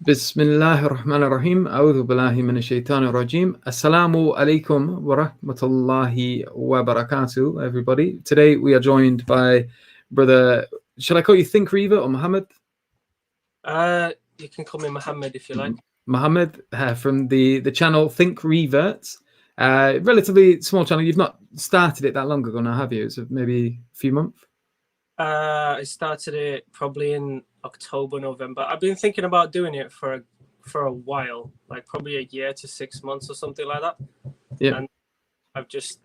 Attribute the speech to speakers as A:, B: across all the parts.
A: Bismillahir Rahmanir Rahim. A'udhu billahi minash shaitanir rajim. Assalamu alaikum wa rahmatullahi wa barakatuh, everybody. Today we are joined by brother, shall I call you Think Revert or Muhammad?
B: You can call me Muhammad if you like.
A: Muhammad from the channel Think Revert. Relatively small channel. You've not started it that long ago now, have you? It's maybe a few months.
B: I started it probably in October, November. I've been thinking about doing it for a while, like probably a year to 6 months or something like that.
A: Yeah.
B: And I've just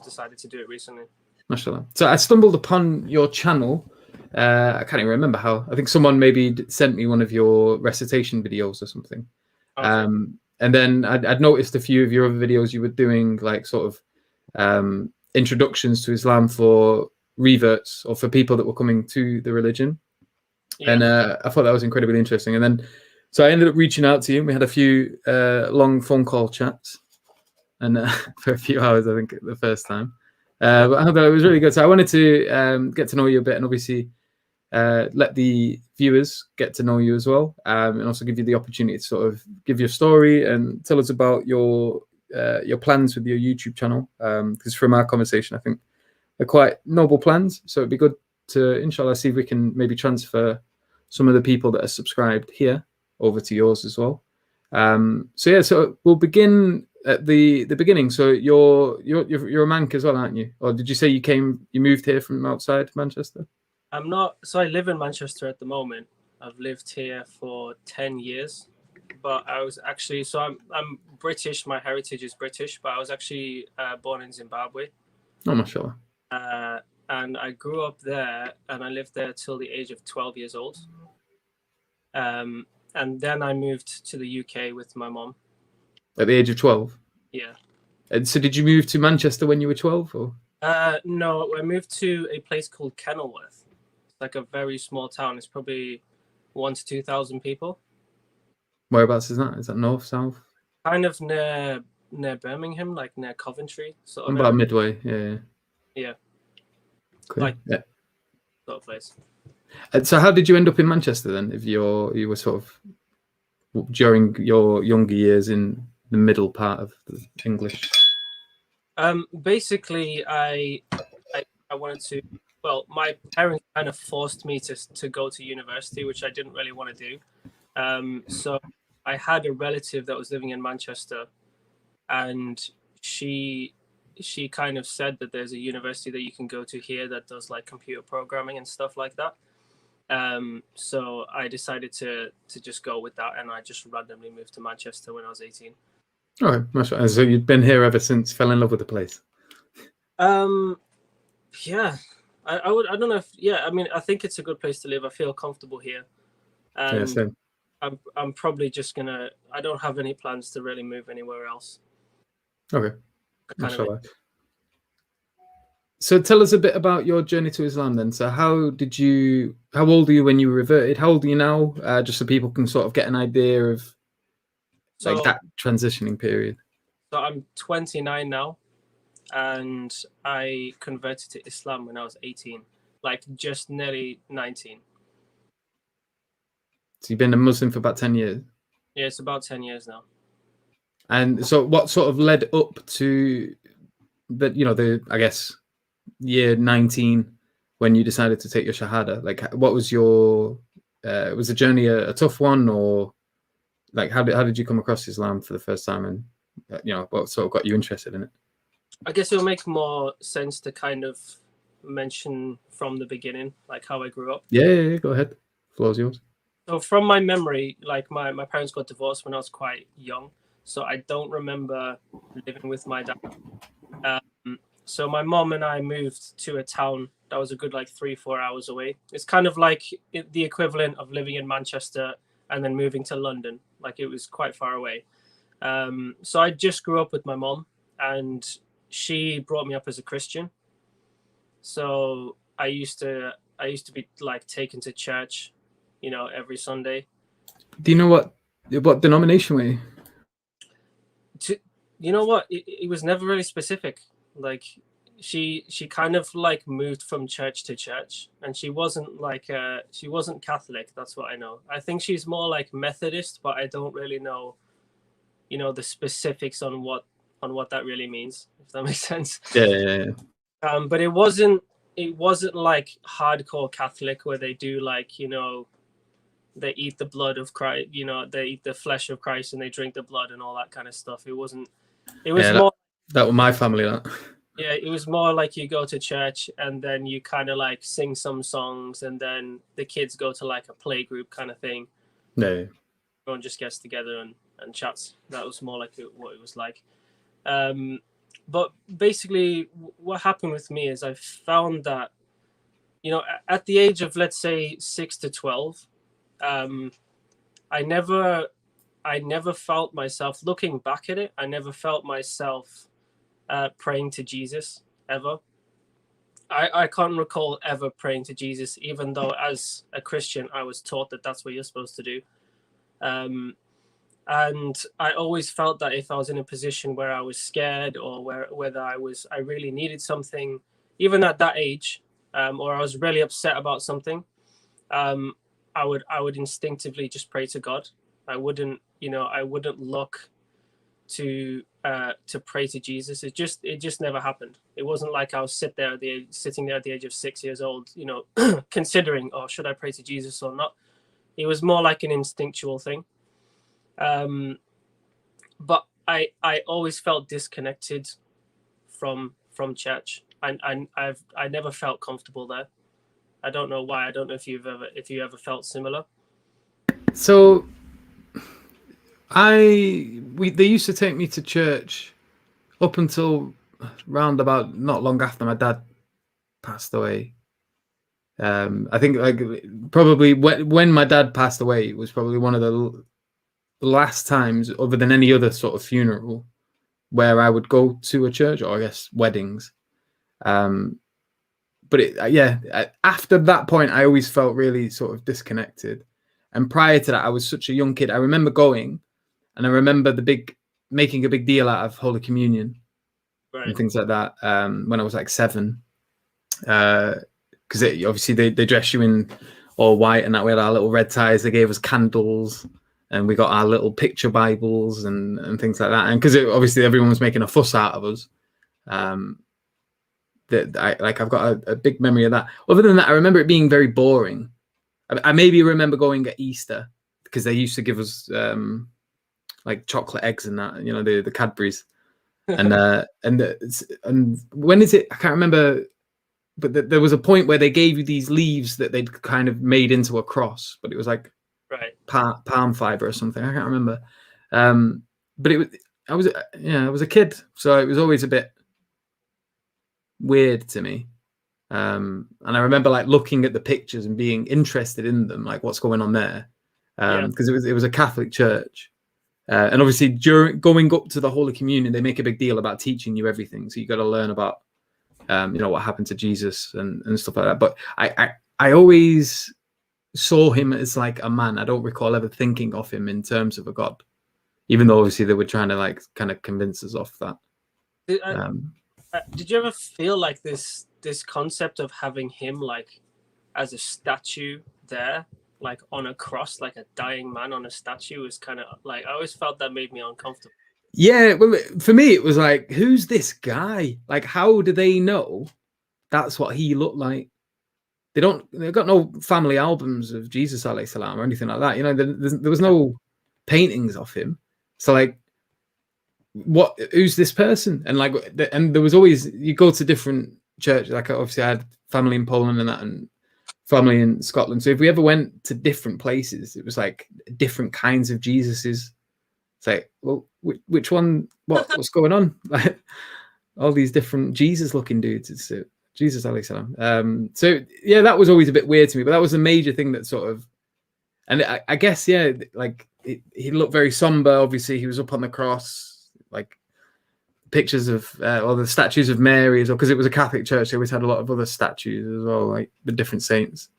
B: decided to do it recently.
A: MashaAllah. So I stumbled upon your channel. I can't even remember how. I think someone maybe sent me one of your recitation videos or something.
B: Okay.
A: And then I'd noticed a few of your other videos you were doing, like sort of introductions to Islam for reverts or for people that were coming to the religion. Yeah. And I thought that was incredibly interesting. And then so I ended up reaching out to you. We had a few long phone call chats and for a few hours, I think, the first time. But I thought it was really good. So I wanted to get to know you a bit and obviously let the viewers get to know you as well, and also give you the opportunity to sort of give your story and tell us about your plans with your YouTube channel. Because from our conversation, I think they're quite noble plans. So it'd be good to, inshallah, see if we can maybe transfer some of the people that are subscribed here over to yours as well. So we'll begin at the beginning. So you're a Manc as well, aren't you? Or did you say you moved here from outside Manchester?
B: I'm not. So I live in Manchester at the moment. I've lived here for 10 years, but I was actually, so I'm British. My heritage is British, but I was actually born in Zimbabwe.
A: Oh, mashallah.
B: And I grew up there, and I lived there till the age of 12 years old. And then I moved to the UK with my mom.
A: At the age of 12?
B: Yeah.
A: And so did you move to Manchester when you were 12? Or?
B: No, I moved to a place called Kenilworth. It's like a very small town. It's probably 1,000 to 2,000 people.
A: Whereabouts is that? Is that north, south?
B: Kind of near Birmingham, like near Coventry. Sort of
A: about
B: area.
A: Midway, yeah.
B: Yeah.
A: Cool.
B: Like,
A: yeah.
B: Sort of place.
A: And so how did you end up in Manchester then, if you were sort of during your younger years in the middle part of the English?
B: Basically, I wanted to, well, my parents kind of forced me to go to university, which I didn't really want to do. So I had a relative that was living in Manchester, and she kind of said that there's a university that you can go to here that does like computer programming and stuff like that. So I decided to just go with that, and I just randomly moved to Manchester when I was 18.
A: Oh, mashallah. So you'd been here ever since, fell in love with the place?
B: Yeah. I don't know if, I mean, I think it's a good place to live. I feel comfortable here.
A: Yeah, same.
B: I'm probably just gonna, I don't have any plans to really move anywhere else.
A: Okay. Mashallah. So tell us a bit about your journey to Islam then. So how old are you when you were reverted? How old are you now? Just so people can sort of get an idea of like that transitioning period.
B: So I'm 29 now, and I converted to Islam when I was 18, like just nearly 19.
A: So you've been a Muslim for about 10 years?
B: Yeah, it's about 10 years now.
A: And so what sort of led up to the I guess, year 19 when you decided to take your Shahada? Like, what was your, was the journey a tough one, or like how did you come across Islam for the first time, and what sort of got you interested in it?
B: I guess it'll make more sense to kind of mention from the beginning, like how I grew up.
A: Yeah, go ahead. The floor's yours.
B: So from my memory, like my parents got divorced when I was quite young, so I don't remember living with my dad. So my mom and I moved to a town that was a good like 3-4 hours away. It's kind of like the equivalent of living in Manchester and then moving to London. Like, it was quite far away. So I just grew up with my mom, and she brought me up as a Christian. So I used to be like taken to church, every Sunday.
A: Do you know what denomination were you?
B: You know what? It was never really specific. Like, she kind of like moved from church to church, and she wasn't like she wasn't Catholic. That's what I know. I think she's more like Methodist, but I don't really know, you know, the specifics on what that really means, if that makes sense.
A: Yeah.
B: But it wasn't like hardcore Catholic where they do like, you know, they eat the blood of Christ, you know, they eat the flesh of Christ and they drink the blood and all that kind of stuff. It wasn't. It was more.
A: That was my family. That.
B: Yeah, it was more like you go to church and then you kind of like sing some songs and then the kids go to like a play group kind of thing.
A: No.
B: Everyone just gets together and chats. That was more like what it was like. But basically, what happened with me is I found that, you know, at the age of, let's say, 6 to 12, I never felt myself, looking back at it, I never felt myself praying to Jesus ever. I can't recall ever praying to Jesus, even though as a Christian I was taught that that's what you're supposed to do. And I always felt that if I was in a position where I was scared or whether I really needed something, even at that age, or I was really upset about something, I would instinctively just pray to God. I wouldn't look to pray to Jesus. It just never happened. It wasn't like I was sitting there at the age of 6 years old, you know, considering, oh, should I pray to Jesus or not? It was more like an instinctual thing. But I always felt disconnected from church. I never felt comfortable there. I don't know why. I don't know if you ever felt similar.
A: So they used to take me to church up until round about not long after my dad passed away. I think like probably when my dad passed away, it was probably one of the last times, other than any other sort of funeral, where I would go to a church, or I guess weddings. But after that point, I always felt really sort of disconnected. And prior to that, I was such a young kid. I remember going, and I remember making a big deal out of Holy Communion, right, and things like that. When I was like 7, because obviously they dress you in all white, and that we had our little red ties. They gave us candles, and we got our little picture Bibles and things like that. And because obviously everyone was making a fuss out of us. I've got a big memory of that. Other than that, I remember it being very boring. I maybe remember going at Easter because they used to give us like chocolate eggs and that, you know, the Cadbury's, and when is it? I can't remember, but there was a point where they gave you these leaves that they'd kind of made into a cross, but it was like palm fiber or something. I can't remember, but I was a kid, so it was always a bit weird to me. And I remember like looking at the pictures and being interested in them, like what's going on there, because it was a Catholic church, and obviously during going up to the Holy Communion, they make a big deal about teaching you everything, so you got to learn about you know, what happened to Jesus and stuff like that. But I always saw him as like a man. I don't recall ever thinking of him in terms of a god, even though obviously they were trying to like kind of convince us of that.
B: Did you ever feel like this concept of having him like as a statue there, like on a cross, like a dying man on a statue, was kind of like, I always felt that made me uncomfortable. Yeah,
A: well, for me it was like, who's this guy? Like, how do they know that's what he looked like? They've got no family albums of Jesus alayhi salam or anything like that, you know. There was no paintings of him, so like, who's this person? And like, and there was always, you go to different churches, like obviously I had family in Poland and that, and family in Scotland, so if we ever went to different places, it was like different kinds of Jesuses. It's like, well, which one, what's going on? Like all these different Jesus looking dudes. It's Jesus alayhi salam. So yeah, that was always a bit weird to me, but that was a major thing that sort of, and I guess, yeah, like he looked very somber. Obviously he was up on the cross, like pictures of or the statues of Mary as well, because it was a Catholic church. They always had a lot of other statues as well, like the different saints.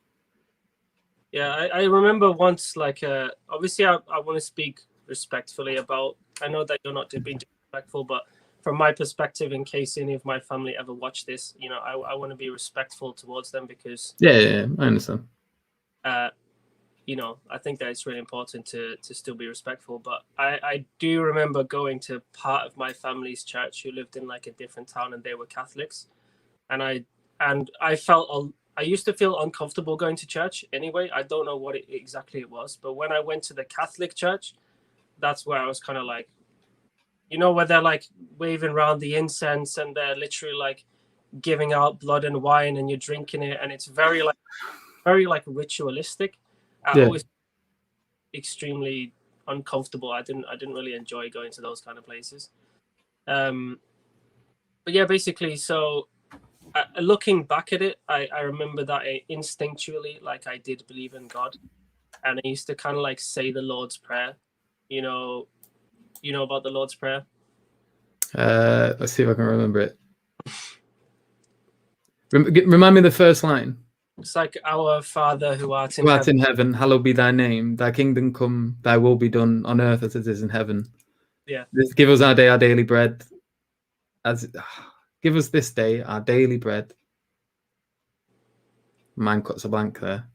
B: Yeah, I remember once, like, obviously I want to speak respectfully about, I know that you're not being disrespectful, but from my perspective, in case any of my family ever watch this, you know, I want to be respectful towards them because
A: yeah, I understand.
B: You know, I think that it's really important to still be respectful. But I do remember going to part of my family's church who lived in like a different town, and they were Catholics, and I felt I used to feel uncomfortable going to church anyway. I don't know what exactly it was, but when I went to the Catholic church, that's where I was kind of like, you know, where they're like waving around the incense and they're literally like giving out blood and wine and you're drinking it, and it's very like ritualistic. I
A: Yeah.
B: always extremely uncomfortable. I didn't really enjoy going to those kind of places. But yeah, basically, so looking back at it, I remember that instinctually, like I did believe in God, and I used to kind of like say the Lord's Prayer. You know about the Lord's Prayer?
A: Let's see if I can remember it. Remind me the first line.
B: It's like, our Father who art in
A: Who art
B: heaven.
A: in heaven, hallowed be thy name. Thy kingdom come, thy will be done on earth as it is in heaven.
B: Yeah.
A: Give us our daily bread. Give us this day our daily bread. Mine cuts a blank there.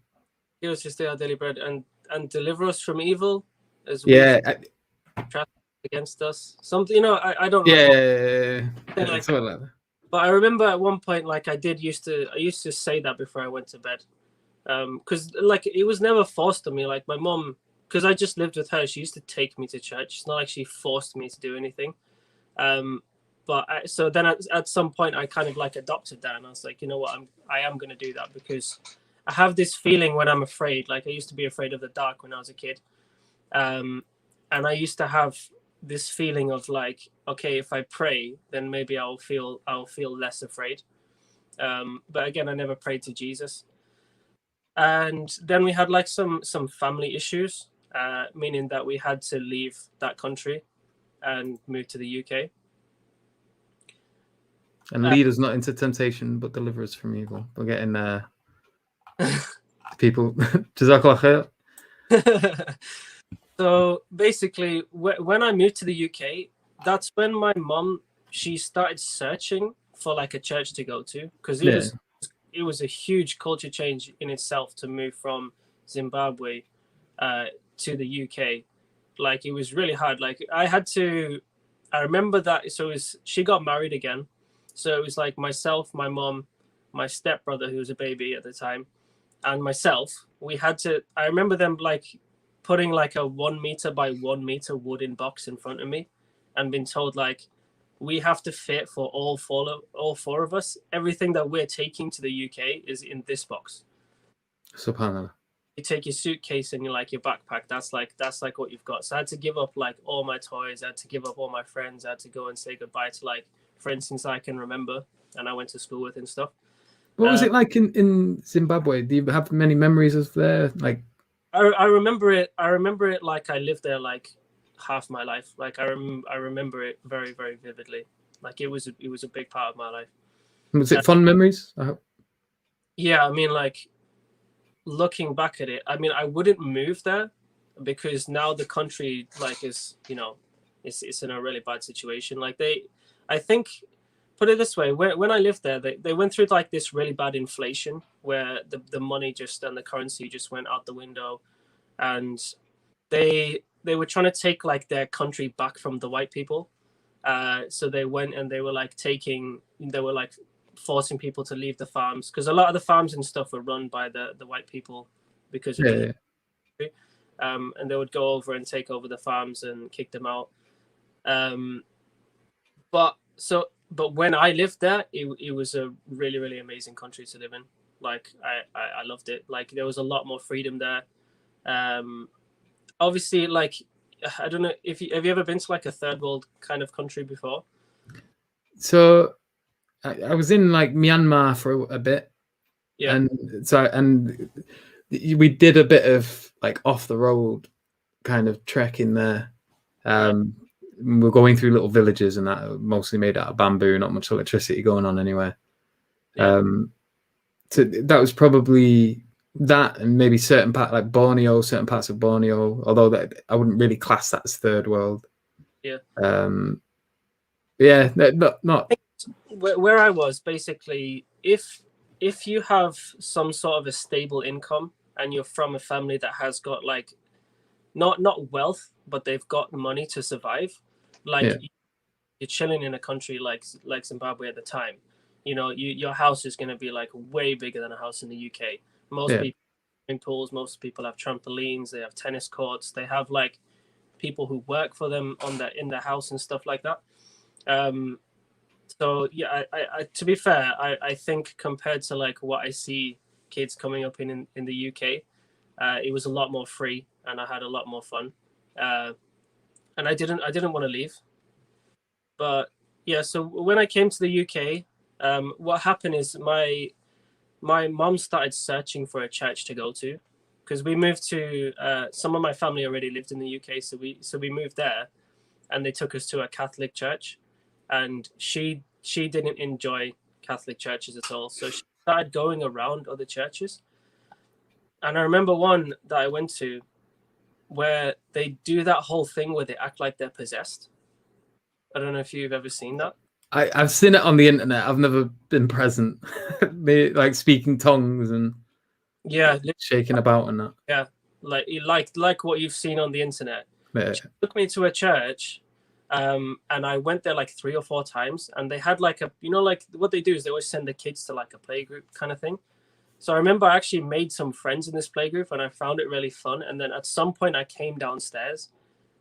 B: Give us this day our daily bread, and deliver us from evil, as
A: Yeah.
B: against us. Something, you know, I don't
A: remember. Yeah.
B: Like that. But I remember at one point, like I used to say that before I went to bed, because like it was never forced on me. Like my mom, because I just lived with her, she used to take me to church. It's not like she forced me to do anything. So then at some point I kind of like adopted that, and I was like, you know what, I am going to do that because I have this feeling when I'm afraid. Like I used to be afraid of the dark when I was a kid, and I used to have this feeling of like, okay, if I pray, then maybe I'll feel less afraid. But again, I never prayed to Jesus. And then we had like some family issues, meaning that we had to leave that country and move to the UK.
A: And lead us not into temptation, but deliver us from evil. We're getting people. Jazakallah khair.
B: So basically, when I moved to the UK, that's when my mom, she started searching for like a church to go to, because it was a huge culture change in itself to move from Zimbabwe to the UK. Like it was really hard. Like I remember that. So she got married again. So it was like myself, my mom, my stepbrother, who was a baby at the time, and myself. I remember them like putting like a 1 meter by 1 meter wooden box in front of me and been told like, we have to fit for all four of us. Everything that we're taking to the UK is in this box.
A: Subhanallah.
B: You take your suitcase and your backpack. That's like what you've got. So I had to give up like all my toys. I had to give up all my friends. I had to go and say goodbye to like friends since I can remember, and I went to school with and stuff.
A: What was it like in Zimbabwe? Do you have many memories of there? Like,
B: I remember it. I remember it like I lived there like half my life. Like I remember it very, very vividly. Like it was a big part of my life.
A: Was it fun memories? I hope.
B: Yeah, I mean, like looking back at it, I mean, I wouldn't move there because now the country like is, you know, it's in a really bad situation. Like I think, put it this way, when I lived there, they went through like this really bad inflation where the money just and the currency just went out the window, and they were trying to take like their country back from the white people. So they went and they were like forcing people to leave the farms, because a lot of the farms and stuff were run by the white people because of and they would go over and take over the farms and kick them out. But when I lived there, it was a really, really amazing country to live in. Like I loved it. Like there was a lot more freedom there. Obviously, like I don't know if have you ever been to like a third world kind of country before?
A: So I was in like Myanmar for a bit, and we did a bit of like off the road kind of trekking there. We're going through little villages and that, mostly made out of bamboo, not much electricity going on anywhere. So that was probably that, and maybe certain parts of Borneo, although that I wouldn't really class that as third world. Yeah, not.
B: Where I was, basically, if you have some sort of a stable income and you're from a family that has got like not wealth, but they've got money to survive, like you're chilling in a country like Zimbabwe at the time. You know, your house is going to be like way bigger than a house in the UK. Most people have swimming pools, most people have trampolines, they have tennis courts, they have like people who work for them in the house and stuff like that. So yeah, I to be fair, I think compared to like what I see kids coming up in the UK, it was a lot more free and I had a lot more fun. And I didn't want to leave. But yeah, so when I came to the UK, what happened is my mom started searching for a church to go to, because we moved to some of my family already lived in the UK, so we moved there, and they took us to a Catholic church, and she didn't enjoy Catholic churches at all, so she started going around other churches. And I remember one that I went to where they do that whole thing where they act like they're possessed. I don't know if you've ever seen that.
A: I've seen it on the internet. I've never been present. They like speaking tongues and shaking about and that.
B: Yeah, like what you've seen on the internet.
A: Yeah.
B: She took me to a church, and I went there like 3 or 4 times, and they had like a, you know, like what they do is they always send the kids to like a playgroup kind of thing. So I remember I actually made some friends in this playgroup, and I found it really fun. And then at some point I came downstairs,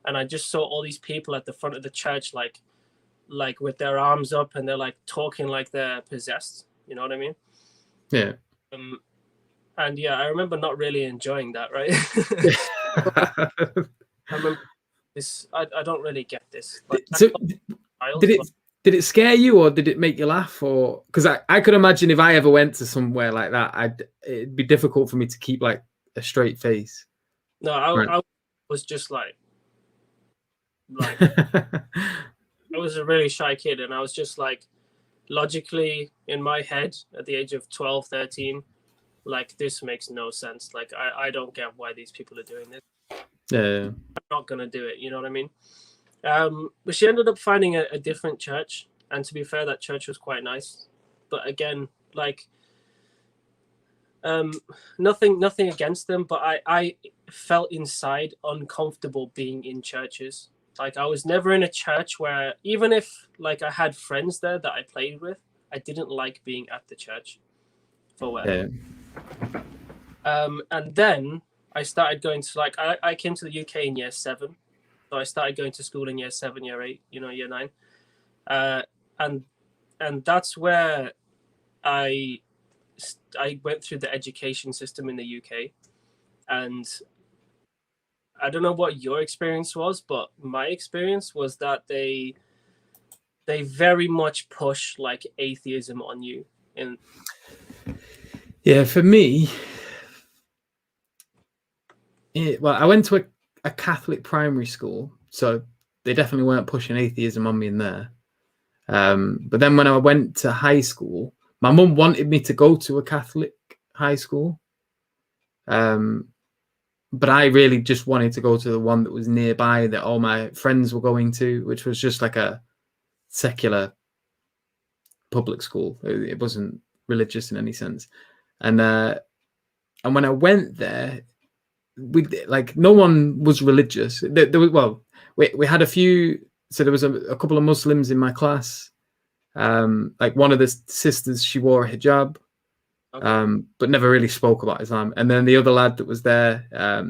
B: and I just saw all these people at the front of the church, like with their arms up, and they're like talking like they're possessed. You know what I mean?
A: Yeah.
B: And yeah, I remember not really enjoying that, right? I remember this. I don't really get this. Like,
A: so, did it scare you, or did it make you laugh? Or because I could imagine if I ever went to somewhere like that, it'd be difficult for me to keep like a straight face.
B: No, I was just like I was a really shy kid, and I was just like, logically in my head at the age of 12, 13, like, this makes no sense. Like, I don't get why these people are doing this.
A: Yeah.
B: I'm not going to do it. You know what I mean? But she ended up finding a different church. And to be fair, that church was quite nice. But again, like, nothing against them, but I felt inside uncomfortable being in churches. Like, I was never in a church where, even if like I had friends there that I played with, I didn't like being at the church for whatever. Yeah. And then I started going to, like, I came to the UK in year 7, so I started going to school in year 7, year 8, year 9, and that's where I went through the education system in the UK, and I don't know what your experience was, but my experience was that they very much push like atheism on you. And
A: yeah, for me, well, I went to a Catholic primary school, so they definitely weren't pushing atheism on me in there. But then when I went to high school, my mum wanted me to go to a Catholic high school. But I really just wanted to go to the one that was nearby that all my friends were going to, which was just like a secular public school. It wasn't religious in any sense. And when I went there, no one was religious. There was, we had a few. So there was a couple of Muslims in my class. Like one of the sisters, she wore a hijab. Okay. But never really spoke about Islam. And then the other lad that was there, I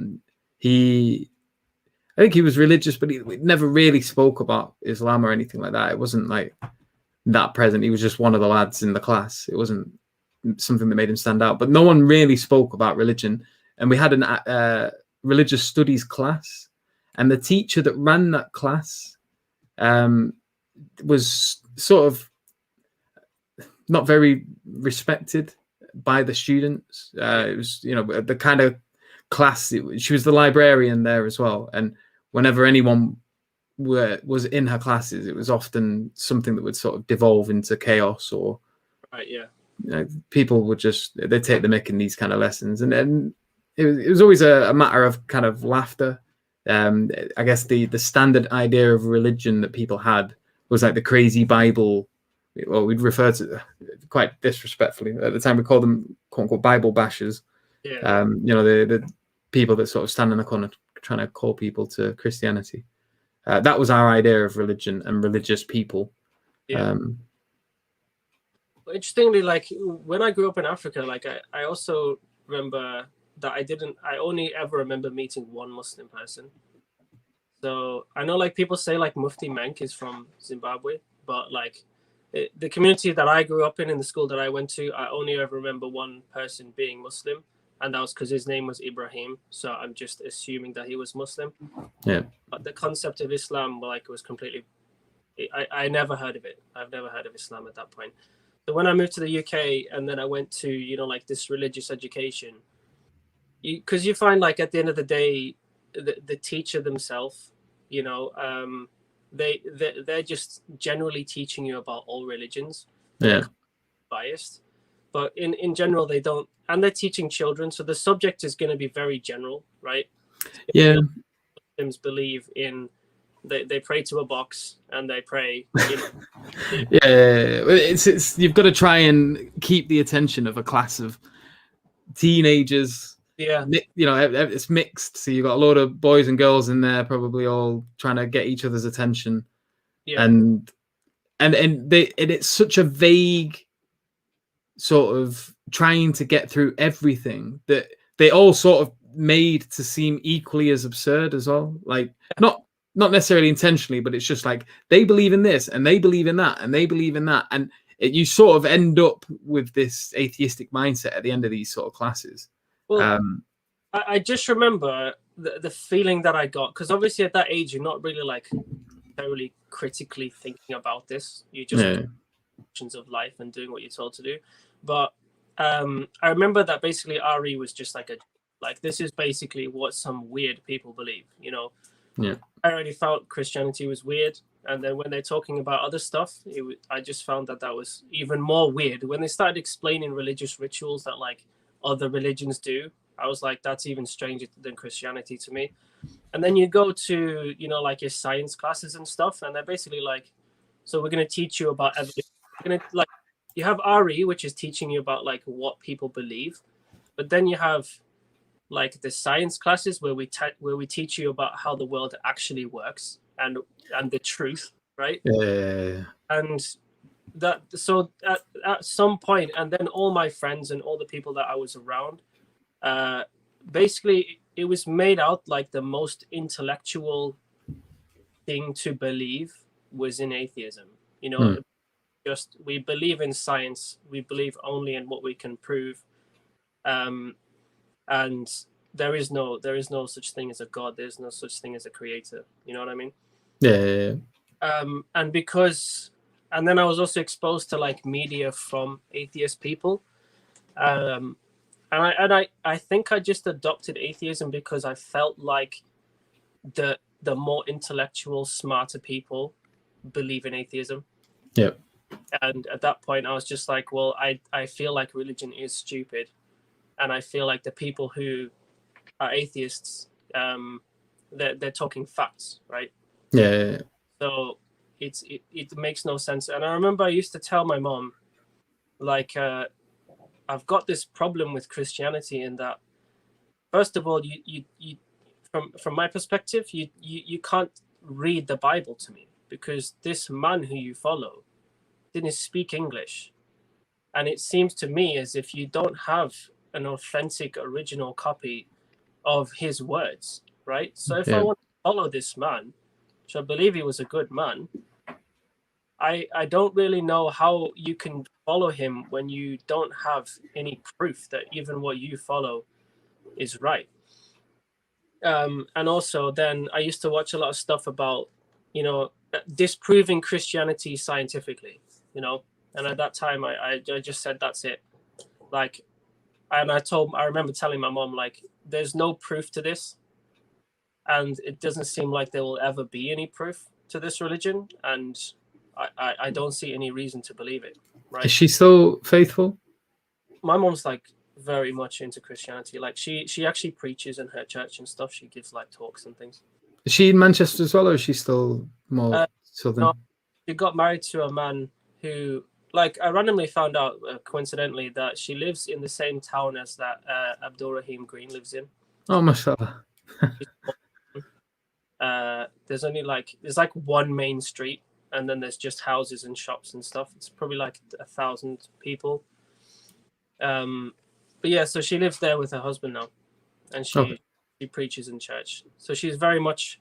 A: think he was religious, but he never really spoke about Islam or anything like that. It wasn't like that present. He was just one of the lads in the class. It wasn't something that made him stand out. But no one really spoke about religion. And we had a religious studies class, and the teacher that ran that class was sort of not very respected by the students. It was, the kind of class. She was the librarian there as well, and whenever anyone was in her classes, it was often something that would sort of devolve into chaos, or people would they take the mick in these kind of lessons, and then it was always a matter of kind of laughter. I guess the standard idea of religion that people had was like the crazy Bible. Well, we'd refer to quite disrespectfully at the time. We called them quote unquote Bible bashers.
B: Yeah.
A: You know, the people that sort of stand in the corner trying to call people to Christianity. That was our idea of religion and religious people.
B: Yeah. Interestingly, like when I grew up in Africa, like I also remember that I only ever remember meeting one Muslim person. So I know like people say like Mufti Menk is from Zimbabwe, but like the community that I grew up in the school that I went to, I only ever remember one person being Muslim, and that was because his name was Ibrahim. So I'm just assuming that he was Muslim.
A: Yeah.
B: But the concept of Islam, like, was completely. I never heard of it. I've never heard of Islam at that point. So when I moved to the UK and then I went to, you know, like this religious education, because you find like at the end of the day, the teacher themselves, you know, they're just generally teaching you about all religions.
A: Yeah.
B: Biased, but in general they don't, and they're teaching children, so the subject is going to be very general, right?
A: Yeah.
B: Muslims believe in they pray to a box and they pray. You know.
A: Yeah, it's you've got to try and keep the attention of a class of teenagers.
B: Yeah,
A: you know, it's mixed, so you've got a lot of boys and girls in there, probably all trying to get each other's attention.
B: Yeah.
A: And it's such a vague sort of trying to get through everything that they all sort of made to seem equally as absurd as well. Like not necessarily intentionally, but it's just like they believe in this and they believe in that and they believe in that, and you sort of end up with this atheistic mindset at the end of these sort of classes.
B: Well, I just remember the feeling that I got, because obviously at that age you're not really like thoroughly critically thinking about this. You just actions of life and doing what you're told to do. But I remember that basically RE was just like this is basically what some weird people believe, you know.
A: Yeah.
B: I already felt Christianity was weird, and then when they're talking about other stuff, I just found that was even more weird. When they started explaining religious rituals that like other religions do, I was like, that's even stranger than Christianity to me. And then you go to, you know, like your science classes and stuff, and they're basically like, so we're going to teach you about evolution. We're going to, like, you have RE, which is teaching you about like what people believe, but then you have like the science classes where we teach you about how the world actually works and the truth, right?
A: Yeah.
B: And that, so at some point, and then all my friends and all the people that I was around, basically it was made out like the most intellectual thing to believe was in atheism. You know, just we believe in science, we believe only in what we can prove, and there is no such thing as a god. There's no such thing as a creator. You know what I mean?
A: Yeah.
B: And then I was also exposed to like media from atheist people, and I think I just adopted atheism because I felt like the more intellectual, smarter people believe in atheism.
A: Yeah.
B: And at that point, I was just like, well, I feel like religion is stupid, and I feel like the people who are atheists, they're talking facts, right?
A: Yeah.
B: So it makes no sense. And I remember I used to tell my mom, like, I've got this problem with Christianity in that, first of all, you from my perspective, you can't read the Bible to me because this man who you follow didn't speak English, and it seems to me as if you don't have an authentic original copy of his words, right? So if I want to follow this man, which I believe he was a good man, I don't really know how you can follow him when you don't have any proof that even what you follow is right. And also then I used to watch a lot of stuff about, you know, disproving Christianity scientifically, you know, and at that time I just said, that's it. Like, and I remember telling my mom, like, there's no proof to this, and it doesn't seem like there will ever be any proof to this religion, and I don't see any reason to believe it. Right?
A: Is she still faithful?
B: My mom's like very much into Christianity. Like she actually preaches in her church and stuff. She gives like talks and things.
A: Is she in Manchester as well, or is she still more southern?
B: No, she got married to a man who, like, I randomly found out coincidentally that she lives in the same town as that Abdul Rahim Green lives in.
A: Oh, mashallah.
B: There's like one main street, and then there's just houses and shops and stuff. It's probably like 1,000 people. But yeah, so she lives there with her husband now, and she preaches in church. So she's very much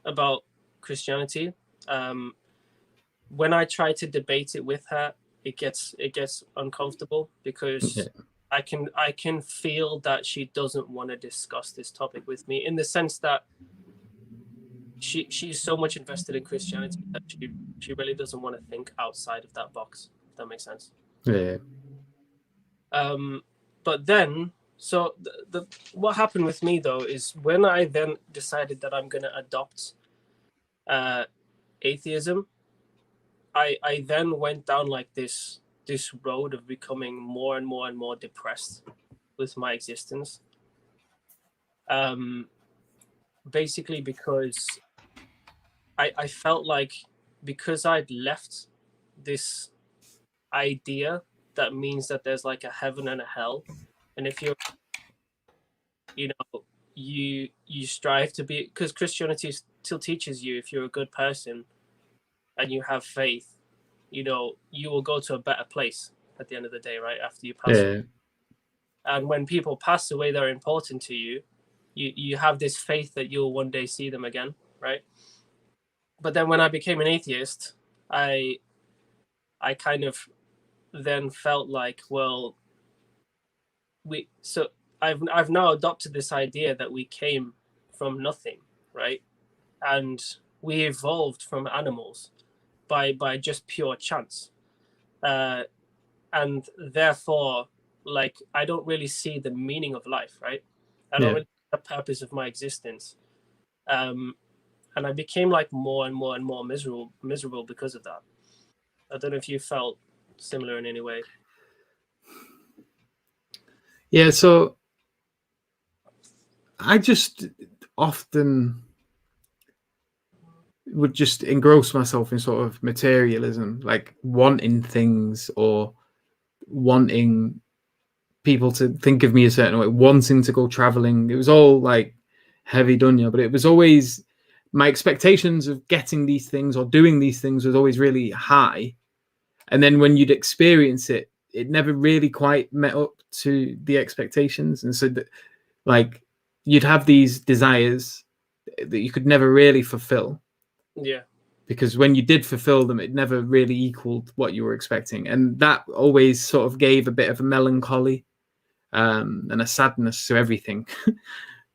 B: about Christianity. When I try to debate it with her, it gets uncomfortable because I can feel that she doesn't want to discuss this topic with me, in the sense that she's so much invested in Christianity that she really doesn't want to think outside of that box, if that makes sense.
A: Yeah.
B: But then, so the what happened with me though is when I then decided that I'm going to adopt atheism, I then went down like this road of becoming more and more and more depressed with my existence. Basically because I felt like, because I'd left this idea that means that there's like a heaven and a hell, and if you're, you strive to be, because Christianity still teaches you, if you're a good person and you have faith, you will go to a better place at the end of the day, right, after you pass away. And when people pass away, they're important to you. You have this faith that you'll one day see them again, right? But then when I became an atheist, I kind of then felt like, well, I've now adopted this idea that we came from nothing, right? And we evolved from animals by just pure chance. And therefore, like, I don't really see the meaning of life, right? I don't really see the purpose of my existence. And I became like more and more and more miserable because of that. I don't know if you felt similar in any way.
A: Yeah, so I just often would just engross myself in sort of materialism, like wanting things or wanting people to think of me a certain way, wanting to go traveling. It was all like heavy dunya, but it was always, my expectations of getting these things or doing these things was always really high. And then when you'd experience it, it never really quite met up to the expectations. And so that, like, you'd have these desires that you could never really fulfill.
B: Yeah.
A: Because when you did fulfill them, it never really equaled what you were expecting. And that always sort of gave a bit of a melancholy and a sadness to everything.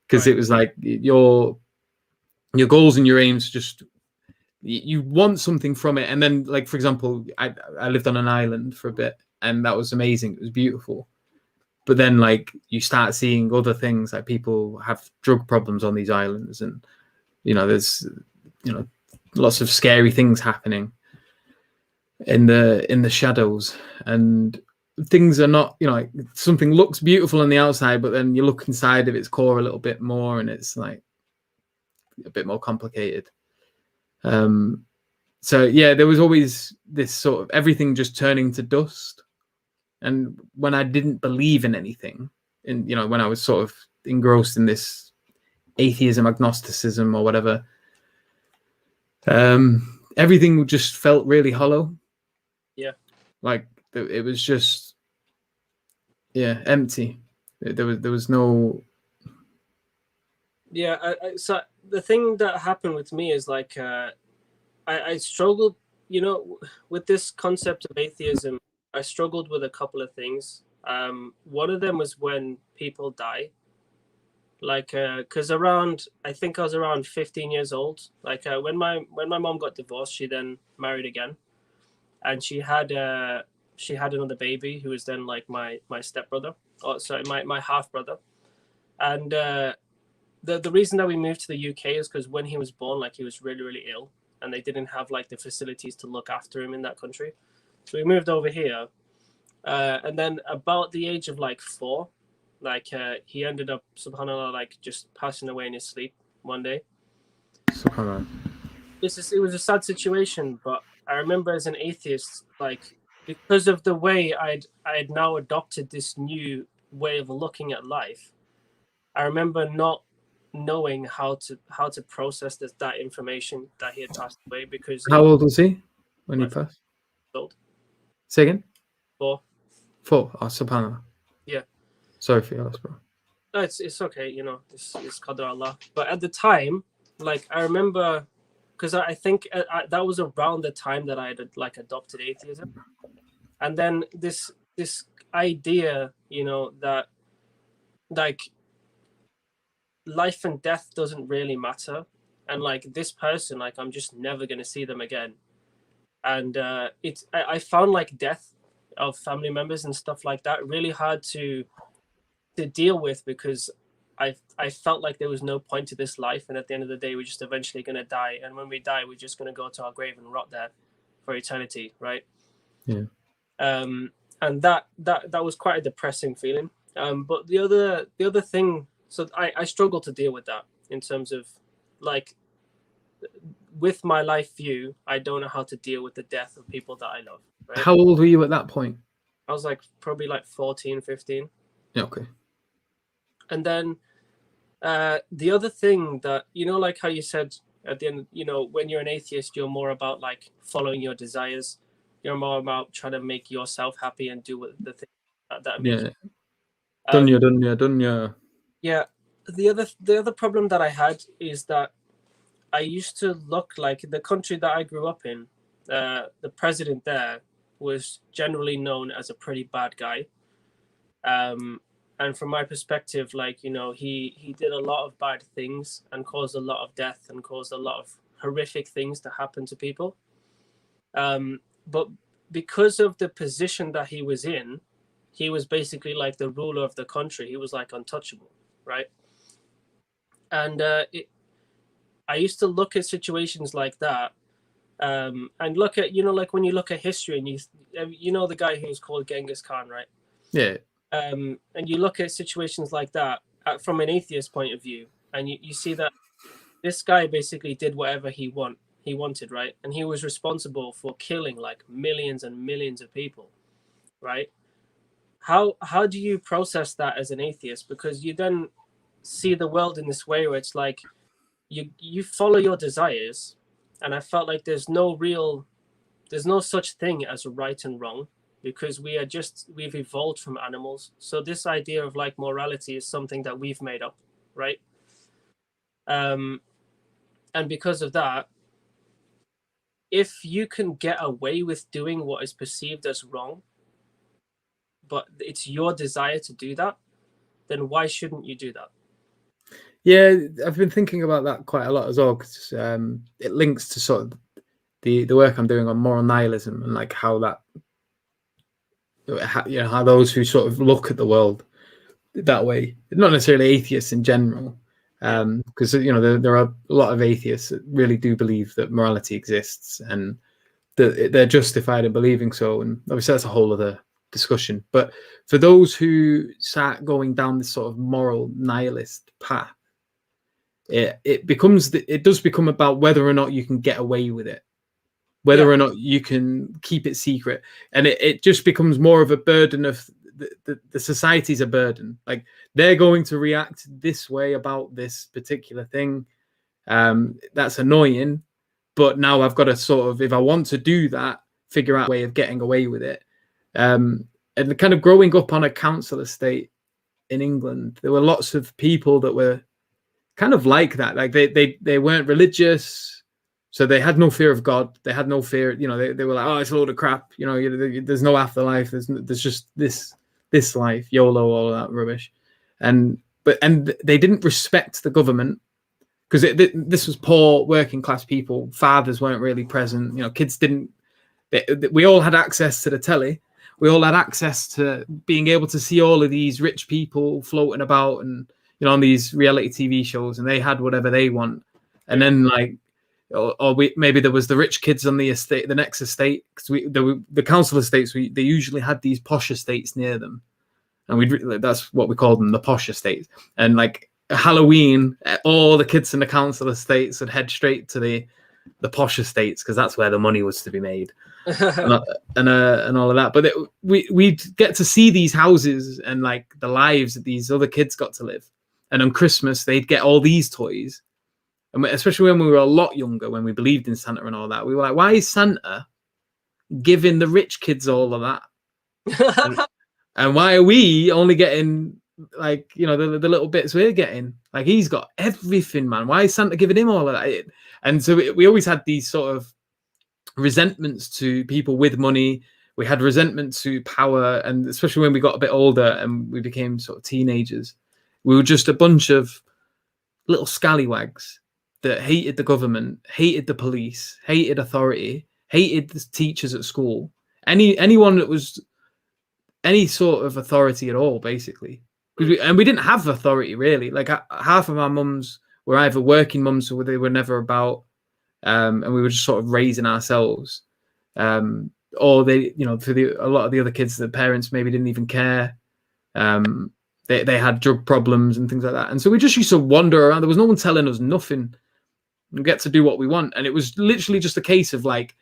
A: Because it was like your goals and your aims, just, you want something from it. And then, like, for example, I lived on an island for a bit, and that was amazing. It was beautiful. But then, like, you start seeing other things, like people have drug problems on these islands, and there's lots of scary things happening in the shadows, and things are not, like, something looks beautiful on the outside, but then you look inside of its core a little bit more, and it's like a bit more complicated. So yeah, there was always this sort of everything just turning to dust. And when I didn't believe in anything, and when I was sort of engrossed in this atheism, agnosticism, or whatever, everything just felt really hollow.
B: Yeah.
A: Like it was just, empty. There was no.
B: Yeah. So the thing that happened with me is like, I struggled, with this concept of atheism. I struggled with a couple of things. One of them was when people die. Like, because I think I was around 15 years old. Like, when my mom got divorced, she then married again, and she had another baby who was then like my stepbrother. Oh, sorry, my half brother. And the reason that we moved to the UK is because when he was born, like, he was really, really ill, and they didn't have like the facilities to look after him in that country. So we moved over here, and then about the age of like 4, like, he ended up, subhanallah, like, just passing away in his sleep one day.
A: Subhanallah.
B: It was a sad situation, but I remember as an atheist, like because of the way I'd now adopted this new way of looking at life, I remember not knowing how to process that information that he had passed away, because
A: How old was he when he
B: like
A: passed?
B: old.
A: Say again?
B: 4.
A: 4. Oh, subhanAllah.
B: Yeah.
A: Sorry for your loss, bro.
B: No, it's okay, you know, it's Qadar Allah. But at the time, like I remember, because I think that was around the time that I had like adopted atheism, and then this idea, you know, that like life and death doesn't really matter, and like this person, like I'm just never gonna see them again, and I found like death of family members and stuff like that really hard to deal with, because I felt like there was no point to this life, and at the end of the day we're just eventually going to die, and when we die we're just going to go to our grave and rot there for eternity, right?
A: Yeah.
B: And that was quite a depressing feeling. But the other thing, so I struggle to deal with that in terms of like with my life view, I don't know how to deal with the death of people that I love, right?
A: How old were you at that point?
B: I was like probably like 14, 15.
A: Yeah, okay.
B: And then the other thing that, you know, like how you said at the end, you know, when you're an atheist, you're more about like following your desires. You're more about trying to make yourself happy and do the thing that makes
A: Yeah.
B: you.
A: Dunya.
B: Yeah. The other problem that I had is that I used to look like the country that I grew up in. The president there was generally known as a pretty bad guy. And from my perspective, like, you know, he did a lot of bad things and caused a lot of death and caused a lot of horrific things to happen to people. But because of the position that he was in, he was basically like the ruler of the country. He was like untouchable, right? And I used to look at situations like that, and look at, you know, like when you look at history and you know the guy who was called Genghis Khan, right?
A: Yeah.
B: And you look at situations like that from an atheist point of view, and you see that this guy basically did whatever he wanted, right? And he was responsible for killing like millions and millions of people, right? How do you process that as an atheist? Because you then see the world in this way where it's like you follow your desires, and I felt like there's no such thing as right and wrong, because we've evolved from animals. So this idea of like morality is something that we've made up, right? And because of that, if you can get away with doing what is perceived as wrong, but it's your desire to do that, then why shouldn't you do that?
A: Yeah, I've been thinking about that quite a lot as well, because it links to sort of the work I'm doing on moral nihilism, and like how that, you know, how those who sort of look at the world that way, not necessarily atheists in general, because you know there are a lot of atheists that really do believe that morality exists and that they're justified in believing so, and obviously that's a whole other discussion. But for those who start going down this sort of moral nihilist path, it does become about whether or not you can get away with it, whether or not you can keep it secret, and it just becomes more of a burden of the society's a burden. Like they're going to react this way about this particular thing. That's annoying, but now I've got to sort of, if I want to do that, figure out a way of getting away with it. And kind of growing up on a council estate in England, there were lots of people that were kind of like that. Like they weren't religious, so they had no fear of God. They had no fear, you know, they were like, oh, it's a load of crap. You know, there's no afterlife. There's just this life, YOLO, all of that rubbish. And they didn't respect the government, because this was poor working class people. Fathers weren't really present. You know, kids didn't. We all had access to the telly. We all had access to being able to see all of these rich people floating about, and you know, on these reality TV shows, and they had whatever they want. And then like, maybe there was the rich kids on the estate, the next estate, because the council estates, they usually had these posh estates near them, and that's what we called them, the posh estates. And like Halloween, all the kids in the council estates would head straight to the the posh estates because that's where the money was to be made, and all of that. But we'd get to see these houses and like the lives that these other kids got to live. And on Christmas, they'd get all these toys. And especially when we were a lot younger, when we believed in Santa and all that, we were like, why is Santa giving the rich kids all of that? and why are we only getting like, you know, the little bits we're getting? Like, he's got everything, man. Why is Santa giving him all of that? And so we always had these sort of resentments to people with money. We had resentment to power. And especially when we got a bit older and we became sort of teenagers, we were just a bunch of little scallywags that hated the government, hated the police, hated authority, hated the teachers at school, anyone that was any sort of authority at all, basically. And we didn't have authority, really. Like, half of our mums were either working mums or they were never about, and we were just sort of raising ourselves. Or they, you know, for a lot of the other kids, the parents maybe didn't even care. They had drug problems and things like that. And so we just used to wander around. There was no one telling us nothing. We get to do what we want. And it was literally just a case of like,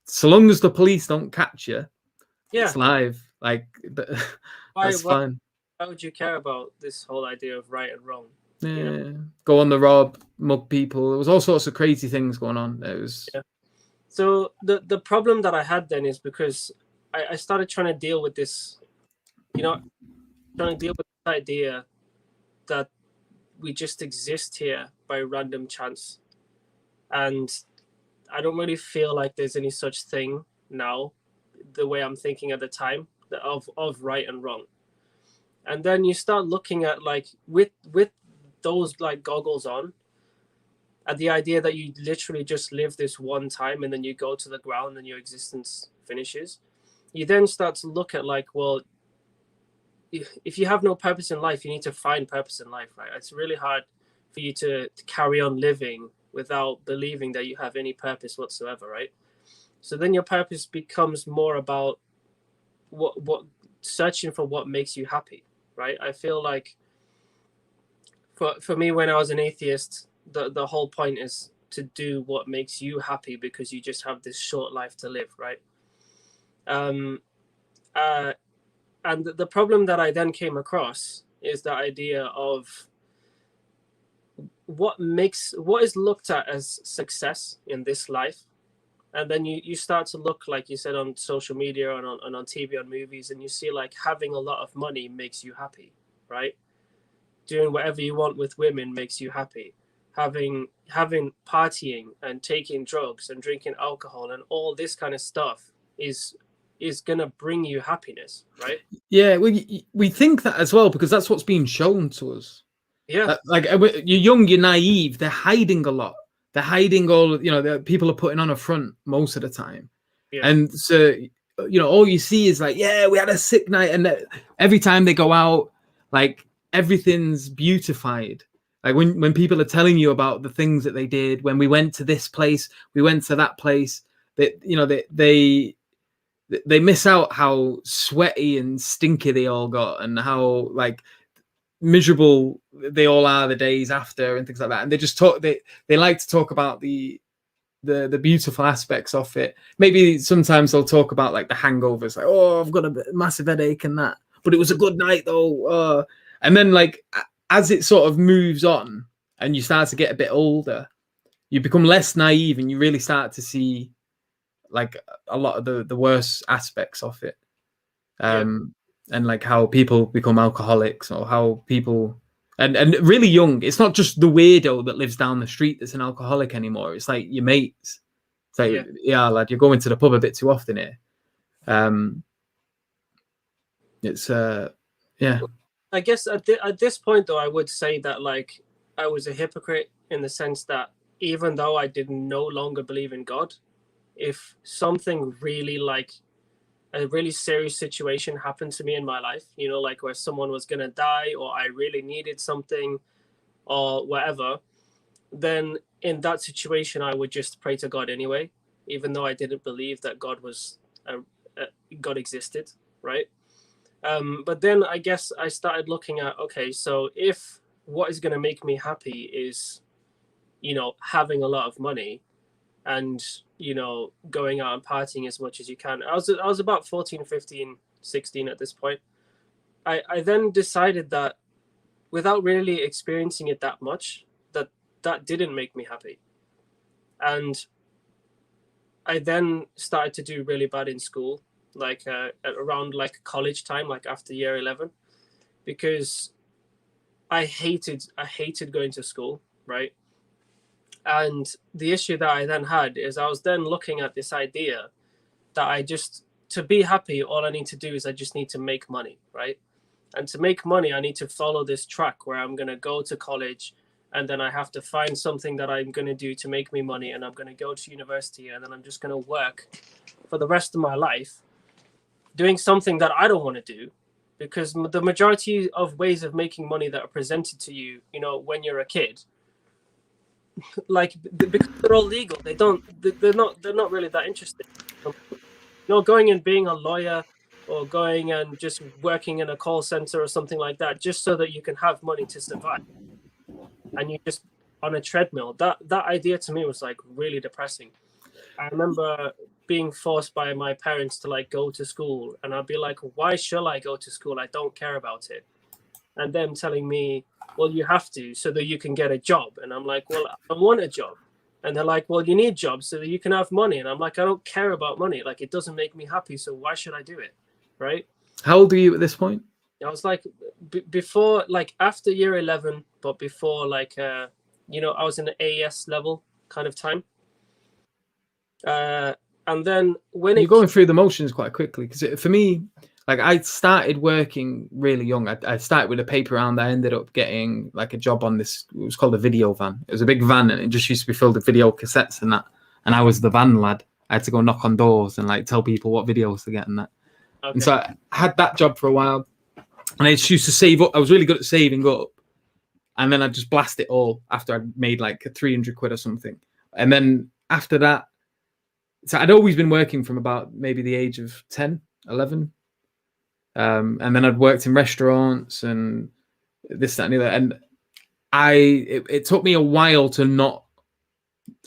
A: so long as the police don't catch you, it's live. Like, that's fine.
B: Why would you care about this whole idea of right and wrong?
A: Yeah. You know? Go on the rob, mug people. There was all sorts of crazy things going on. It was.
B: Yeah. So the problem that I had then is because I started trying to deal with this, you know, trying to deal with the idea that we just exist here by random chance. And I don't really feel like there's any such thing now, the way I'm thinking at the time, of right and wrong. And then you start looking at, like, with those like goggles on, at the idea that you literally just live this one time and then you go to the ground and your existence finishes. You then start to look at, like, well, if you have no purpose in life, you need to find purpose in life, right? It's really hard for you to carry on living without believing that you have any purpose whatsoever, right? So then your purpose becomes more about what searching for what makes you happy, right? I feel like for me, when I was an atheist, the whole point is to do what makes you happy because you just have this short life to live, right? And the problem that I then came across is the idea of what is looked at as success in this life. And then you start to look, like you said, on social media and on TV, on movies, and you see like having a lot of money makes you happy, right? Doing whatever you want with women makes you happy. Having partying and taking drugs and drinking alcohol and all this kind of stuff is gonna bring you happiness, right?
A: Yeah, we think that as well because that's what's being shown to us.
B: Yeah,
A: like you're young, you're naive. They're hiding a lot. They're hiding all. You know, the people are putting on a front most of the time, and so you know, all you see is like, yeah, we had a sick night, and every time they go out, like everything's beautified. Like when people are telling you about the things that they did, when we went to this place, we went to that place, that, you know, they miss out how sweaty and stinky they all got and how like miserable they all are the days after and things like that. And they just talk, they like to talk about the beautiful aspects of it. Maybe sometimes they'll talk about like the hangovers, like, oh, I've got a massive headache and that, but it was a good night though. And then like as it sort of moves on and you start to get a bit older, you become less naive and you really start to see like a lot of the worst aspects of it. And like how people become alcoholics or how people and really young, it's not just the weirdo that lives down the street that's an alcoholic anymore. It's like your mates. It's like, yeah, lad, you're going to the pub a bit too often here. It's yeah.
B: I guess at this point though, I would say that like I was a hypocrite in the sense that even though I did no longer believe in God, if something really like a really serious situation happened to me in my life, you know, like where someone was going to die or I really needed something or whatever, then in that situation, I would just pray to God anyway, even though I didn't believe that God God existed, right? But then I guess I started looking at, okay, so if what is going to make me happy is, you know, having a lot of money, and, you know, going out and partying as much as you can. I was about 14, 15, 16 at this point. I then decided that without really experiencing it that much, that didn't make me happy. And I then started to do really bad in school, like around like college time, like after year 11, because I hated going to school, right? And the issue that I then had is I was then looking at this idea that to be happy, all I need to do is I just need to make money, right? And to make money, I need to follow this track where I'm going to go to college, and then I have to find something that I'm going to do to make me money, and I'm going to go to university, and then I'm just going to work for the rest of my life doing something that I don't want to do, because the majority of ways of making money that are presented to you, you know, when you're a kid, like, because they're all legal, they're not really that interesting. You know, going and being a lawyer, or going and just working in a call center or something like that, just so that you can have money to survive, and you just on a treadmill. That idea to me was like really depressing. I remember being forced by my parents to like go to school, and I'd be like, why shall I go to school? I don't care about it. And them telling me, well, you have to so that you can get a job. And I'm like, well, I don't want a job. And they're like, well, you need jobs so that you can have money. And I'm like, I don't care about money. Like, it doesn't make me happy, so why should I do it? Right?
A: How old are you at this point?
B: I was like, before, like after year 11, but before, like, you know, I was in the AES level kind of time. And then when
A: you're going through the motions quite quickly, because for me, like, I started working really young. I started with a paper round. I ended up getting like a job on this. It was called a video van. It was a big van, and it just used to be filled with video cassettes and that. And I was the van lad. I had to go knock on doors and like tell people what videos to get and that. Okay. And so I had that job for a while, and I just used to save up. I was really good at saving up, and then I just blast it all after I made like 300 quid or something. And then after that, so I'd always been working from about maybe the age of 10, 11. And then I'd worked in restaurants and this, that, and the other. And it took me a while to not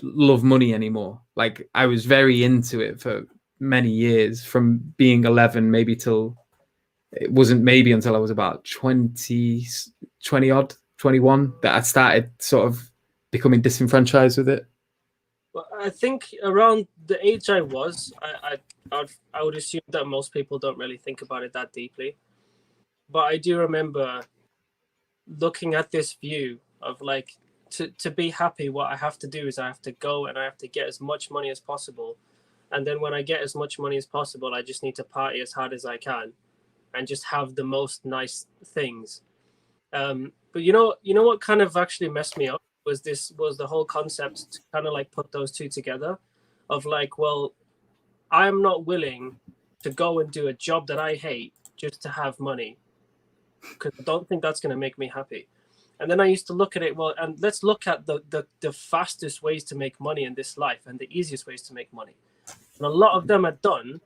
A: love money anymore. Like, I was very into it for many years, from being 11 maybe till, it wasn't maybe until I was about 20 odd, 21, that I started sort of becoming disenfranchised with it.
B: Well, I think around the age I was, I would assume that most people don't really think about it that deeply. But I do remember looking at this view of like, to be happy, what I have to do is I have to go and I have to get as much money as possible. And then when I get as much money as possible, I just need to party as hard as I can and just have the most nice things. But you know what kind of actually messed me up was the whole concept to kind of like put those two together, of like, well, I'm not willing to go and do a job that I hate just to have money, because I don't think that's going to make me happy. And then I used to look at it, well, and let's look at the fastest ways to make money in this life and the easiest ways to make money. And a lot of them are done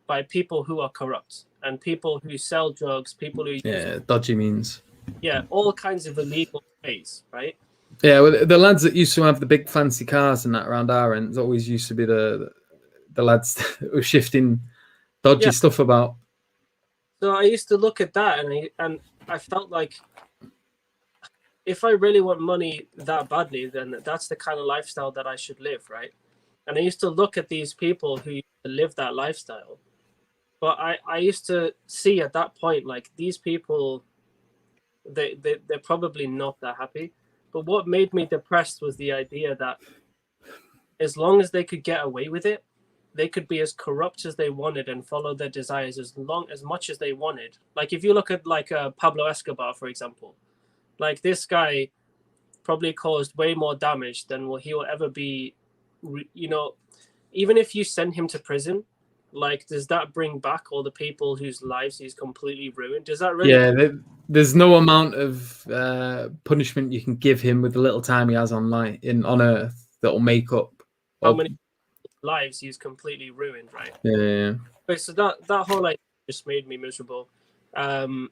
B: by people who are corrupt and people who sell drugs, people who use
A: dodgy means.
B: Yeah, all kinds of illegal ways, right?
A: Yeah, well, the lads that used to have the big fancy cars and that around our ends always used to be the lads that were shifting dodgy stuff about.
B: So I used to look at that, and I felt like, if I really want money that badly, then that's the kind of lifestyle that I should live, right? And I used to look at these people who used to live that lifestyle. But I used to see at that point, like, these people, they're probably not that happy. But what made me depressed was the idea that as long as they could get away with it, they could be as corrupt as they wanted and follow their desires as much as they wanted. Like, if you look at like Pablo Escobar, for example, like, this guy probably caused way more damage than he will ever be. You know, even if you send him to prison, like, does that bring back all the people whose lives he's completely ruined? Does that really?
A: Yeah, there's no amount of punishment you can give him with the little time he has on Earth that will make up
B: how many lives he's completely ruined, right?
A: Yeah.
B: Okay, so that whole idea just made me miserable. And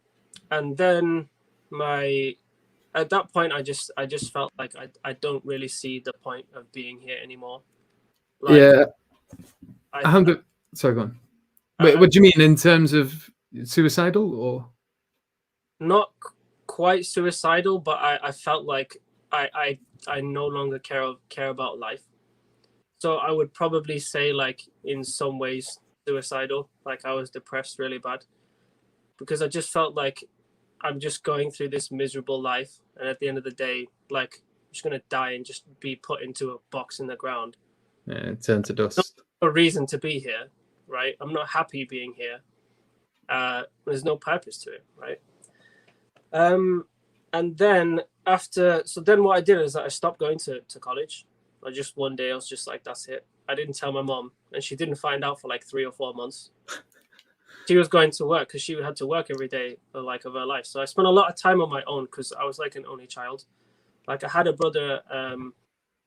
B: then at that point, I just felt like I don't really see the point of being here anymore. Like,
A: yeah.
B: I,
A: Sorry, go on. Wait,
B: I,
A: what do you mean in terms of suicidal or?
B: not quite suicidal, but I felt like I no longer care about life. So I would probably say, like, in some ways suicidal. Like, I was depressed really bad because I just felt like I'm just going through this miserable life, and at the end of the day, like, I'm just gonna die and just be put into a box in the ground.
A: Yeah, turn to
B: Not
A: dust.
B: a reason to be here, right? I'm not happy being here. There's no purpose to it, right? And then then what I did is that I stopped going to college. I just one day I was just like, that's it. I didn't tell my mom, and she didn't find out for like 3 or 4 months. She was going to work because she had to work every day of her life. So I spent a lot of time on my own because I was like an only child. Like, I had a brother,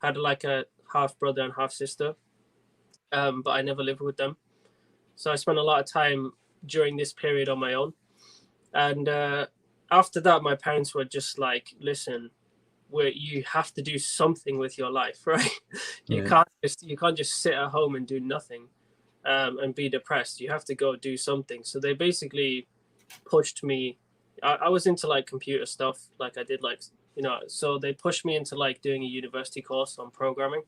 B: had like a half brother and half sister, but I never lived with them. So I spent a lot of time during this period on my own. And after that, my parents were just like, listen, you have to do something with your life, right? You can't just sit at home and do nothing, and be depressed. You have to go do something. So they basically pushed me. I was into like computer stuff, like I did like, so they pushed me into like doing a university course on programming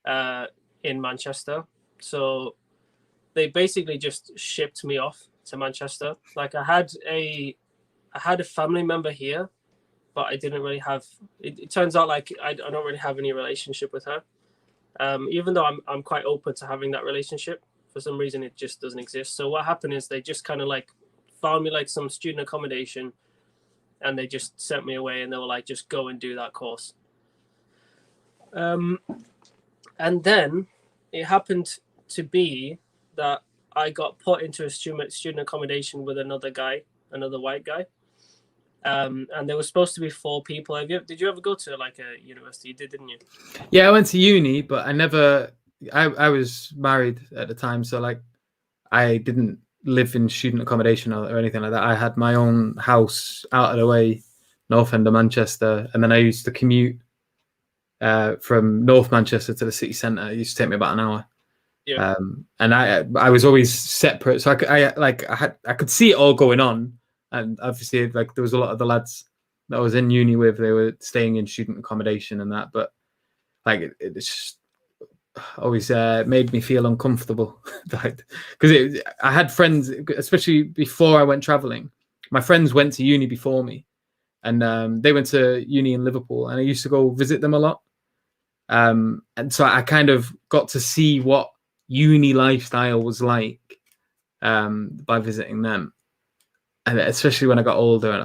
B: in Manchester. So they basically just shipped me off to Manchester. Like, I had a family member here, but I didn't really have. It turns out like I don't really have any relationship with her. Even though I'm quite open to having that relationship, for some reason it just doesn't exist. So what happened is they just kind of like found me like some student accommodation, and they just sent me away, and they were like, just go and do that course. And then it happened to be that I got put into a student accommodation with another white guy. And there was supposed to be 4 people. Did you ever go to like a university? You did, didn't you?
A: Yeah, I went to uni, but I never. I was married at the time, so like I didn't live in student accommodation or anything like that. I had my own house out of the way, north end of Manchester, and then I used to commute from North Manchester to the city centre. It used to take me about an hour.
B: Yeah.
A: And I was always separate, so I could see it all going on, and obviously like there was a lot of the lads that I was in uni with, they were staying in student accommodation and that, but like it just always made me feel uncomfortable, like because I had friends, especially before I went traveling. My friends went to uni before me, and they went to uni in Liverpool, and I used to go visit them a lot. And so I kind of got to see what uni lifestyle was like by visiting them, and especially when I got older, and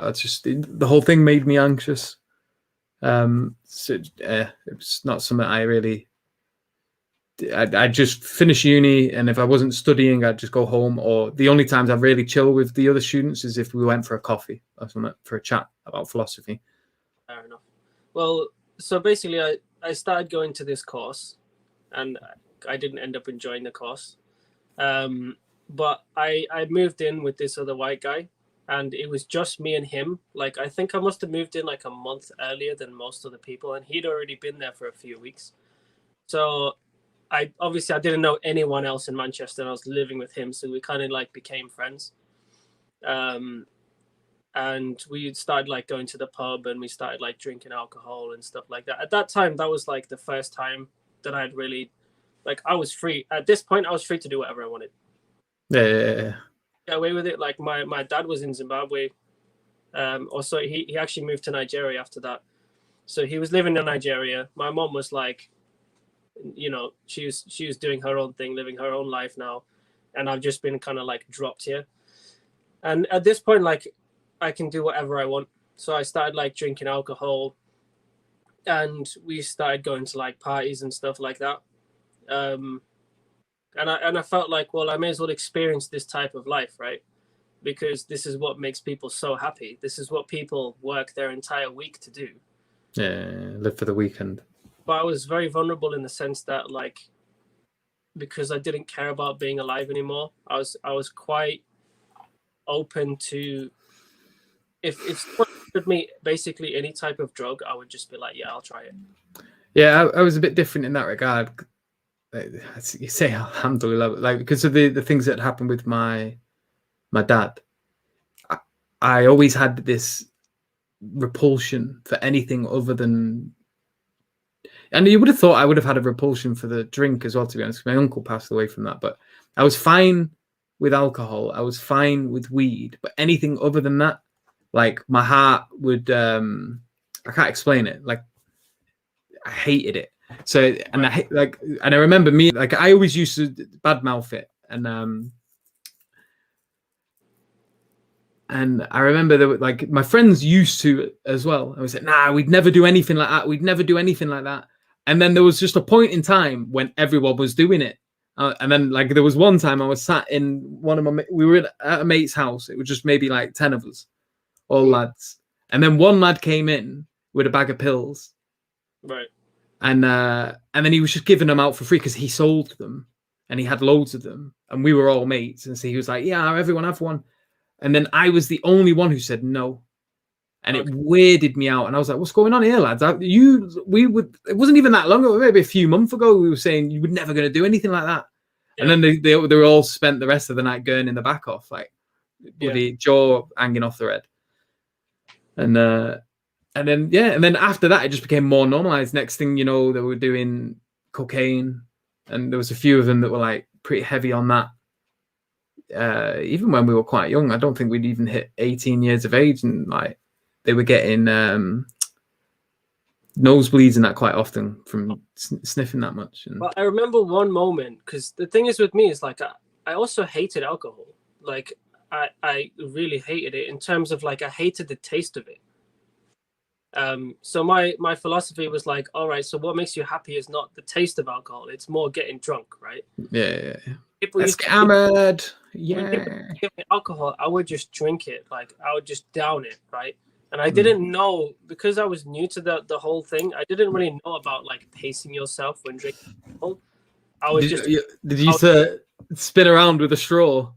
A: the whole thing made me anxious. So it was not something I really. I'd just finish uni, and if I wasn't studying, I'd just go home. Or the only times I really chill with the other students is if we went for a coffee or something, for a chat about philosophy.
B: Fair enough. Well, so basically, I started going to this course, and I didn't end up enjoying the course. But I moved in with this other white guy, and it was just me and him. Like, I think I must have moved in like a month earlier than most of the people, and he'd already been there for a few weeks. So I didn't know anyone else in Manchester, and I was living with him, so we kind of like became friends. And we started like going to the pub, and we started like drinking alcohol and stuff like that. At that time, that was like the first time that I'd really, like, I was free. At this point, I was free to do whatever I wanted.
A: Yeah.
B: Get away with it. Like, my dad was in Zimbabwe. Also, he actually moved to Nigeria after that. So he was living in Nigeria. My mom was like, she was doing her own thing, living her own life now, and I've just been kind of like dropped here. And at this point, like, I can do whatever I want. So I started like drinking alcohol, and we started going to like parties and stuff like that. And I felt like, well, I may as well experience this type of life, right? Because this is what makes people so happy. This is what people work their entire week to do.
A: Yeah, live for the weekend.
B: But I was very vulnerable in the sense that, like, because I didn't care about being alive anymore, I was quite open to, if someone offered me basically any type of drug, I would just be like, yeah, I'll try it.
A: Yeah, I was a bit different in that regard. you say alhamdulillah, like because of the things that happened with my dad, I always had this repulsion for anything other than, and you would have thought I would have had a repulsion for the drink as well, to be honest. My uncle passed away from that, but I was fine with alcohol. I was fine with weed, but anything other than that, like my heart would, I can't explain it. Like I hated it. So, and I remember me, like I always used to badmouth it. And I remember that, like, my friends used to as well. I was like, nah, we'd never do anything like that. We'd never do anything like that. And then there was just a point in time when everyone was doing it. And then, like, there was one time I was sat in we were at a mate's house. It was just maybe like 10 of us, all lads. And then one lad came in with a bag of pills.
B: Right.
A: And then he was just giving them out for free because he sold them and he had loads of them. And we were all mates. And so he was like, yeah, everyone have one. And then I was the only one who said no. And it weirded me out. And I was like, what's going on here, lads? It wasn't even that long ago, maybe a few months ago, we were saying you were never going to do anything like that. Yeah. And then they were all spent the rest of the night gurning the back off, like bloody jaw hanging off the head. And then after that, it just became more normalized. Next thing you know, they were doing cocaine. And there was a few of them that were like pretty heavy on that. Even when we were quite young, I don't think we'd even hit 18 years of age, and like they were getting nosebleeds and that quite often from sniffing that much. And...
B: Well, I remember one moment, because the thing is with me is like I also hated alcohol. Like I really hated it in terms of like I hated the taste of it. So my philosophy was like, all right, so what makes you happy is not the taste of alcohol; it's more getting drunk, right?
A: Yeah.
B: Let's
A: get hammered. Yeah.
B: Alcohol, I would just drink it. Like I would just down it, right? And I didn't know, because I was new to the whole thing. I didn't really know about like pacing yourself when drinking alcohol.
A: Did you spin around with a straw?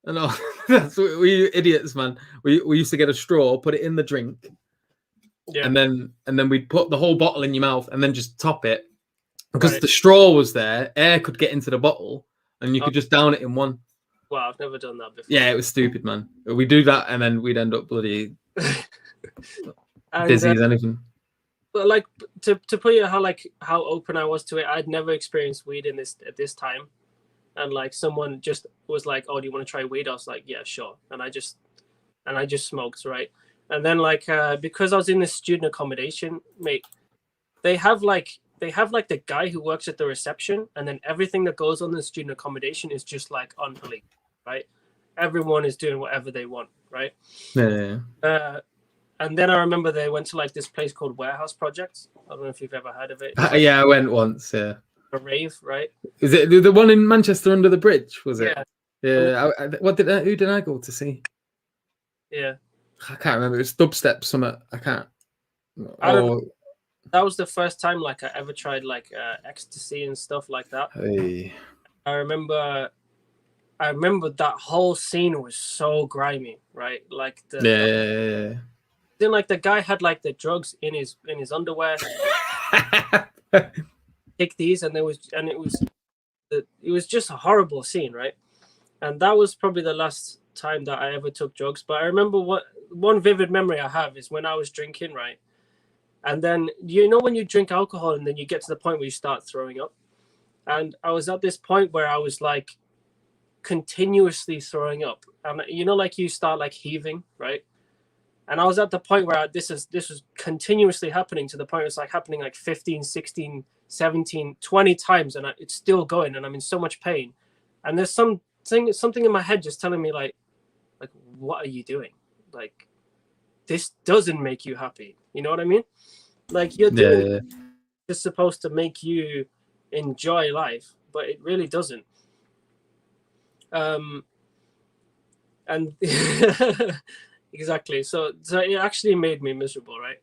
A: No, that's we idiots, man. We used to get a straw, put it in the drink, and then we'd put the whole bottle in your mouth and then just top it, because the straw was there. Air could get into the bottle. And you could just down it in one.
B: Wow, I've never done that before.
A: Yeah, it was stupid, man. We do that, and then we'd end up bloody dizzy as anything.
B: But like to put you how open I was to it, I'd never experienced weed at this time, and like someone just was like, "Oh, do you want to try weed?" I was like, "Yeah, sure." And I just smoked, right? And then like because I was in this student accommodation, mate, they have the guy who works at the reception, and then everything that goes on in the student accommodation is just like on police, right? Everyone is doing whatever they want, right?
A: Yeah.
B: And then I remember they went to like this place called Warehouse Projects. I don't know if you've ever heard of it.
A: Yeah, I went once. Yeah.
B: A rave, right?
A: Is it the one in Manchester under the bridge? Was it?
B: Yeah.
A: Yeah. Who did I go to see?
B: Yeah.
A: I can't remember. It was dubstep. Something. I can't.
B: That was the first time like I ever tried like ecstasy and stuff like that.
A: Hey.
B: I remember that whole scene was so grimy, right? Like then like the guy had like the drugs in his underwear. Take these, and it was just a horrible scene, right? And that was probably the last time that I ever took drugs. But I remember one vivid memory I have is when I was drinking, right? And then, you know, when you drink alcohol and then you get to the point where you start throwing up. And I was at this point where I was like continuously throwing up. And, you know, like you start like heaving, right? And I was at the point where this was continuously happening, to the point where it's like happening like 15, 16, 17, 20 times. And it's still going, and I'm in so much pain. And there's something in my head just telling me like, what are you doing? Like, this doesn't make you happy. You know what I mean? Like you're doing it's supposed to make you enjoy life, but it really doesn't. And exactly. So it actually made me miserable, right?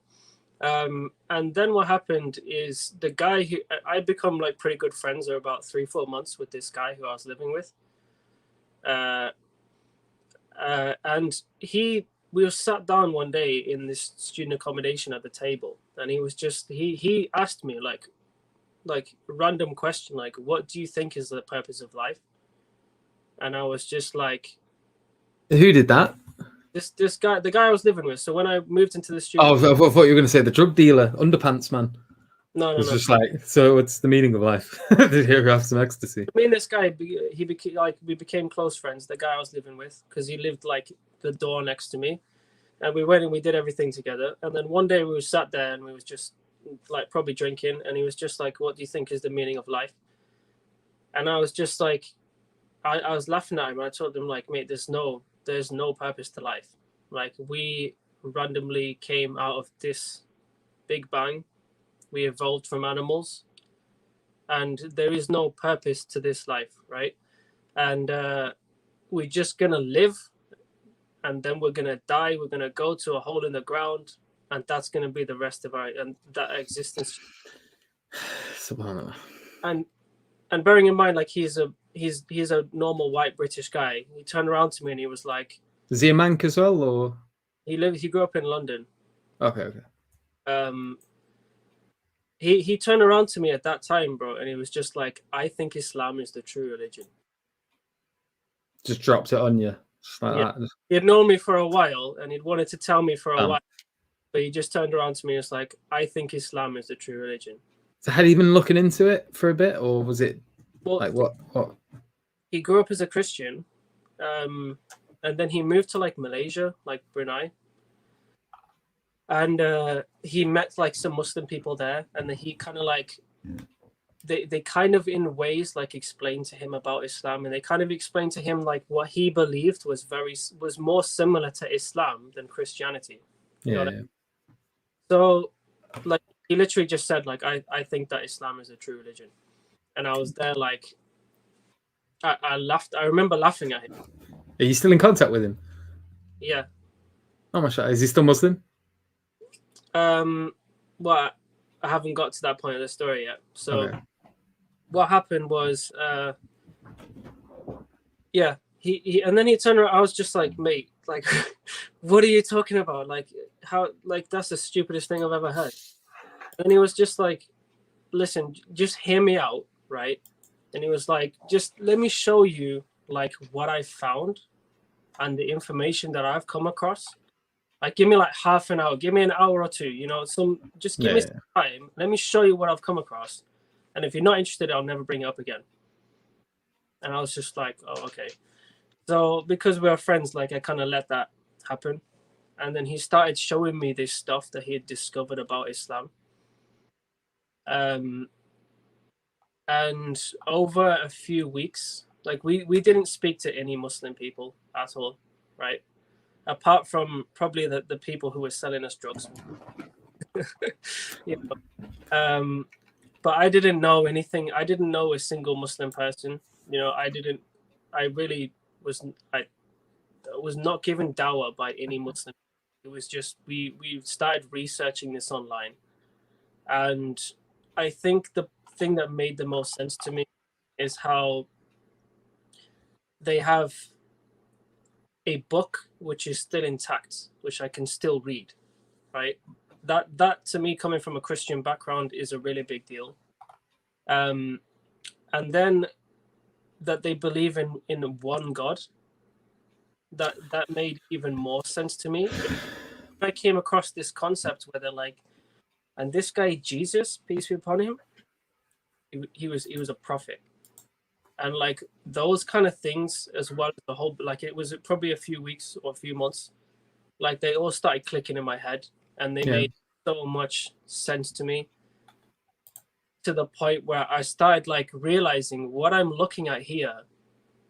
B: And then what happened is the guy who I become like pretty good friends for about 3-4 months with this guy who I was living with. And we were sat down one day in this student accommodation at the table, and he asked me like, like random question, like, what do you think is the purpose of life? And I was just like,
A: Who did that?
B: this guy, the guy I was living with. So when I moved into the
A: Oh,
B: studio,
A: I thought you were going to say the drug dealer, underpants man.
B: no,
A: It's just like, so what's the meaning of life? Did you ever have some ecstasy?
B: Me and this guy, he became like, we became close friends. The guy I was living with, because he lived like the door next to me, and we went and we did everything together. And then one day we were sat there and we was just like probably drinking, and he was just like, "What do you think is the meaning of life?" And I was just like, I was laughing at him. And I told him like, "Mate, there's no purpose to life. Like we randomly came out of this big bang. We evolved from animals, and there is no purpose to this life, right? And we're just gonna live, and then we're gonna die. We're gonna go to a hole in the ground, and that's gonna be the rest of our and that existence."
A: Subhanallah.
B: And bearing in mind, like he's a normal white British guy. He turned around to me and he was like,
A: Is he a Manc as well, or
B: he grew up in London.
A: okay.
B: He turned around to me at that time, bro, and he was just like, "I think Islam is the true religion."
A: Just dropped it on you. Just like
B: Yeah.
A: that.
B: He had known me for a while and he'd wanted to tell me for a
A: Damn.
B: while, but he just turned around to me and was like, "I think Islam is the true religion."
A: So had he been looking into it for a bit, or was it
B: Well,
A: like what?
B: he grew up as a Christian, and then he moved to like Malaysia, like Brunei, and he met like some Muslim people there, and then he kind of like they kind of in ways like explained to him about Islam, and they kind of explained to him like what he believed was more similar to Islam than Christianity. You know
A: Yeah.
B: what I mean? So like he literally just said like, I think that Islam is a true religion. And I was there like, I laughed. I remember laughing at him.
A: Are you still in contact with him?
B: Yeah.
A: Oh my God, is he still Muslim?
B: Well, I haven't got to that point of the story yet. So
A: Okay.
B: what happened was, yeah, he and then he turned around. I was just like, "Mate, like, what are you talking about? Like, how? Like, that's the stupidest thing I've ever heard." And he was just like, "Listen, just hear me out, right?" And he was like, "Just let me show you like what I found and the information that I've come across. Like, give me like half an hour, give me an hour or two, you know, just give me some time. Let me show you what I've come across. And if you're not interested, I'll never bring it up again." And I was just like, "Oh, okay." So because we are friends, like I kind of let that happen. And then he started showing me this stuff that he had discovered about Islam. And over a few weeks, like we didn't speak to any Muslim people at all, right? Apart from probably the people who were selling us drugs. You know? But I didn't know anything. I didn't know a single Muslim person. You know, I really was not given dawah by any Muslim. It was just we started researching this online, and I think the thing that made the most sense to me is how they have a book which is still intact, which I can still read, right? That to me, coming from a Christian background, is a really big deal. And then that they believe in one God, that made even more sense to me. I came across this concept where they're like, and this guy Jesus, peace be upon him, he was a prophet. And like those kind of things, as well as the whole, like it was probably a few weeks or a few months, like they all started clicking in my head, and they made so much sense to me, to the point where I started like realizing what I'm looking at here,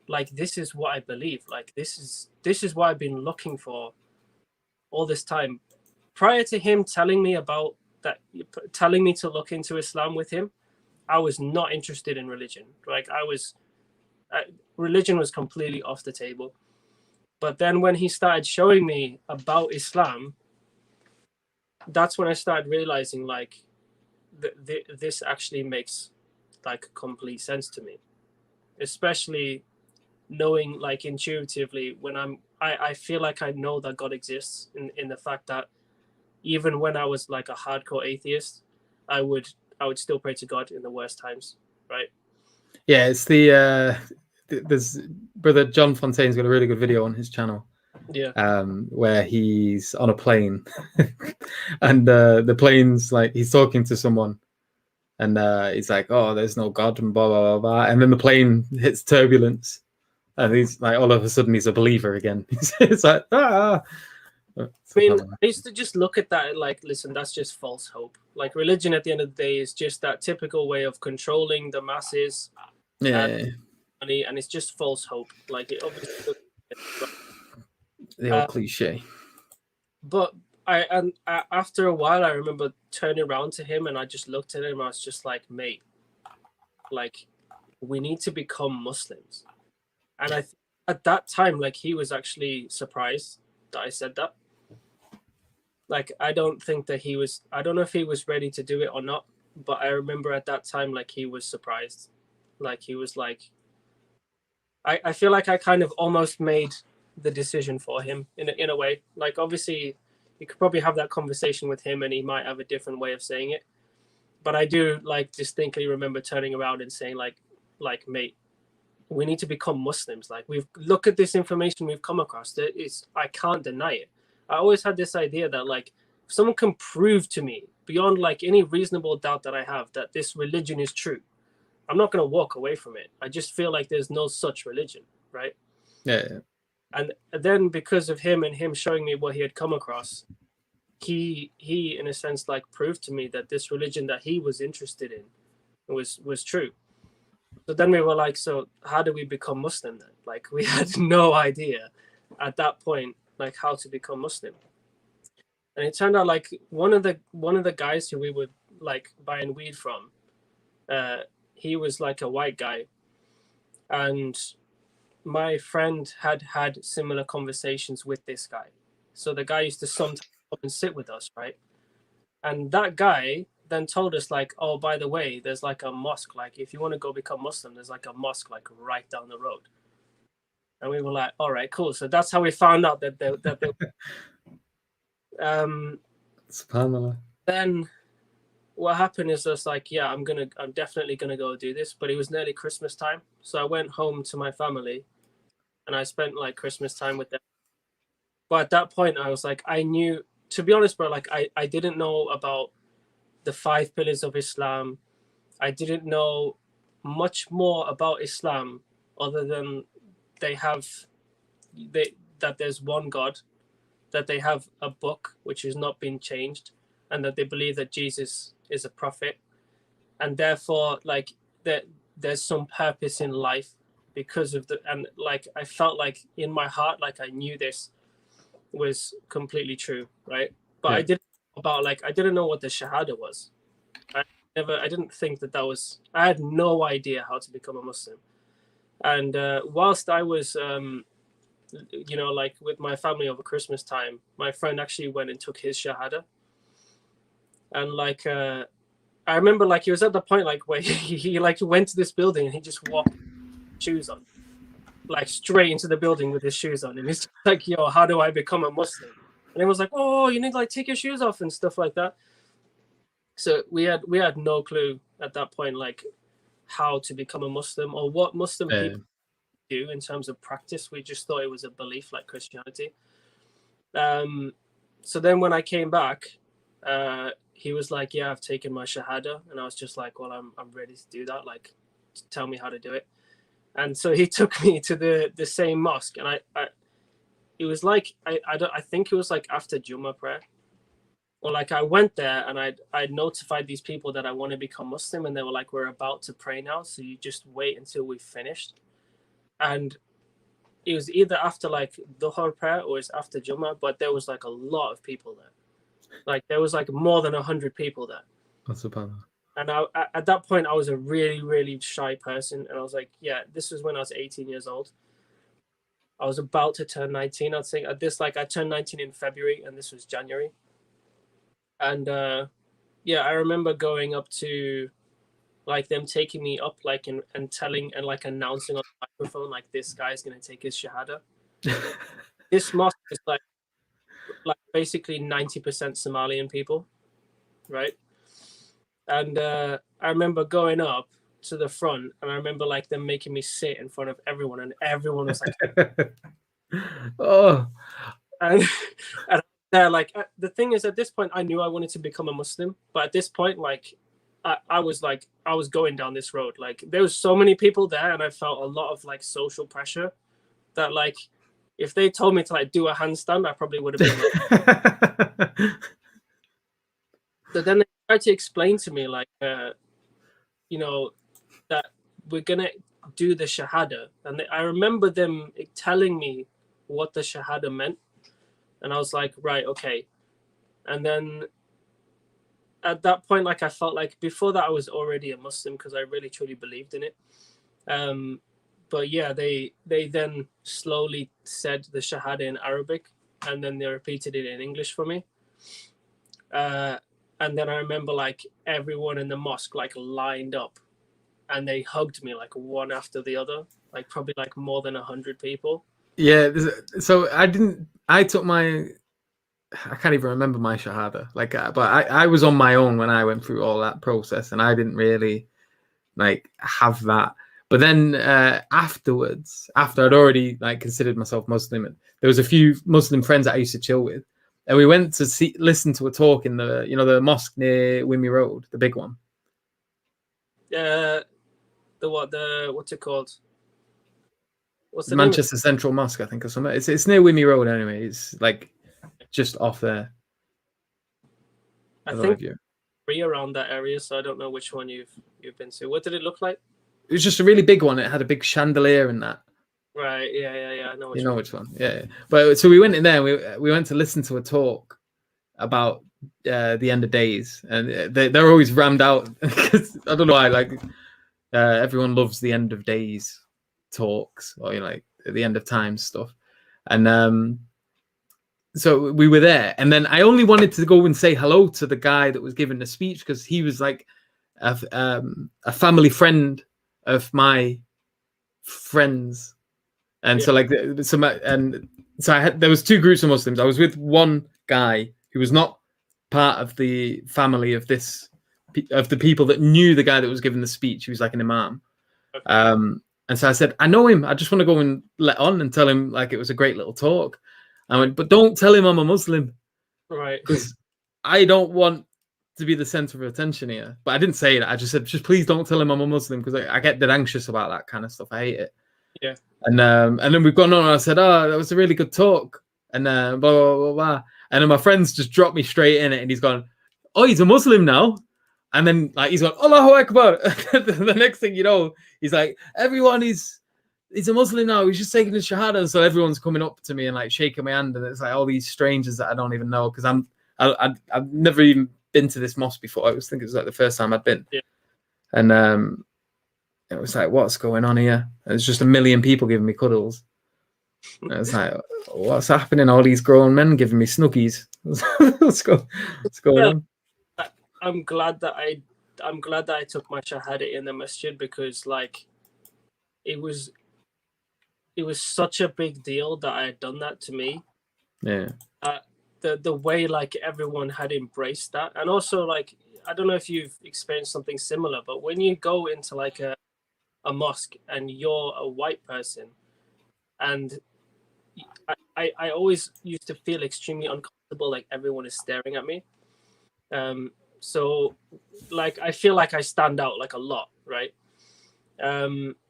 B: like this is what I believe, like this is what I've been looking for all this time. Prior to him telling me about that, telling me to look into Islam with him, I was not interested in religion. Like religion was completely off the table. But then when he started showing me about Islam, that's when I started realizing like this actually makes like complete sense to me, especially knowing like intuitively when I feel like I know that God exists, in the fact that even when I was like a hardcore atheist, I would I would still pray to God in the worst times, right?
A: Yeah, it's there's brother John Fontaine's got a really good video on his channel.
B: Yeah.
A: Where he's on a plane and the plane's like he's talking to someone and he's like, oh, there's no God and blah blah blah blah, and then the plane hits turbulence and he's like, all of a sudden he's a believer again. It's like, ah.
B: I mean, I used to just look at that like, listen, that's just false hope. Like religion at the end of the day is just that typical way of controlling the masses.
A: Yeah.
B: Money, and it's just false hope. Like it obviously
A: the old cliche.
B: But after a while, I remember turning around to him and I just looked at him and I was just like, mate, like we need to become Muslims. And at that time, like he was actually surprised that I said that. Like, I don't think that I don't know if he was ready to do it or not, but I remember at that time, like he was surprised. Like he was like, I feel like I kind of almost made the decision for him in a way. Like obviously you could probably have that conversation with him and he might have a different way of saying it. But I do like distinctly remember turning around and saying like mate, we need to become Muslims. Like we've look at this information we've come across. I can't deny it. I always had this idea that like if someone can prove to me beyond like any reasonable doubt that I have that this religion is true, I'm not going to walk away from it. I just feel like there's no such religion, right?
A: Yeah.
B: And then because of him and him showing me what he had come across, he in a sense like proved to me that this religion that he was interested in was true. So then we were like, so how do we become Muslim then? Like we had no idea at that point like how to become Muslim. And it turned out like one of the guys who we were like buying weed from, he was like a white guy, and my friend had similar conversations with this guy. So the guy used to sometimes come and sit with us, right? And that guy then told us like, oh, by the way, there's like a mosque. Like if you want to go become Muslim, there's like a mosque like right down the road. And we were like, all right, cool. So that's how we found out that they
A: SubhanAllah.
B: Then what happened is just like, yeah, I'm definitely gonna go do this. But it was nearly Christmas time. So I went home to my family and I spent like Christmas time with them. But at that point I was like, I knew, to be honest, bro, like I didn't know about the 5 pillars of Islam. I didn't know much more about Islam other than that there's one God, that they have a book which has not been changed, and that they believe that Jesus is a prophet, and therefore like there's some purpose in life because of and like I felt like in my heart like I knew this was completely true, right? But yeah. I didn't know what the Shahada was. I didn't think that was, I had no idea how to become a Muslim. And whilst I was, like with my family over Christmas time, my friend actually went and took his Shahada. And like, I remember like he was at the point like where he like went to this building and he just walked shoes on, like straight into the building with his shoes on. And he's like, yo, how do I become a Muslim? And it was like, oh, you need to like take your shoes off and stuff like that. So we had no clue at that point, like how to become a Muslim or what Muslim people do in terms of practice. We just thought it was a belief like Christianity. So then when I came back, he was like, yeah, I've taken my Shahada. And I was just like, well, I'm ready to do that. Like, tell me how to do it. And so he took me to the same mosque. And it was like, I think it was like after Jummah prayer. Or like I went there and I notified these people that I want to become Muslim, and they were like, we're about to pray now, so you just wait until we finished. And it was either after like Dhuhr prayer or it's after Jummah, but there was like a lot of people there. Like there was like more than 100 people there.
A: That's about it.
B: And at that point I was a really, really shy person, and I was like, yeah, this was when I was 18 years old. I was about to turn 19. I'd say I turned 19 in February and this was January. And yeah, I remember going up to like them taking me up like and telling and like announcing on the microphone like this guy's gonna take his Shahada. This mosque is like basically 90% Somalian people, right? And I remember going up to the front, and I remember like them making me sit in front of everyone, and everyone was like,
A: Oh,
B: and, and they're like, the thing is, at this point, I knew I wanted to become a Muslim, but at this point, like, I was going down this road. Like, there was so many people there, and I felt a lot of like social pressure that, like, if they told me to like do a handstand, I probably would have been. So then they tried to explain to me, like, you know, that we're gonna do the shahada, and I remember them telling me what the shahada meant, and I was like, right, okay. And then at that point, like, I felt like before that I was already a Muslim because I really truly believed in it. But yeah, they then slowly said the shahada in Arabic, and then they repeated it in English for me. And then I remember like everyone in the mosque like lined up, and they hugged me like one after the other, like probably like more than 100 people.
A: yeah. So I took my. I can't even remember my shahada. Like, but I was on my own when I went through all that process, and I didn't really like have that. But then afterwards, after I'd already like considered myself Muslim, and there was a few Muslim friends that I used to chill with, and we went to listen to a talk in the mosque near Wimmy Road, the big one.
B: What's it called? What's the
A: Manchester Central Mosque, I think, or something. It's near Wimmy Road anyway. It's like just off there.
B: I think three around that area, so I don't know which one you've been to. What did it look like?
A: It was just a really big one. It had a big chandelier and that.
B: Right. Yeah. I know.
A: You know which one? Yeah. But so we went in there. And we went to listen to a talk about the end of days, and they're always rammed out because I don't know why. Like everyone loves the end of days talks, or like the end of time stuff, and so we were there, and then I only wanted to go and say hello to the guy that was giving the speech because he was like a family friend of my friends, and so like there was two groups of Muslims. I was with one guy who was not part of the family of the people that knew the guy that was giving the speech. He was like an imam. Okay. And so I said, I know him. I just want to go and let on and tell him like it was a great little talk. I went, but don't tell him I'm a Muslim.
B: Right.
A: Because I don't want to be the center of attention here. But I didn't say that. I just said, just please don't tell him I'm a Muslim because I get dead anxious about that kind of stuff. I hate it.
B: Yeah.
A: And then we've gone on and I said, oh, that was a really good talk. And blah, blah, blah, blah. And then my friends just dropped me straight in it. And he's gone, oh, he's a Muslim now. And then like he's gone, Allahu Akbar. The next thing you know, he's like, everyone he's a Muslim now. He's just taking the Shahada. And so everyone's coming up to me and like shaking my hand. And it's like all these strangers that I don't even know because I've never even been to this mosque before. I think it was like the first time I'd been.
B: Yeah.
A: And it was like, what's going on here? And it's just a million people giving me cuddles. And it's like, what's happening? All these grown men giving me snuggies. what's going on?
B: I'm glad that I took my shahada in the masjid because like it was such a big deal that I had done that to me.
A: Yeah.
B: The way like everyone had embraced that, and also like I don't know if you've experienced something similar, but when you go into like a mosque and you're a white person, and I always used to feel extremely uncomfortable, like everyone is staring at me. So like I feel like I stand out like a lot, right?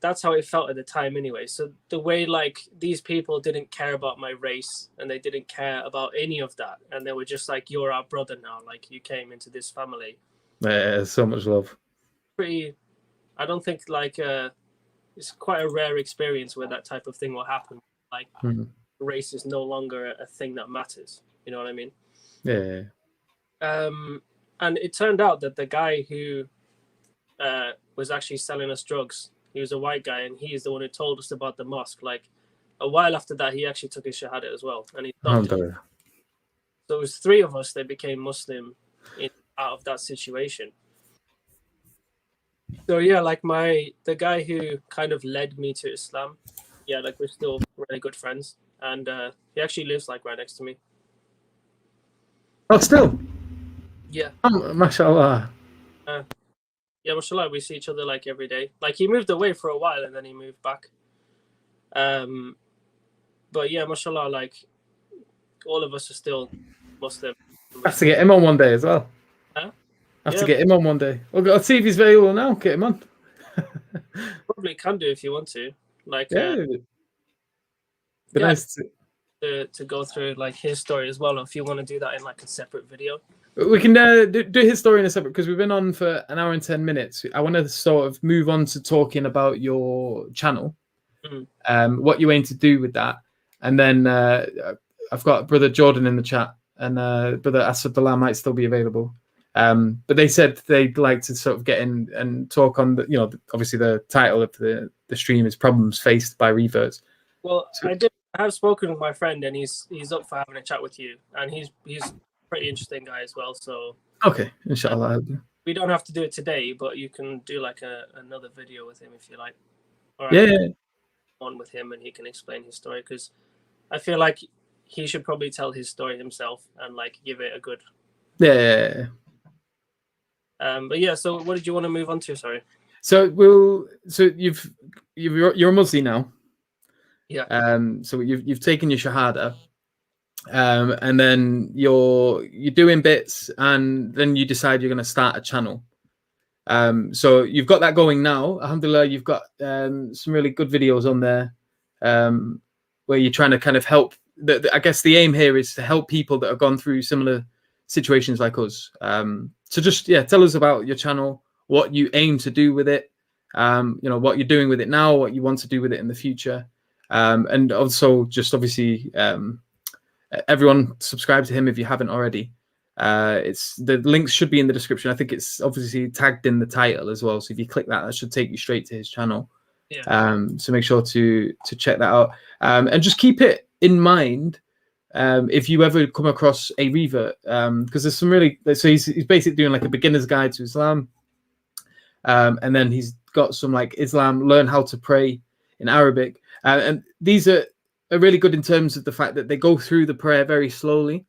B: That's how it felt at the time anyway. So the way like these people didn't care about my race and they didn't care about any of that, and they were just like, you're our brother now, like you came into this family.
A: Yeah, so much love.
B: I don't think like it's quite a rare experience where that type of thing will happen. Like race is no longer a thing that matters. You know what I mean?
A: Yeah.
B: And it turned out that the guy who was actually selling us drugs, he was a white guy, and he's the one who told us about the mosque. Like a while after that, he actually took his shahada as well, and he stopped it. So it was three of us that became Muslim out of that situation. So yeah, like the guy who kind of led me to Islam, yeah, like we're still really good friends, and he actually lives like right next to me.
A: Oh, still?
B: Yeah.
A: Oh, mashallah.
B: yeah, mashallah, we see each other like every day. Like he moved away for a while and then he moved back. But yeah, mashallah, like all of us are still Muslim.
A: I have to get him on one day as well.
B: Huh?
A: I have to get him on one day. I'll see if he's available now. Get him on.
B: Probably can do if you want to. Like,
A: nice
B: to go through like his story as well, or if you want to do that in like a separate video.
A: We can do his story in a separate, because we've been on for an hour and 10 minutes. I want to sort of move on to talking about your channel, what you aim to do with that, and then I've got brother Jordan in the chat, and brother Asadullah might still be available. But they said they'd like to sort of get in and talk on the, obviously the title of the stream is Problems Faced by Reverts.
B: Well, I have spoken with my friend, and he's up for having a chat with you, and he's a pretty interesting guy as well. So
A: okay, inshallah.
B: We don't have to do it today, but you can do like another video with him if you like. Or on with him, and he can explain his story, because I feel like he should probably tell his story himself and like give it a good.
A: Yeah.
B: But yeah, so what did you want to move on to? Sorry.
A: So you're a Muslim now.
B: Yeah.
A: So you've taken your shahada, and then you're doing bits, and then you decide you're going to start a channel. So you've got that going now. Alhamdulillah, you've got some really good videos on there, where you're trying to kind of help. I guess the aim here is to help people that have gone through similar situations like us. So just tell us about your channel, what you aim to do with it, what you're doing with it now, what you want to do with it in the future, and also just obviously everyone subscribe to him if you haven't already. It's the links should be in the description. I think it's obviously tagged in the title as well, so if you click that should take you straight to his channel. So make sure to check that out, and just keep it in mind if you ever come across a revert, because there's some really, so he's basically doing like a beginner's guide to Islam, and then he's got some like Islam learn how to pray in Arabic, and these are really good in terms of the fact that they go through the prayer very slowly.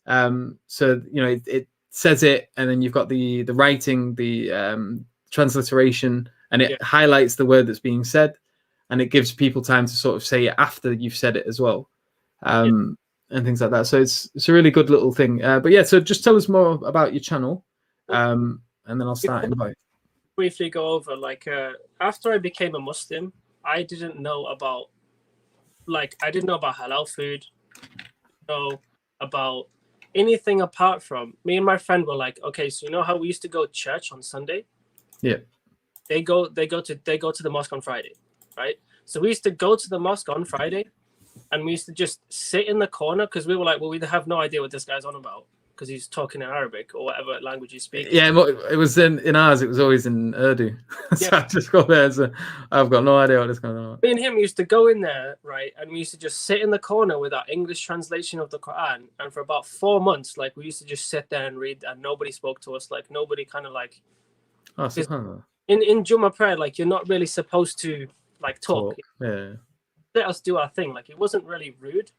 A: So it says it, and then you've got the writing, the transliteration, and it highlights the word that's being said, and it gives people time to sort of say it after you've said it as well, and things like that. So it's a really good little thing. But yeah, so just tell us more about your channel, and then I'll start inviting.
B: Briefly go over like after I became a Muslim, I didn't know about halal food, about anything apart from me and my friend were like, okay, so you know how we used to go to church on Sunday?
A: Yeah.
B: They go to the mosque on Friday, right? So we used to go to the mosque on Friday, and we used to just sit in the corner, because we were like, well, we have no idea what this guy's on about, because he's talking in Arabic or whatever language you speak.
A: Yeah, it was in ours. It was always in Urdu. So I just got there. So I've got no idea what this going on.
B: Me and him used to go in there, right, and we used to just sit in the corner with our English translation of the Quran. And for about 4 months, like, we used to just sit there and read, and nobody spoke to us. Like, nobody kind of like.
A: Oh, subhanallah.
B: In Jummah prayer, like, you're not really supposed to like talk.
A: Yeah.
B: Let us do our thing. Like, it wasn't really rude.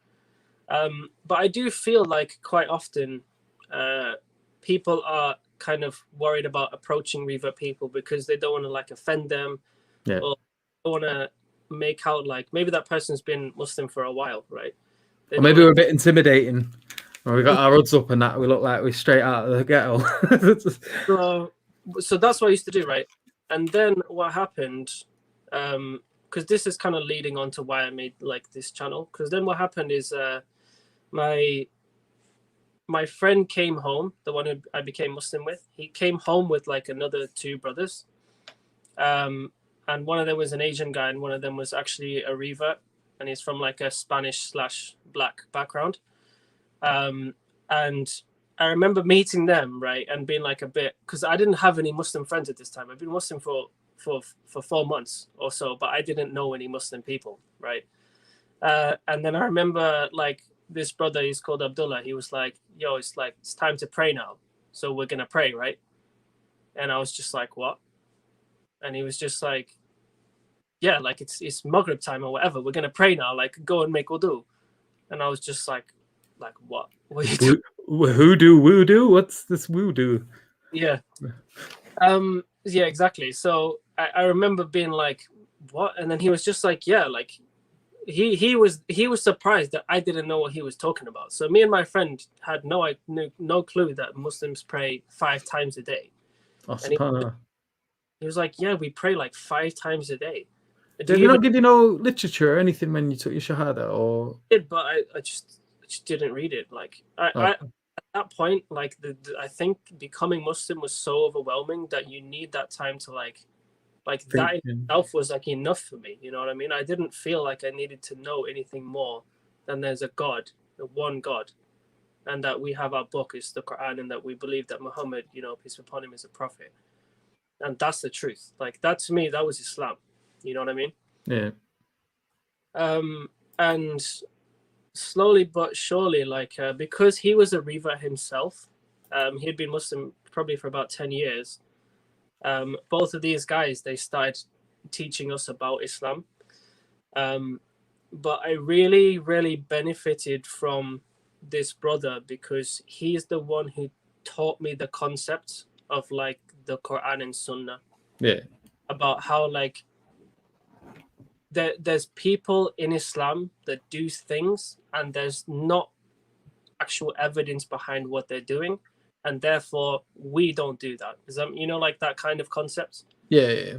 B: But I do feel like quite often people are kind of worried about approaching revert people because they don't want to like offend them, or don't want to make out like maybe that person's been Muslim for a while, right?
A: Or maybe we're a bit intimidating, or we got our hoods up and that we look like we're straight out of the ghetto.
B: So that's what I used to do, right? And then what happened, because this is kind of leading on to why I made like this channel, because then what happened is my friend came home, the one who I became Muslim with. He came home with like another 2 brothers, and one of them was an Asian guy, and one of them was actually a revert, and he's from like a Spanish/black background. And I remember meeting them, right, and being like a bit, because I didn't have any Muslim friends at this time. I've been Muslim for 4 months or so, but I didn't know any Muslim people, right? And then I remember like this brother, he's called Abdullah. He was like, yo, it's time to pray now. So we're going to pray, right? And I was just like, what? And he was just like, yeah, like it's Maghrib time or whatever. We're going to pray now. Like, go and make wudu. And I was just like what? What are you doing?
A: Hoodoo, voodoo? What's this voodoo?
B: Yeah. Yeah, exactly. So I remember being like, what? And then he was just like, yeah, like he was surprised that I didn't know what he was talking about. So me and my friend had no clue that Muslims pray 5 times a day.
A: Oh,
B: And
A: subhanallah.
B: he was like, yeah, we pray like 5 times a day. Do
A: Did
B: you
A: they
B: even
A: not give you no literature or anything when you took your shahada? Or
B: did? But I just didn't read it. Like I
A: okay.
B: at that point, like I think becoming Muslim was so overwhelming that you need that time to like
A: Think,
B: that in itself was like enough for me. You know what I mean? I didn't feel like I needed to know anything more than there's a God, the one God, and that we have our book is the Quran, and that we believe that Muhammad, you know, peace be upon him, is a prophet, and that's the truth. Like that to me, that was Islam. You know what I mean?
A: yeah.
B: And slowly but surely, like because he was a revert himself, he'd been Muslim probably for about 10 years. Both of these guys, they started teaching us about Islam. But I really, really benefited from this brother because he's the one who taught me the concept of like the Quran and Sunnah,
A: Yeah.
B: about how like there's people in Islam that do things and there's not actual evidence behind what they're doing, and therefore we don't do that. Is that, you know, like that kind of concept?
A: Yeah. Yeah.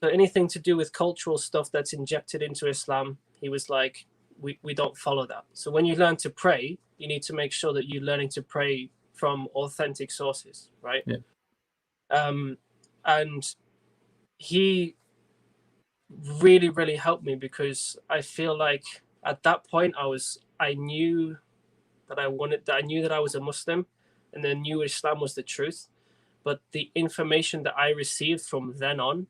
B: So anything to do with cultural stuff that's injected into Islam, he was like, we don't follow that. So when you learn to pray, you need to make sure that you're learning to pray from authentic sources, right?
A: Yeah.
B: And he really, really helped me because I feel like at that point I knew that I knew that I was a Muslim, and then knew Islam was the truth. But the information that I received from then on,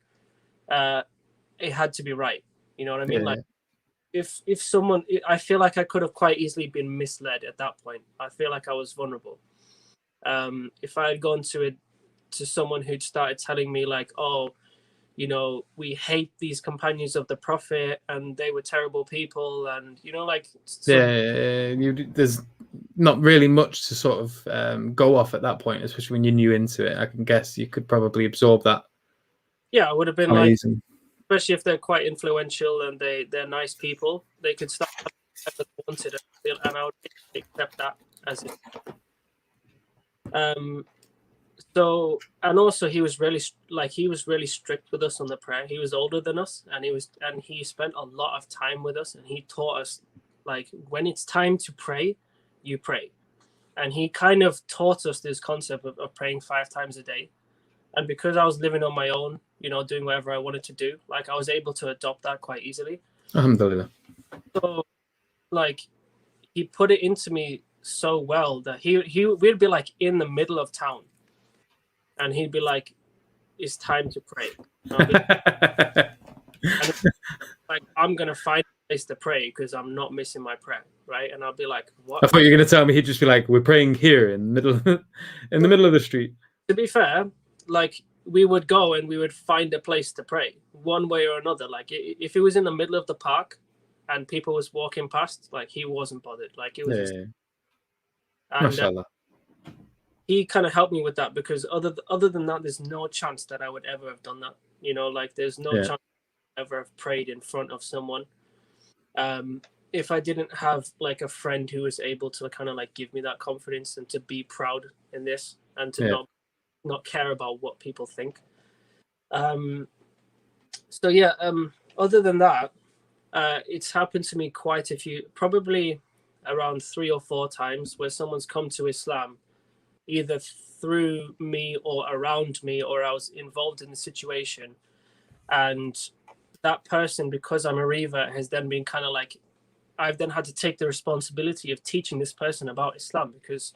B: it had to be right. You know what I mean?
A: Yeah.
B: Like if someone, I feel like I could have quite easily been misled at that point. I feel like I was vulnerable. If I had gone to someone who'd started telling me like, oh, you know, we hate these companions of the Prophet and they were terrible people, and you know, like
A: Yeah. There's not really much to sort of go off at that point, especially when you're new into it. I can guess you could probably absorb that
B: yeah, I would have been
A: quite
B: like,
A: easily.
B: especially if they're quite influential and they're nice people, they could start whatever they wanted, and I would accept that as it. So, and also he was really strict with us on the prayer. He was older than us, and he spent a lot of time with us, and he taught us like when it's time to pray, you pray. And he kind of taught us this concept of praying 5 times a day. And because I was living on my own, you know, doing whatever I wanted to do, like I was able to adopt that quite easily.
A: Alhamdulillah.
B: So like he put it into me so well that we'd be like in the middle of town, and he'd be like, it's time to pray. Like, I'm gonna find a place to pray because I'm not missing my prayer, right? And I'll be like, what?
A: I thought you were going to tell me he'd just be like, we're praying here in the middle in the middle of the street.
B: To be fair, like we would go and we would find a place to pray one way or another. Like if it was in the middle of the park and people was walking past, like he wasn't bothered. Like it was just, and
A: Mashallah.
B: he kind of helped me with that because other than that, there's no chance that I would ever have done that. You know, like there's no chance I ever have prayed in front of someone. If I didn't have like a friend who was able to kind of like give me that confidence and to be proud in this and to not care about what people think. So yeah, other than that, it's happened to me quite a few, probably around 3 or 4 times where someone's come to Islam either through me or around me, or I was involved in the situation, and that person, because I'm a revert, has then been kind of like, I've then had to take the responsibility of teaching this person about Islam, because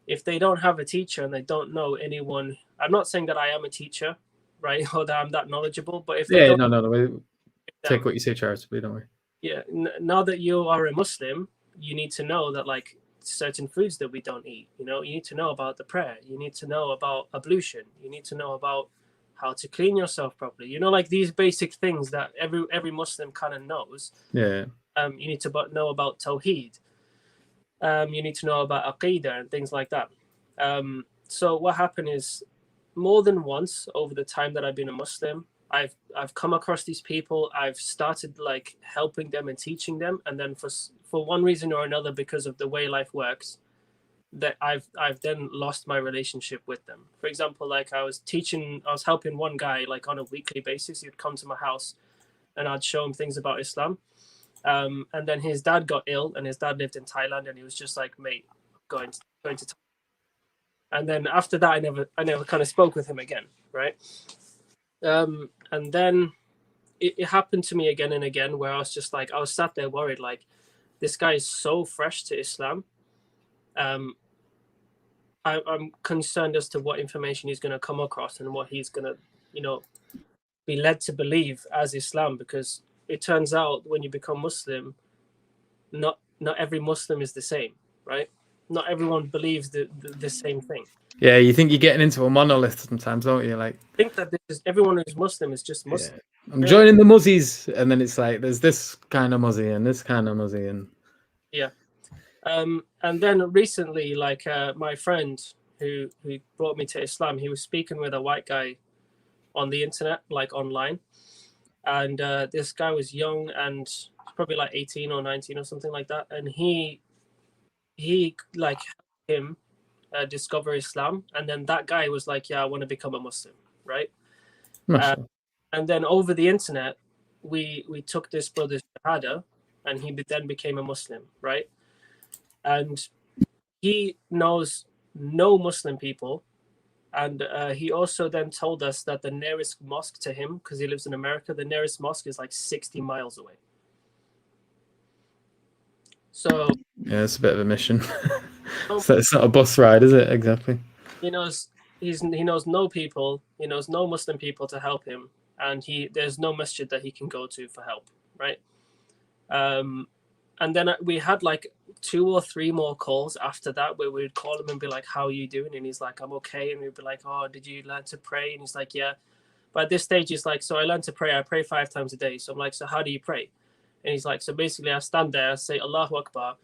B: if they don't have a teacher and they don't know anyone, I'm not saying that I am a teacher, right, or that I'm that knowledgeable, but if they don't,
A: no, take what you say charitably, don't worry.
B: Yeah, now that you are a Muslim, you need to know that like certain foods that we don't eat, you know, you need to know about the prayer, you need to know about ablution, you need to know about how to clean yourself properly, you know, like these basic things that every Muslim kind of knows.
A: Yeah.
B: You need to know about Tawheed. You need to know about Aqidah and things like that. So what happened is more than once over the time that I've been a Muslim, I've come across these people. I've started like helping them and teaching them, and then for one reason or another, because of the way life works, that I've then lost my relationship with them. For example, like I was helping one guy like on a weekly basis. He'd come to my house, and I'd show him things about Islam. And then his dad got ill, and his dad lived in Thailand, and he was just like, "Mate, going to Thailand." And then after that, I never kind of spoke with him again, right? And then it happened to me again and again, where I was just like, I was sat there worried, like, this guy is so fresh to Islam. I'm concerned as to what information he's going to come across and what he's going to, be led to believe as Islam, because it turns out when you become Muslim, not every Muslim is the same, right? Not everyone believes the same thing.
A: Yeah, you think you're getting into a monolith sometimes, don't you? Like,
B: I think that everyone who's Muslim is just Muslim.
A: Yeah. I'm joining the Muzzies, and then it's like there's this kind of Muzzy and this kind of Muzzy, and
B: yeah. And then recently, like my friend who brought me to Islam, he was speaking with a white guy on the internet, like online, and this guy was young and probably like 18 or 19 or something like that, and he like helped him discover Islam, and then that guy was like, "Yeah, I want to become a Muslim," right? And then over the internet, we took this brother's shahada, and he then became a Muslim, right? And he knows no Muslim people, and he also then told us that the nearest mosque to him, because he lives in America, the nearest mosque is like 60 miles away. So
A: yeah, it's a bit of a mission. So it's not a bus ride, is it? Exactly.
B: He knows no people. He knows no Muslim people to help him, and there's no masjid that he can go to for help, right? And then we had like 2 or 3 more calls after that, where we'd call him and be like, "How are you doing?" And he's like, "I'm okay." And we'd be like, "Oh, did you learn to pray?" And he's like, "Yeah." But at this stage, he's like, "So I learned to pray. I pray 5 times a day." So I'm like, "So how do you pray?" And he's like, "So basically, I stand there, I say Allahu Akbar,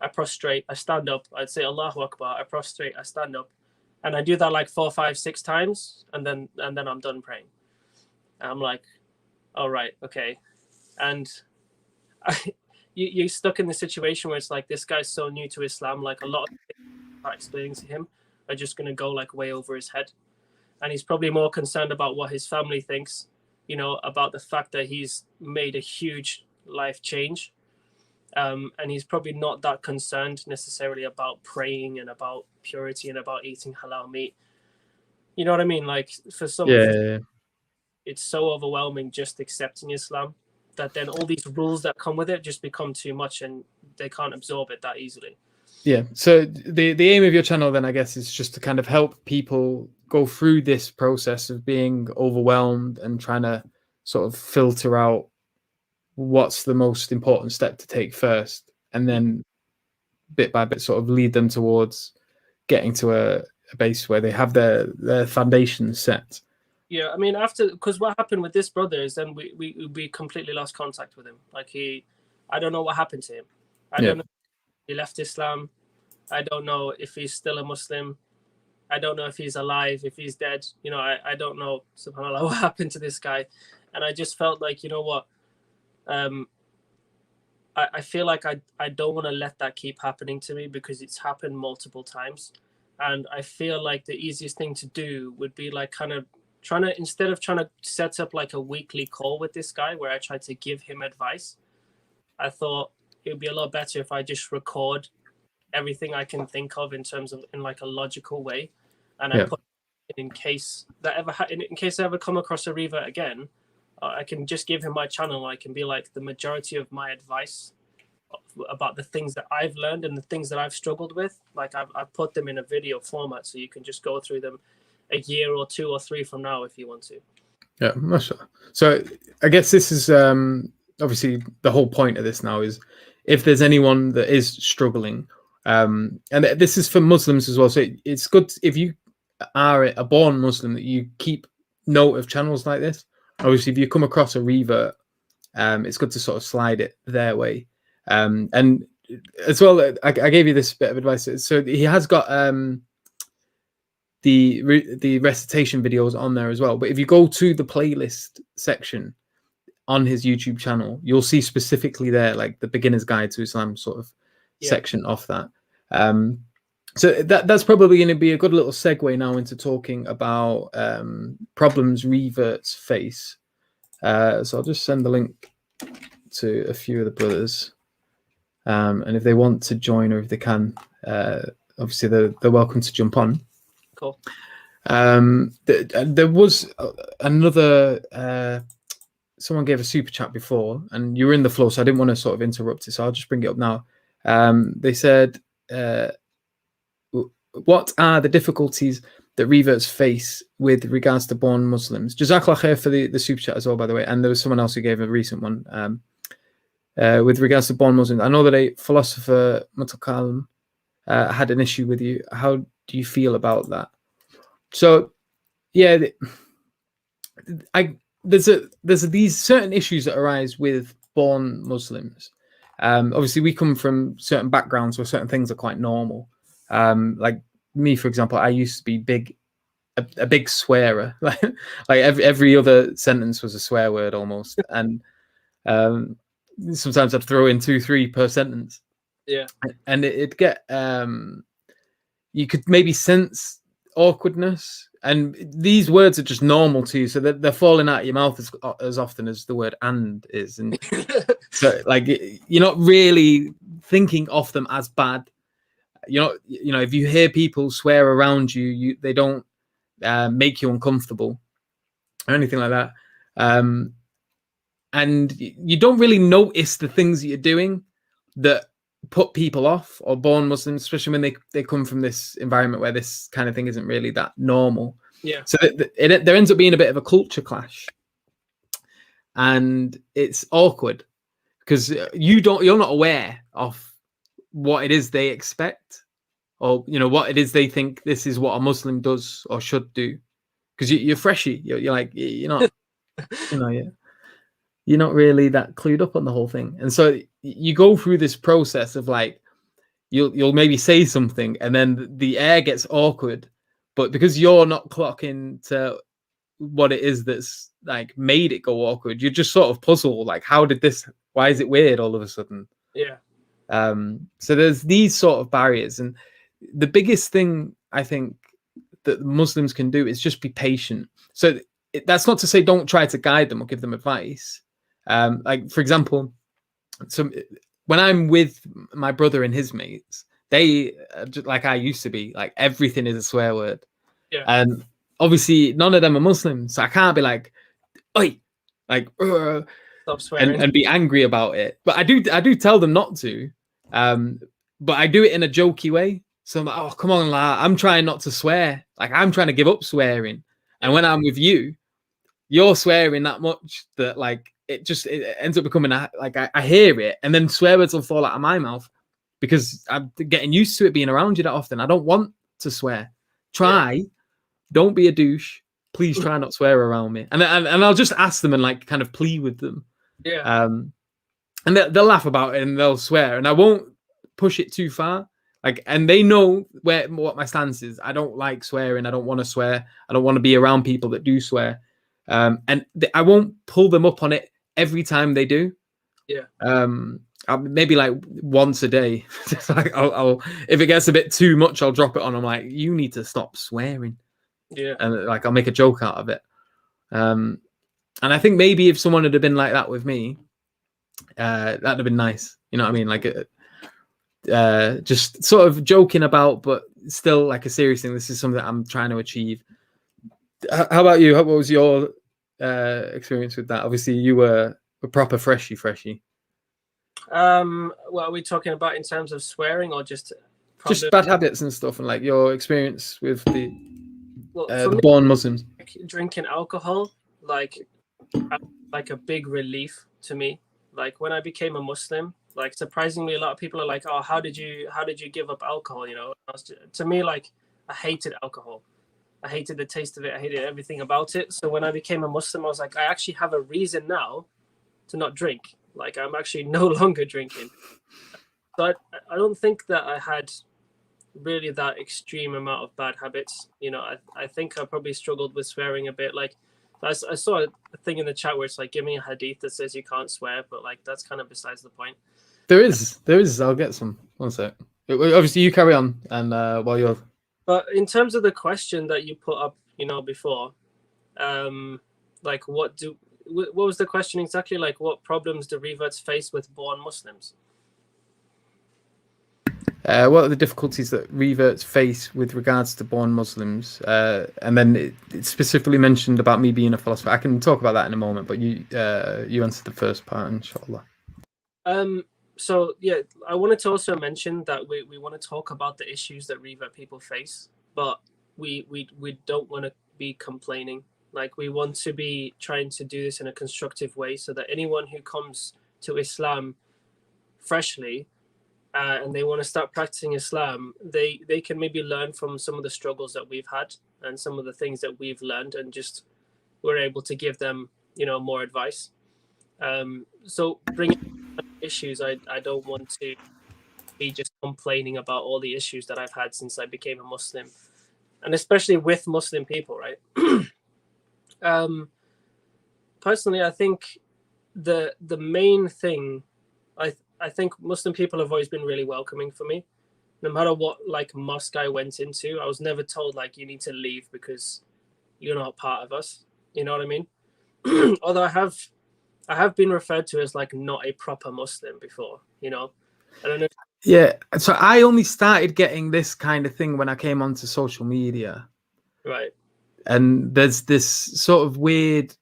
B: I prostrate, I stand up. I'd say Allahu Akbar, I prostrate, I stand up, and I do that like 4, 5, 6 times, and then I'm done praying." And I'm like, "All right, okay." And you're stuck in the situation where it's like, this guy's so new to Islam, like a lot of things I'm explaining to him are just going to go like way over his head, and he's probably more concerned about what his family thinks, about the fact that he's made a huge life change, and he's probably not that concerned necessarily about praying and about purity and about eating halal meat. You know what I mean? Like for some, it's so overwhelming just accepting Islam, that then all these rules that come with it just become too much, and they can't absorb it that easily.
A: Yeah. So the aim of your channel then, I guess, is just to kind of help people go through this process of being overwhelmed and trying to sort of filter out what's the most important step to take first, and then bit by bit sort of lead them towards getting to a base where they have their foundation set.
B: Yeah, I mean, because what happened with this brother is then we completely lost contact with him. Like I don't know what happened to him. I don't know if he left Islam. I don't know if he's still a Muslim. I don't know if he's alive, if he's dead. I don't know, subhanAllah, what happened to this guy. And I just felt like, you know what? I feel like I don't want to let that keep happening to me, because it's happened multiple times. And I feel like the easiest thing to do would be like kind of instead of trying to set up like a weekly call with this guy where I try to give him advice, I thought it would be a lot better if I just record everything I can think of in like a logical way, and I put it in case I ever come across a Revert again, I can just give him my channel. I can be like, the majority of my advice about the things that I've learned and the things that I've struggled with, like I've put them in a video format, so you can just go through them a year or 2 or 3 from now if you want to. Yeah,
A: mashallah. So I guess this is obviously the whole point of this now is, if there's anyone that is struggling, and this is for Muslims as well, so it's good if you are a born Muslim that you keep note of channels like this. Obviously, if you come across a Revert, it's good to sort of slide it their way. And as well, I gave you this bit of advice. So he has got the recitation videos on there as well. But if you go to the playlist section on his YouTube channel, you'll see specifically there like the beginner's guide to Islam sort of section off that. So that's probably going to be a good little segue now into talking about problems reverts face. So I'll just send the link to a few of the brothers, and if they want to join or if they can, obviously they're welcome to jump on.
B: Cool.
A: There was another someone gave a super chat before, and you were in the flow, so I didn't want to sort of interrupt it, so I'll just bring it up now. They said, what are the difficulties that reverts face with regards to born Muslims? Jazakallah khair for the super chat as well, by the way. And there was someone else who gave a recent one. With regards to born Muslims, I know that a philosopher, Mutakalim, had an issue with you. How do you feel about that? So, yeah, there's these certain issues that arise with born Muslims. Obviously, we come from certain backgrounds where certain things are quite normal. Like me, for example, I used to be a big swearer. like every other sentence was a swear word almost, and sometimes I'd throw in 2-3 per sentence.
B: Yeah,
A: and it'd get you could maybe sense awkwardness, and these words are just normal to you, so they're falling out of your mouth as often as the word "and" is, and so like you're not really thinking of them as bad. You know, if you hear people swear around you, they don't make you uncomfortable or anything like that, and you don't really notice the things that you're doing that put people off, or born Muslims, especially when they come from this environment where this kind of thing isn't really that normal.
B: Yeah.
A: So there ends up being a bit of a culture clash, and it's awkward because you're not aware of what it is they expect, or what it is they think this is what a Muslim does or should do, because you're freshy. You're like, you're not you're not really that clued up on the whole thing, and so you go through this process of like you'll maybe say something and then the air gets awkward, but because you're not clocking to what it is that's like made it go awkward, you're just sort of puzzled, like why is it weird all of a sudden?
B: Yeah.
A: So there's these sort of barriers, and the biggest thing I think that Muslims can do is just be patient. So that's not to say don't try to guide them or give them advice. Like, for example, so when I'm with my brother and his mates, they just like I used to be, like everything is a swear word.
B: Yeah.
A: And obviously none of them are Muslims, so I can't be like, oi, like
B: stop swearing
A: and be angry about it. But I do tell them not to. But I do it in a jokey way. So I'm like, oh, come on, la, I'm trying not to swear. Like, I'm trying to give up swearing. And when I'm with you, you're swearing that much that like it ends up becoming like I hear it, and then swear words will fall out of my mouth because I'm getting used to it being around you that often. I don't want to swear. Don't be a douche. Please try not swear around me. And I'll just ask them and like kind of plead with them.
B: Yeah.
A: And they'll laugh about it and they'll swear, and I won't push it too far. Like, and they know what my stance is. I don't like swearing. I don't want to swear. I don't want to be around people that do swear. And I won't pull them up on it every time they do.
B: Yeah.
A: Maybe like once a day. Like I'll if it gets a bit too much, I'll drop it on. I'm like, you need to stop swearing.
B: Yeah.
A: And like I'll make a joke out of it. And I think maybe if someone had been like that with me, that'd have been nice. You know what I mean? Like just sort of joking about, but still like a serious thing. This is something that I'm trying to achieve. How about you? What was your experience with that? Obviously, you were a proper freshie.
B: What are we talking about in terms of swearing, or just
A: bad habits and stuff, and like your experience with the
B: me,
A: born Muslims?
B: Drinking alcohol, like a big relief to me. Like when I became a Muslim, like surprisingly, a lot of people are like, "Oh, how did you give up alcohol?" You know, to me, like I hated alcohol. I hated the taste of it. I hated everything about it. So when I became a Muslim, I was like, I actually have a reason now to not drink. Like I'm actually no longer drinking. So I don't think that I had really that extreme amount of bad habits. I think I probably struggled with swearing a bit. Like, I saw a thing in the chat where it's like, give me a hadith that says you can't swear, but like that's kind of besides the point.
A: There is. I'll get some. One sec. Obviously, you carry on, and while you're.
B: But in terms of the question that you put up, before, like what was the question exactly? Like, what problems do reverts face with born Muslims?
A: What are the difficulties that reverts face with regards to born Muslims? And then it specifically mentioned about me being a philosopher. I can talk about that in a moment, but you answered the first part, inshallah.
B: So yeah, I wanted to also mention that we want to talk about the issues that revert people face, but we don't want to be complaining. Like, we want to be trying to do this in a constructive way so that anyone who comes to Islam freshly and they want to start practicing Islam, they can maybe learn from some of the struggles that we've had and some of the things that we've learned, and just we're able to give them, more advice. So bringing issues, I don't want to be just complaining about all the issues that I've had since I became a Muslim, and especially with Muslim people, right? Personally, I think the main thing, I think Muslim people have always been really welcoming for me. No matter what like mosque I went into, I was never told like you need to leave because you're not part of us. You know what I mean? Although I have been referred to as like not a proper Muslim before. I don't know.
A: Yeah, so I only started getting this kind of thing when I came onto social media.
B: Right.
A: And there's this sort of weird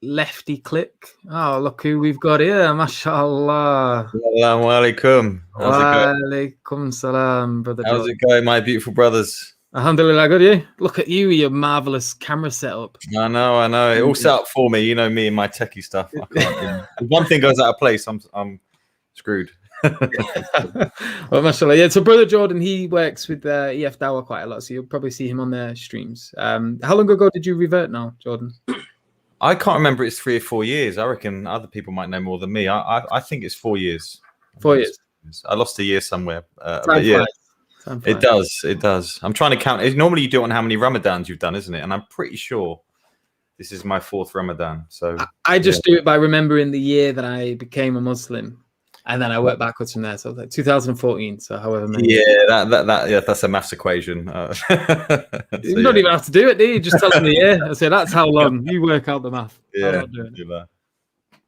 A: lefty click. Oh, look who we've got here, mashallah.
C: Assalamu alaikum.
A: Wa alaikum salam, brother.
C: How's it going, my beautiful brothers?
A: Alhamdulillah, good, you? Look at you, your marvelous camera setup.
C: I know. It all set up for me. You know me and my techie stuff. I can't, if one thing goes out of place, I'm screwed.
A: Well, mashallah. Yeah, so brother Jordan, he works with EF Dawah quite a lot, so you'll probably see him on their streams. How long ago did you revert now, Jordan?
C: I can't remember. It's 3 or 4 years. I reckon other people might know more than me. I think it's 4 years.
A: 4 years.
C: I lost a year somewhere. But yeah, it does. I'm trying to count. Normally you do it on how many Ramadans you've done, isn't it? And I'm pretty sure this is my 4th Ramadan. So
A: I just do it by remembering the year that I became a Muslim. And then I work backwards from there. So like 2014. So however many.
C: Yeah, that's a maths equation.
A: You don't even have to do it, do you? Just tell them the year. I say that's how long. You work out the math.
C: Yeah.
A: Do that.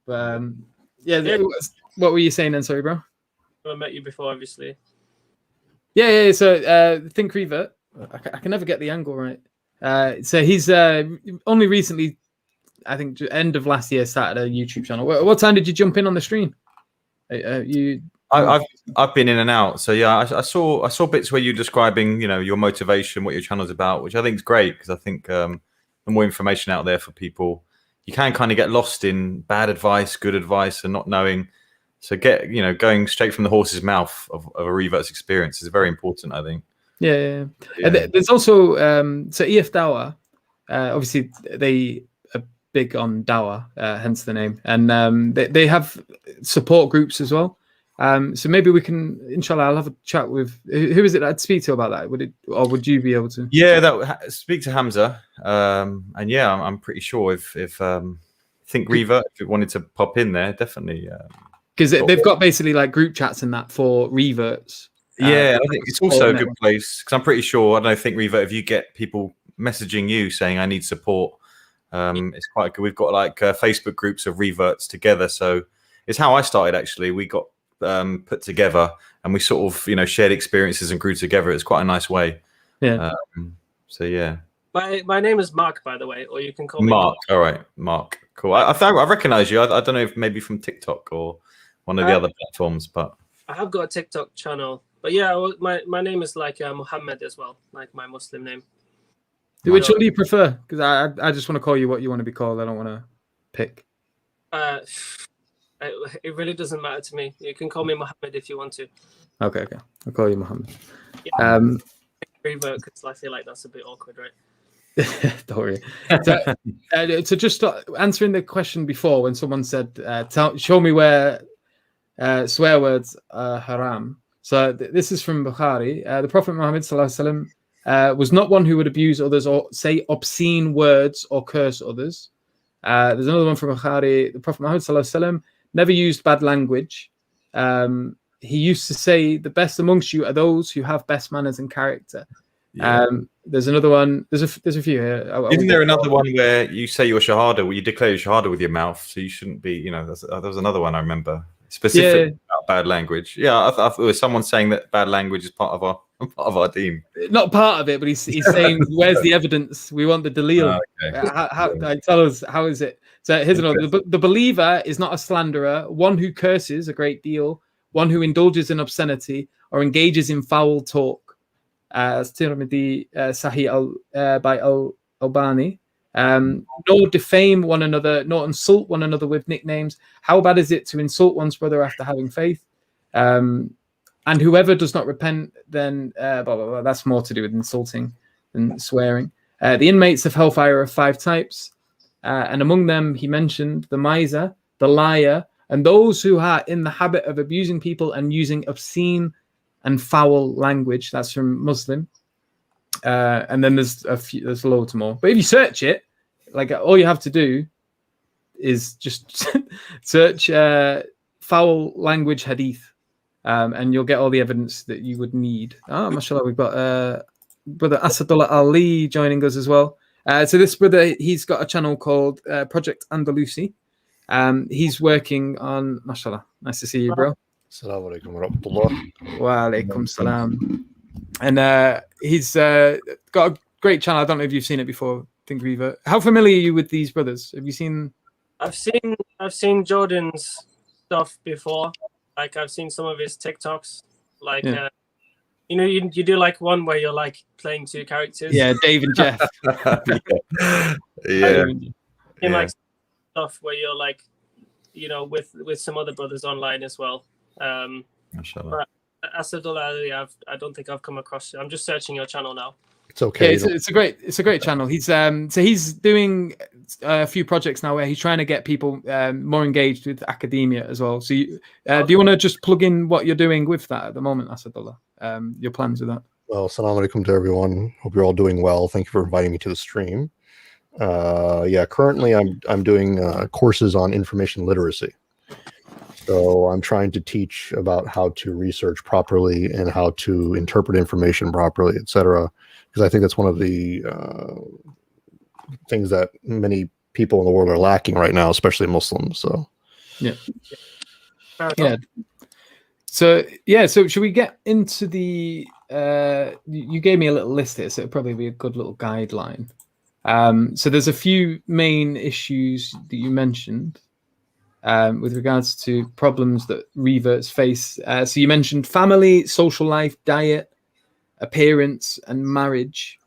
A: But what were you saying then? Sorry, bro.
B: I met you before, obviously.
A: Yeah. So think Revert. I can never get the angle right. So he's only recently, I think, end of last year, started a YouTube channel. What time did you jump in on the stream?
C: I've been in and out, so yeah, I saw bits where you're describing, your motivation, what your channel's about, which I think is great, because I think the more information out there for people, you can kind of get lost in bad advice, good advice, and not knowing. So going straight from the horse's mouth of a revert's experience is very important, I think. Yeah.
A: And there's also so EF Dawah, obviously they big on Dawah, hence the name, and they have support groups as well. So maybe we can, inshallah, I'll have a chat with who is it I'd speak to about that? Would you be able to?
C: Yeah, speak to Hamza, and yeah, I'm pretty sure if think Revert, if it wanted to pop in there, definitely.
A: Because they've got basically like group chats and that for reverts.
C: Yeah, I think it's also a good place, because I'm pretty sure, I don't think Revert, if you get people messaging you saying I need support. It's quite good. We've got like Facebook groups of reverts together, so it's how I started. Actually, we got put together and we sort of shared experiences and grew together. It's quite a nice way.
A: Yeah.
C: So yeah.
B: My name is Mark, by the way, or you can call me
C: Mark. All right, Mark. Cool. I recognize you. I don't know if maybe from TikTok or one of the other platforms, but
B: I have got a TikTok channel. But yeah, my name is like Muhammad as well, like my Muslim name.
A: Which one do you prefer? Because I just want to call you what you want to be called. I don't want to pick.
B: It really doesn't matter to me. You can call me Muhammad if you want to.
A: Okay. I'll call you Muhammad.
B: Yeah. Revert, because I feel like that's a bit awkward, right?
A: Don't worry. So just answering the question before, when someone said, show me where swear words are haram. So this is from Bukhari. The Prophet Muhammad sallallahu alaihi wasallam was not one who would abuse others or say obscene words or curse others. There's another one from Bukhari. The Prophet Muhammad sallallahu alaihi wasallam never used bad language. He used to say, "The best amongst you are those who have best manners and character."
C: Yeah.
A: There's another one. There's a few here.
C: Isn't there another one where you say your shahada, where you declare your shahada with your mouth, so you shouldn't be, you know, there was another one I remember specifically about bad language. Yeah, I thought it was someone saying that bad language is part of our deen.
A: Not part of it, but he's saying, "Where's the evidence? We want the dalil." Tell us, how is it? So here's another. The believer is not a slanderer, one who curses a great deal, one who indulges in obscenity or engages in foul talk. Tirmidhi Sahih by Albani. Nor defame one another, nor insult one another with nicknames. How bad is it to insult one's brother after having faith? And whoever does not repent, then blah, blah, blah. That's more to do with insulting than swearing. The inmates of hellfire are 5 types. And among them, he mentioned the miser, the liar, and those who are in the habit of abusing people and using obscene and foul language. That's from Muslim. And then there's loads more. But if you search it, like all you have to do is just search foul language hadith, and you'll get all the evidence that you would need. Oh, mashallah, we've got brother Asadullah Ali joining us as well. So this brother, he's got a channel called Project Andalusi. He's working on, mashallah, nice to see you, bro.
D: Assalamu alaikum wa rahmatullah.
A: Wa alaikum salam. And he's got a great channel. I don't know if you've seen it before. Think Revert. How familiar are you with these brothers? Have you seen?
B: I've seen Jordan's stuff before. Like I've seen some of his TikToks. Like you know, you do like one where you're like playing 2 characters.
A: Yeah, Dave and Jeff.
C: Yeah.
B: In like stuff where you're like, you know, with some other brothers online as well. But Asadullah Ali, I don't think I've come across it. I'm just searching your channel now.
D: It's okay.
A: Yeah, it's a great channel. He's so he's doing a few projects now where he's trying to get people more engaged with academia as well. So do you want to just plug in what you're doing with that at the moment, Asadullah? Your plans with that?
D: Well, assalamu alaikum to everyone. Hope you're all doing well. Thank you for inviting me to the stream. Currently I'm doing courses on information literacy. So I'm trying to teach about how to research properly and how to interpret information properly, etc. Because I think that's one of the things that many people in the world are lacking right now, especially Muslims. So
A: So should we get into the? You gave me a little list here, so it'd probably be a good little guideline. So there's a few main issues that you mentioned. With regards to problems that reverts face. So you mentioned family, social life, diet, appearance, and marriage.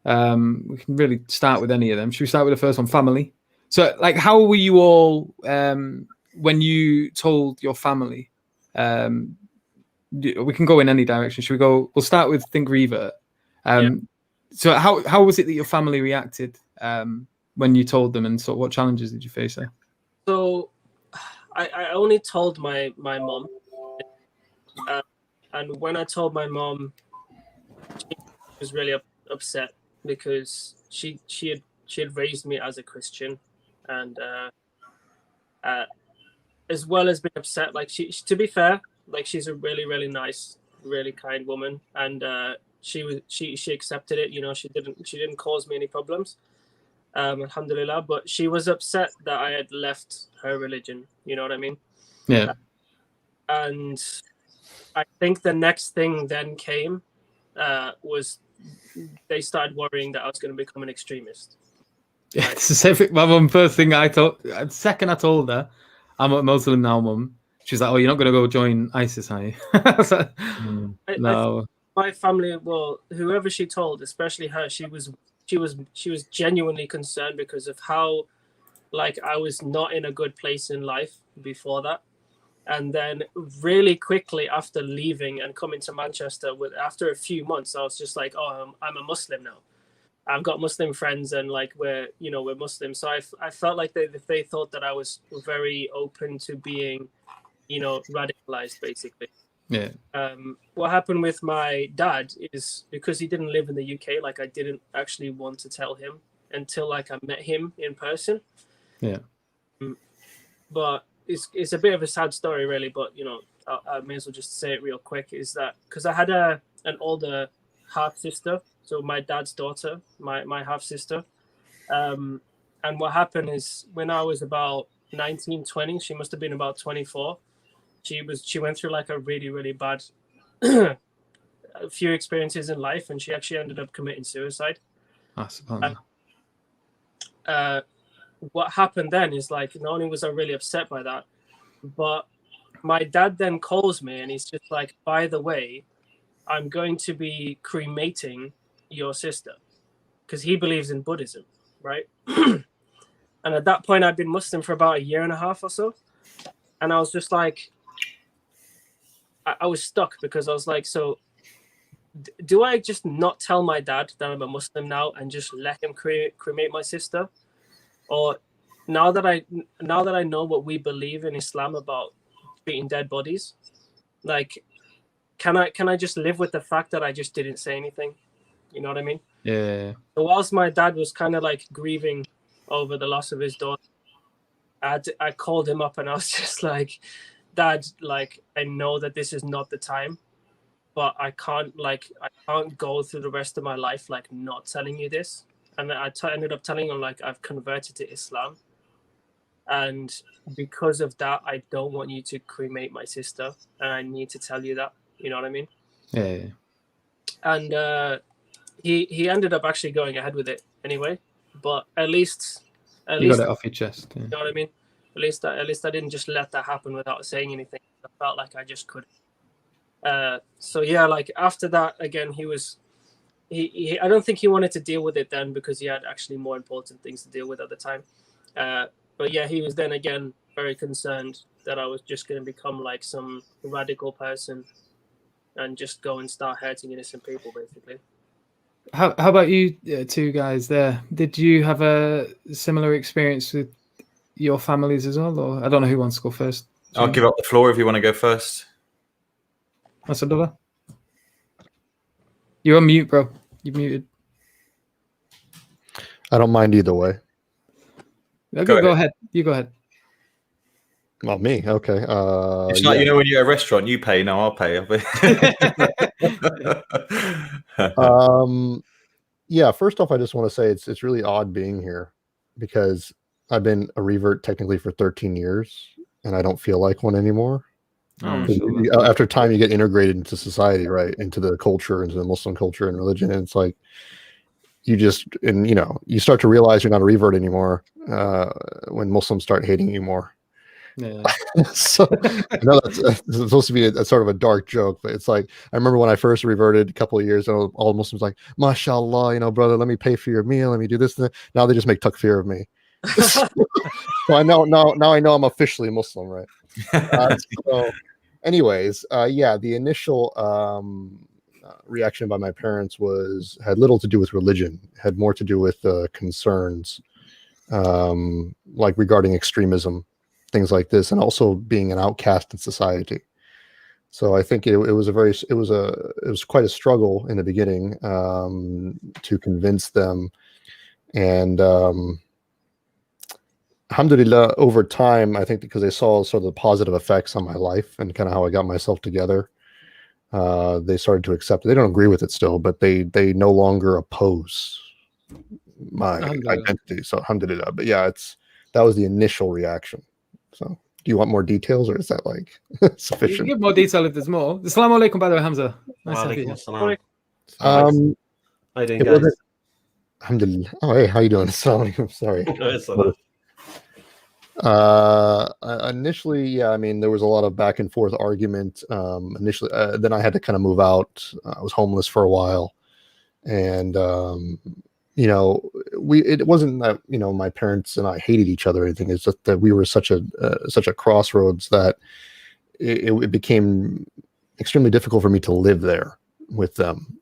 A: We can really start with any of them. Should we start with the first one, family? So, like, how were you all when you told your family? We can go in any direction. Should we go? We'll start with think revert. So how was it that your family reacted when you told them, and so what challenges did you face there?
B: So I only told my mom, and when I told my mom, she was really upset because she had raised me as a Christian, and as well as being upset, like she to be fair, like she's a really nice, really kind woman, and she accepted it. You know, she didn't cause me any problems. Alhamdulillah, but she was upset that I had left her religion. You know what I mean?
A: Yeah.
B: And I think the next thing then came was they started worrying that I was going to become an extremist.
A: Yeah, it's the same thing. My mum, first thing I told, second I told her, I'm a Muslim now, mum. She's like, "Oh, you're not going to go join ISIS, are you?" So, no.
B: My family, well, whoever she told, especially her, she was genuinely concerned because of how, like, I was not in a good place in life before that, and then really quickly after leaving and coming to Manchester, after a few months, I was just like, "Oh, I'm a Muslim now. I've got Muslim friends, and like we're Muslim." So I felt like they thought that I was very open to being, radicalized, basically.
A: Yeah.
B: What happened with my dad is because he didn't live in the UK, like I didn't actually want to tell him until like I met him in person.
A: Yeah.
B: But it's a bit of a sad story, really. But you know, I may as well just say it real quick. Is that because I had an older half sister, so my dad's daughter, my half sister. And what happened is when I was about 19, 20, she must have been about 24. She went through like a really, really bad a few experiences in life, and she actually ended up committing suicide. What happened then is like not only was I really upset by that, but my dad then calls me and he's just like, by the way, I'm going to be cremating your sister, because he believes in Buddhism, right? And at that point I'd been Muslim for about 1.5 years or so, and I was just like, I was stuck, because I was like, so do I just not tell my dad that I'm a Muslim now and just let him cremate my sister? Or now that I know what we believe in Islam about treating dead bodies, like, can I just live with the fact that I just didn't say anything? You know what I mean?
A: Yeah.
B: So whilst my dad was kind of like grieving over the loss of his daughter, I called him up and I was just like, Dad, like, I know that this is not the time, but I can't go through the rest of my life like not telling you this. And then I ended up telling him like I've converted to Islam, and because of that, I don't want you to cremate my sister, and I need to tell you that. You know what I mean?
A: Yeah.
B: And he ended up actually going ahead with it anyway. But at least
A: You got it off your chest. Yeah.
B: You know what I mean? At least I didn't just let that happen without saying anything. I felt like I just couldn't. So yeah, like after that, again, he I don't think he wanted to deal with it then, because he had actually more important things to deal with at the time. But yeah, he was then again very concerned that I was just going to become like some radical person and just go and start hurting innocent people, basically.
A: How about you two guys there? Did you have a similar experience with your families as well? Or I don't know who wants to go first.
C: I'll give up the floor if you want to go first.
A: What's up, brother? You're on mute, bro. You're muted.
D: I don't mind either way.
A: Okay, go ahead. You go ahead.
D: Well, me. Okay.
C: It's like, you know, when you're at a restaurant, you pay. No, I'll pay.
D: Yeah. First off, I just want to say it's really odd being here, because I've been a revert technically for 13 years, and I don't feel like one anymore. After time, you get integrated into society, right? Into the culture, into the Muslim culture and religion, and it's like you start to realize you're not a revert anymore when Muslims start hating you more.
A: Yeah.
D: So I know that's supposed to be a sort of a dark joke, but it's like I remember when I first reverted a couple of years ago, all Muslims like, "MashaAllah, brother, let me pay for your meal, let me do this." Now they just make takfir of me. So I know now I know I'm officially Muslim, right? So, anyways, yeah, the initial reaction by my parents had little to do with religion, had more to do with concerns like regarding extremism, things like this, and also being an outcast in society. So I think it was quite a struggle in the beginning to convince them, and alhamdulillah, over time, I think because they saw sort of the positive effects on my life and kind of how I got myself together, they started to accept it. They don't agree with it still, but they no longer oppose my identity. So alhamdulillah. But yeah, that was the initial reaction. So do you want more details, or is that like sufficient?
A: You can give more detail if there's more. Assalamu alaikum, by the way, Hamza. Nice to meet you.
E: How you doing, guys?
D: Alhamdulillah. Oh, hey, how you doing? Assalamu alaikum. Sorry. Initially, yeah, I mean, there was a lot of back and forth argument. Initially, then I had to kind of move out. I was homeless for a while, and it wasn't that my parents and I hated each other or anything. It's just that we were such a crossroads that it became extremely difficult for me to live there with them.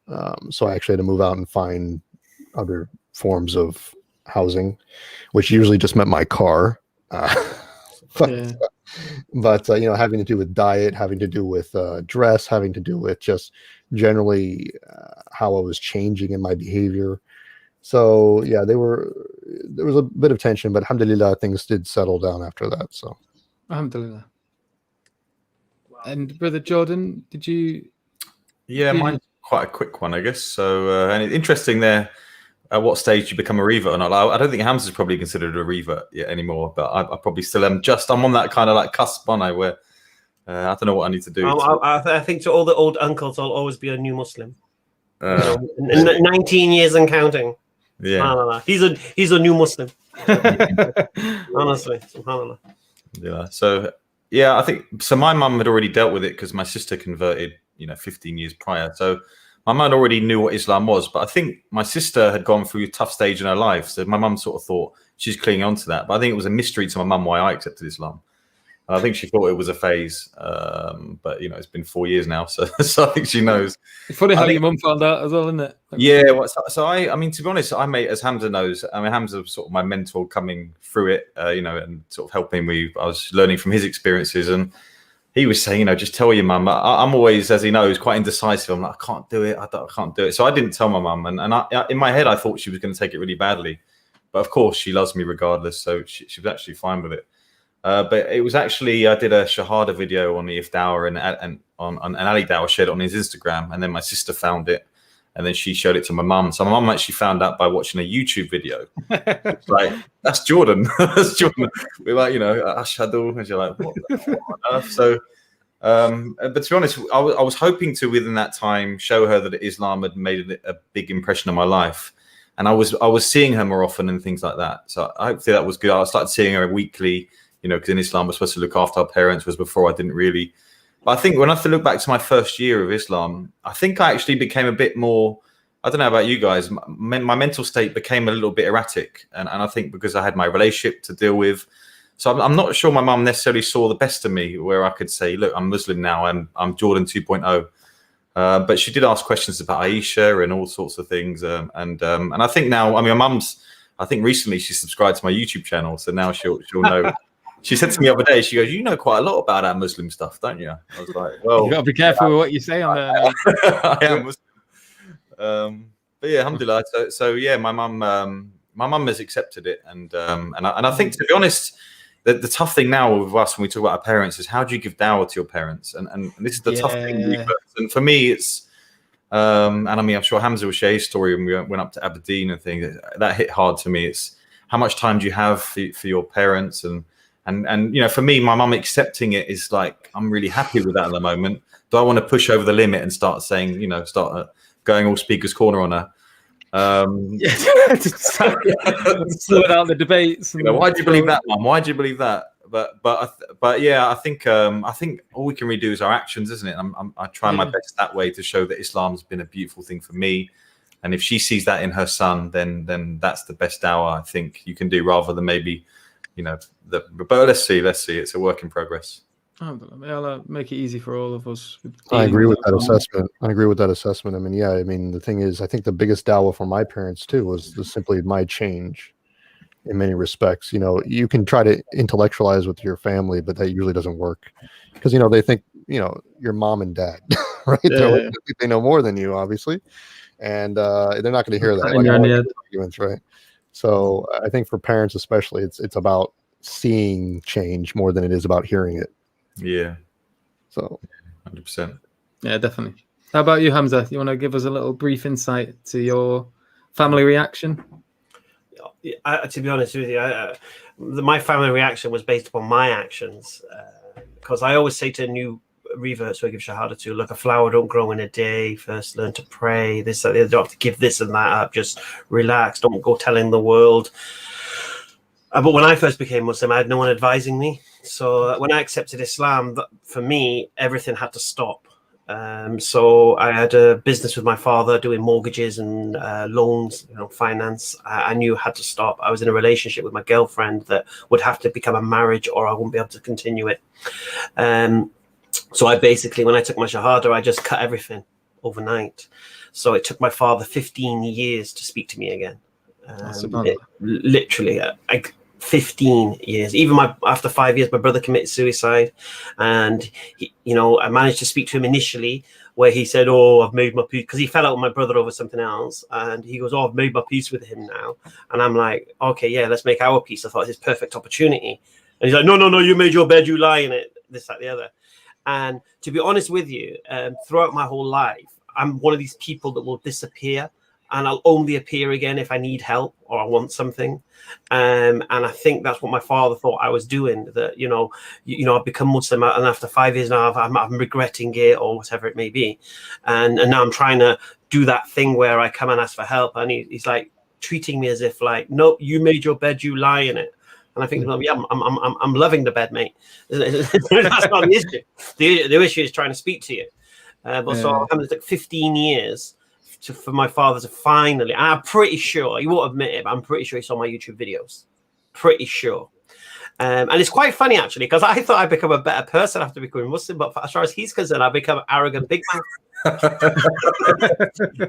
D: So I actually had to move out and find other forms of housing, which usually just meant my car. but having to do with diet, having to do with dress, having to do with just generally how I was changing in my behavior. So yeah, there was a bit of tension, but alhamdulillah, things did settle down after that. So
A: alhamdulillah. And Brother Jordan, did you?
C: Yeah, mine's quite a quick one, I guess. So, and it's interesting there at what stage you become a revert or not. I don't think Hamza's probably considered a revert yet anymore, but I probably still am. I'm on that kind of like cusp, aren't I? Where I don't know what I need to do.
E: I think to all the old uncles, I'll always be a new Muslim. 19 years and counting.
C: Yeah,
E: SubhanAllah. He's a new Muslim. Honestly, SubhanAllah.
C: Yeah. So yeah, I think so. My mum had already dealt with it because my sister converted, 15 years prior. So my mum already knew what Islam was, but I think my sister had gone through a tough stage in her life. So my mum sort of thought she's clinging on to that. But I think it was a mystery to my mum why I accepted Islam. And I think she thought it was a phase. But, it's been 4 years now. So I think she knows.
A: It's funny how your mum found out as well, isn't it?
C: Yeah. So I mean, to be honest, as Hamza knows, Hamza was sort of my mentor coming through it, and sort of helping me. I was learning from his experiences, and he was saying, just tell your mum. I'm always, as he knows, quite indecisive. I'm like, I can't do it. I can't do it. So I didn't tell my mum. And I, in my head, I thought she was going to take it really badly. But of course, she loves me regardless. So she was actually fine with it. But it was actually, I did a Shahada video on the Ifdawah and on an Ali Dawah, shared it on his Instagram. And then my sister found it. And then she showed it to my mum. So my mum actually found out by watching a YouTube video. It's like, that's Jordan. That's Jordan. We're like, Ashhadu. And you're like, what on earth? So, but to be honest, I was hoping to, within that time, show her that Islam had made a big impression on my life. And I was seeing her more often and things like that. So hopefully that was good. I started seeing her weekly, because in Islam, we're supposed to look after our parents, whereas before I didn't really. But I think when I have to look back to my first year of Islam, I think I actually became a bit more, I don't know about you guys, my mental state became a little bit erratic. And I think because I had my relationship to deal with. So I'm not sure my mum necessarily saw the best of me where I could say, look, I'm Muslim now, I'm Jordan 2.0. But she did ask questions about Aisha and all sorts of things. And I think now, my mum's, I think recently she subscribed to my YouTube channel. So now she'll know. She said to me the other day, she goes, you know quite a lot about our Muslim stuff, don't you? I was like, well.
A: You got to be careful with what you say on there.
C: I am Muslim. But yeah, alhamdulillah. So yeah, my mum has accepted it. And I think, to be honest, the tough thing now with us when we talk about our parents is how do you give dawah to your parents? And this is the tough thing. And for me, it's, and I'm sure Hamza will share his story when we went up to Aberdeen and things. That hit hard to me. It's how much time do you have for your parents? And for me, my mum accepting it is like, I'm really happy with that at the moment. Do I want to push over the limit and start saying, start going all speaker's corner on her?
A: Sort out the debates.
C: Why do you believe that, Mum? Why do you believe that? But yeah, I think all we can really do is our actions, isn't it? I try my best that way to show that Islam's been a beautiful thing for me, and if she sees that in her son, then that's the best dawah I think you can do, rather than maybe, but let's see. It's a work in progress.
A: I'll make it easy for all of us.
D: I agree with that assessment. The thing is, I think the biggest dawah for my parents too was simply my change in many respects. You can try to intellectualize with your family, but that usually doesn't work because, they think, your mom and dad, right?
A: Yeah.
D: They know more than you, obviously. And they're not going to hear that. Arguments, right? So I think for parents, especially, it's about seeing change more than it is about hearing it.
C: Yeah.
D: So
C: 100%.
A: Yeah, definitely. How about you, Hamza? You want to give us a little brief insight to your family reaction?
E: To be honest with you, my family reaction was based upon my actions, because I always say to new reverts who I give shahada to, look, a flower don't grow in a day. First learn to pray. This, they don't have to give this and that up. Just relax. Don't go telling the world. But when I first became Muslim, I had no one advising me. So when I accepted Islam, for me, everything had to stop. So I had a business with my father doing mortgages and loans, finance. I knew had to stop. I was in a relationship with my girlfriend that would have to become a marriage or I wouldn't be able to continue it. So I basically, when I took my shahada, I just cut everything overnight. So it took my father 15 years to speak to me again. Literally, 15 years. Even after 5 years, my brother committed suicide, and I managed to speak to him initially, where he said, "Oh, I've made my peace," because he fell out with my brother over something else, and he goes, "Oh, I've made my peace with him now." And I'm like, "Okay, yeah, let's make our peace." I thought this perfect opportunity, and he's like, "No, you made your bed, you lie in it." This, that, the other. And to be honest with you, throughout my whole life, I'm one of these people that will disappear, and I'll only appear again if I need help or I want something. And I think that's what my father thought I was doing. That I've become Muslim, and after 5 years now, I'm regretting it or whatever it may be. And now I'm trying to do that thing where I come and ask for help, and he's like treating me as if like, "No, you made your bed, you lie in it." And I think, well, yeah, I'm loving the bed, mate. That's not the issue. The issue is trying to speak to you. So it took 15 years for my father to finally, and I'm pretty sure, he won't admit it, but I'm pretty sure he saw my YouTube videos. Pretty sure. And it's quite funny, actually, because I thought I'd become a better person after becoming Muslim, but as far as he's concerned, I've become an arrogant big man.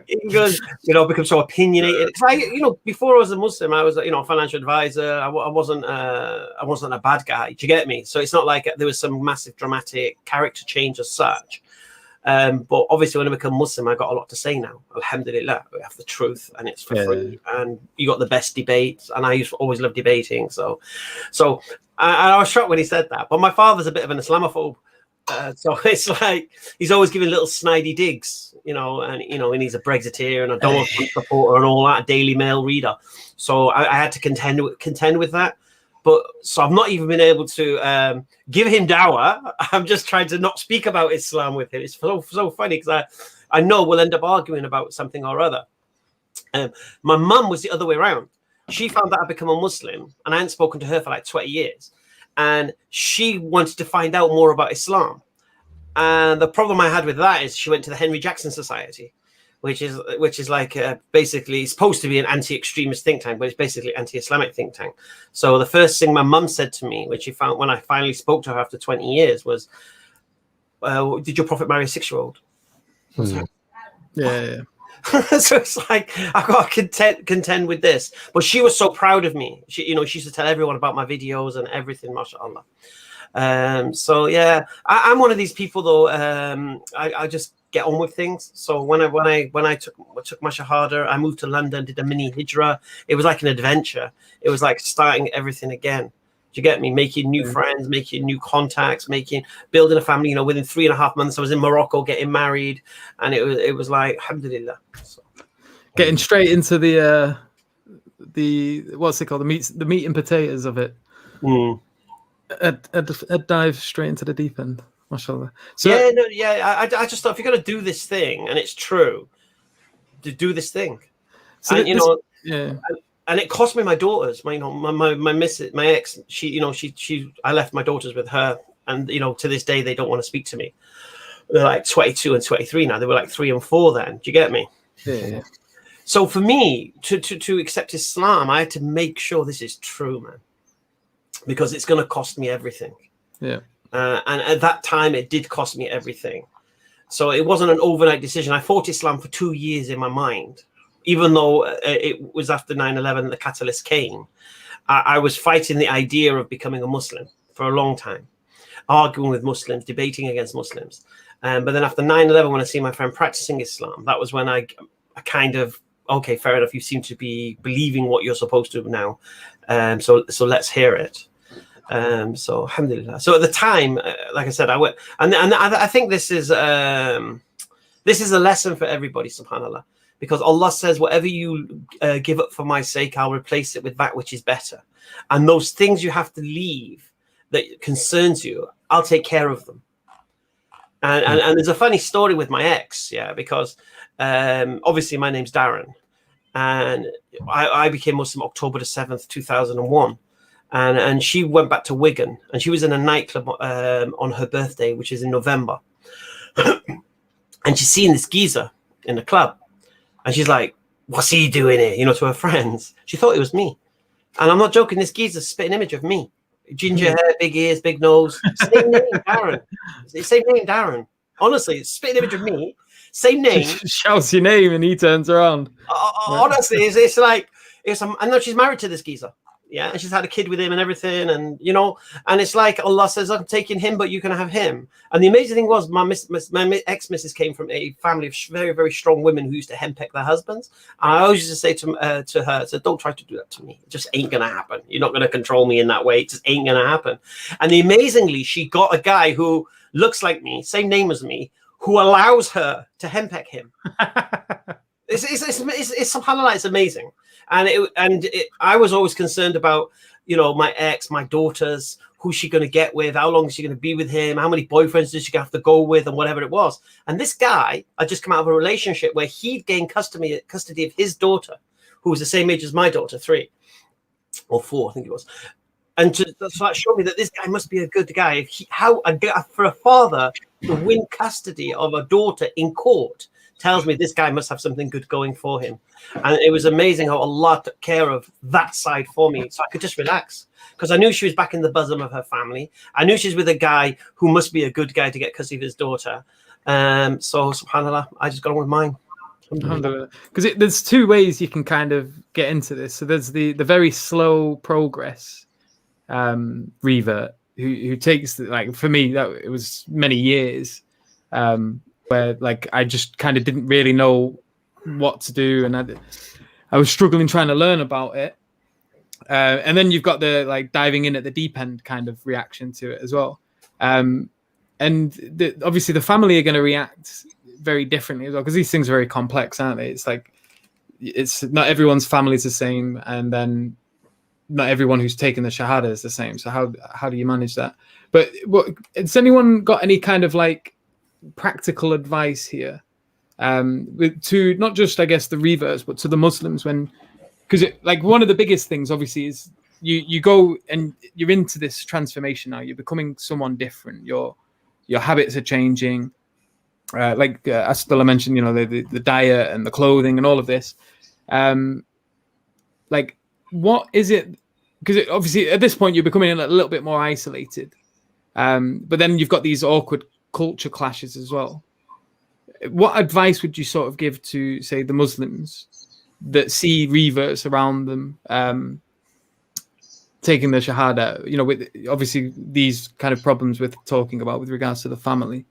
E: He goes, become so opinionated. Because before I was a Muslim, I was, a financial advisor. I wasn't a bad guy. Do you get me? So it's not like there was some massive dramatic character change as such. But obviously, when I become Muslim, I got a lot to say now. Alhamdulillah, we have the truth, and it's for free. And you got the best debates, and I used to always love debating. So I was shocked when he said that. But my father's a bit of an Islamophobe. So it's like he's always giving little snidey digs, and he's a Brexiteer and a Donald Trump supporter and all that, a Daily Mail reader. So I had to contend with that. But so I've not even been able to give him dawah. I'm just trying to not speak about Islam with him. It's so funny because I know we'll end up arguing about something or other. My mum was the other way around. She found out I'd become a Muslim, and I hadn't spoken to her for like 20 years. And she wanted to find out more about Islam. And the problem I had with that is she went to the Henry Jackson Society, which is like basically supposed to be an anti-extremist think tank, but it's basically anti-Islamic think tank. So the first thing my mum said to me, which she found when I finally spoke to her after 20 years, was, "Did your prophet marry a 6-year-old?"
A: Yeah.
E: So it's like I've got to contend with this. But she was so proud of me. She used to tell everyone about my videos and everything, mashallah. So yeah, I'm one of these people though. I just get on with things. So when I took my shahada, I moved to London, did a mini hijrah. It was like an adventure. It was like starting everything again. Do you get me? Making new friends, making new contacts, building a family. Within 3.5 months, I was in Morocco getting married, and it was like alhamdulillah. So.
A: Getting straight into the what's it called, the meat and potatoes of it. A dive straight into the deep end. Mashallah. So
E: I just thought if you're gonna do this thing and it's true, to do this thing. So and, and it cost me my daughters. My ex. I left my daughters with her, and to this day they don't want to speak to me. They're like 22 and 23 now. They were like 3 and 4 then. Do you get me?
A: Yeah.
E: So for me to accept Islam, I had to make sure this is true, man, because it's going to cost me everything.
A: Yeah.
E: And at that time, it did cost me everything. So it wasn't an overnight decision. I fought Islam for 2 years in my mind. Even though it was after 9/11 the catalyst came, I was fighting the idea of becoming a Muslim for a long time, arguing with Muslims, debating against Muslims. But then after 9/11, when I see my friend practicing Islam, that was when I kind of, okay, fair enough, you seem to be believing what you're supposed to now. So let's hear it. So alhamdulillah. So at the time, like I said, I went, and I think this is a lesson for everybody, subhanallah. Because Allah says, whatever you give up for my sake, I'll replace it with that which is better. And those things you have to leave that concerns you, I'll take care of them. And there's a funny story with my ex, because obviously my name's Darren. And I became Muslim October the 7th, 2001. And she went back to Wigan. And she was in a nightclub on her birthday, which is in November. And she's seeing this geezer in the club. And she's like, "What's he doing here?" To her friends. She thought it was me. And I'm not joking. This geezer's spitting image of me. Ginger hair, big ears, big nose. Same name, Darren. Same name, Darren. Honestly, it's spitting image of me. Same name.
A: She shouts your name and he turns around.
E: Honestly, it's like, I know she's married to this geezer. Yeah, and she's had a kid with him and everything, and you know, and it's like Allah says, I'm taking him, but you can have him. And the amazing thing was, my ex-missus came from a family of very, very strong women who used to henpeck their husbands. And I always used to say to her, so don't try to do that to me. It just ain't gonna happen. You're not gonna control me in that way. It just ain't gonna happen. And amazingly, she got a guy who looks like me, same name as me, who allows her to henpeck him. It's subhanAllah, it's amazing. And I was always concerned about, you know, my ex, my daughters, who's she going to get with, how long is she going to be with him, how many boyfriends does she have to go with, and whatever it was. And this guy, I just come out of a relationship where he'd gained custody of his daughter, who was the same age as my daughter, 3 or 4, I think it was. And so that showed me that this guy must be a good guy. For a father to win custody of a daughter in court tells me this guy must have something good going for him. And it was amazing how Allah took care of that side for me, so I could just relax, because I knew she was back in the bosom of her family. I knew she's with a guy who must be a good guy to get custody of his daughter. So subhanAllah, I just got on with mine.
A: Because there's 2 ways you can kind of get into this. So there's the very slow progress revert, who takes, like, for me, that it was many years, where like I just kind of didn't really know what to do, and I was struggling trying to learn about it. And then you've got the like diving in at the deep end kind of reaction to it as well. And obviously the family are going to react very differently as well, because these things are very complex, aren't they? It's like, it's not everyone's family is the same, and then not everyone who's taken the Shahada is the same. So how do you manage that? But has anyone got any kind of like practical advice here, to not just, I guess, the reverts, but to the Muslims, because like one of the biggest things obviously is you go and you're into this transformation now, you're becoming someone different, your habits are changing, like Astella mentioned, you know, the diet and the clothing and all of this, like what is it, because obviously at this point you're becoming a little bit more isolated, but then you've got these awkward culture clashes as well. What advice would you sort of give to, say, the Muslims that see reverts around them taking the Shahada, you know, with obviously these kind of problems with talking about with regards to the family?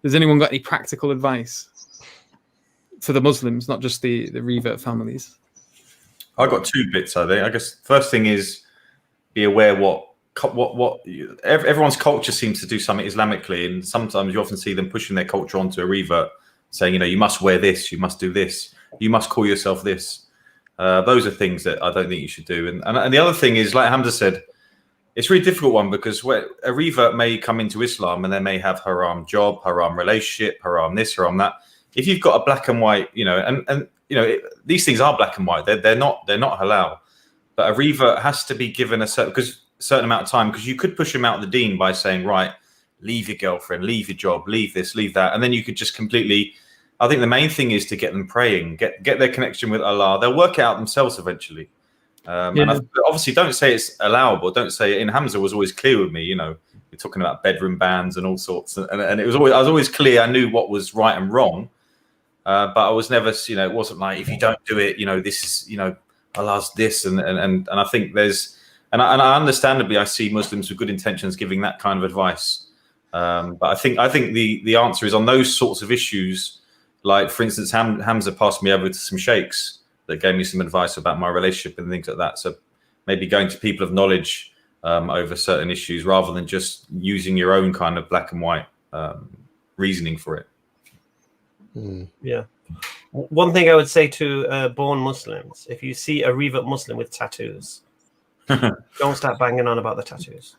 A: Has anyone got any practical advice for the Muslims, not just the revert families?
C: I got 2 bits, I think. I guess first thing is be aware what everyone's culture seems to do something Islamically, and sometimes you often see them pushing their culture onto a revert, saying, you know, you must wear this, you must do this, you must call yourself this. Those are things that I don't think you should do. And the other thing is, like Hamza said, it's a really difficult one, because a revert may come into Islam and they may have haram job, haram relationship, haram this, haram that. If you've got a black and white, you know, and you know, these things are black and white. They're not halal. But a revert has to be given a certain amount of time, because you could push him out of the deen by saying, right, leave your girlfriend, leave your job, leave this, leave that, and then you could just completely. I think the main thing is to get them praying, get their connection with Allah. They'll work it out themselves eventually. And obviously, don't say it's allowable. Don't say. In Hamza was always clear with me. You know, we're talking about bedroom bans and all sorts, and it was always, I was always clear. I knew what was right and wrong, but I was never, you know, it wasn't like, if you don't do it, you know, this is, you know, Allah's this, and I think there's, and I understandably I see Muslims with good intentions giving that kind of advice, but I think the answer is on those sorts of issues. Like, for instance, Hamza passed me over to some sheikhs that gave me some advice about my relationship and things like that. So maybe going to people of knowledge over certain issues, rather than just using your own kind of black and white reasoning for it.
E: Yeah. One thing I would say to born Muslims, if you see a revert Muslim with tattoos, don't start banging on about the tattoos.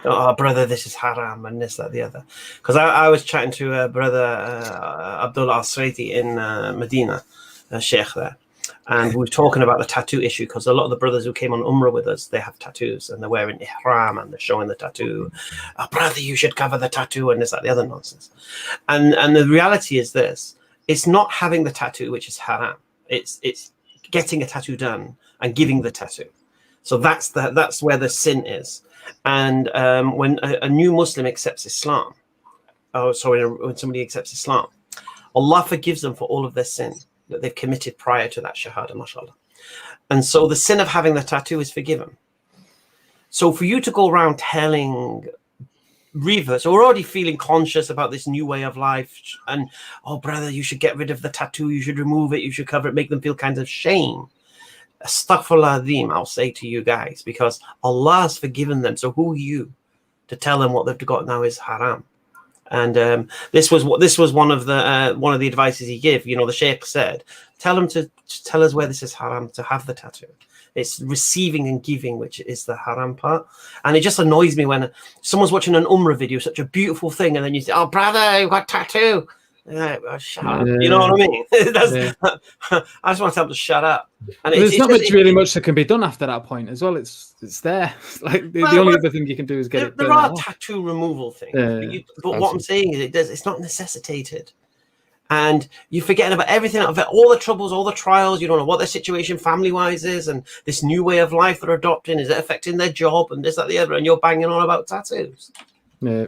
E: Oh, brother, this is haram and this, that, the other. Because I was chatting to brother Abdullah Al-Sraiti in Medina, sheikh there. And we were talking about the tattoo issue, because a lot of the brothers who came on Umrah with us, they have tattoos and they're wearing ihram and they're showing the tattoo. Oh, brother, you should cover the tattoo and this, that, the other nonsense. And the reality is this: it's not having the tattoo which is haram. It's getting a tattoo done and giving the tattoo. So that's where the sin is. And when a new Muslim accepts Islam, when somebody accepts Islam, Allah forgives them for all of their sin that they've committed prior to that Shahada, mashallah. And so the sin of having the tattoo is forgiven. So for you to go around telling reverts who are already feeling conscious about this new way of life, and oh brother, you should get rid of the tattoo, you should remove it, you should cover it, make them feel kind of shame. Astaghfirullah, I'll say to you guys, because Allah has forgiven them. So who are you to tell them what they've got now is haram? And this was one of the advices he gave. The Sheikh said, tell them to tell us where this is haram to have the tattoo. It's receiving and giving which is the haram part. And it just annoys me when someone's watching an Umrah video, such a beautiful thing, and then you say, "Oh, brother, you've got a tattoo." Shut up. You know what I mean? I just want to tell them to shut up. And
A: there's not really much that can be done after that point as well. It's there. Like the only other thing you can do is get it.
E: There are tattoo removal things, but what I'm saying is it's not necessitated. And you're forgetting about everything, all the troubles, all the trials. You don't know what their situation family-wise is, and this new way of life they're adopting. Is it affecting their job and this, that, the other? And you're banging on about tattoos.
A: Yeah.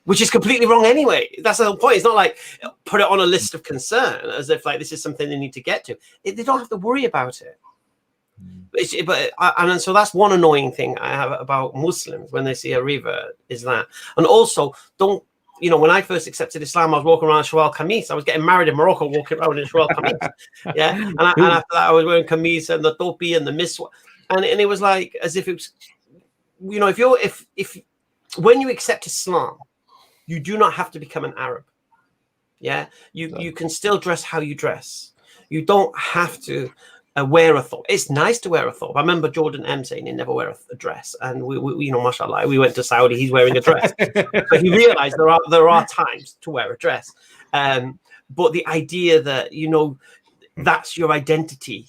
E: Which is completely wrong anyway. That's the whole point. It's not like put it on a list of concern as if like this is something they need to get to. They don't have to worry about it. And so that's one annoying thing I have about Muslims when they see a revert is that. And also, when I first accepted Islam, I was walking around in Shawal Kameez. I was getting married in Morocco, walking around in Shawal Kameez. Yeah. And after that, I was wearing Kameez and the topi and the miswa. And it was like as if it was, if when you accept Islam, you do not have to become an Arab. Yeah, you can still dress how you dress. You don't have to wear a thobe. It's nice to wear a thobe. I remember Jordan M saying he never wear a dress, and we mashallah, we went to Saudi. He's wearing a dress, but he realized there are times to wear a dress. But the idea that that's your identity,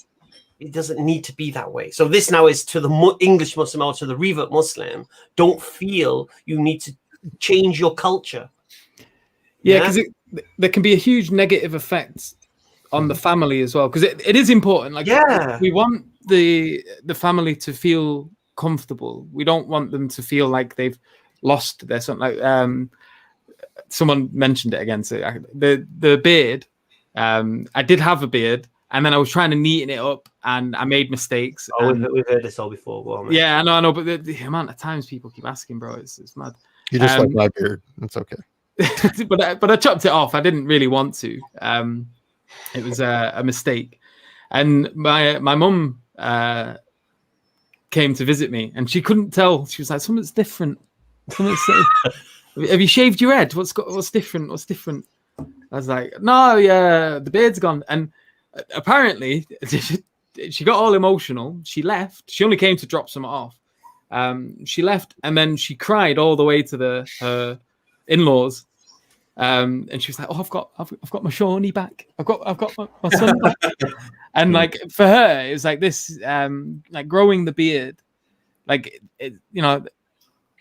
E: it doesn't need to be that way. So this now is to the English Muslim or to the revert Muslim. Don't feel you need to change your culture.
A: Yeah, because there can be a huge negative effect on the family as well, because it is important. Like, we want the family to feel comfortable. We don't want them to feel like they've lost their something. Like someone mentioned it again. So the beard. I did have a beard, and then I was trying to neaten it up, and I made mistakes.
E: Oh, we've heard this all before. Go on,
A: yeah, I know, but the amount of times people keep asking, bro, it's mad.
D: You just like my beard. That's okay.
A: but I chopped it off. I didn't really want to. It was a mistake. And my mum came to visit me, and she couldn't tell. She was like, "Something's different. Have you shaved your head? What's different? What's different?" I was like, "No, yeah, the beard's gone." And apparently, she got all emotional. She left. She only came to drop some off. She left, and then she cried all the way to her in-laws, and she was like, "Oh, I've got my Shawnee back. I've got my son back." And like for her, it was like this, like growing the beard, like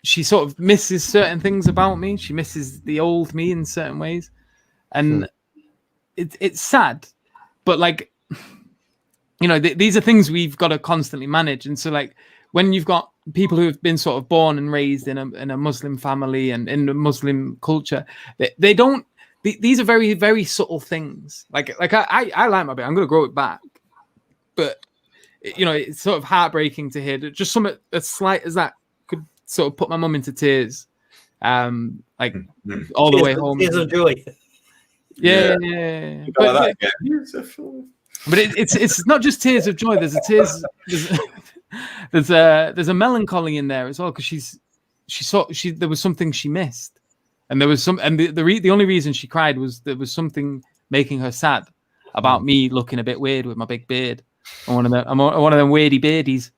A: she sort of misses certain things about me. She misses the old me in certain ways, and it's sad, but like these are things we've got to constantly manage. And so like when you've got people who have been sort of born and raised in a Muslim family and in the Muslim culture, they don't. These are very, very subtle things. Like I like my beard. I'm going to grow it back, but it's sort of heartbreaking to hear that just something as slight as that could sort of put my mum into tears. Like all the way home.
E: Tears of joy.
A: Yeah. But it's not just tears of joy. There's a melancholy in there as well, because there was something she missed, and there was the only reason she cried was there was something making her sad about me looking a bit weird with my big beard. I'm one of them weirdy beardies.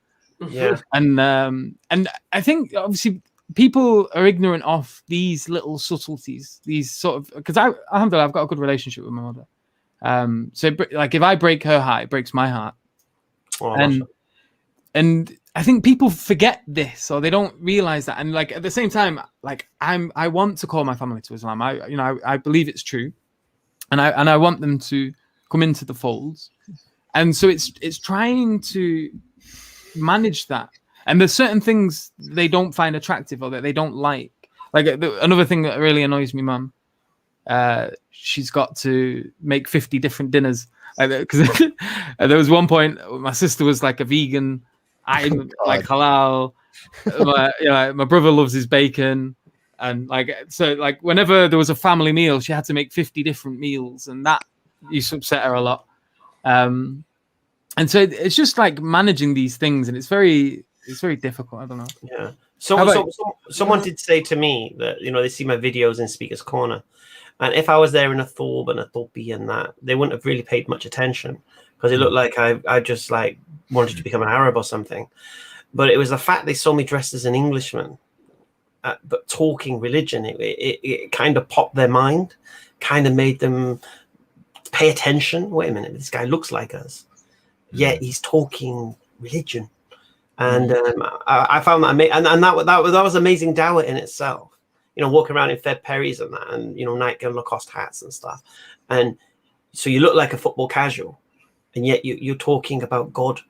E: Yeah.
A: And I think obviously people are ignorant of these little subtleties, these sort of, because alhamdulillah, I've got a good relationship with my mother. So like if I break her heart, it breaks my heart.
E: Oh,
A: and I think people forget this, or they don't realize that. And like at the same time, like I want to call my family to Islam. I believe it's true, and I want them to come into the folds. And so it's trying to manage that. And there's certain things they don't find attractive or that they don't like. Like another thing that really annoys me, Mum. She's got to make 50 different dinners. Because there was one point my sister was like a vegan. I'm like halal. my brother loves his bacon. And like, so like whenever there was a family meal, she had to make 50 different meals, and that used to upset her a lot. And so it's just like managing these things, and it's very difficult. I don't know.
E: Yeah. Someone did say to me that, you know, they see my videos in Speaker's Corner, and if I was there in a Thorb and a Thorpy and that, they wouldn't have really paid much attention, because it looked like I just like wanted to become an Arab or something. But it was the fact they saw me dressed as an Englishman, but talking religion. It kind of popped their mind, kind of made them pay attention. Wait a minute, this guy looks like us, yet he's talking religion. And I found that amazing, and that was amazing dawah in itself. You know, walking around in Fed Perry's and that, and, you know, nightgown Lacoste hats and stuff. And so you look like a football casual, and yet you're talking about God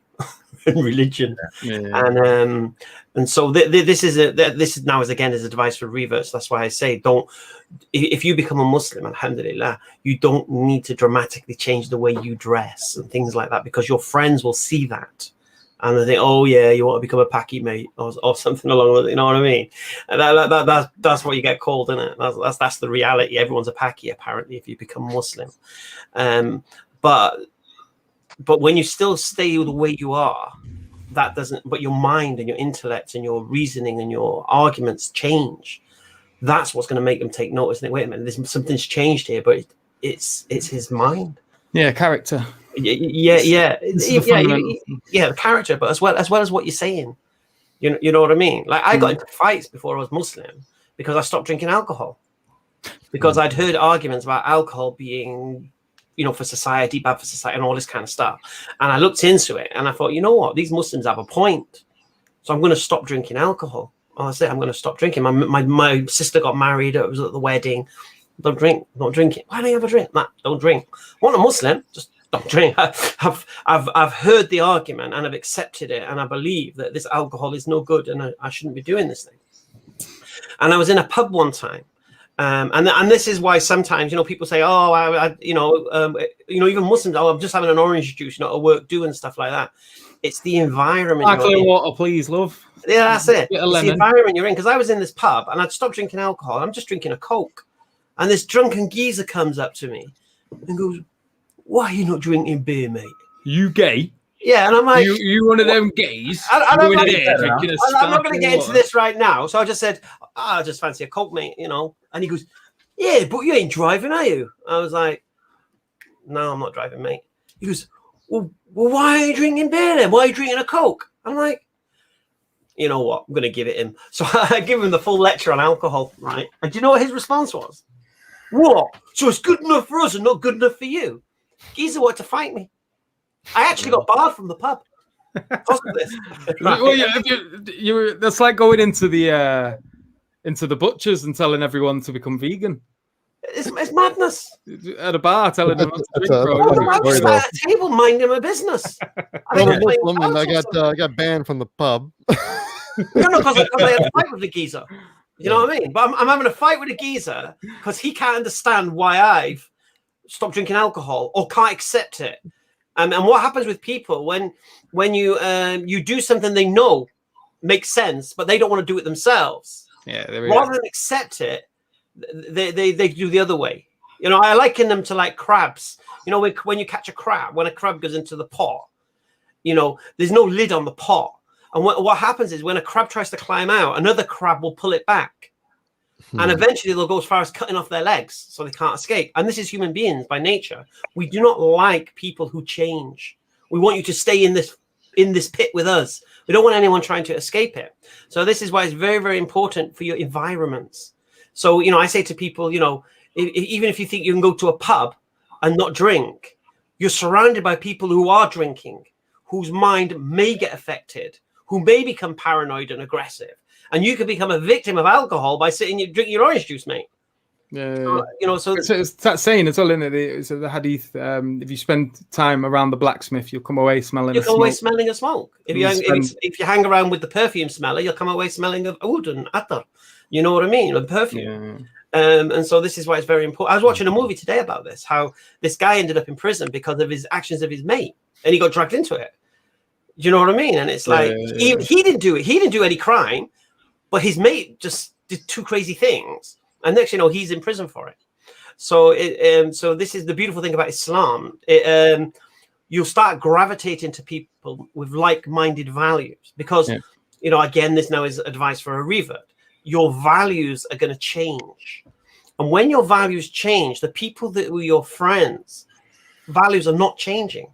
E: and religion. And so this is now as advice for reverts. That's why I say, don't, if you become a Muslim, alhamdulillah, you don't need to dramatically change the way you dress and things like that, because your friends will see that. And they think, oh yeah, you want to become a Paki mate, or something along with it. You know what I mean? And that's what you get called, isn't it? That's the reality. Everyone's a Paki apparently if you become Muslim. But when you still stay the way you are, that doesn't. But your mind and your intellect and your reasoning and your arguments change. That's what's going to make them take notice. And think, wait a minute, something's changed here, but it's his mind.
A: Yeah, character.
E: Yeah, the character, but as well as what you're saying, you know what I mean. Like I got into fights before I was Muslim because I stopped drinking alcohol, because I'd heard arguments about alcohol being, you know, for society, bad for society, and all this kind of stuff. And I looked into it, and I thought, you know what, these Muslims have a point, so I'm going to stop drinking alcohol. I said, I'm going to stop drinking. My sister got married. It was at the wedding. Don't drink. Not drinking. Why don't you have a drink? Nah, don't drink. I'm not a Muslim. Just don't drink. I've heard the argument and I've accepted it, and I believe that this alcohol is no good and I shouldn't be doing this thing. And I was in a pub one time, and this is why sometimes, you know, people say, oh, even Muslims, oh, I'm just having an orange juice, not at work, doing stuff like that. It's the environment.
A: Sparkling water, please, love.
E: Yeah, that's it. It's the environment you're in. Because I was in this pub and I'd stopped drinking alcohol. I'm just drinking a Coke, and this drunken geezer comes up to me and goes, "Why are you not drinking beer, mate?
A: You gay?"
E: Yeah, and I'm like,
A: you one of them gays?
E: I'm not going to get into this right now. So I just said, I just fancy a Coke, mate, you know. And he goes, "Yeah, but you ain't driving, are you?" I was like, "No, I'm not driving, mate." He goes, well, why are you drinking beer then? Why are you drinking a Coke? I'm like, you know what? I'm going to give it him. So I give him the full lecture on alcohol, right? And do you know what his response was? What? So it's good enough for us and not good enough for you? Geezer wanted to fight me. I actually got barred from the pub because of this. Right?
A: Well, yeah, that's like going into the butchers and telling everyone to become vegan.
E: It's madness.
A: At a bar, telling them not to drink,
E: bro. I'm just at a table minding my business.
D: I got banned from the pub.
E: No, because I had a fight with the geezer. You know what I mean? But I'm having a fight with a geezer because he can't understand why I've stopped drinking alcohol or can't accept it. And what happens with people when you do something they know makes sense, but they don't want to do it themselves.
A: Yeah,
E: rather than accept it, they do the other way. You know, I liken them to like crabs. You know, when you catch a crab, when a crab goes into the pot, you know, there's no lid on the pot. And what happens is when a crab tries to climb out, another crab will pull it back. And eventually they'll go as far as cutting off their legs so they can't escape. And this is human beings by nature. We do not like people who change. We want you to stay in this pit with us. We don't want anyone trying to escape it. So this is why it's very, very important for your environments. So, you know, I say to people, you know, even if you think you can go to a pub and not drink, you're surrounded by people who are drinking, whose mind may get affected, who may become paranoid and aggressive. And you could become a victim of alcohol by drinking your orange juice, mate.
A: Yeah.
E: You know, so
A: it's that saying as well, isn't it? It's the hadith. If you spend time around the blacksmith, you'll come away smelling.
E: You'll come away smelling of smoke. If you hang around with the perfume smeller, you'll come away smelling of oud and attar. You know what I mean? Of perfume. Yeah. And so this is why it's very important. I was watching a movie today about this, how this guy ended up in prison because of his actions of his mate, and he got dragged into it. Do you know what I mean? And it's like he didn't do it. He didn't do any crime, but his mate just did 2 crazy things, and next you know he's in prison for it. So so this is the beautiful thing about Islam. You'll start gravitating to people with like-minded values because you know, again, this now is advice for a revert. Your values are going to change, and when your values change, the people that were your friends' values are not changing.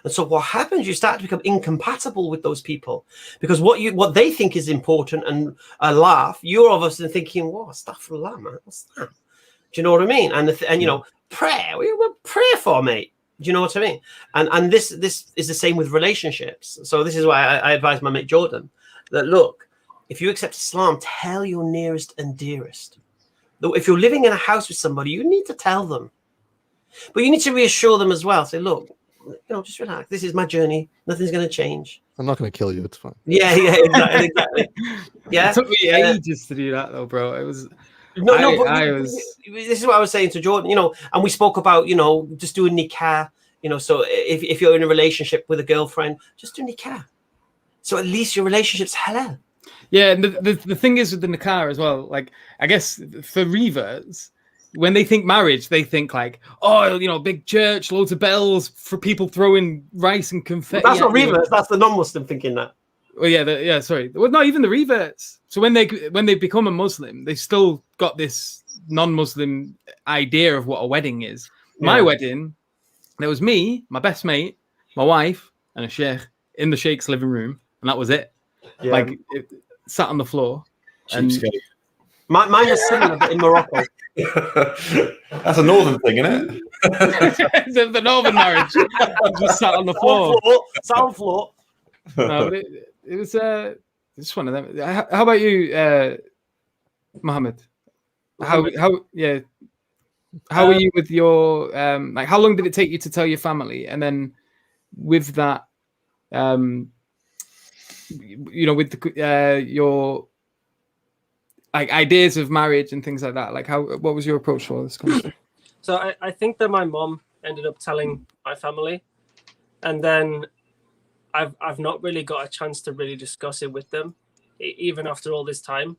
E: And so what happens, you start to become incompatible with those people because what they think is important and a laugh, you're obviously thinking, "What astaghfirullah, man? What's that?" Do you know what I mean? And you know, prayer. What pray for, mate? Do you know what I mean? And this is the same with relationships. So this is why I advise my mate Jordan that look, if you accept Islam, tell your nearest and dearest. If you're living in a house with somebody, you need to tell them, but you need to reassure them as well. Say, look, you know, just relax. This is my journey. Nothing's going to change.
D: I'm not going to kill you. It's fine.
E: Yeah, exactly. Yeah,
A: it took me ages to do that, though, bro. It was.
E: This is what I was saying to Jordan. You know, and we spoke about, you know, just doing nikah. You know, so if you're in a relationship with a girlfriend, just do nikah. So at least your relationship's halal.
A: Yeah, and the thing is with the nikah as well. Like, I guess for reverts, when they think marriage, they think like, oh, you know, big church, loads of bells for people throwing rice and confetti.
E: But that's not reverts. That's the non-Muslim thinking that.
A: Well, yeah, sorry. Well, not even the reverts. So when they become a Muslim, they still got this non-Muslim idea of what a wedding is. Yeah. My wedding, there was me, my best mate, my wife, and a sheikh in the sheikh's living room, and that was it. Yeah. Like, it sat on the floor. And
E: mine was similar, but in Morocco.
C: That's a northern thing, isn't
A: it? the northern marriage. Just sat on the floor.
E: Sat on the floor.
A: No, but it was just one of them. How about you, Mohammed? How were you with your like? How long did it take you to tell your family? And then with that, you know, with your like ideas of marriage and things like that. Like, what was your approach for this kind of thing?
B: So I think that my mom ended up telling my family, and then I've not really got a chance to really discuss it with them, even after all this time.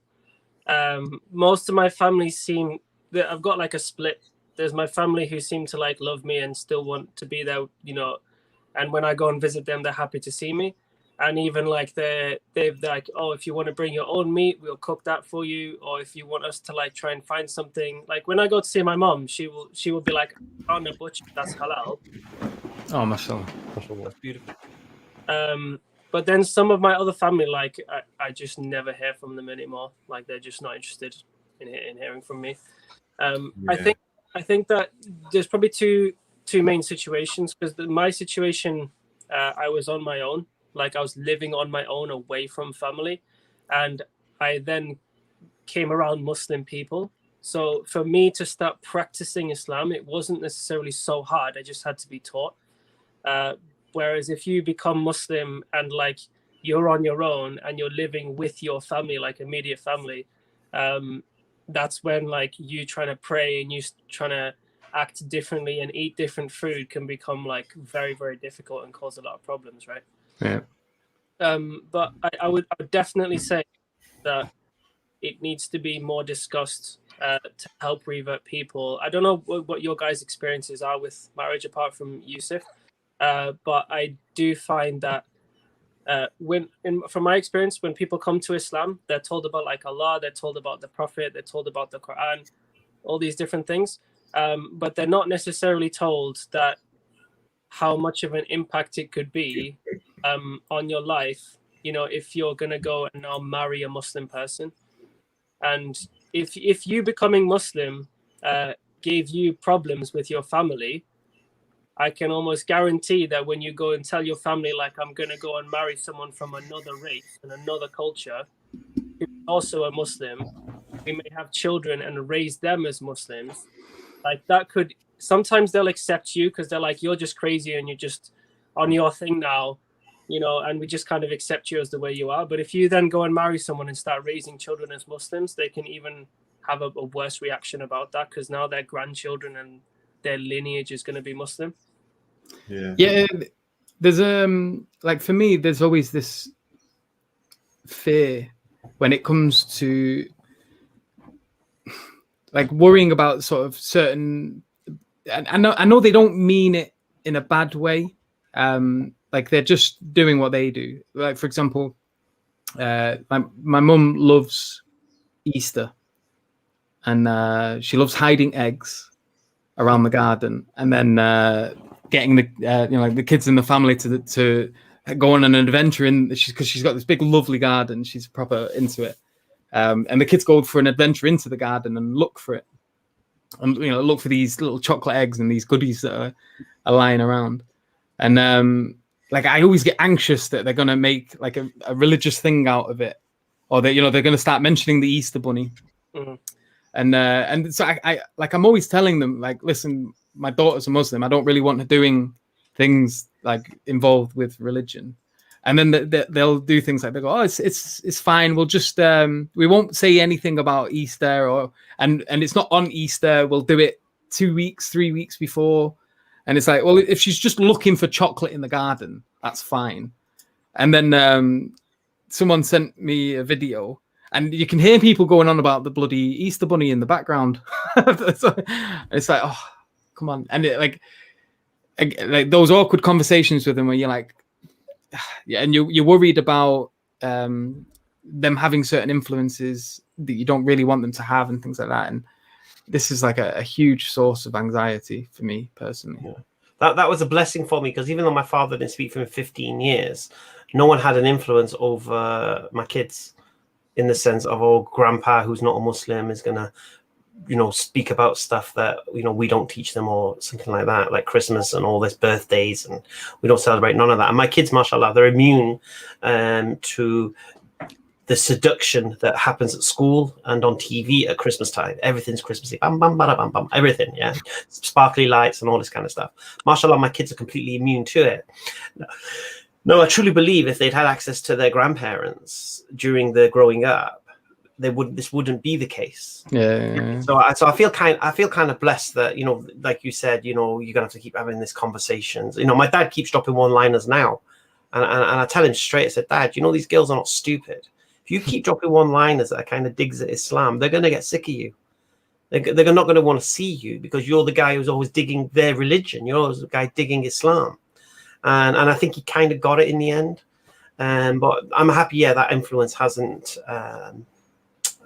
B: Most of my family seem that I've got like a split. There's my family who seem to like love me and still want to be there, you know. And when I go and visit them, they're happy to see me. And even like they're like, oh, if you want to bring your own meat, we'll cook that for you. Or if you want us to like try and find something, like when I go to see my mom, she will be like, oh, no, butcher, that's halal.
A: Oh, mashallah.
B: That's beautiful. But then some of my other family, like I just never hear from them anymore. Like they're just not interested in hearing from me. I think that there's probably two main situations, because my situation, I was on my own. Like I was living on my own away from family, and I then came around Muslim people. So for me to start practicing Islam, it wasn't necessarily so hard. I just had to be taught. Whereas if you become Muslim and like you're on your own and you're living with your family, like immediate family, that's when like you trying to pray and you trying to act differently and eat different food can become like very, very difficult and cause a lot of problems, right?
A: Yeah.
B: But I would definitely say that it needs to be more discussed to help revert people. I don't know what your guys' experiences are with marriage apart from Yusuf, but I do find that from my experience, when people come to Islam, they're told about like Allah, they're told about the Prophet, they're told about the Quran, all these different things, but they're not necessarily told that how much of an impact it could be on your life, you know, if you're gonna go and now marry a Muslim person. And if you becoming Muslim gave you problems with your family, I can almost guarantee that when you go and tell your family, like, I'm gonna go and marry someone from another race and another culture who's also a Muslim, we may have children and raise them as Muslims, like that could, sometimes they'll accept you because they're like, you're just crazy and you're just on your thing now, you know, and we just kind of accept you as the way you are. But if you then go and marry someone and start raising children as Muslims, they can even have a worse reaction about that, because now their grandchildren and their lineage is going to be Muslim.
A: Yeah. there's like for me, there's always this fear when it comes to like worrying about sort of certain. And I know they don't mean it in a bad way. Like they're just doing what they do. Like for example, my mum loves Easter, and she loves hiding eggs around the garden, and then getting the like the kids in the family to go on an adventure because she's got this big lovely garden. She's proper into it, and the kids go for an adventure into the garden and look for it, and look for these little chocolate eggs and these goodies that are lying around. And like I always get anxious that they're gonna make like a religious thing out of it, or that they're gonna start mentioning the Easter bunny.
B: Mm-hmm.
A: And so I'm always telling them, like, listen, my daughter's a Muslim. I don't really want her doing things like involved with religion. And then they'll do things like they go, oh, it's fine. We'll just we won't say anything about Easter, and it's not on Easter. We'll do it 2 weeks, 3 weeks before. And it's like, well, if she's just looking for chocolate in the garden, that's fine. And then someone sent me a video. And you can hear people going on about the bloody Easter bunny in the background. It's like, oh, come on. And it, like those awkward conversations with them where you're like, yeah, and you're worried about them having certain influences that you don't really want them to have and things like that. And this is like a huge source of anxiety for me personally.
E: Yeah. That was a blessing for me, because even though my father didn't speak for him 15 years, no one had an influence over my kids. In the sense of, oh, grandpa who's not a Muslim is gonna, speak about stuff that we don't teach them, or something like that, like Christmas and all this birthdays, and we don't celebrate none of that. And my kids, mashallah, they're immune to the seduction that happens at school and on TV at Christmas time. Everything's Christmassy, bam bam bada bam bam, everything, yeah, sparkly lights and all this kind of stuff. Mashallah, my kids are completely immune to it. No, I truly believe if they'd had access to their grandparents during their growing up, this wouldn't be the case.
A: Yeah.
E: So I feel kind of blessed that, like you said, you're gonna have to keep having these conversations. My dad keeps dropping one-liners now, and I tell him straight. I said, Dad, these girls are not stupid. If you keep dropping one-liners that are kind of digs at Islam, they're gonna get sick of you. They're not gonna want to see you, because you're the guy who's always digging their religion. You're always the guy digging Islam. And I think he kind of got it in the end. But I'm happy, that influence hasn't.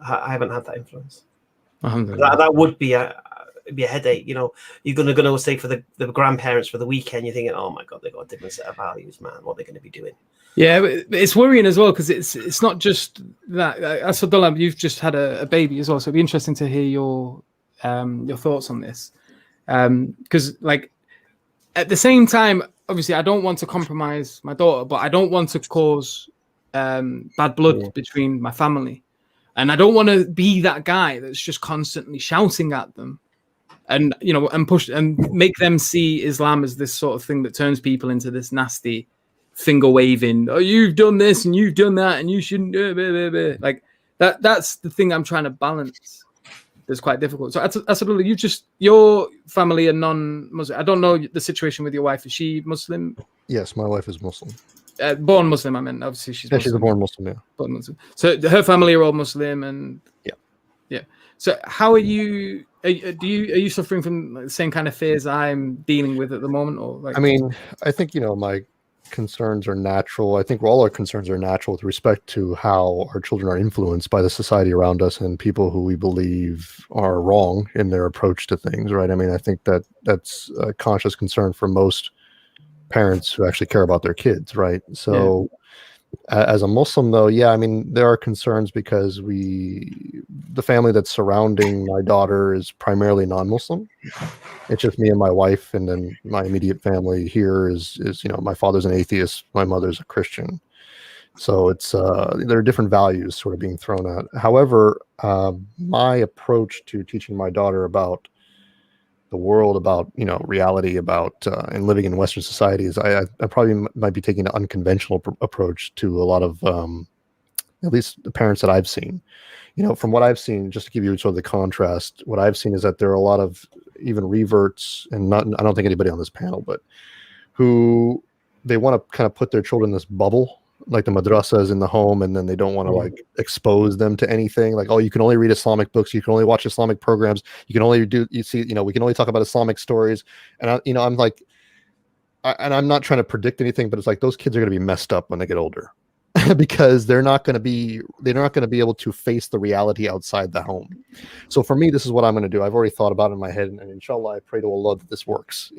E: I haven't had that influence. That would be a headache. You're going to stay for the grandparents for the weekend. You're thinking, oh my God, they've got a different set of values, man. What are they going to be doing?
A: Yeah, but it's worrying as well, because it's not just that. Asadullah, you've just had a baby as well, so it'd be interesting to hear your thoughts on this. Because like at the same time, obviously, I don't want to compromise my daughter, but I don't want to cause bad blood between my family. And I don't want to be that guy that's just constantly shouting at them and, and push and make them see Islam as this sort of thing that turns people into this nasty finger waving. Oh, you've done this and you've done that and you shouldn't do it. Like that's the thing I'm trying to balance. It's quite difficult. So Asadullah, your family are non-Muslim. I don't know the situation with your wife. Is she Muslim?
D: Yes, my wife is Muslim.
A: Born Muslim, I mean. Obviously, she's Muslim.
D: She's a born Muslim, yeah.
A: Born Muslim. So her family are all Muslim, and yeah. So how are you? Are you suffering from the same kind of fears I'm dealing with at the moment, or like?
D: I mean, I think my concerns are natural. I think all our concerns are natural with respect to how our children are influenced by the society around us and people who we believe are wrong in their approach to things, right? I mean, I think that's a conscious concern for most parents who actually care about their kids, right? So as a Muslim, though, I mean, there are concerns because the family that's surrounding my daughter is primarily non-Muslim. It's just me and my wife, and then my immediate family here is my father's an atheist, my mother's a Christian. So it's there are different values sort of being thrown out. However, my approach to teaching my daughter about the world, about reality, about and living in Western society is I probably might be taking an unconventional approach to a lot of at least the parents that I've seen. From what I've seen, just to give you sort of the contrast, what I've seen is that there are a lot of even reverts, and I don't think anybody on this panel, but who they want to kind of put their children in this bubble, like the madrasas in the home, and then they don't want to like expose them to anything. Like, oh, you can only read Islamic books, you can only watch Islamic programs, you can only we can only talk about Islamic stories. And I'm like, and I'm not trying to predict anything, but it's like those kids are going to be messed up when they get older. Because they're not going to be able to face the reality outside the home. So for me, this is what I'm going to do. I've already thought about it in my head, and inshallah, I pray to Allah that this works.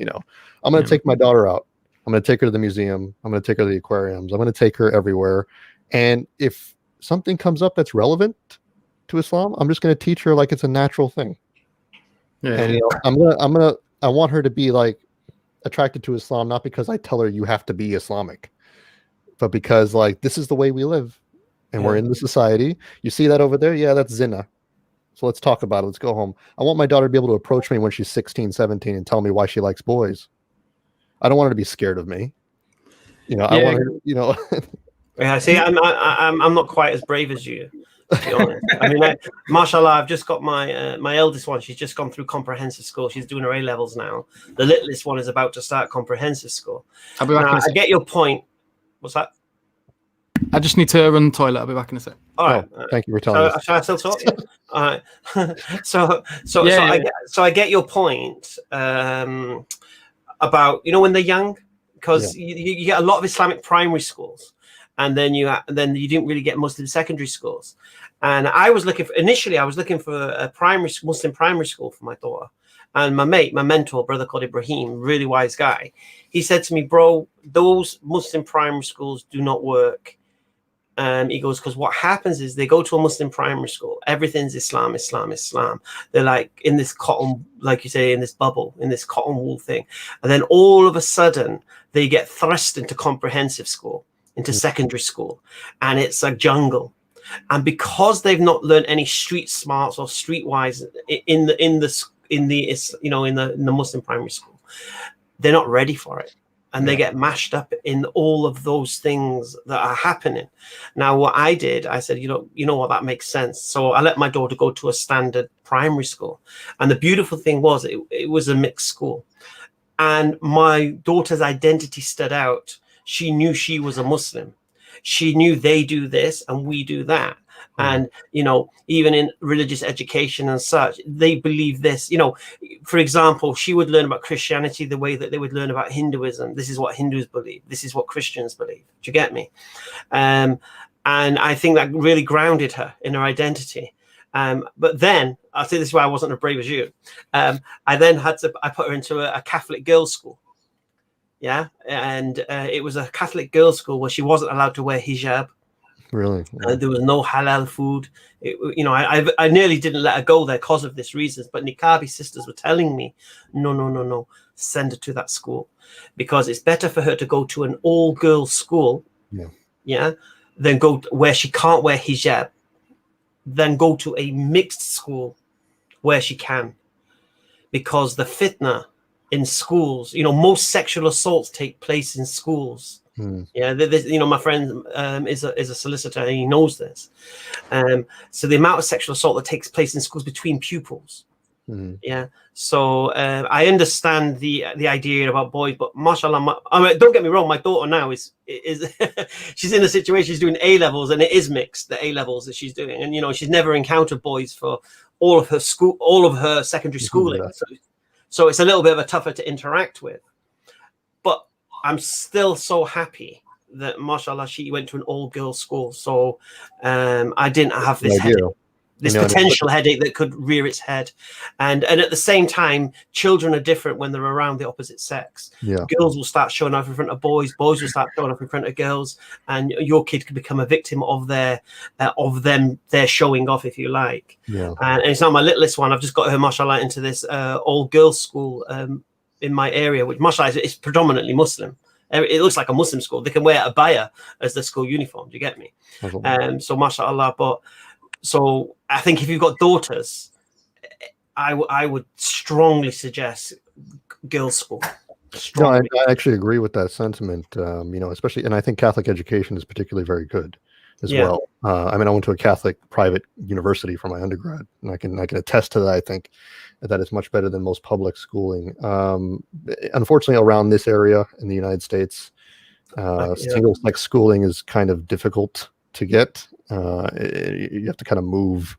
D: I'm going to take my daughter out. I'm going to take her to the museum. I'm going to take her to the aquariums. I'm going to take her everywhere. And if something comes up that's relevant to Islam, I'm just going to teach her like it's a natural thing. Yeah. And I want her to be like attracted to Islam, not because I tell her you have to be Islamic, but because like this is the way we live, and we're in the society. You see that over there? Yeah, that's zina. So let's talk about it. Let's go home. I want my daughter to be able to approach me when she's 16, 17 and tell me why she likes boys. I don't want her to be scared of me. I want her,
E: Yeah, see, I'm not quite as brave as you, to be honest. I mean, mashallah, I've just got my eldest one. She's just gone through comprehensive school. She's doing her A levels now. The littlest one is about to start comprehensive school. I get your point. What's that?
A: I just need to run the toilet. I'll be back in a sec.
E: All right.
D: Thank you for telling us.
E: Shall I still talk? Yeah. All right. So I get your point about when they're young, because you get a lot of Islamic primary schools, and then you didn't really get Muslim secondary schools. And I was looking for a Muslim primary school for my daughter. And my mentor, brother called Ibrahim, really wise guy, he said to me, bro, those Muslim primary schools do not work. He goes, because what happens is they go to a Muslim primary school. Everything's Islam, Islam, Islam. They're like in this cotton, like you say, in this bubble, in this cotton wool thing. And then all of a sudden they get thrust into comprehensive school, into secondary school. And it's a jungle. And because they've not learned any street smarts or streetwise in the Muslim primary school, they're not ready for it, and they get mashed up in all of those things that are happening. Now, what I did, I said, you know what, that makes sense. So I let my daughter go to a standard primary school, and the beautiful thing was it was a mixed school, and my daughter's identity stood out. She knew she was a Muslim. She knew they do this and we do that. And, even in religious education and such, they believe this. For example, she would learn about Christianity the way that they would learn about Hinduism. This is what Hindus believe. This is what Christians believe. Do you get me? And I think that really grounded her in her identity. But then, I'll say this is why I wasn't as brave as you. I put her into a Catholic girls' school. Yeah. And it was a Catholic girls' school where she wasn't allowed to wear hijab.
D: Really?
E: There was no halal food. I nearly didn't let her go there because of this reason. But Niqabi sisters were telling me, no, send her to that school, because it's better for her to go to an all-girls school, than go where she can't wear hijab, than go to a mixed school where she can, because the fitna in schools, most sexual assaults take place in schools. Yeah, my friend is a solicitor, and he knows this. So the amount of sexual assault that takes place in schools between pupils. Yeah. So I understand the idea about boys, but mashallah, don't get me wrong, my daughter now is she's in a situation, she's doing A levels, and it is mixed, the A levels that she's doing, and she's never encountered boys for all of her secondary schooling. So it's a little bit of a tougher to interact with. But I'm still so happy that, mashallah, she went to an all-girls school. So I didn't have this potential headache that could rear its head. And at the same time, children are different when they're around the opposite sex. Yeah. Girls will start showing off in front of boys. Boys will start showing off in front of girls. And your kid could become a victim of their showing off, if you like. Yeah. And it's not my littlest one. I've just got her, mashallah, into this all-girls school in my area, which, mashallah, is predominantly Muslim. It looks like a Muslim school. They can wear a abaya as their school uniform. Do you get me? So, mashallah. So I think if you've got daughters, I would strongly suggest girls' school.
D: No, I actually agree with that sentiment. Especially, and I think Catholic education is particularly very good as well. I went to a Catholic private university for my undergrad, and I can attest to that. I think that is much better than most public schooling. Unfortunately, around this area in the United States, Single-sex schooling is kind of difficult to get. You have to kind of move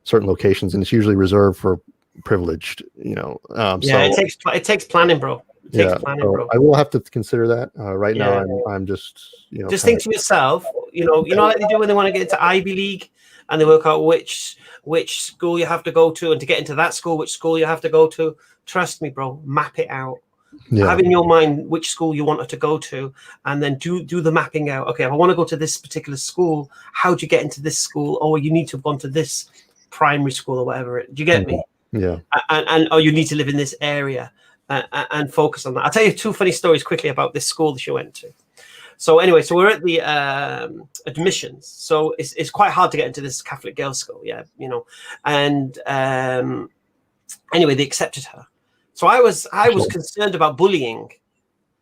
D: certain locations, and it's usually reserved for privileged, so
E: it takes planning, bro.
D: I will have to consider that. Right now I'm just
E: just think to yourself, like they do when they want to get into Ivy League, and they work out which school you have to go to, and to get into that school, which school you have to go to. Trust me, bro, map it out. Have in your mind which school you want her to go to, and then do the mapping out. Okay, if I want to go to this particular school, how do you get into this school? Or you need to have gone to this primary school or whatever. Do you get me?
D: Yeah.
E: And you need to live in this area and focus on that. I'll tell you 2 funny stories quickly about this school that she went to. So anyway, so we're at the admissions. So it's quite hard to get into this Catholic girls' school, and anyway, they accepted her. So I was concerned about bullying,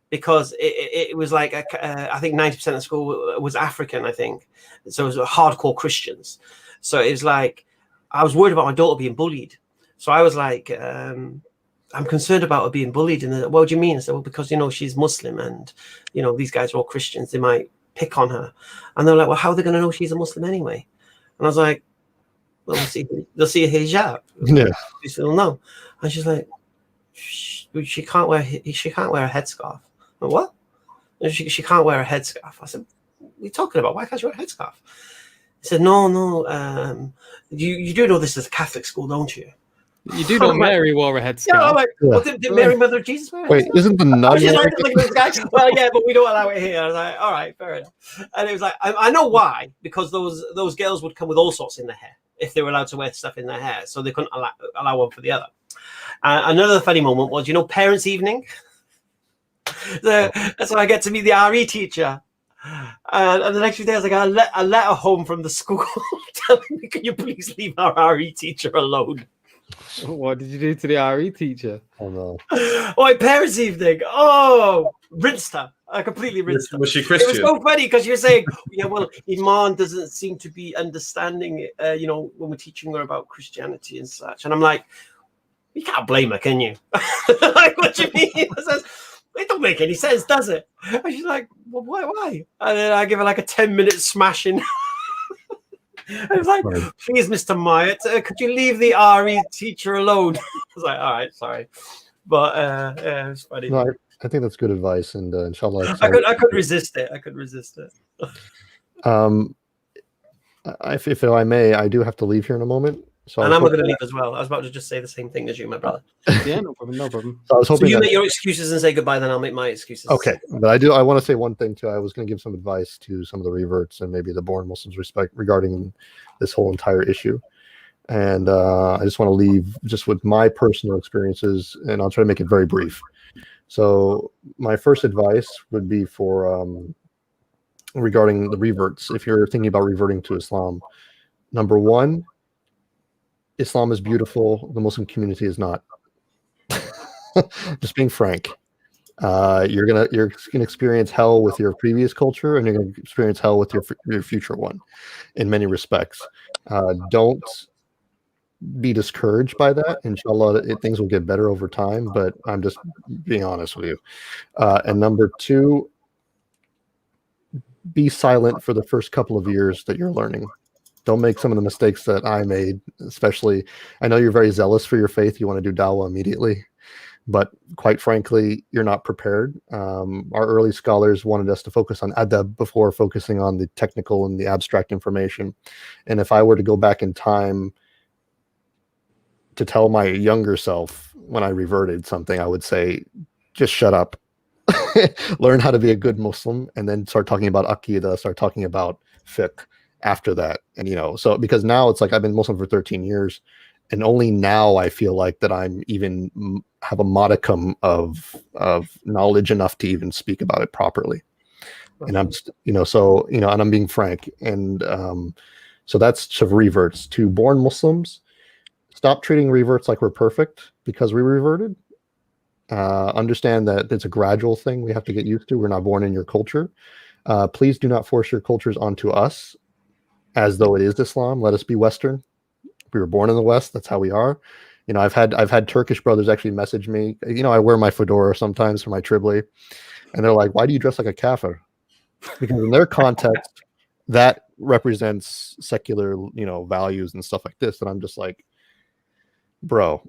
E: because it was like I think 90% of the school was African, I think. So it was hardcore Christians. So it was like I was worried about my daughter being bullied. So I was like, I'm concerned about her being bullied. And what do you mean? I said, well, because she's Muslim, and these guys are all Christians. They might pick on her. And they're like, well, how are they going to know she's a Muslim anyway? And I was like, well, they'll see a hijab.
D: Yeah.
E: They'll know. And she's like, she can't wear a headscarf. Like, what? She can't wear a headscarf. I said, what are you talking about? Why can't you wear a headscarf? He said, no. You do know this is a Catholic school, don't you?
A: You do know Mary wore a headscarf.
E: Yeah, I'm like, well, did Mary, Mother of Jesus wear a headscarf?
D: Wait, isn't the nun?
E: Well, yeah, but we don't allow it here. I was like, all right, fair enough. And it was like, I know why, because those girls would come with all sorts in their hair if they were allowed to wear stuff in their hair, so they couldn't allow one for the other. Another funny moment was, parents' evening. That's when I get to meet the RE teacher. And the next few days, I got a letter home from the school telling me, can you please leave our RE teacher alone?
A: What did you do to the RE teacher?
D: Oh, no.
E: Oh, parents' evening. Oh, rinsed her. I completely rinsed her.
C: Was she Christian?
E: It was so funny because you're saying, well, Iman doesn't seem to be understanding, when we're teaching her about Christianity and such. And I'm like, you can't blame her, can you? Like, what do you mean? It don't make any sense, does it? And she's like, well, why? And then I give her like a 10-minute smashing. I was like, please, Mr. Myatt, could you leave the RE teacher alone? I was like, all right, sorry. But yeah, it's funny.
D: No, I think that's good advice, and inshallah.
E: I could resist it.
D: If I may, I do have to leave here in a moment. So
E: and I'm going to leave as well. I was about to just say the same thing as you, my brother.
A: Yeah, no problem.
D: So I was hoping
E: you make your excuses and say goodbye, then I'll make my excuses.
D: Okay, but I want to say one thing too. I was going to give some advice to some of the reverts and maybe the born Muslims regarding this whole entire issue. And I just want to leave just with my personal experiences, and I'll try to make it very brief. So my first advice would be for regarding the reverts. If you're thinking about reverting to Islam, number one, Islam is beautiful. The Muslim community is not. Just being frank. You're gonna experience hell with your previous culture, and you're gonna experience hell with your future one, in many respects. Don't be discouraged by that. Inshallah, things will get better over time. But I'm just being honest with you. And number two, be silent for the first couple of years that you're learning. Don't make some of the mistakes that I made, especially. I know you're very zealous for your faith. You want to do dawah immediately, but quite frankly, you're not prepared. Our early scholars wanted us to focus on adab before focusing on the technical and the abstract information. And if I were to go back in time to tell my younger self when I reverted something, I would say, just shut up. Learn how to be a good Muslim, and then start talking about aqidah, start talking about fiqh after that. And so because now it's like I've been Muslim for 13 years, and only now I feel like that I'm even have a modicum of knowledge enough to even speak about it properly. And I'm and I'm being frank. And so that's to reverts. To born Muslims, stop treating reverts like we're perfect because we reverted. Understand that it's a gradual thing we have to get used to. We're not born in your culture. Please do not force your cultures onto us as though it is Islam. Let us be Western. We were born in the West. That's how we are. You know, I've had Turkish brothers actually message me. You know, I wear my fedora sometimes for my tribli, and they're like, "Why do you dress like a kafir?" Because in their context, that represents secular, you know, values and stuff like this. And I'm just like, bro,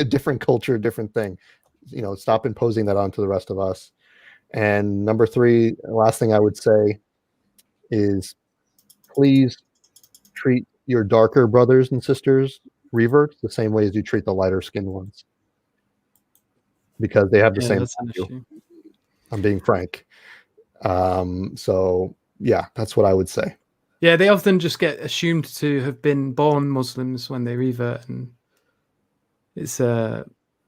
D: different culture, different thing. You know, stop imposing that onto the rest of us. And number three, last thing I would say is, please treat your darker brothers and sisters, reverts, the same way as you treat the lighter skinned ones, because they have the same value. I'm being frank. So yeah, that's what I would say.
A: Yeah, they often just get assumed to have been born Muslims when they revert, and it's and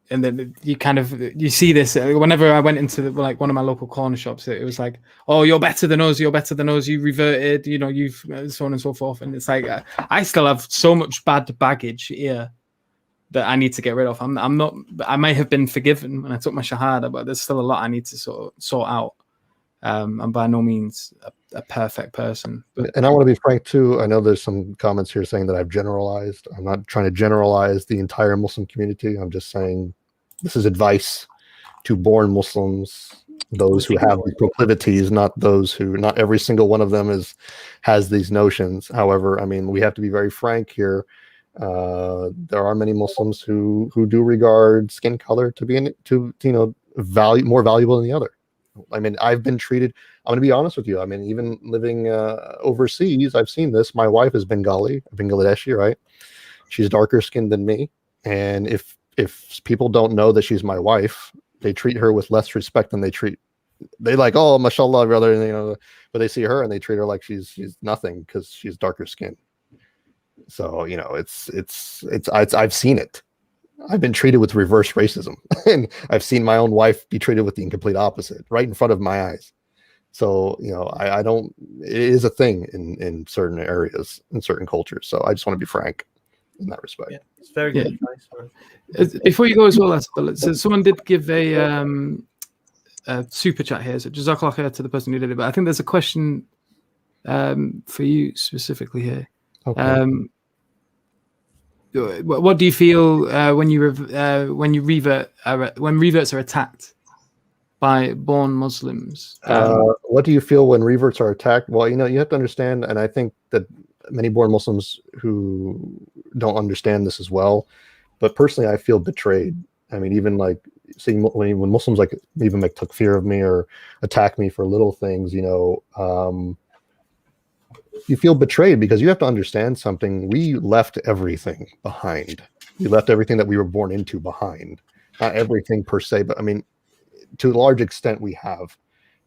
A: then you see this whenever I went into like one of my local corner shops. It was like, "Oh, you're better than us. You're better than us. You reverted. You know, you've so on and so forth." And it's like I still have so much bad baggage here that I need to get rid of. I'm not. I may have been forgiven when I took my shahada, but there's still a lot I need to sort out. I'm by no means a perfect person. But,
D: and I want to be frank too. I know there's some comments here saying that I've generalized. I'm not trying to generalize the entire Muslim community. I'm just saying this is advice to born Muslims, those who have the proclivities, not those who, not every single one of them has these notions. However, I mean, we have to be very frank here. There are many Muslims who do regard skin color to be more valuable than the other. I mean, I've been treated, I'm going to be honest with you. I mean, even living overseas, I've seen this. My wife is Bengali, Bangladeshi, right? She's darker skinned than me. And if people don't know that she's my wife, they treat her with less respect than they like, oh, mashallah, brother, you know, but they see her and they treat her like she's nothing because she's darker skinned. So, you know, I've seen it. I've been treated with reverse racism, and I've seen my own wife be treated with the incomplete opposite right in front of my eyes. So, you know, I don't, it is a thing in certain areas, in certain cultures. So I just want to be frank in that respect.
E: Yeah, it's very good advice.
A: Before you go as well, so someone did give a super chat here. So Jazakallah khair to the person who did it. But I think there's a question for you specifically here.
D: Okay.
A: What do you feel when reverts are attacked by born Muslims?
D: What do you feel when reverts are attacked? Well, you know, you have to understand, and I think that many born Muslims who don't understand this as well, but personally, I feel betrayed. I mean, even like seeing when Muslims like even make takfir of me or attack me for little things, you know, you feel betrayed because you have to understand something. We left everything behind. We left everything that we were born into behind. Not everything per se, but I mean, to a large extent we have,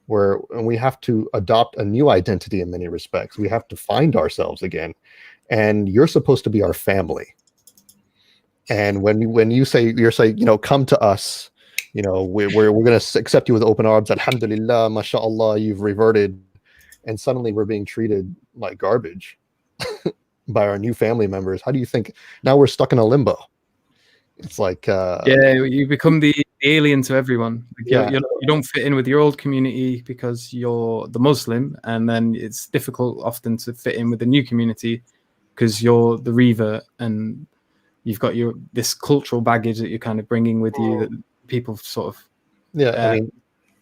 D: and we have to adopt a new identity in many respects. We have to find ourselves again. And you're supposed to be our family. And when you're saying, you know, come to us, you know, we're going to accept you with open arms. Alhamdulillah, mashallah, you've reverted. And suddenly we're being treated like garbage by our new family members. How do you think now we're stuck in a limbo? It's like
A: you become the alien to everyone. Like
D: Yeah.
A: you don't fit in with your old community because you're the Muslim, and then it's difficult often to fit in with the new community because you're the revert, and you've got this cultural baggage that you're kind of bringing with you that people sort of
D: I mean,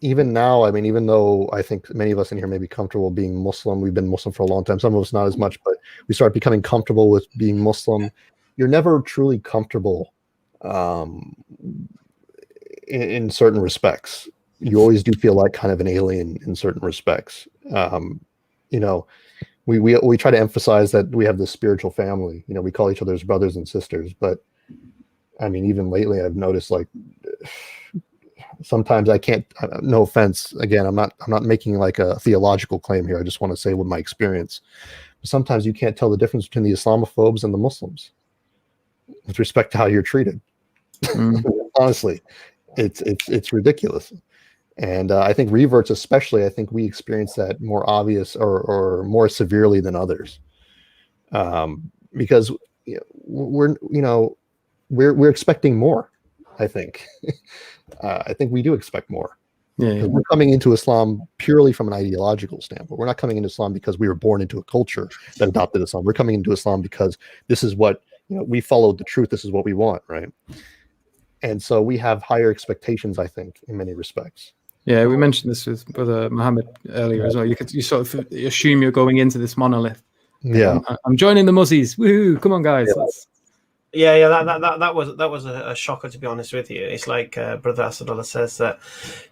D: even now, I mean, even though I think many of us in here may be comfortable being Muslim, we've been Muslim for a long time. Some of us not as much, but we start becoming comfortable with being Muslim. You're never truly comfortable in certain respects. You always do feel like kind of an alien in certain respects. You know, we try to emphasize that we have this spiritual family. You know, we call each other's brothers and sisters. But I mean, even lately, I've noticed like sometimes I can't. No offense, again, I'm not making like a theological claim here. I just want to say with my experience. But sometimes you can't tell the difference between the Islamophobes and the Muslims with respect to how you're treated. Honestly, it's ridiculous. And I think reverts, especially, I think we experience that more obvious or more severely than others, because we're expecting more. I think we do expect more. Yeah. We're coming into Islam purely from an ideological standpoint. We're not coming into Islam because we were born into a culture that adopted Islam. We're coming into Islam because this is what we followed the truth. This is what we want, right? And so we have higher expectations, I think, in many respects.
A: Yeah, we mentioned this with Brother Mohammed earlier as well. You sort of assume you're going into this monolith.
D: Yeah,
A: I'm joining the Muzzies. Woohoo! Come on, guys.
E: Yeah. That was a shocker, to be honest with you. It's like Brother Asadullah says that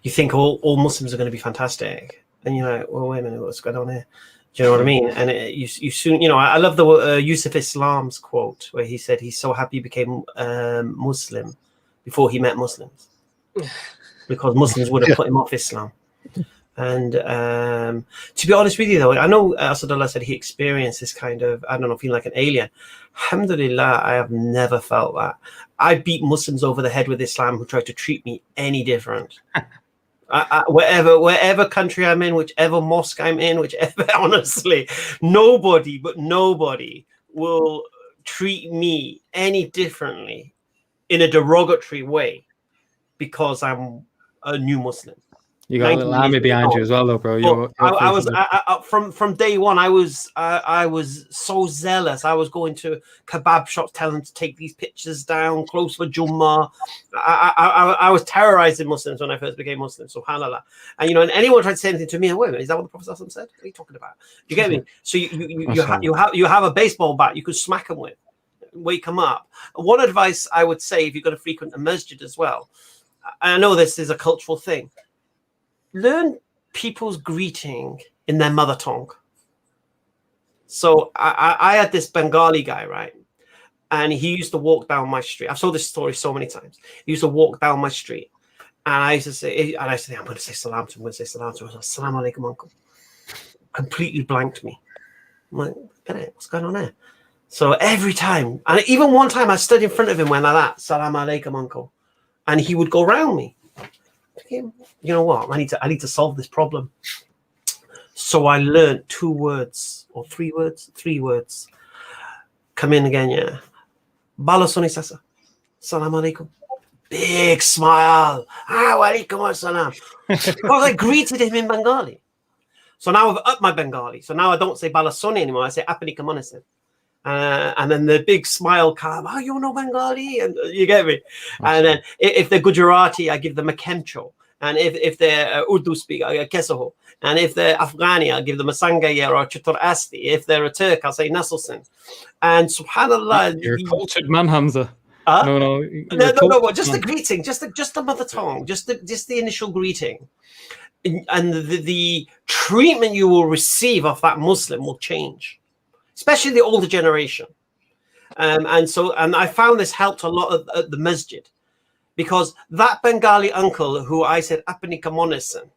E: you think all Muslims are going to be fantastic, and you're like, well, wait a minute, what's going on here? Do you know what I mean? And you soon, I love the Yusuf Islam's quote where he said he's so happy he became Muslim before he met Muslims, because Muslims would have put him off Islam. And to be honest with you, though, I know Asadullah said he experienced this kind of, I don't know, feeling like an alien. Alhamdulillah, I have never felt that. I beat Muslims over the head with Islam who tried to treat me any different. Wherever country I'm in, whichever mosque I'm in, whichever, honestly, nobody will treat me any differently in a derogatory way because I'm a new Muslim.
A: You got a little army behind you as well, though, bro.
E: From day one. I was so zealous. I was going to kebab shops, telling them to take these pictures down, close for Jummah. I was terrorizing Muslims when I first became Muslim. Subhanallah. And and anyone tried to say anything to me, wait a minute, is that what the Prophet ﷺ said? What are you talking about? You get me? So you have a baseball bat you could smack them with, wake them up. One advice I would say, if you're going to frequent a masjid as well, I know this is a cultural thing. Learn people's greeting in their mother tongue. So I had this Bengali guy, right? And he used to walk down my street. I've told this story so many times. He used to walk down my street. And I used to say, I'm going to say salam to him. I'm going to say salam to him. Assalamu alaikum, uncle. Completely blanked me. I'm like, what's going on there? So every time, and even one time I stood in front of him when like that, salam alaikum, uncle. And he would go around me. You know what? I need to solve this problem. So I learned 2 words or 3 words. Come in again, yeah. Bala soni sasa. Salam alaikum. Big smile. Walaikum assalam. Because I greeted him in Bengali. So now I've upped my Bengali. So now I don't say Bala soni anymore. I say Apani Kamanisen. And then the big smile come, you know Bengali? And you get me? And then if they're Gujarati, I give them a kemcho. And if they're Urdu speaker, I get kesaho. And if they're Afghani, I'll give them a sangaya or a chutur asti. If they're a Turk, I'll say nasulsin. And subhanallah.
A: You're a cultured man, Hamza.
E: No, just the greeting, just the mother tongue, just the initial greeting. And the treatment you will receive of that Muslim will change. Especially the older generation. And I found this helped a lot at the masjid, because that Bengali uncle who I said, Apani Kamonison,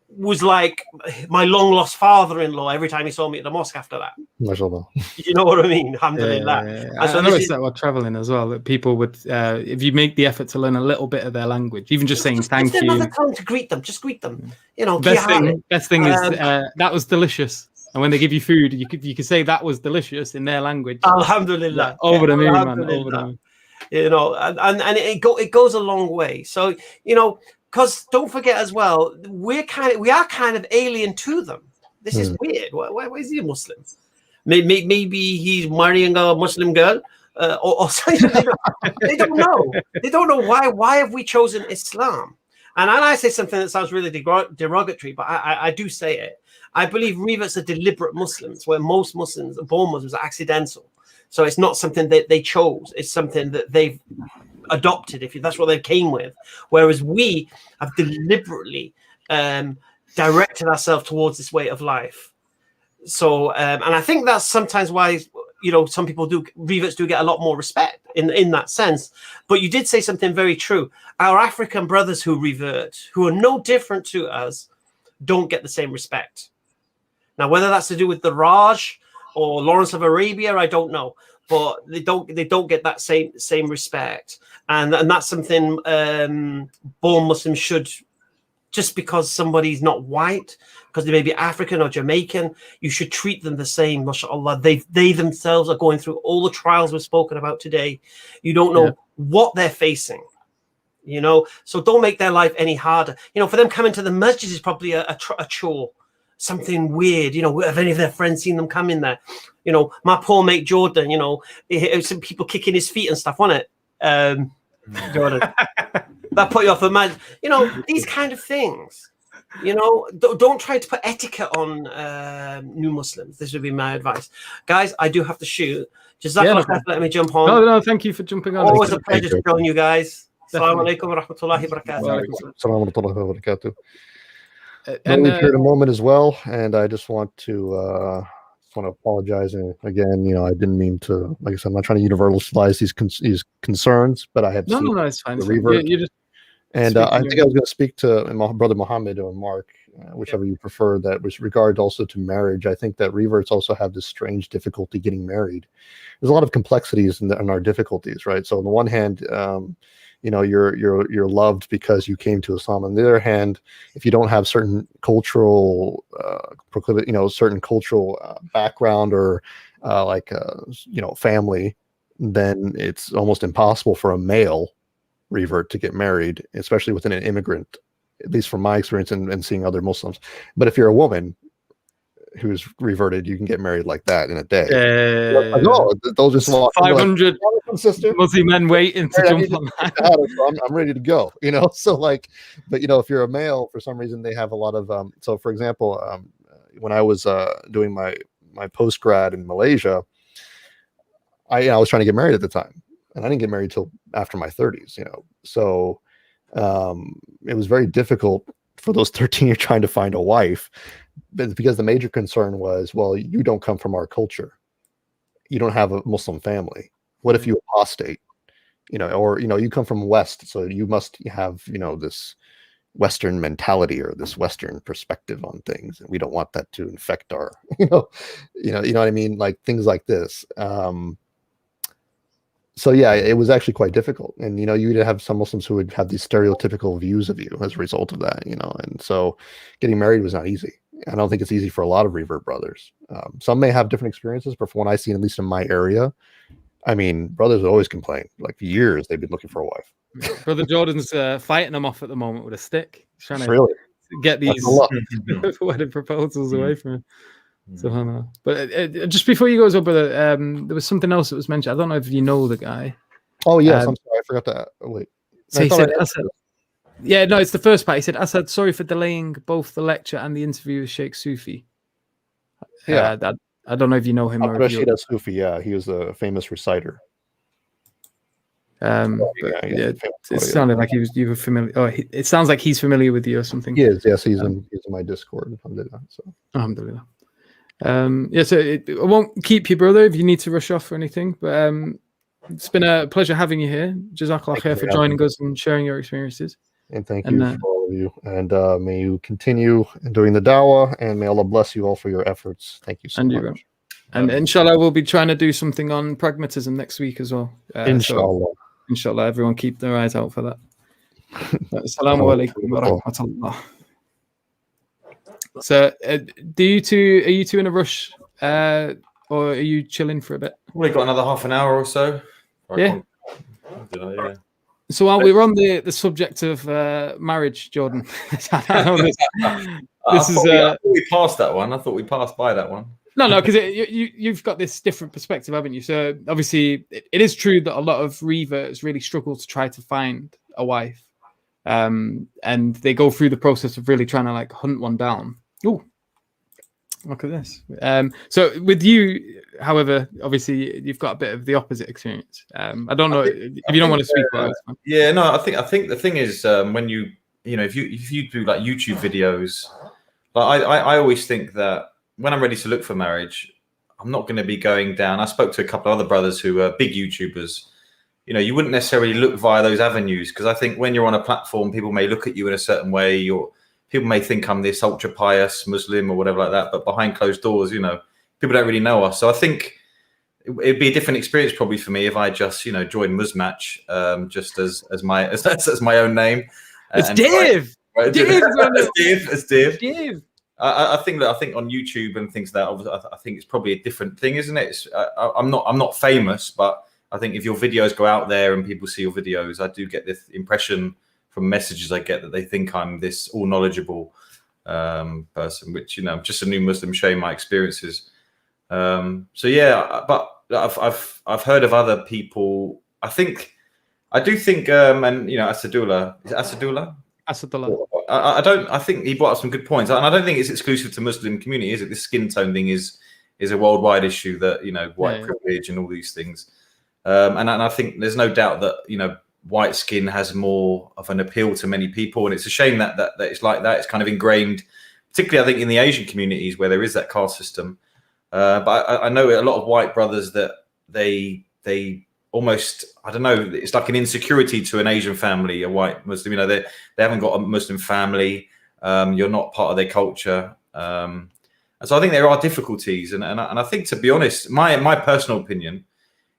E: was like my long lost father-in-law every time he saw me at the mosque after that.
D: MashaAllah.
E: You know what I mean? Alhamdulillah.
A: Yeah. I noticed that while traveling as well, that people would, if you make the effort to learn a little bit of their language, even just saying thank you.
E: Another tongue to greet them, just greet them.
A: Best thing is that was delicious. And when they give you food, you could say that was delicious in their language.
E: Alhamdulillah.
A: Over the moon, man. Over the moon.
E: And it goes a long way. So, because don't forget as well, we are kind of alien to them. This is weird. Why is he a Muslim? Maybe he's marrying a Muslim girl, or something. They don't know. They don't know why. Why have we chosen Islam? And I say something that sounds really derogatory, but I do say it. I believe reverts are deliberate Muslims, where most Muslims, born Muslims, are accidental. So it's not something that they chose. It's something that they've adopted, if that's what they came with. Whereas we have deliberately directed ourselves towards this way of life. So, and I think that's sometimes why, some people reverts do get a lot more respect in that sense. But you did say something very true. Our African brothers who revert, who are no different to us, don't get the same respect. Now, whether that's to do with the Raj or Lawrence of Arabia, I don't know, but they don't get that same respect, and that's something born Muslims should. Just because somebody's not white, because they may be African or Jamaican, you should treat them the same. MashaAllah, they themselves are going through all the trials we've spoken about today. You don't know what they're facing. So don't make their life any harder. For them coming to the masjid is probably a chore. something weird. You know, have any of their friends seen them come in there? You know, my poor mate Jordan, you know, some people kicking his feet and stuff on it. Jordan, that put you off the mind. You know, these kind of things. You know, don't try to put etiquette on new Muslims. This would be my advice. Guys, I do have to shoot. Jazakallah khair for letting me jump on.
A: No, thank you for jumping on.
E: Always a pleasure to join you guys. Assalamu alaikum wa rahmatullahi wa
D: barakatuh. And we've heard a moment as well, and I just want to apologize. And again, you know, I didn't mean to. Like I said, I'm not trying to universalize these concerns, but I have seen
A: no, it's fine.
D: the Revert. And I think I was going to speak to my brother Mohammed or Mark, whichever you prefer, that was regard also to marriage. I think that reverts also have this strange difficulty getting married. There's a lot of complexities in our difficulties, right? So on the one hand, you know, you're loved because you came to Islam. On the other hand, if you don't have certain cultural proclivity, you know, certain cultural background or you know, family, then it's almost impossible for a male revert to get married, especially within an immigrant, at least from my experience and seeing other Muslims. But if you're a woman who's reverted, you can get married like that in a day. No, they'll just walk
A: 500
D: sister,
A: Muslim men waiting to jump on that.
D: I'm ready to go, you know. So like, but you know, if you're a male, for some reason they have a lot of so for example, when I was doing my post grad in Malaysia, I was trying to get married at the time. And I didn't get married till after my 30s, you know. So it was very difficult for those 13 years trying to find a wife, because the major concern was, well, you don't come from our culture. You don't have a Muslim family. What if you apostate? You know, or, you know, you come from West, so you must have, you know, this Western mentality or this Western perspective on things. And we don't want that to infect our, you know what I mean? Like things like this. So yeah, it was actually quite difficult, and you know, you'd have some Muslims who would have these stereotypical views of you as a result of that, you know, and so getting married was not easy. I don't think it's easy for a lot of revert brothers. Some may have different experiences, but from what I've seen, at least in my area, I mean, brothers would always complain. Like for years, they've been looking for a wife.
A: Brother Jordan's fighting them off at the moment with a stick, He's trying to
D: really
A: get these wedding proposals away from him. So, but just before you go as well, brother, there was something else that was mentioned. I don't know if you know the guy.
D: Oh yes, I'm sorry, I forgot that. Oh, wait.
A: So he said, yeah, no, it's the first part. He said, Asad, sorry for delaying both the lecture and the interview with Sheikh Sufi.
D: Yeah,
A: I don't know if you know him.
D: Rashid Sufi, yeah, he was a famous reciter.
A: It sounded like you were familiar. Oh, it sounds like he's familiar with you or something.
D: He is. Yes, he's in my Discord. Alhamdulillah. So.
A: Alhamdulillah. So I won't keep you, brother, if you need to rush off or anything, but it's been a pleasure having you here. Jazakallah khair for joining us and sharing your experiences.
D: And thank you for all of you, and may you continue doing the dawah, and may Allah bless you all for your efforts. Thank you so much.
A: And inshallah, we'll be trying to do something on pragmatism next week as well.
D: Inshallah.
A: So, inshallah, everyone keep their eyes out for that. Assalamu alaikum wa rahmatullah. So, are you two in a rush, or are you chilling for a bit?
C: We've got another half an hour or so.
A: Yeah. So while we're on the subject of marriage, Jordan, this is.
C: I thought we passed that one. I thought we passed by that one.
A: No, because you've got this different perspective, haven't you? So obviously, it is true that a lot of reverts really struggle to try to find a wife, and they go through the process of really trying to like hunt one down. Oh, look at this. So with you, however, obviously you've got a bit of the opposite experience. I don't know if you don't want to speak about this.
C: Yeah, no, I think the thing is when you know if you do like YouTube videos, like I always think that when I'm ready to look for marriage, I'm not going to be going down. I spoke to a couple of other brothers who are big YouTubers. You know, you wouldn't necessarily look via those avenues, because I think when you're on a platform, people may look at you in a certain way, or people may think I'm this ultra pious Muslim or whatever like that. But behind closed doors, you know, people don't really know us. So I think it'd be a different experience probably for me if I just, you know, joined Muzmatch just as my own name.
A: It's Dave.
C: Right? It's Dave. I think on YouTube and things like that, I think it's probably a different thing, isn't it? I'm not famous, but I think if your videos go out there and people see your videos, I do get this impression from messages I get that they think I'm this all knowledgeable. person, which, you know, I'm just a new Muslim sharing my experiences. So yeah, but I've heard of other people. I do think, and you know, Asadullah, is it Asadullah?
A: Asadullah.
C: I think he brought up some good points, and I don't think it's exclusive to Muslim community, is it? This skin tone thing is a worldwide issue, that, you know, white privilege and all these things. And I think there's no doubt that, you know, white skin has more of an appeal to many people, and it's a shame that it's like that. It's kind of ingrained, particularly I think in the Asian communities where there is that caste system. But I know a lot of white brothers that they almost, I don't know, it's like an insecurity to an Asian family, a white Muslim, you know, they haven't got a Muslim family, you're not part of their culture. And so I think there are difficulties, and I think, to be honest, my personal opinion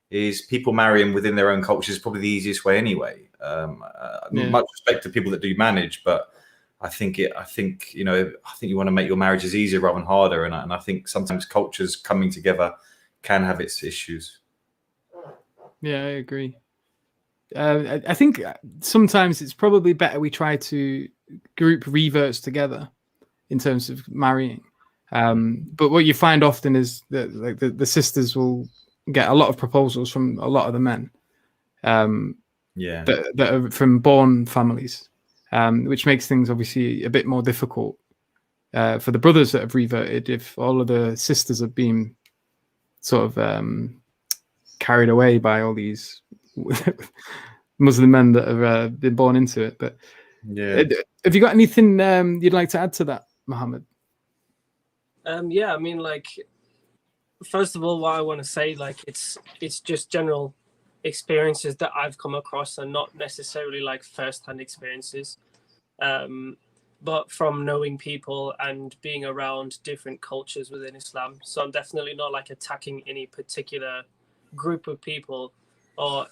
C: is people marrying within their own culture is probably the easiest way anyway. Much respect to people that do manage, but I think you want to make your marriages easier rather than harder, and I think sometimes cultures coming together can have its issues.
A: Yeah, I agree. I think sometimes it's probably better we try to group reverts together in terms of marrying. But what you find often is that, like, the sisters will get a lot of proposals from a lot of the men. That are from born families, which makes things obviously a bit more difficult for the brothers that have reverted if all of the sisters have been sort of carried away by all these Muslim men that have been born into it. But have you got anything you'd like to add to that, Mohammed?
B: Yeah, I mean, like, first of all, what I want to say, like, it's just general experiences that I've come across, and not necessarily like first-hand experiences, but from knowing people and being around different cultures within Islam. So I'm definitely not like attacking any particular group of people, or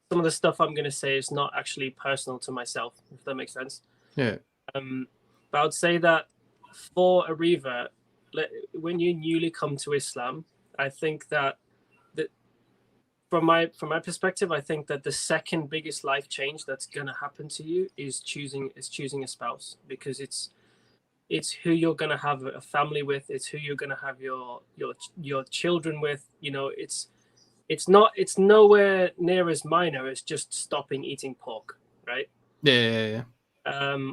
B: some of the stuff I'm going to say is not actually personal to myself, if that makes sense.
A: Yeah.
B: But I would say that for a revert, when you newly come to Islam, I think that from my perspective, I think that the second biggest life change that's going to happen to you is choosing a spouse, because it's who you're going to have a family with, it's who you're going to have your children with. You know, it's nowhere near as minor as just stopping eating pork, right?
A: Yeah.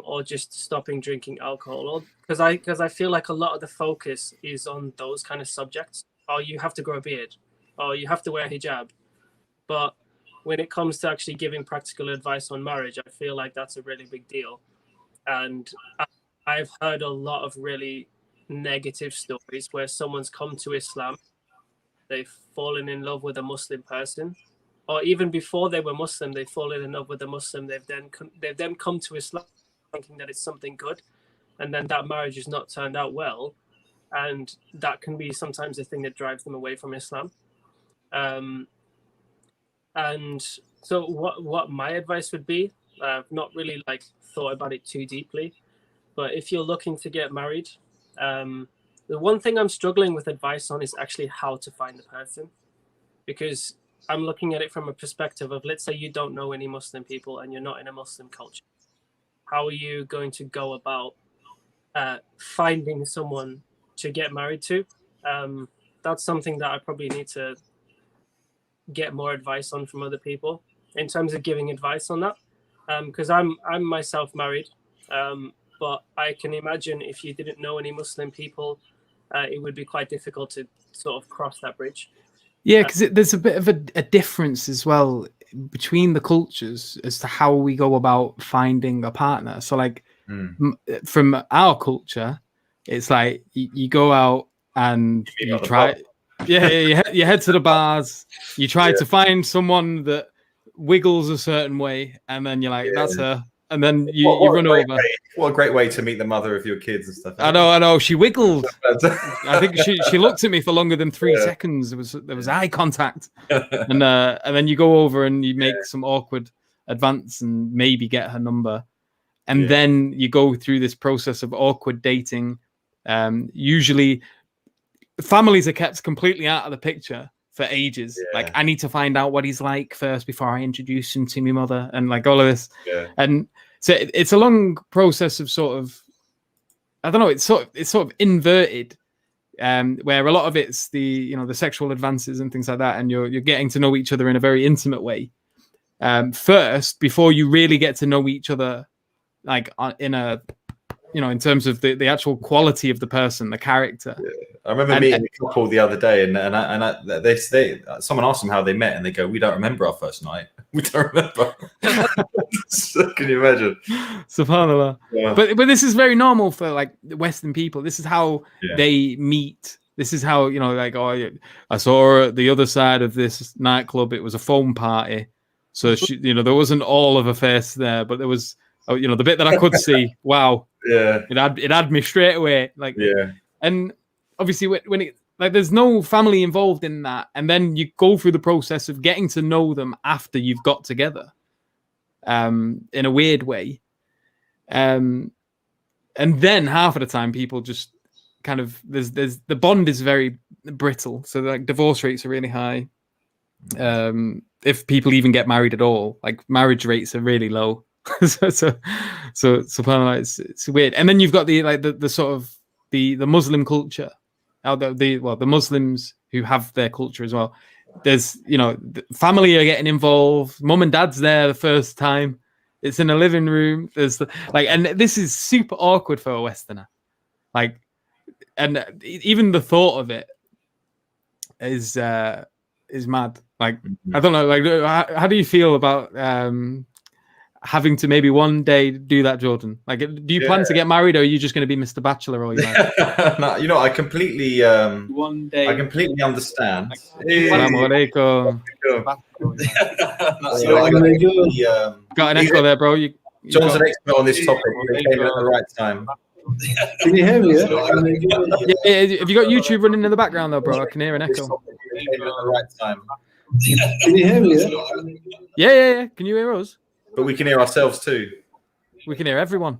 B: Or just stopping drinking alcohol, or because I feel like a lot of the focus is on those kind of subjects. Oh, you have to grow a beard, or you have to wear hijab. But when it comes to actually giving practical advice on marriage, I feel like that's a really big deal. And I've heard a lot of really negative stories where someone's come to Islam, they've fallen in love with a Muslim person, or even before they were Muslim, they've fallen in love with a Muslim. They've then come to Islam thinking that it's something good, and then that marriage has not turned out well, and that can be sometimes the thing that drives them away from Islam. And so what my advice would be, I've not really like thought about it too deeply, but if you're looking to get married, the one thing I'm struggling with advice on is actually how to find the person, because I'm looking at it from a perspective of, let's say you don't know any Muslim people and you're not in a Muslim culture. How are you going to go about finding someone to get married to? That's something that I probably need to get more advice on from other people in terms of giving advice on that. Because I'm myself married, but I can imagine if you didn't know any Muslim people, it would be quite difficult to sort of cross that bridge.
A: Yeah, because there's a bit of a difference as well between the cultures as to how we go about finding a partner. So, like, from our culture, it's like you go out and you try. You head to the bars. You try to find someone that wiggles a certain way, and then you're like, "That's her." And then you run over.
C: What a great way to meet the mother of your kids and stuff.
A: I know. She wiggled. I think she looked at me for longer than 3 seconds. There was eye contact, and then you go over and you make some awkward advance and maybe get her number, and then you go through this process of awkward dating. Usually, families are kept completely out of the picture for ages. Like, I need to find out what he's like first before I introduce him to my mother, and like all of this. And so it's a long process of sort of I don't know. It's sort of inverted, where a lot of it's the the sexual advances and things like that, and you're getting to know each other in a very intimate way first before you really get to know each other, like in a in terms of the actual quality of the person, the character.
C: Yeah. I remember meeting a couple the other day, and they someone asked them how they met, and they go, "We don't remember our first night. We don't remember." So, can you imagine?
A: Subhanallah.
C: Yeah.
A: But this is very normal for like Western people. This is how they meet. This is how like, oh, I saw her at the other side of this nightclub. It was a foam party, so she, there wasn't all of her face there, but there was the bit that I could see. Wow.
C: Yeah.
A: It had me straight away. Like,
C: yeah.
A: And obviously when it like there's no family involved in that, and then you go through the process of getting to know them after you've got together, in a weird way, and then half of the time people just kind of there's the bond is very brittle, so like divorce rates are really high. If people even get married at all, like marriage rates are really low. so subhanAllah, it's weird. And then you've got the sort of the Muslim culture, the Muslims who have their culture as well. There's the family are getting involved. Mum and dad's there the first time. It's in a living room. There's and this is super awkward for a Westerner. Like, and even the thought of it is mad. Like, I don't know. Like, how do you feel about having to maybe one day do that, Jordan? Like, do you plan to get married, or are you just going to be Mr. Bachelor all your life?
C: No, I completely
A: one day.
C: I completely understand.
A: Assalamu alaikum. Got an echo there, bro.
C: John's an expert on this topic. He came in at the right time.
F: Can you hear me?
A: Yeah, have you got YouTube running in the background though, bro? I can hear an echo.
C: He came in at the right time.
F: Can you hear me?
A: Yeah. Can you hear us?
C: But we can hear ourselves too.
A: We can hear everyone.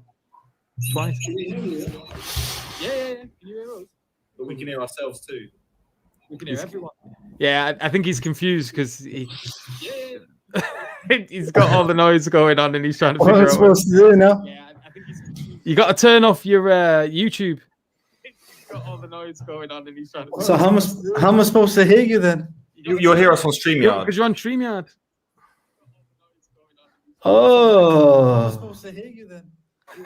A: Twice.
F: Can you hear me?
A: Yeah. Can you hear us?
C: But we can hear ourselves too.
A: We can hear everyone. Yeah, I think he's confused because he's got all the noise going on and he's trying to figure out
F: What am I supposed to do now?
A: Yeah, I think you got to turn off your YouTube. He's got all the noise going on and he's trying to.
F: So how am I supposed to hear you then?
C: You'll hear us on StreamYard.
A: Because you're on StreamYard.
F: Oh. Supposed to hear you then.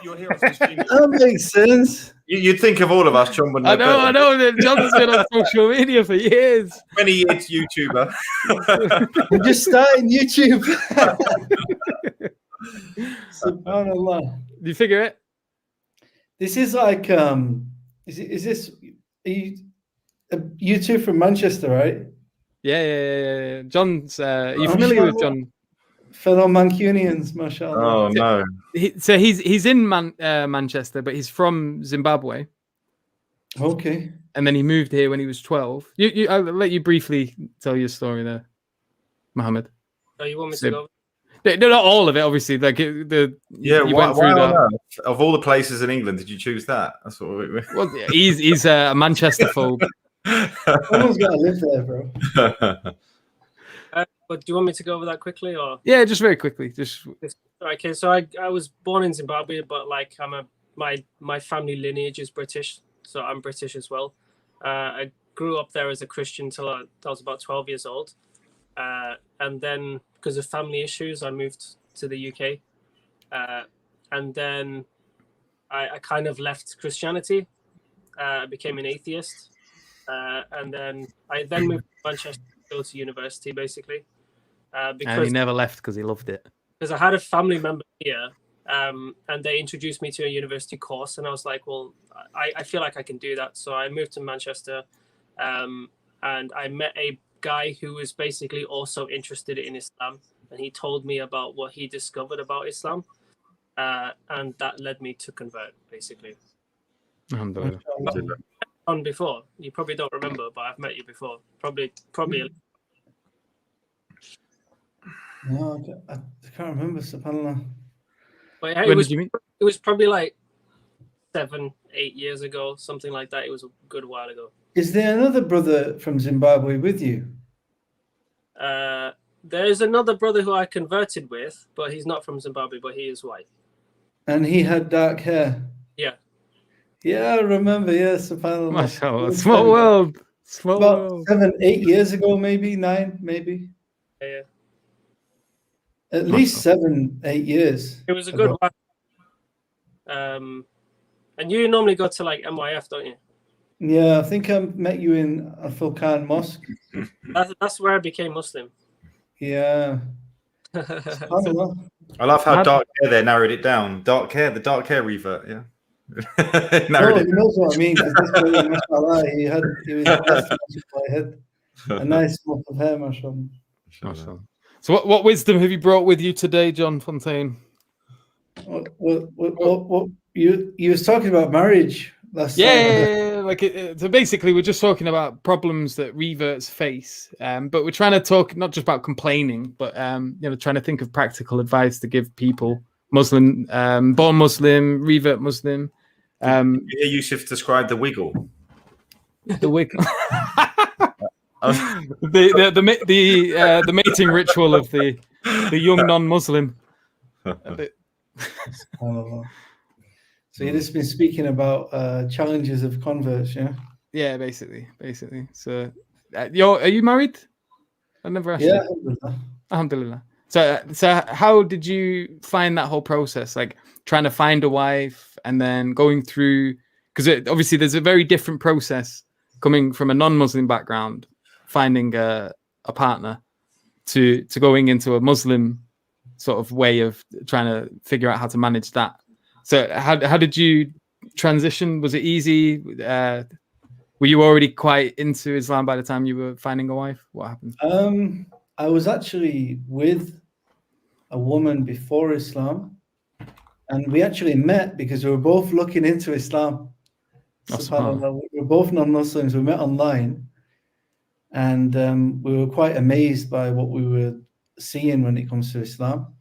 C: You'll hear us on StreamYard.
F: That makes sense.
C: You'd think of all of us, John would know.
A: I know. John's been on social media for years.
C: Many years YouTuber.
F: We're just starting YouTube. Subhanallah.
A: Do you figure it?
F: This is like is this you two from Manchester, right?
A: Yeah. John's are you familiar with John?
F: Fellow Mancunians, mashallah.
C: Oh no.
A: So he's in Manchester, but he's from Zimbabwe.
F: Okay.
A: And then he moved here when he was 12. I'll let you briefly tell your story there, Mohammed.
B: Oh, you want me to go?
A: No, not all of it, obviously. Like you went through that.
C: Of all the places in England, did you choose that? That's what
A: Well, he's a Manchester phobe.
F: Someone's got to live there, bro.
B: But do you want me to go over that quickly, or?
A: Yeah, just very quickly. Just
B: Okay. So I was born in Zimbabwe, but like my family lineage is British, so I'm British as well. I grew up there as a Christian till I was about 12 years old, and then because of family issues, I moved to the UK, and then I kind of left Christianity. I became an atheist, and then I moved to Manchester to go to university, basically.
A: And he never left because he loved it.
B: Because I had a family member here, and they introduced me to a university course, and I was like, well, I feel like I can do that. So I moved to Manchester, and I met a guy who was basically also interested in Islam, and he told me about what he discovered about Islam, and that led me to convert, basically.
A: Alhamdulillah.
B: On before, you probably don't remember, but I've met you before. Probably.
F: No, I can't remember, subhanAllah.
B: But
A: When did you meet?
B: It was probably like 7-8 years ago, something like that. It was a good while ago.
F: Is there another brother from Zimbabwe with you?
B: There's another brother who I converted with, but he's not from Zimbabwe, but he is white.
F: And he had dark hair.
B: Yeah.
F: Yeah, I remember. Yeah, subhanAllah.
A: Mashallah. Small world. Small
F: About
A: world.
F: 7, 8 years ago, maybe 9, maybe
B: Yeah.
F: at least 7, 8 years.
B: It was a good
F: ago.
B: one. And you normally go to like MYF, don't you?
F: Yeah, I think I met you in a Fontain mosque.
B: That's where I became Muslim.
F: Yeah. SubhanAllah.
C: I love how dark hair there narrowed it down. Dark hair, the dark hair revert, yeah.
F: No,
C: narrowed
F: he
C: it.
F: knows what I mean. Because this guy, mashallah, he was blessed by head. A nice mop of hair, mashallah.
A: Mashallah. So what wisdom have you brought with you today, John Fontain?
F: What you was talking about marriage last time.
A: Yeah, like so basically we're just talking about problems that reverts face, but we're trying to talk not just about complaining, but trying to think of practical advice to give people, Muslim, born Muslim, revert Muslim.
C: Did you hear Yusuf describe the wiggle?
A: The wiggle. the mating ritual of the young non-Muslim.
F: SubhanAllah. So you've just been speaking about challenges of converts, yeah?
A: Yeah, basically. So, are you married? I never asked.
F: Yeah,
A: you. Alhamdulillah. So how did you find that whole process? Like trying to find a wife and then going through, because obviously there's a very different process coming from a non-Muslim background, finding a partner, to going into a Muslim sort of way of trying to figure out how to manage that. So how did you transition? Was it easy? Were you already quite into Islam by the time you were finding a wife? What happened?
F: I was actually with a woman before Islam, and we actually met because we were both looking into Islam. SubhanAllah. We were both non-Muslims. We met online, and we were quite amazed by what we were seeing when it comes to Islam.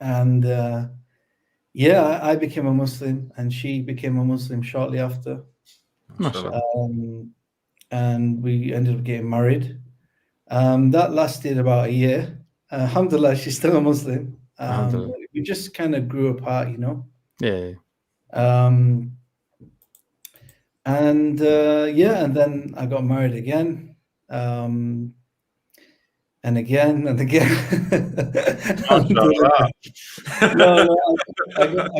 F: And I became a Muslim, and she became a Muslim shortly after. And we ended up getting married. That lasted about a year. Alhamdulillah, she's still a Muslim. We just kind of grew apart, you know.
A: Yeah.
F: And then I got married again. And again and again. I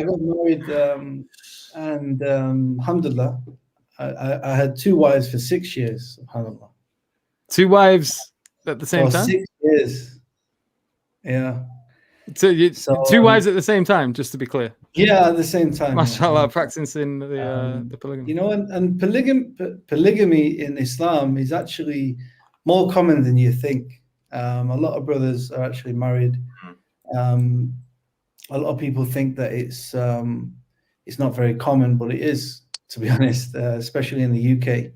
F: got married, and alhamdulillah, I had 2 wives for 6 years. SubhanAllah.
A: 2 wives at the same time?
F: 6 years. Yeah.
A: So 2 wives at the same time, just to be clear.
F: Yeah, at the same time.
A: MashaAllah, practicing the polygamy.
F: You know, and polygamy in Islam is actually more common than you think. A lot of brothers are actually married. A lot of people think that it's not very common, but it is, to be honest, especially in the UK.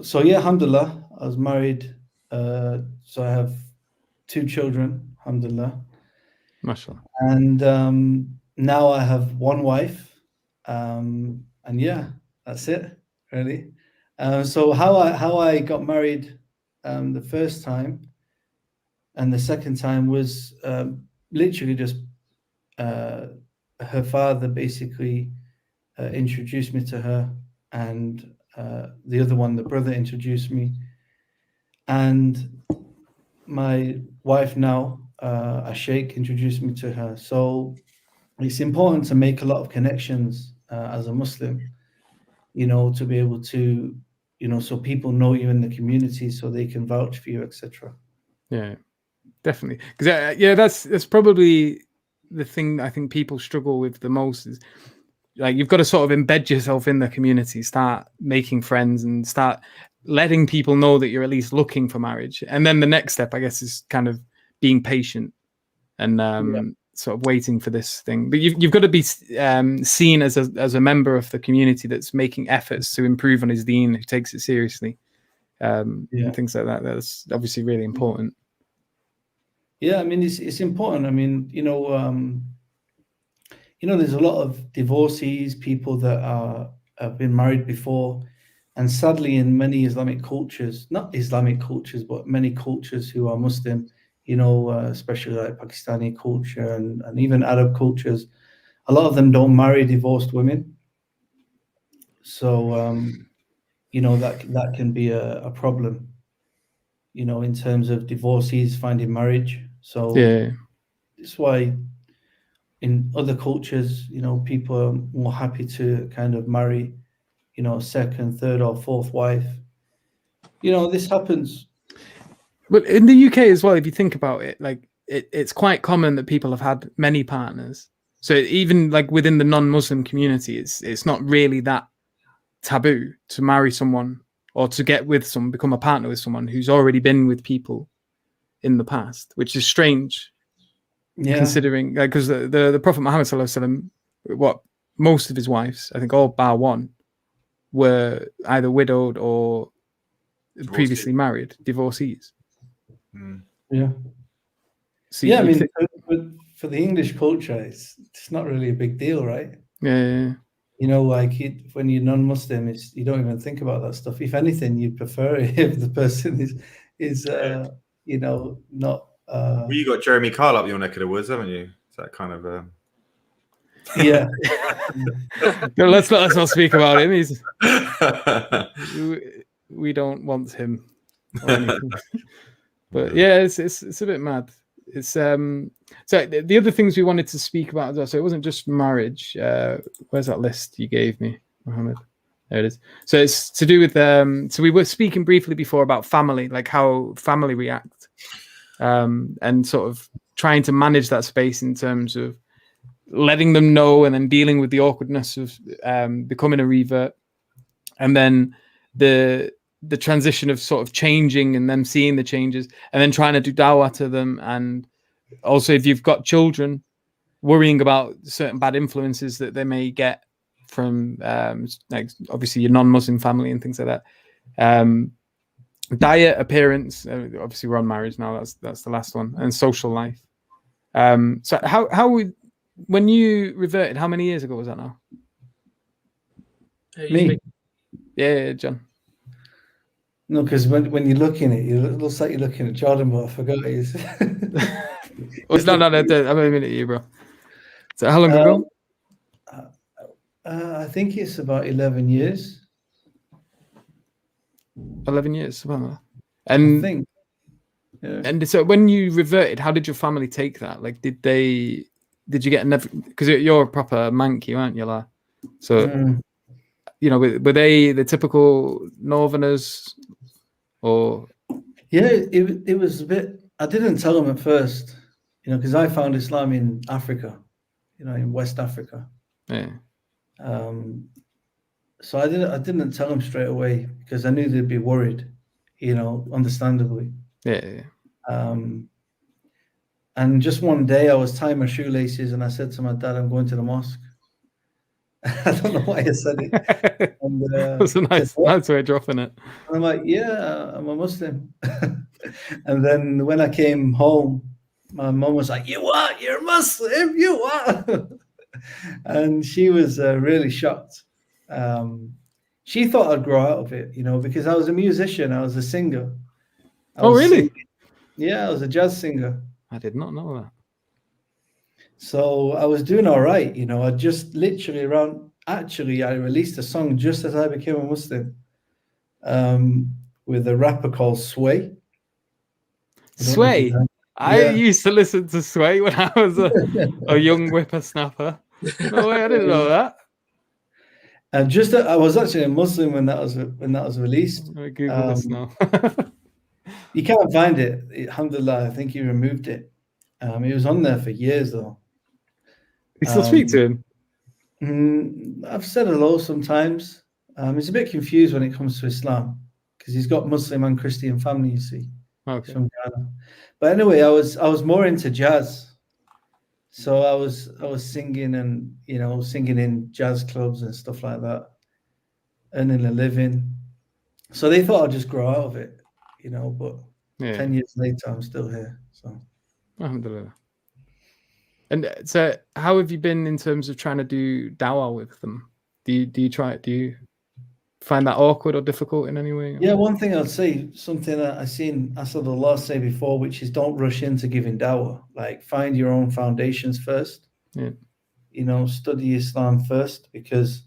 F: So yeah, alhamdulillah, I was married. So I have 2 children, alhamdulillah.
A: MashaAllah.
F: And now I have 1 wife. And yeah, that's it, really. So how I got married the first time and the second time was literally just her father basically introduced me to her, and the other one, the brother, introduced me, and my wife now, a sheikh, introduced me to her. So it's important to make a lot of connections as a Muslim, you know, to be able to, you know, so people know you in the community, so they can vouch for you, etc.
A: Yeah, definitely. Because that's probably the thing I think people struggle with the most, is like you've got to sort of embed yourself in the community, start making friends, and start letting people know that you're at least looking for marriage. And then the next step, I guess, is kind of being patient and sort of waiting for this thing. But you've got to be seen as a member of the community that's making efforts to improve on his deen, who takes it seriously, and things like that. That's obviously really important.
F: Yeah, I mean, it's important. I mean, there's a lot of divorcees, people that have been married before, and sadly, in many Islamic cultures, not Islamic cultures, but many cultures who are Muslim, especially like Pakistani culture and even Arab cultures, a lot of them don't marry divorced women. So, that can be a problem, in terms of divorcees finding marriage. So that's why in other cultures, people are more happy to kind of marry, a second, third, or fourth wife. This happens.
A: But in the UK as well, if you think about it, like it's quite common that people have had many partners. So even like within the non-Muslim community, it's not really that taboo to marry someone or to get with someone, become a partner with someone who's already been with people in the past, which is strange.
F: Yeah.
A: Considering, because the Prophet Muhammad sallallahu alaihi wasallam, most of his wives, I think all bar one, were either widowed or previously married, divorcees.
F: Yeah.
A: So
F: yeah, I mean, for the English culture, it's not really a big deal, right?
A: Yeah.
F: Like when you're non-Muslim, you don't even think about that stuff. If anything, you prefer it if the person is not.
C: Well, you got Jeremy Kyle up your neck of the woods, haven't you? Is that kind of
F: Yeah.
A: No, let's not speak about him. We don't want him or anything. But yeah, it's a bit mad. It's so the other things we wanted to speak about as well. So it wasn't just marriage. Where's that list you gave me, Mohammed? There it is. So it's to do with so we were speaking briefly before about family, like how family react, and sort of trying to manage that space in terms of letting them know and then dealing with the awkwardness of becoming a revert, and then the transition of sort of changing and them seeing the changes and then trying to do dawah to them. And also if you've got children, worrying about certain bad influences that they may get from like obviously your non-Muslim family and things like that. Diet, appearance, obviously we're on marriage now, that's the last one, and social life. So when you reverted, how many years ago was that now?
F: Me?
A: Yeah, John.
F: No, because when you're looking at it looks like you're looking at Jordan, but I forgot it is.
A: No, I'm a minute at you, bro. So how long ago?
F: I think it's about 11 years.
A: 11 years. Wow. And
F: I think. Yeah.
A: And so when you reverted, how did your family take that? Like, did you get because you're a proper Manky, aren't you? Like, so were they the typical Northerners, or?
F: Yeah, it was a bit. I didn't tell them at first, because I found Islam in Africa, in West Africa.
A: Yeah.
F: So I didn't tell them straight away because I knew they'd be worried, understandably.
A: Yeah.
F: And just one day I was tying my shoelaces and I said to my dad, I'm going to the mosque. I don't know why I said it. And,
A: that's a nice way of dropping it.
F: And I'm like, yeah, I'm a Muslim. And then when I came home, my mom was like, you what? You're a Muslim? You what? And she was really shocked. She thought I'd grow out of it, because I was a musician. I was a singer.
A: Oh, really?
F: Yeah, I was a jazz singer.
A: I did not know that.
F: So I was doing all right, I just literally I released a song just as I became a Muslim, with a rapper called Sway.
A: Sway? I used to listen to Sway when I was a young whippersnapper. No way, I didn't know that.
F: And I was actually a Muslim when that was released.
A: I Google this now.
F: You can't find it. Alhamdulillah, I think he removed it. He was on there for years though.
A: You still speak to
F: him? I've said hello sometimes. He's a bit confused when it comes to Islam because he's got Muslim and Christian family, you see.
A: Okay.
F: From Ghana. But anyway, I was more into jazz. So I was singing and singing in jazz clubs and stuff like that, earning a living. So they thought I'd just grow out of it, but 10 years later I'm still here. So
A: alhamdulillah. And so how have you been in terms of trying to do dawah with them? Do you find that awkward or difficult in any way?
F: Yeah, one thing I'd say, something that I seen Assadullah say before, which is don't rush into giving dawah. Like, find your own foundations first.
A: Yeah.
F: study Islam first, because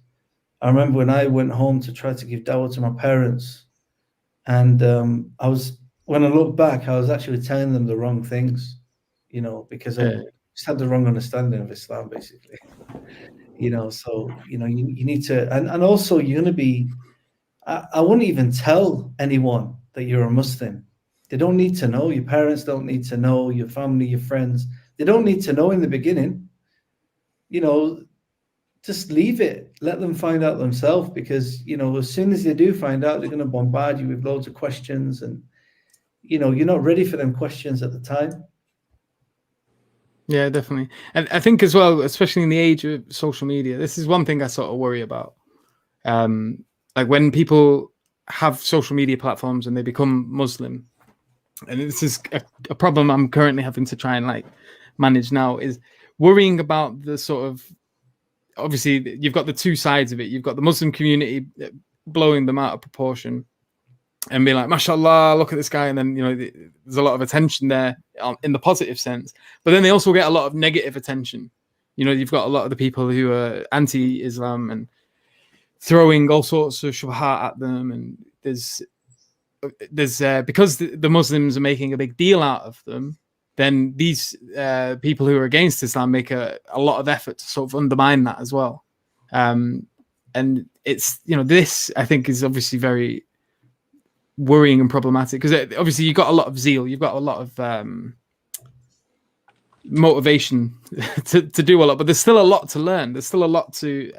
F: I remember when I went home to try to give dawah to my parents, and when I look back, I was actually telling them the wrong things, because I just had the wrong understanding of Islam, basically. So you need to, and also you're going to be. I wouldn't even tell anyone that you're a Muslim. They don't need to know. Your parents don't need to know. Your family, your friends, they don't need to know in the beginning. Just leave it. Let them find out themselves, because as soon as they do find out, they're going to bombard you with loads of questions, and you're not ready for them questions at the time.
A: Yeah, definitely. And I think as well, especially in the age of social media, this is one thing I sort of worry about. Like when people have social media platforms and they become Muslim, and this is a problem I'm currently having to try and like manage now, is worrying about the sort of, obviously you've got the two sides of it. You've got the Muslim community blowing them out of proportion and being like, mashallah, look at this guy. And then, there's a lot of attention there in the positive sense, but then they also get a lot of negative attention. You've got a lot of the people who are anti-Islam and throwing all sorts of shubhat at them. And there's because the Muslims are making a big deal out of them, then these people who are against Islam make a lot of effort to sort of undermine that as well. And it's, this I think is obviously very worrying and problematic, because obviously you've got a lot of zeal, you've got a lot of motivation to do a lot, but there's still a lot to learn. There's still a lot to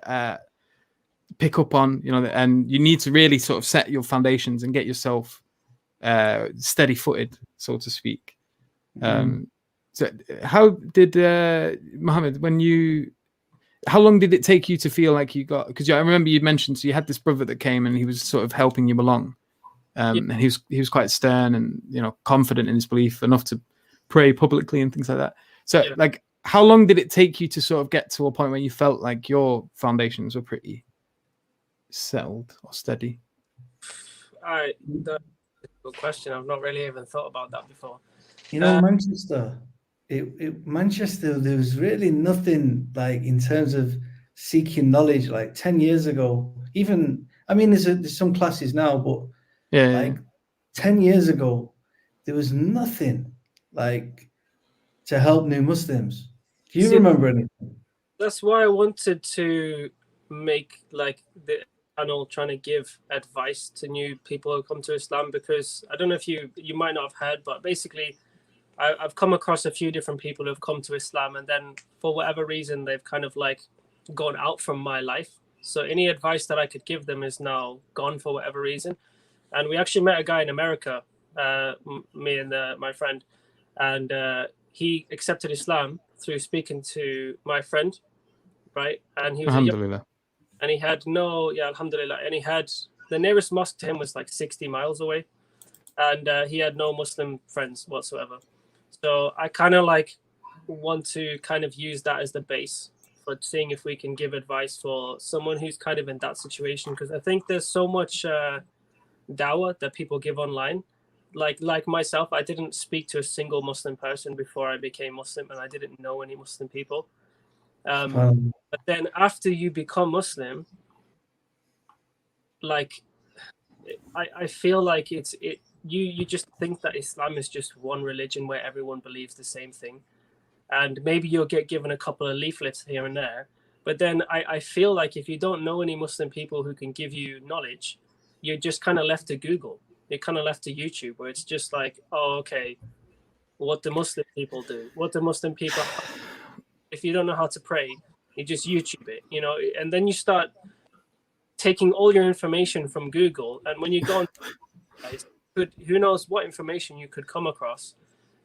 A: pick up on, and you need to really sort of set your foundations and get yourself steady-footed, so to speak. So how did Mohammed, how long did it take you to feel like you got, because I remember you mentioned, so you had this brother that came and he was sort of helping you along, and he was quite stern and confident in his belief enough to pray publicly and things like that. So like, how long did it take you to sort of get to a point where you felt like your foundations were pretty settled or steady?
B: That's a good question. I've not really even thought about that before.
F: Manchester, Manchester, there was really nothing like in terms of seeking knowledge like 10 years ago. Even, I mean, there's some classes now, but 10 years ago, there was nothing like to help new Muslims. Do you remember anything?
B: That's why I wanted to make like the channel trying to give advice to new people who come to Islam, because I don't know if you might not have heard, but basically I've come across a few different people who have come to Islam, and then for whatever reason they've kind of like gone out from my life. So any advice that I could give them is now gone for whatever reason. And we actually met a guy in America, me and my friend, and he accepted Islam through speaking to my friend, right? And he was
A: Alhamdulillah.
B: And he had alhamdulillah, and he had, the nearest mosque to him was like 60 miles away, and he had no Muslim friends whatsoever. So I kind of like want to kind of use that as the base for seeing if we can give advice for someone who's kind of in that situation, because I think there's so much dawah that people give online. Like myself, I didn't speak to a single Muslim person before I became Muslim, and I didn't know any Muslim people. But then after you become Muslim, like I feel like you just think that Islam is just one religion where everyone believes the same thing, and maybe you'll get given a couple of leaflets here and there, but then I feel like if you don't know any Muslim people who can give you knowledge, you're just kind of left to Google. You're kind of left to YouTube, where it's just like, oh, okay, what do Muslim people do? What do Muslim people have? If you don't know how to pray, you just YouTube it, and then you start taking all your information from Google, and when you go on, who knows what information you could come across,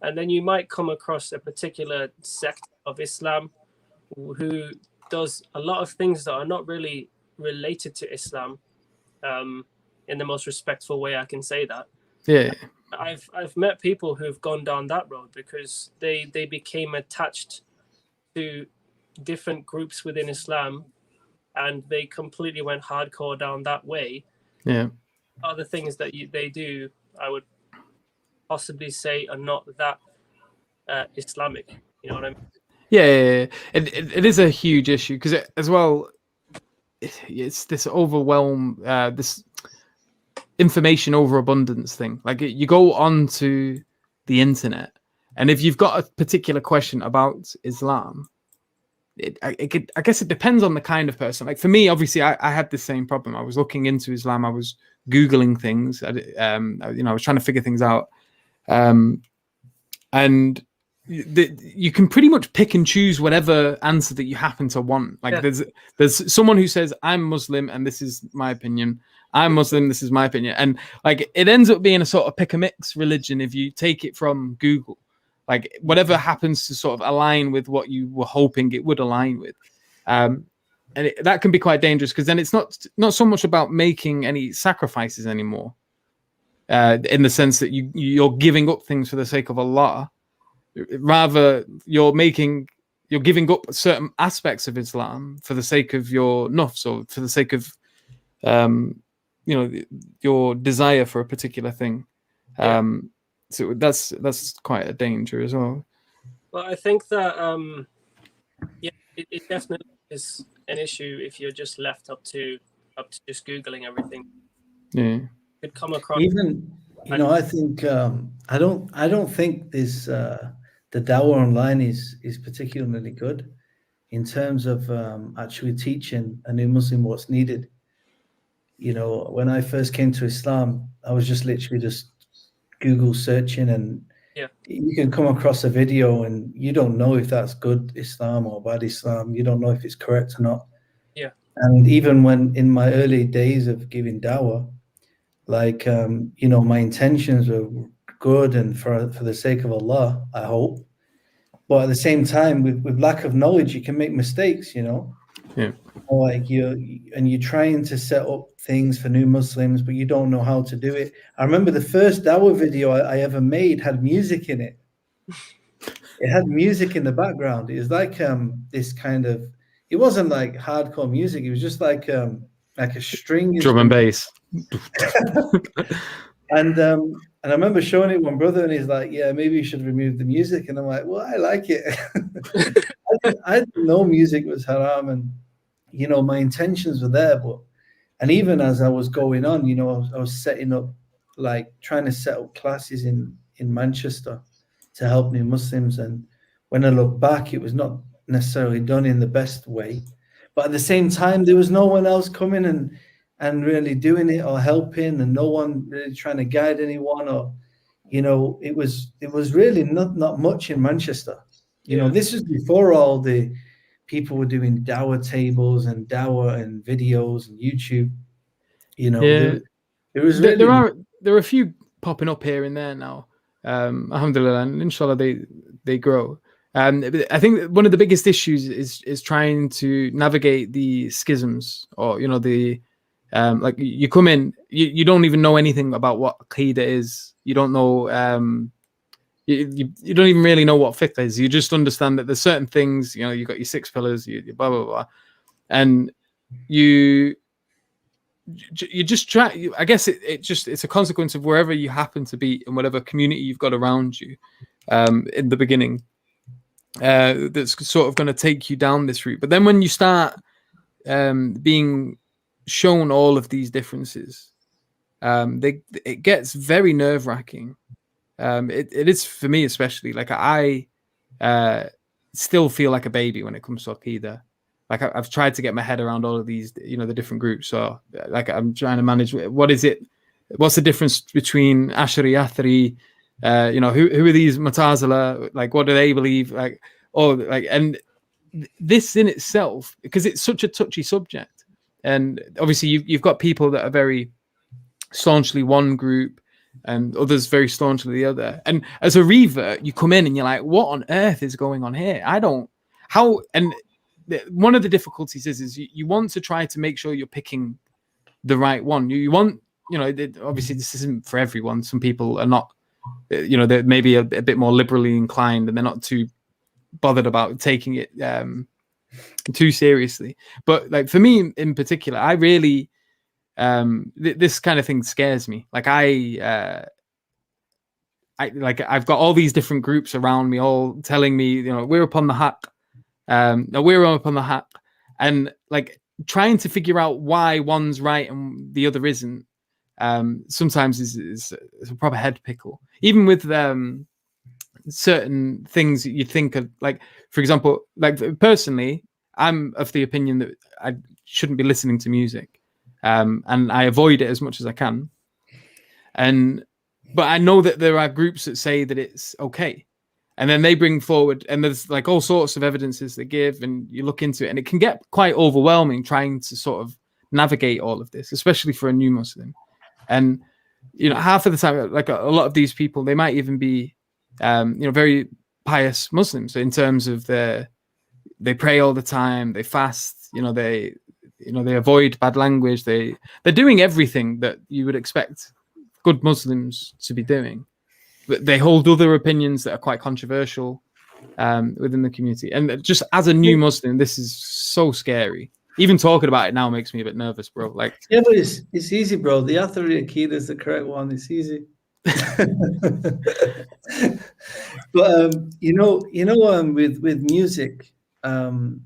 B: and then you might come across a particular sect of Islam who does a lot of things that are not really related to Islam, in the most respectful way I can say that.
A: Yeah,
B: I've met people who've gone down that road because they became attached to different groups within Islam, and they completely went hardcore down that way.
A: Yeah.
B: Other things that they do, I would possibly say, are not that Islamic. You know what I mean?
A: Yeah. It is a huge issue because as well, it's this this information overabundance thing. Like you go onto the internet, and if you've got a particular question about Islam, I guess it depends on the kind of person. Like for me, obviously, I had the same problem. I was looking into Islam. I was Googling things. I was trying to figure things out. And you can pretty much pick and choose whatever answer that you happen to want. Like there's someone who says, I'm Muslim and this is my opinion. I'm Muslim, this is my opinion. And like it ends up being a sort of pick a mix religion if you take it from Google. Like whatever happens to sort of align with what you were hoping it would align with. And that can be quite dangerous because then it's not so much about making any sacrifices anymore. In the sense that you're giving up things for the sake of Allah. Rather, you're giving up certain aspects of Islam for the sake of your nafs or for the sake of your desire for a particular thing. So that's quite a danger as well.
B: Well, I think that it definitely is an issue if you're just left up to just Googling everything.
A: Yeah.
B: Could come across
F: even I think I don't think this the dawah online is particularly good in terms of actually teaching a new Muslim what's needed. When I first came to Islam, I was just literally Google searching, and you can come across a video and you don't know if that's good Islam or bad Islam. You don't know if it's correct or not.
B: Yeah.
F: And even when in my early days of giving dawah, like my intentions were good and for the sake of Allah, I hope. But at the same time, with lack of knowledge, you can make mistakes.
A: Yeah.
F: Like you're trying to set up things for new Muslims, but you don't know how to do it. I remember the first dawah video I ever made had music in it. It had music in the background. It was like this kind of. It wasn't like hardcore music. It was just like a string
A: drum and bass.
F: And I remember showing it one brother, and he's like, "Yeah, maybe you should remove the music." And I'm like, "Well, I like it." I didn't know music was haram, and my intentions were there. And even as I was going on, I was setting up, like trying to set up classes in Manchester to help new Muslims. And when I look back, it was not necessarily done in the best way, but at the same time, there was no one else coming and really doing it or helping, and no one really trying to guide anyone, or it was really not much in Manchester. This was before all the people were doing dawah tables and dawah and videos and YouTube. There was really
A: there are a few popping up here and there now. Alhamdulillah, and inshallah they grow. I think one of the biggest issues is trying to navigate the schisms, or like you come in, you don't even know anything about what Aqidah is. You don't know, you don't even really know what fiqh is. You just understand that there's certain things, you've got your 6 pillars, you blah, blah, blah. And you just try, I guess it's a consequence of wherever you happen to be and whatever community you've got around you in the beginning. That's sort of going to take you down this route. But then when you start being shown all of these differences, it gets very nerve-wracking. It is for me especially. Like I still feel like a baby when it comes to Aqidah. Like I've tried to get my head around all of these, the different groups. So like I'm trying to manage what's the difference between Ashari, Athari, who are these Mu'tazila? Like what do they believe? And this in itself, because it's such a touchy subject. And obviously you've got people that are very staunchly one group and others very staunchly the other. And as a revert, you come in and you're like, what on earth is going on here? One of the difficulties is you want to try to make sure you're picking the right one. You want, obviously this isn't for everyone. Some people are not, they're maybe a bit more liberally inclined and they're not too bothered about taking it too seriously. But like for me in particular, I really this kind of thing scares me. Like I've got all these different groups around me all telling me, we're upon the haqq, we're up on the haq, and like trying to figure out why one's right and the other isn't. Sometimes is a proper head pickle. Even with certain things that you think of, like for example, like personally, I'm of the opinion that I shouldn't be listening to music, and I avoid it as much as I can. But I know that there are groups that say that it's okay, and then they bring forward, and there's like all sorts of evidences they give, and you look into it, and it can get quite overwhelming trying to sort of navigate all of this, especially for a new Muslim. And half of the time, like a lot of these people, they might even be very pious Muslims in terms of they pray all the time, they fast, they avoid bad language, they're doing everything that you would expect good Muslims to be doing, but they hold other opinions that are quite controversial within the community. And just as a new Muslim, this is so scary. Even talking about it now makes me a bit nervous, bro. Like,
F: yeah, but it's easy, bro. The Athari Akida is the correct one. It's easy. But with music, the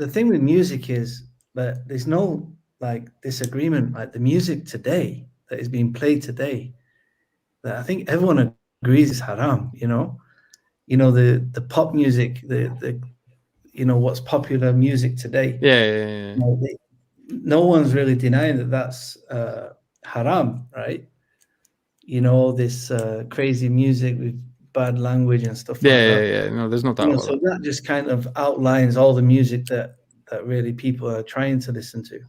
F: thing with music is that there's no like disagreement. Like the music today that is being played today, that I think everyone agrees is haram. The pop music, the what's popular music today.
A: Yeah.
F: No one's really denying that that's haram, right? This crazy music with bad language and stuff like that.
A: Yeah. No, there's no doubt.
F: So that just kind of outlines all the music that really people are trying to listen to,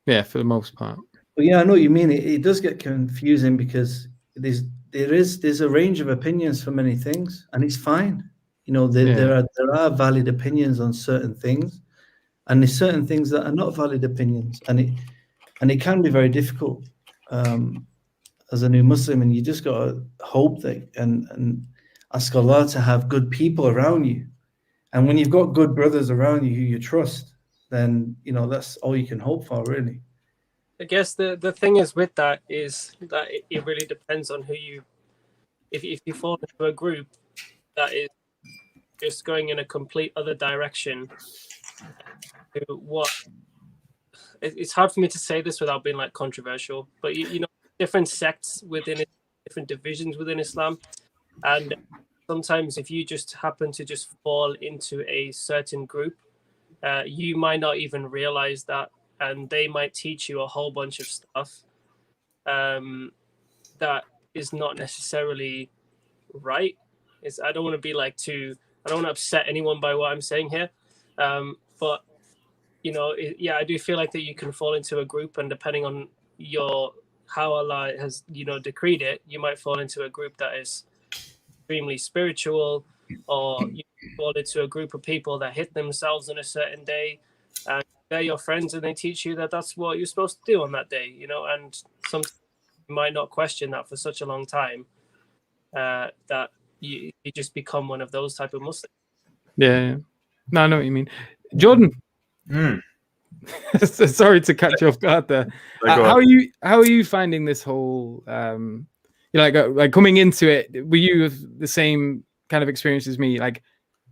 A: Yeah, for the most part.
F: But yeah, I know what you mean. It does get confusing because there's a range of opinions for many things, and it's fine. There are valid opinions on certain things, and there's certain things that are not valid opinions, and it can be very difficult as a new Muslim, and you just got to hope that and ask Allah to have good people around you. And when you've got good brothers around you who you trust, then that's all you can hope for, really.
B: I guess the thing is with that is that it really depends on who you. If you fall into a group that is just going in a complete other direction, it's hard for me to say this without being like controversial, but different sects within it, different divisions within Islam, and sometimes if you just happen to just fall into a certain group, you might not even realize that, and they might teach you a whole bunch of stuff that is not necessarily right. I don't want to be like I don't want to upset anyone by what I'm saying here, but I do feel like that you can fall into a group, and depending on how Allah has decreed it, you might fall into a group that is extremely spiritual, or you fall into a group of people that hit themselves on a certain day, and they're your friends, and they teach you that that's what you're supposed to do on that day, and sometimes you might not question that for such a long time that you just become one of those type of Muslims.
A: Yeah. No, I know what you mean. Jordan. Sorry to catch you off guard there. How are you finding this whole like coming into it? Were you of the same kind of experience as me? Like,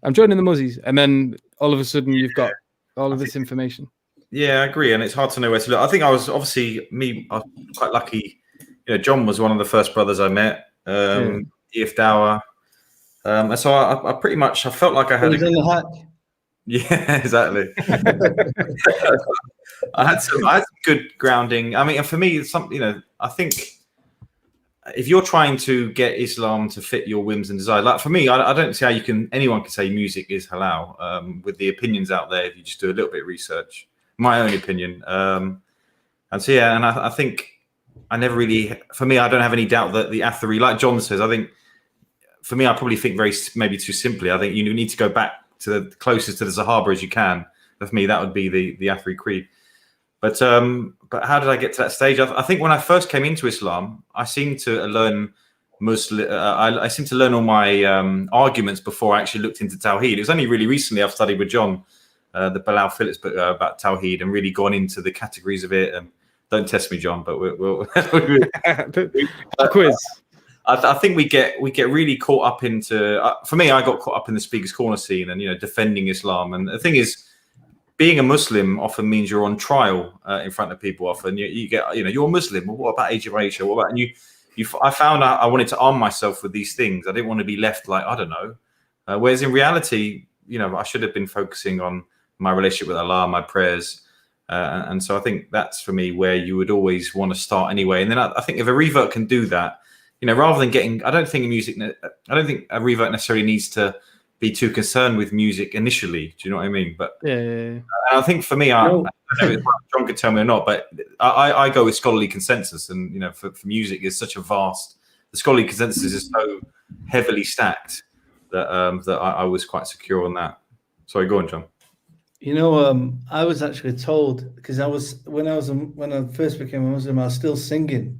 A: I'm joining the Muzzies, and then all of a sudden you've got all of this information.
C: Yeah, I agree, and it's hard to know where to look. I think I was quite lucky. John was one of the first brothers I met. If Dower. And so I pretty much felt like I had
F: in the hack.
C: Yeah, exactly. I had some good grounding. I mean, and for me, I think if you're trying to get Islam to fit your whims and desires, like for me, I don't see how anyone can say music is halal with the opinions out there if you just do a little bit of research. My own opinion. And so, yeah, and I think I never really, for me, I don't have any doubt that the Athari, like John says, I think, for me, I probably think maybe too simply. I think you need to go back to the closest to the Sahaba as you can. For me, that would be the Athari creed. But how did I get to that stage? I think when I first came into Islam, I seemed to learn I seemed to learn all my arguments before I actually looked into Tawheed. It was only really recently I've studied with John, the Bilal Phillips book about Tawheed, and really gone into the categories of it. And don't test me, John, but we'll
A: quiz.
C: I think we get really caught up into. For me, I got caught up in the speakers' corner scene and defending Islam. And the thing is, being a Muslim often means you're on trial in front of people. Often you get you're a Muslim. Well, what about age of Aisha? What about I found out I wanted to arm myself with these things. I didn't want to be left like I don't know. Whereas in reality, I should have been focusing on my relationship with Allah, my prayers. And so I think that's for me where you would always want to start anyway. And then I think if a revert can do that, rather than getting, I don't think a revert necessarily needs to be too concerned with music initially. Do you know what I mean? But
A: yeah.
C: I think for me, I don't know if John could tell me or not, but I go with scholarly consensus. And, for music is such a the scholarly consensus is so heavily stacked that I was quite secure on that. Sorry, go on, John.
F: I was actually told, because when I first became a Muslim, I was still singing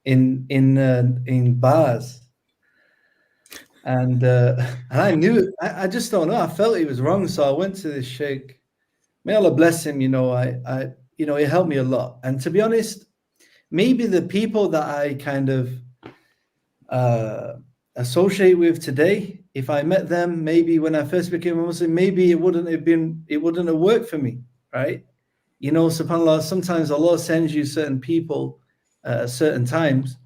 F: in bars, and I knew it. I just don't know. I felt it was wrong, so I went to this sheikh. May Allah bless him. It helped me a lot. And to be honest, maybe the people that I kind of associate with today, if I met them, maybe when I first became a Muslim, maybe it wouldn't have worked for me, right? SubhanAllah, sometimes Allah sends you certain people at certain times.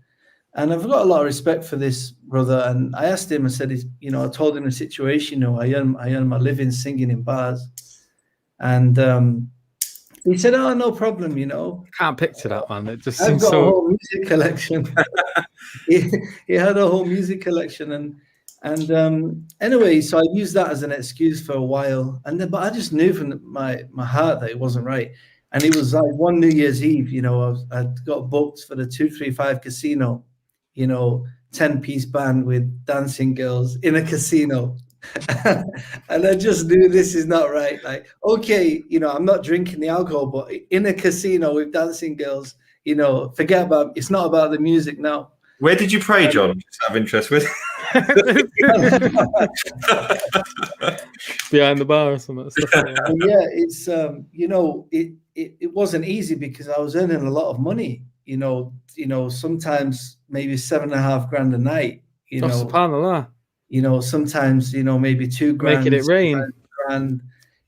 F: And I've got a lot of respect for this brother. And I asked him, I said, I told him the situation, I earn my living singing in bars. And he said, oh, no problem,
A: Can't picture that, man. It just
F: I've
A: seems
F: got a
A: so...
F: whole music collection. he had a whole music collection. And anyway, so I used that as an excuse for a while. But I just knew from my heart that it wasn't right. And it was like one New Year's Eve, I got booked for the 235 casino, 10-piece band with dancing girls in a casino. And I just knew this is not right. Like, okay, I'm not drinking the alcohol, but in a casino with dancing girls, forget about, it's not about the music now.
C: Where did you pray, John? Just out of interest with.
A: Behind the bar or something.
F: Yeah, it's it wasn't easy because I was earning a lot of money. Sometimes maybe $7,500 a night.
A: SubhanAllah.
F: Sometimes maybe $2,000.
A: Making it rain.
F: And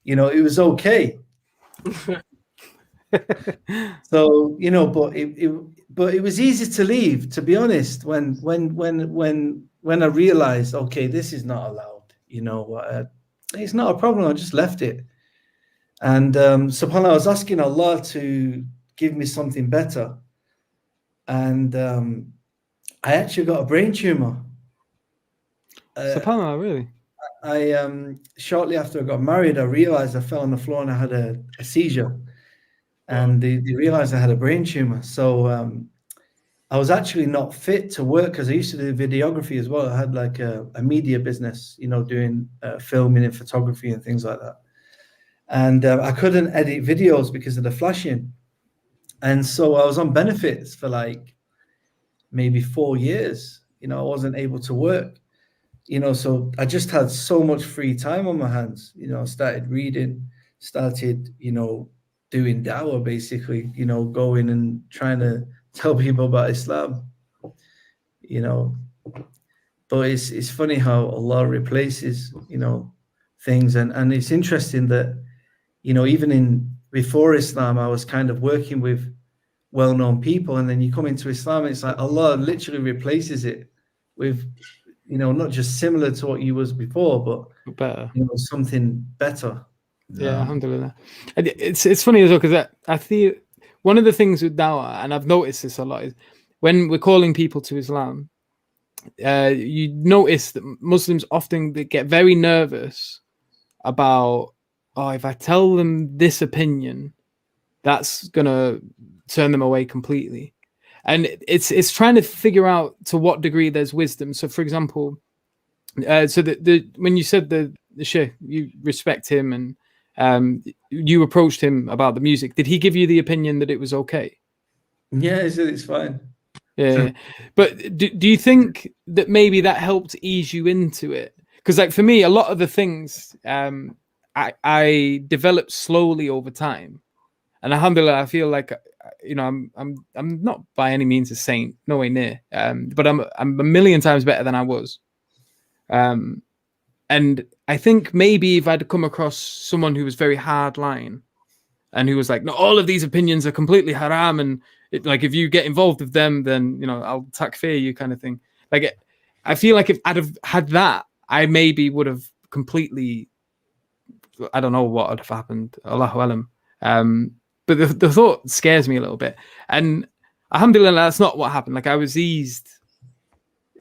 F: it was okay. So but it was easy to leave, to be honest. When I realized, okay, this is not allowed. It's not a problem. I just left it. And subhanAllah, I was asking Allah to give me something better. And I actually got a brain tumor.
A: SubhanAllah, really?
F: I shortly after I got married, I realized I fell on the floor and I had a seizure. And they realized I had a brain tumor. So I was actually not fit to work because I used to do videography as well. I had like a media business, doing filming and photography and things like that. And I couldn't edit videos because of the flashing. And so I was on benefits for like maybe 4 years. I wasn't able to work. So I just had so much free time on my hands. I started reading, started, doing dawah basically, going and trying to tell people about Islam, But it's funny how Allah replaces, things. And it's interesting that, even before Islam, I was kind of working with well-known people. And then you come into Islam, it's like Allah literally replaces it with, not just similar to what you was before, but
A: better,
F: something better.
A: Yeah, alhamdulillah. And it's funny as well because I feel one of the things with dawah, and I've noticed this a lot, is when we're calling people to Islam, you notice that Muslims often they get very nervous about, if I tell them this opinion, that's gonna turn them away completely. And it's trying to figure out to what degree there's wisdom. So, for example, when you said the sheikh, you respect him and you approached him about the music. Did he give you the opinion that it was okay?
F: Yeah, he said it's fine.
A: Yeah, but do you think that maybe that helped ease you into it? Because like for me, a lot of the things I developed slowly over time, and alhamdulillah, I feel like you know, I'm not by any means a saint, no way near. But I'm a million times better than I was. And I think maybe if I'd come across someone who was very hard line and who was like, no, all of these opinions are completely haram, and like if you get involved with them, then you know I'll takfir you, kind of thing. Like I feel like if I'd have had that, I maybe would have completely, I don't know what would have happened. Allahu alam. But the thought scares me a little bit. And alhamdulillah, that's not what happened. Like I was eased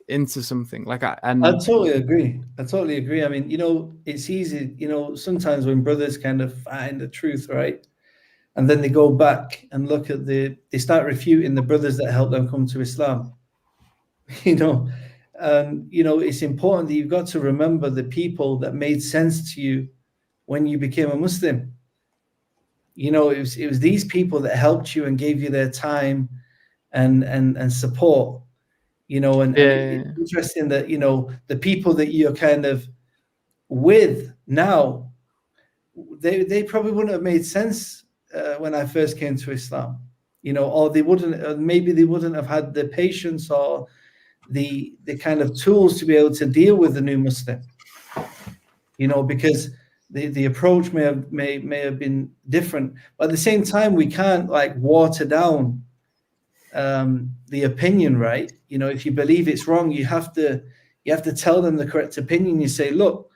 A: into something. Like I
F: totally agree. I mean, you know, it's easy, you know, sometimes when brothers kind of find the truth, right? And then they go back and look at they start refuting the brothers that helped them come to Islam. You know, and you know, it's important that you've got to remember the people that made sense to you when you became a Muslim. You know, it was these people that helped you and gave you their time and support. You know, and it's interesting that, you know, the people that you're kind of with now, they probably wouldn't have made sense when I first came to Islam. You know, or maybe they wouldn't have had the patience or the kind of tools to be able to deal with the new Muslim. You know, because the approach may have been different, but at the same time, we can't like water down the opinion, right? You know, if you believe it's wrong, you have to tell them the correct opinion. You say, look,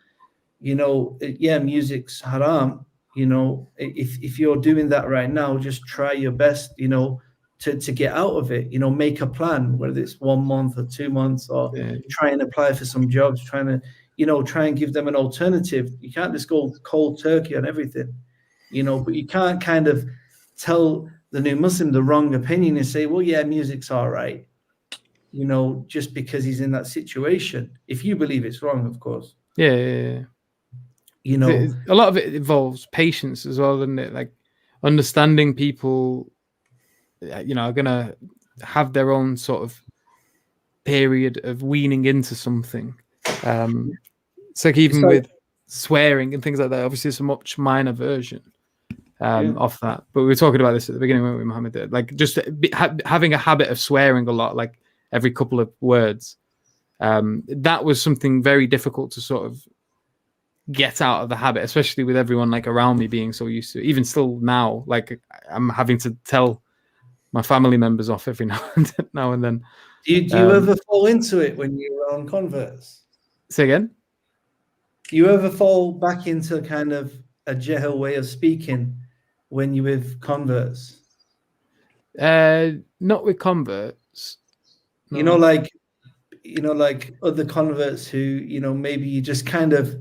F: you know, yeah, music's haram. You know, if you're doing that right now, just try your best, you know, to get out of it. You know, make a plan, whether it's 1 month or 2 months, or try and apply for some jobs, try and give them an alternative. You can't just go cold turkey on everything, you know, but you can't kind of tell the new Muslim the wrong opinion and say, well, yeah, music's all right, you know, just because he's in that situation. If you believe it's wrong, of course.
A: Yeah.
F: You know,
A: a lot of it involves patience as well, doesn't it? Like understanding people, you know, are going to have their own sort of period of weaning into something. It's like even with swearing and things like that, obviously it's a much minor version of that. But we were talking about this at the beginning, weren't we, Mohammed? Like just having a habit of swearing a lot, like every couple of words. That was something very difficult to sort of get out of the habit, especially with everyone like around me being so used to it. Even still now, like I'm having to tell my family members off every now and then.
F: Do you ever fall into it when you're on converts?
A: Say again?
F: Do you ever fall back into kind of a jahil way of speaking when you're with converts?
A: Not with converts. No.
F: You know, like other converts who, you know, maybe you just kind of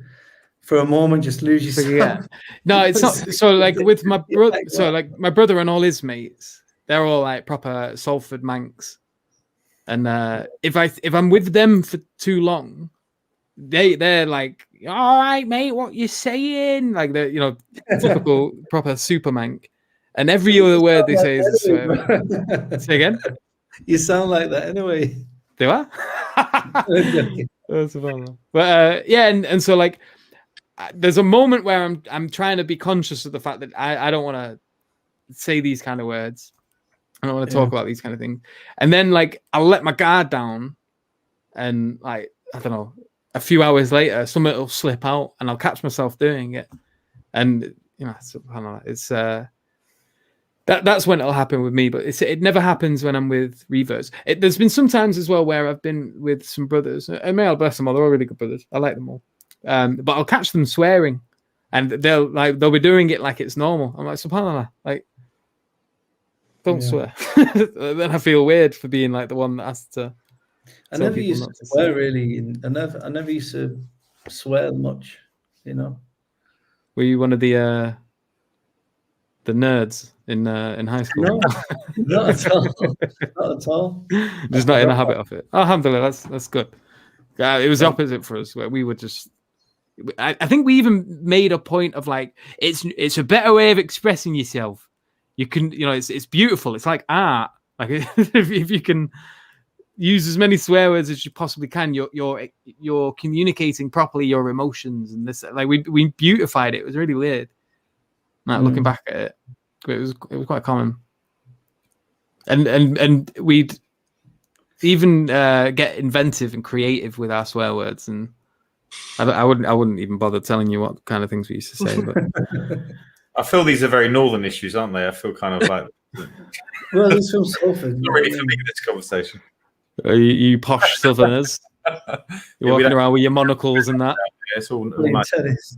F: for a moment just lose yourself.
A: Yeah. No, it's not. So like with my brother, so like my brother and all his mates, they're all like proper Salford Manx. And if I'm with them for too long, they're like, all right, mate, what you saying? Like they're, you know, typical proper super mank. And every other word they say is a swear. Say again?
F: You sound like that anyway.
A: Do I? That's fun. But yeah, and so like there's a moment where I'm trying to be conscious of the fact that I don't want to say these kind of words. I don't want to talk about these kind of things. And then like I'll let my guard down, and like I don't know, a few hours later, something will slip out, and I'll catch myself doing it. And you know, it's that's when it'll happen with me. But it never happens when I'm with reverts. There's been some times as well where I've been with some brothers, and may Allah bless them all, they're all really good brothers. I like them all. But I'll catch them swearing, and they'll be doing it like it's normal. I'm like, SubhanAllah, like. Don't swear. Then I feel weird for being like the one that has to.
F: I never used to swear really. I never used to swear much. You know.
A: Were you one of the nerds in high school?
F: No, not at all. Not at all.
A: Just not in the habit of it. Oh, alhamdulillah, that's good. It was the opposite for us, where we would just. I think we even made a point of like it's a better way of expressing yourself. You can, you know, it's beautiful. It's like art. Like if you can use as many swear words as you possibly can, you're communicating properly your emotions and this. Like we beautified it. It was really weird. Like looking back at it, it was quite common. and we'd even get inventive and creative with our swear words, and I wouldn't even bother telling you what kind of things we used to say. But
C: I feel these are very northern issues, aren't they? I feel kind of like
F: Well, he's from Salford.
C: not really for me this conversation.
A: you posh Southerners, you're walking around with your monocles and that.
C: Yeah, it's all
F: Playing
C: nice.
F: tennis.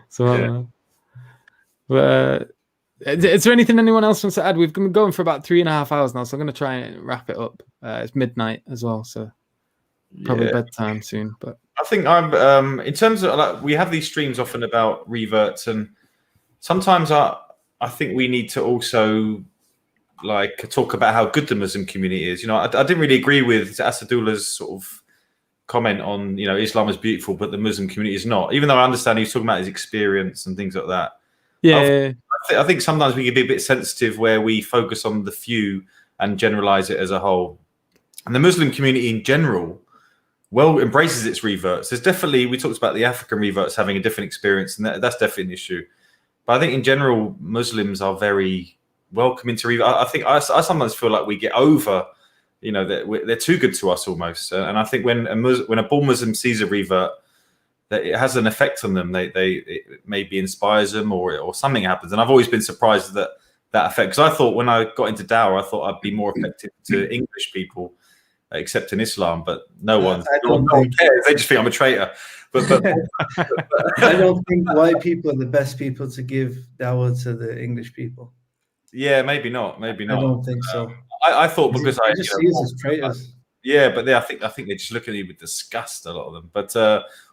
A: So, is there anything anyone else wants to add? We've been going for about 3.5 hours now, so I'm going to try and wrap it up. It's midnight as well, so probably bedtime soon. But
C: I think I'm in terms of like we have these streams often about reverts, and sometimes I think we need to also like talk about how good the Muslim community is. You know, I didn't really agree with Asadullah's sort of comment on, you know, Islam is beautiful, but the Muslim community is not. Even though I understand he's talking about his experience and things like that.
A: yeah,
C: I think sometimes we can be a bit sensitive where we focus on the few and generalize it as a whole. And the Muslim community in general embraces its reverts. There's definitely, we talked about the African reverts having a different experience, and that's definitely an issue. But I think in general, Muslims are very welcoming to revert. I think I sometimes feel like we get over, you know, they're too good to us almost. And I think when a born Muslim sees a revert, that it has an effect on them. It maybe inspires them or something happens. And I've always been surprised that effect. Because I thought when I got into Dawah, I thought I'd be more effective to English people accepting Islam, but no one cares. They just think I'm a traitor. But
F: I don't think white people are the best people to give Dawah to the English people.
C: Yeah, maybe not.
F: I don't think so.
C: I thought because I
F: just see us as traitors.
C: Yeah, but I think they just look at you with disgust, a lot of them, but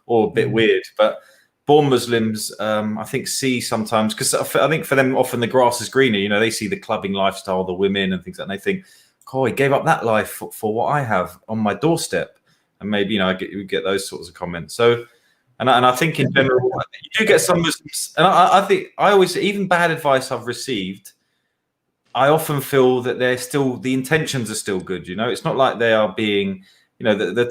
C: or a bit weird. But born Muslims, I think see sometimes, because I think for them often the grass is greener. You know, they see the clubbing lifestyle, the women and things like that, and they think, "Oh, he gave up that life for what I have on my doorstep." And maybe, you know, you get those sorts of comments. So, and I think in general, you do get some Muslims, and I think I always, even bad advice I've received, I often feel that the intentions are still good. You know, it's not like they are being, you know, the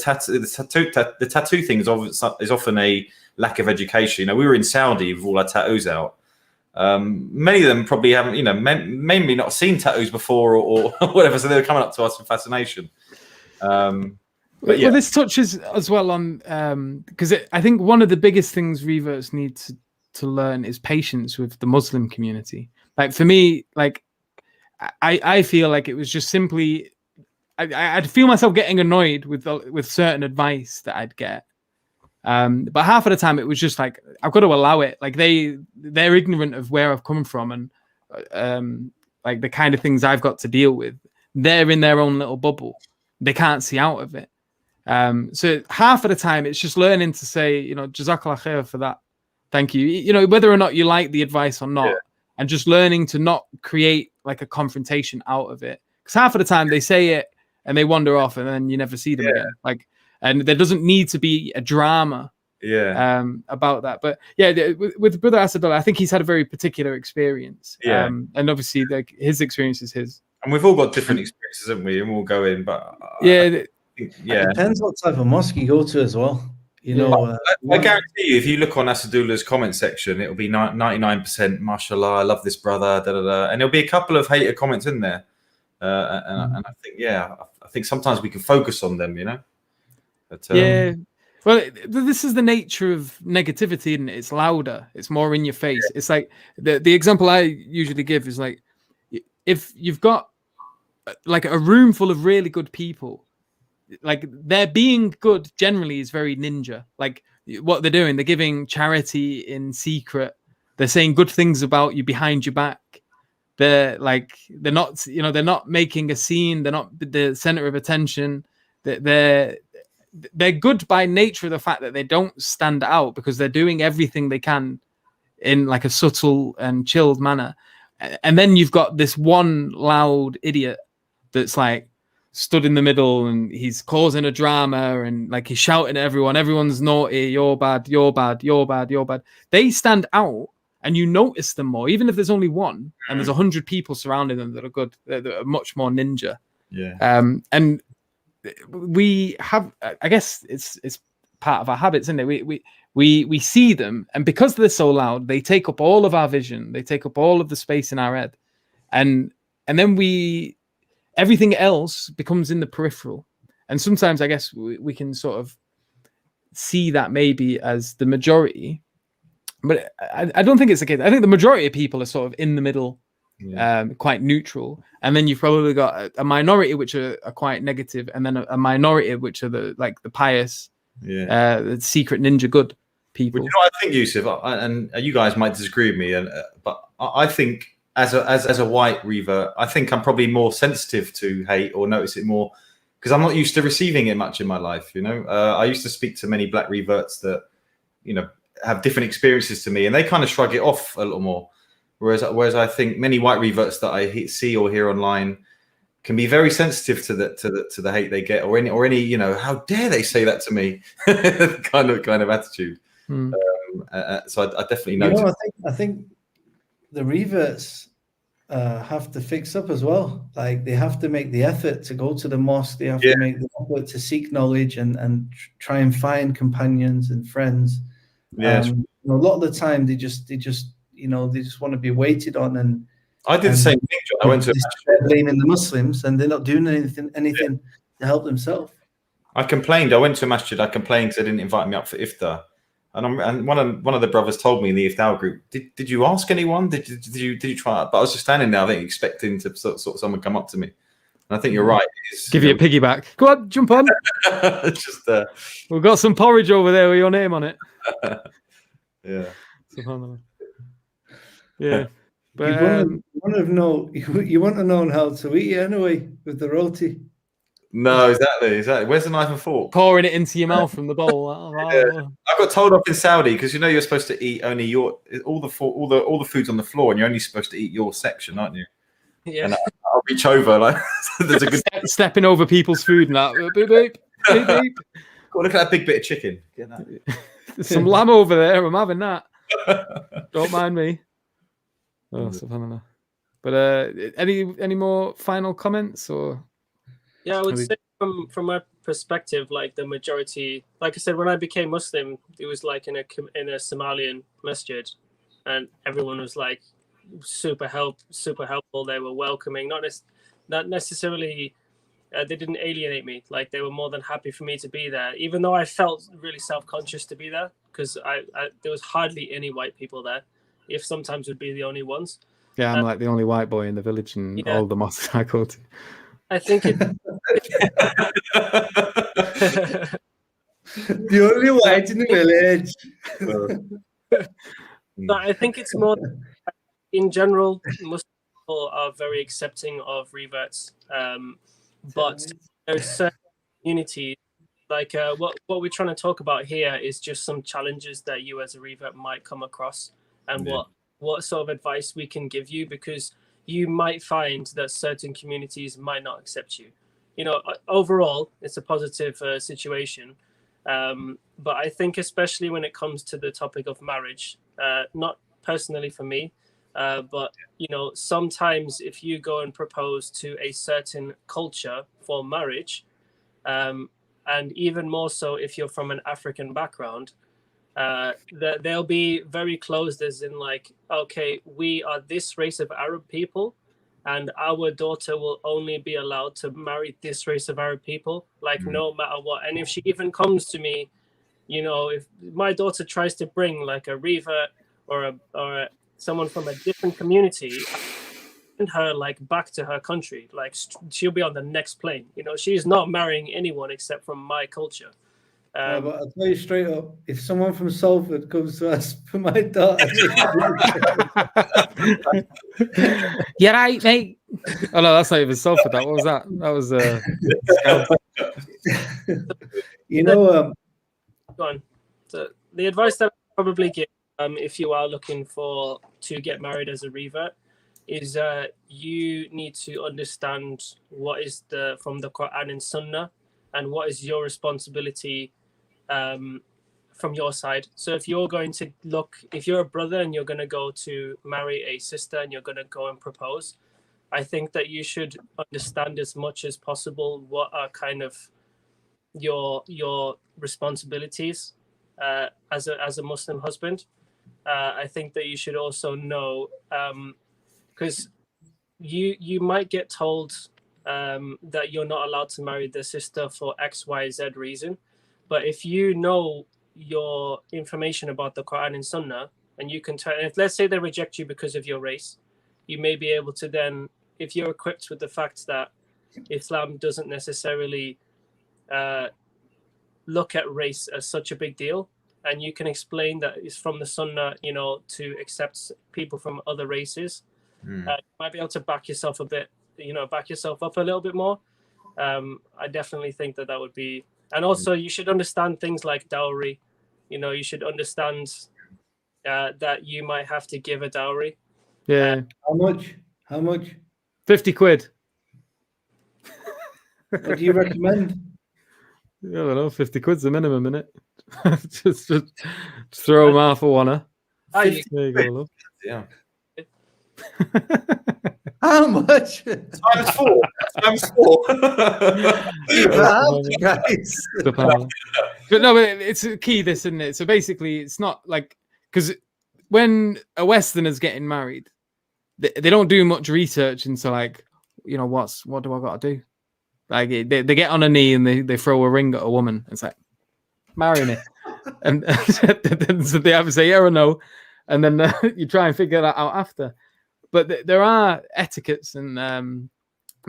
C: tattoo thing is often a lack of education. You know, we were in Saudi with all our tattoos out. Many of them probably haven't, you know, mainly not seen tattoos before or whatever. So they were coming up to us with fascination. But yeah.
A: Well, this touches as well on because I think one of the biggest things reverts need to learn is patience with the Muslim community. Like for me, like I feel like it was just simply I'd feel myself getting annoyed with certain advice that I'd get. But half of the time it was just like I've got to allow it. Like they're ignorant of where I've come from and like the kind of things I've got to deal with. They're in their own little bubble. They can't see out of it. So half of the time it's just learning to say, you know, Jazakallah khair for that. Thank you. You know, whether or not you like the advice or not, and just learning to not create like a confrontation out of it. Because half of the time they say it and they wander off and then you never see them again. Like, and there doesn't need to be a drama about that. But yeah, with Brother Asadullah, I think he's had a very particular experience. And obviously like his experience is his.
C: And we've all got different experiences, haven't we? And we'll go in, but
F: it depends what type of mosque you go to as well. You know,
C: I guarantee you, if you look on Asadullah's comment section, it'll be 99%. Mashallah, I love this brother. Da, da, da. And there'll be a couple of hater comments in there. And I think, I think sometimes we can focus on them. You know. But,
A: well, this is the nature of negativity, isn't it? It's louder. It's more in your face. It's like the example I usually give is like, if you've got like a room full of really good people, like their being good generally is very ninja. Like what they're doing, they're giving charity in secret. They're saying good things about you behind your back. They're not, you know, they're not making a scene. They're not the center of attention. They're good by nature of the fact that they don't stand out because they're doing everything they can in like a subtle and chilled manner. And then you've got this one loud idiot that's like stood in the middle and he's causing a drama and like he's shouting at everyone. Everyone's naughty. You're bad. You're bad. You're bad. You're bad. They stand out and you notice them more, even if there's only one and there's 100 people surrounding them that are good. That are much more ninja.
C: Yeah.
A: And we have, I guess it's part of our habits, isn't it? We see them, and because they're so loud, they take up all of our vision. They take up all of the space in our head, and then everything else becomes in the peripheral. And sometimes I guess we can sort of see that maybe as the majority, but I don't think it's the case. I think the majority of people are sort of in the middle, quite neutral, and then you've probably got a minority which are quite negative, and then a minority which are the pious, the secret ninja good people.
C: Well, you know what I think, Yusuf, and you guys might disagree with me, but I think as a white revert, I think I'm probably more sensitive to hate or notice it more because I'm not used to receiving it much in my life. You know, I used to speak to many black reverts that, you know, have different experiences to me, and they kind of shrug it off a little more. Whereas I think many white reverts that I see or hear online can be very sensitive to the hate they get, or any you know, how dare they say that to me kind of attitude. So I definitely know.
F: I think the reverts have to fix up as well. Like they have to make the effort to go to the mosque. They have to make the effort to seek knowledge and try and find companions and friends.
C: Yes.
F: You know, a lot of the time they just you know, they just want to be waited on, and
C: I did the same thing, John. I went to
F: blaming the Muslims, and they're not doing anything to help themselves.
C: I complained. I went to a masjid. I complained because they didn't invite me up for iftar, and one of the brothers told me in the iftar group, "Did you ask anyone? Did you try?" But I was just standing there, I think, expecting to sort of someone come up to me. And I think you're right.
A: Give you a piggyback. Go on, jump on.
C: Just
A: we've got some porridge over there with your name on it.
C: Yeah.
A: Yeah. But
F: you want to know how to eat it anyway with the roti.
C: No, exactly. Where's the knife and fork?
A: Pouring it into your mouth from the bowl.
C: I got told off in Saudi because you know you're supposed to eat only all the food's on the floor, and you're only supposed to eat your section, aren't you?
B: Yeah.
C: And I'll reach over like there's a good
A: stepping over people's food and that. Beep, beep, beep, beep.
C: Oh, look at that big bit of chicken. Get that.
A: There's some lamb over there. I'm having that. Don't mind me. Oh, subhanallah. But any more final comments or?
B: Yeah, I would say from my perspective, like the majority, like I said, when I became Muslim, it was like in a Somalian masjid, and everyone was like super helpful. They were welcoming, not necessarily. They didn't alienate me. Like they were more than happy for me to be there, even though I felt really self-conscious to be there because there was hardly any white people there. If sometimes would be the only ones.
A: Yeah, I'm like the only white boy in the village and all the mosques I go to.
B: I think it.
F: The only white in the village.
B: But I think it's more in general. Most people are very accepting of reverts, but there's certain communities. Like what we're trying to talk about here is just some challenges that you as a revert might come across, and what sort of advice we can give you, because you might find that certain communities might not accept you. You know, overall, it's a positive situation. But I think especially when it comes to the topic of marriage, not personally for me, but, you know, sometimes if you go and propose to a certain culture for marriage, and even more so if you're from an African background, they'll be very closed, as in like, okay, we are this race of Arab people, and our daughter will only be allowed to marry this race of Arab people, like no matter what. And if she even comes to me, you know, if my daughter tries to bring like a revert or someone from a different community, and her like back to her country, like she'll be on the next plane. You know, she's not marrying anyone except from my culture.
F: But I'll tell you straight up, if someone from Salford comes to us for my daughter,
A: you're right, mate. Oh no, that's not even Salford. What was that? That was
F: you know.
B: Go on. So the advice that I probably give, if you are looking to get married as a revert, is you need to understand what is from the Quran and Sunnah, and what is your responsibility from your side. So if you're going to if you're a brother and you're going to go to marry a sister and you're going to go and propose, I think that you should understand as much as possible what are kind of your responsibilities as a Muslim husband. I think that you should also know, because you might get told that you're not allowed to marry the sister for X, Y, Z reason, but if you know your information about the Quran and Sunnah, and you can turn, if let's say they reject you because of your race, you may be able to then, if you're equipped with the fact that Islam doesn't necessarily look at race as such a big deal, and you can explain that it's from the Sunnah, you know, to accept people from other races, you might be able to back yourself a bit, you know, back yourself up a little bit more. I definitely think that that would be, and also you should understand things like dowry. You know, you should understand that you might have to give a dowry.
A: Yeah.
F: How much? How much?
A: 50 quid.
F: What do you recommend?
A: I don't know, 50 quid's the minimum, innit? just throw them half a wanna. There you go, love.
C: Yeah.
F: How much?
C: Times 4. Times 4.
F: Guys.
A: But no, but it's a key, this, isn't it? So basically, it's not like, because when a Westerner's getting married, they don't do much research into, like, you know, what do I got to do? Like, they get on a knee and they throw a ring at a woman. It's like, marry me. And so they either say yeah or no, and then you try and figure that out after. But there are etiquettes, and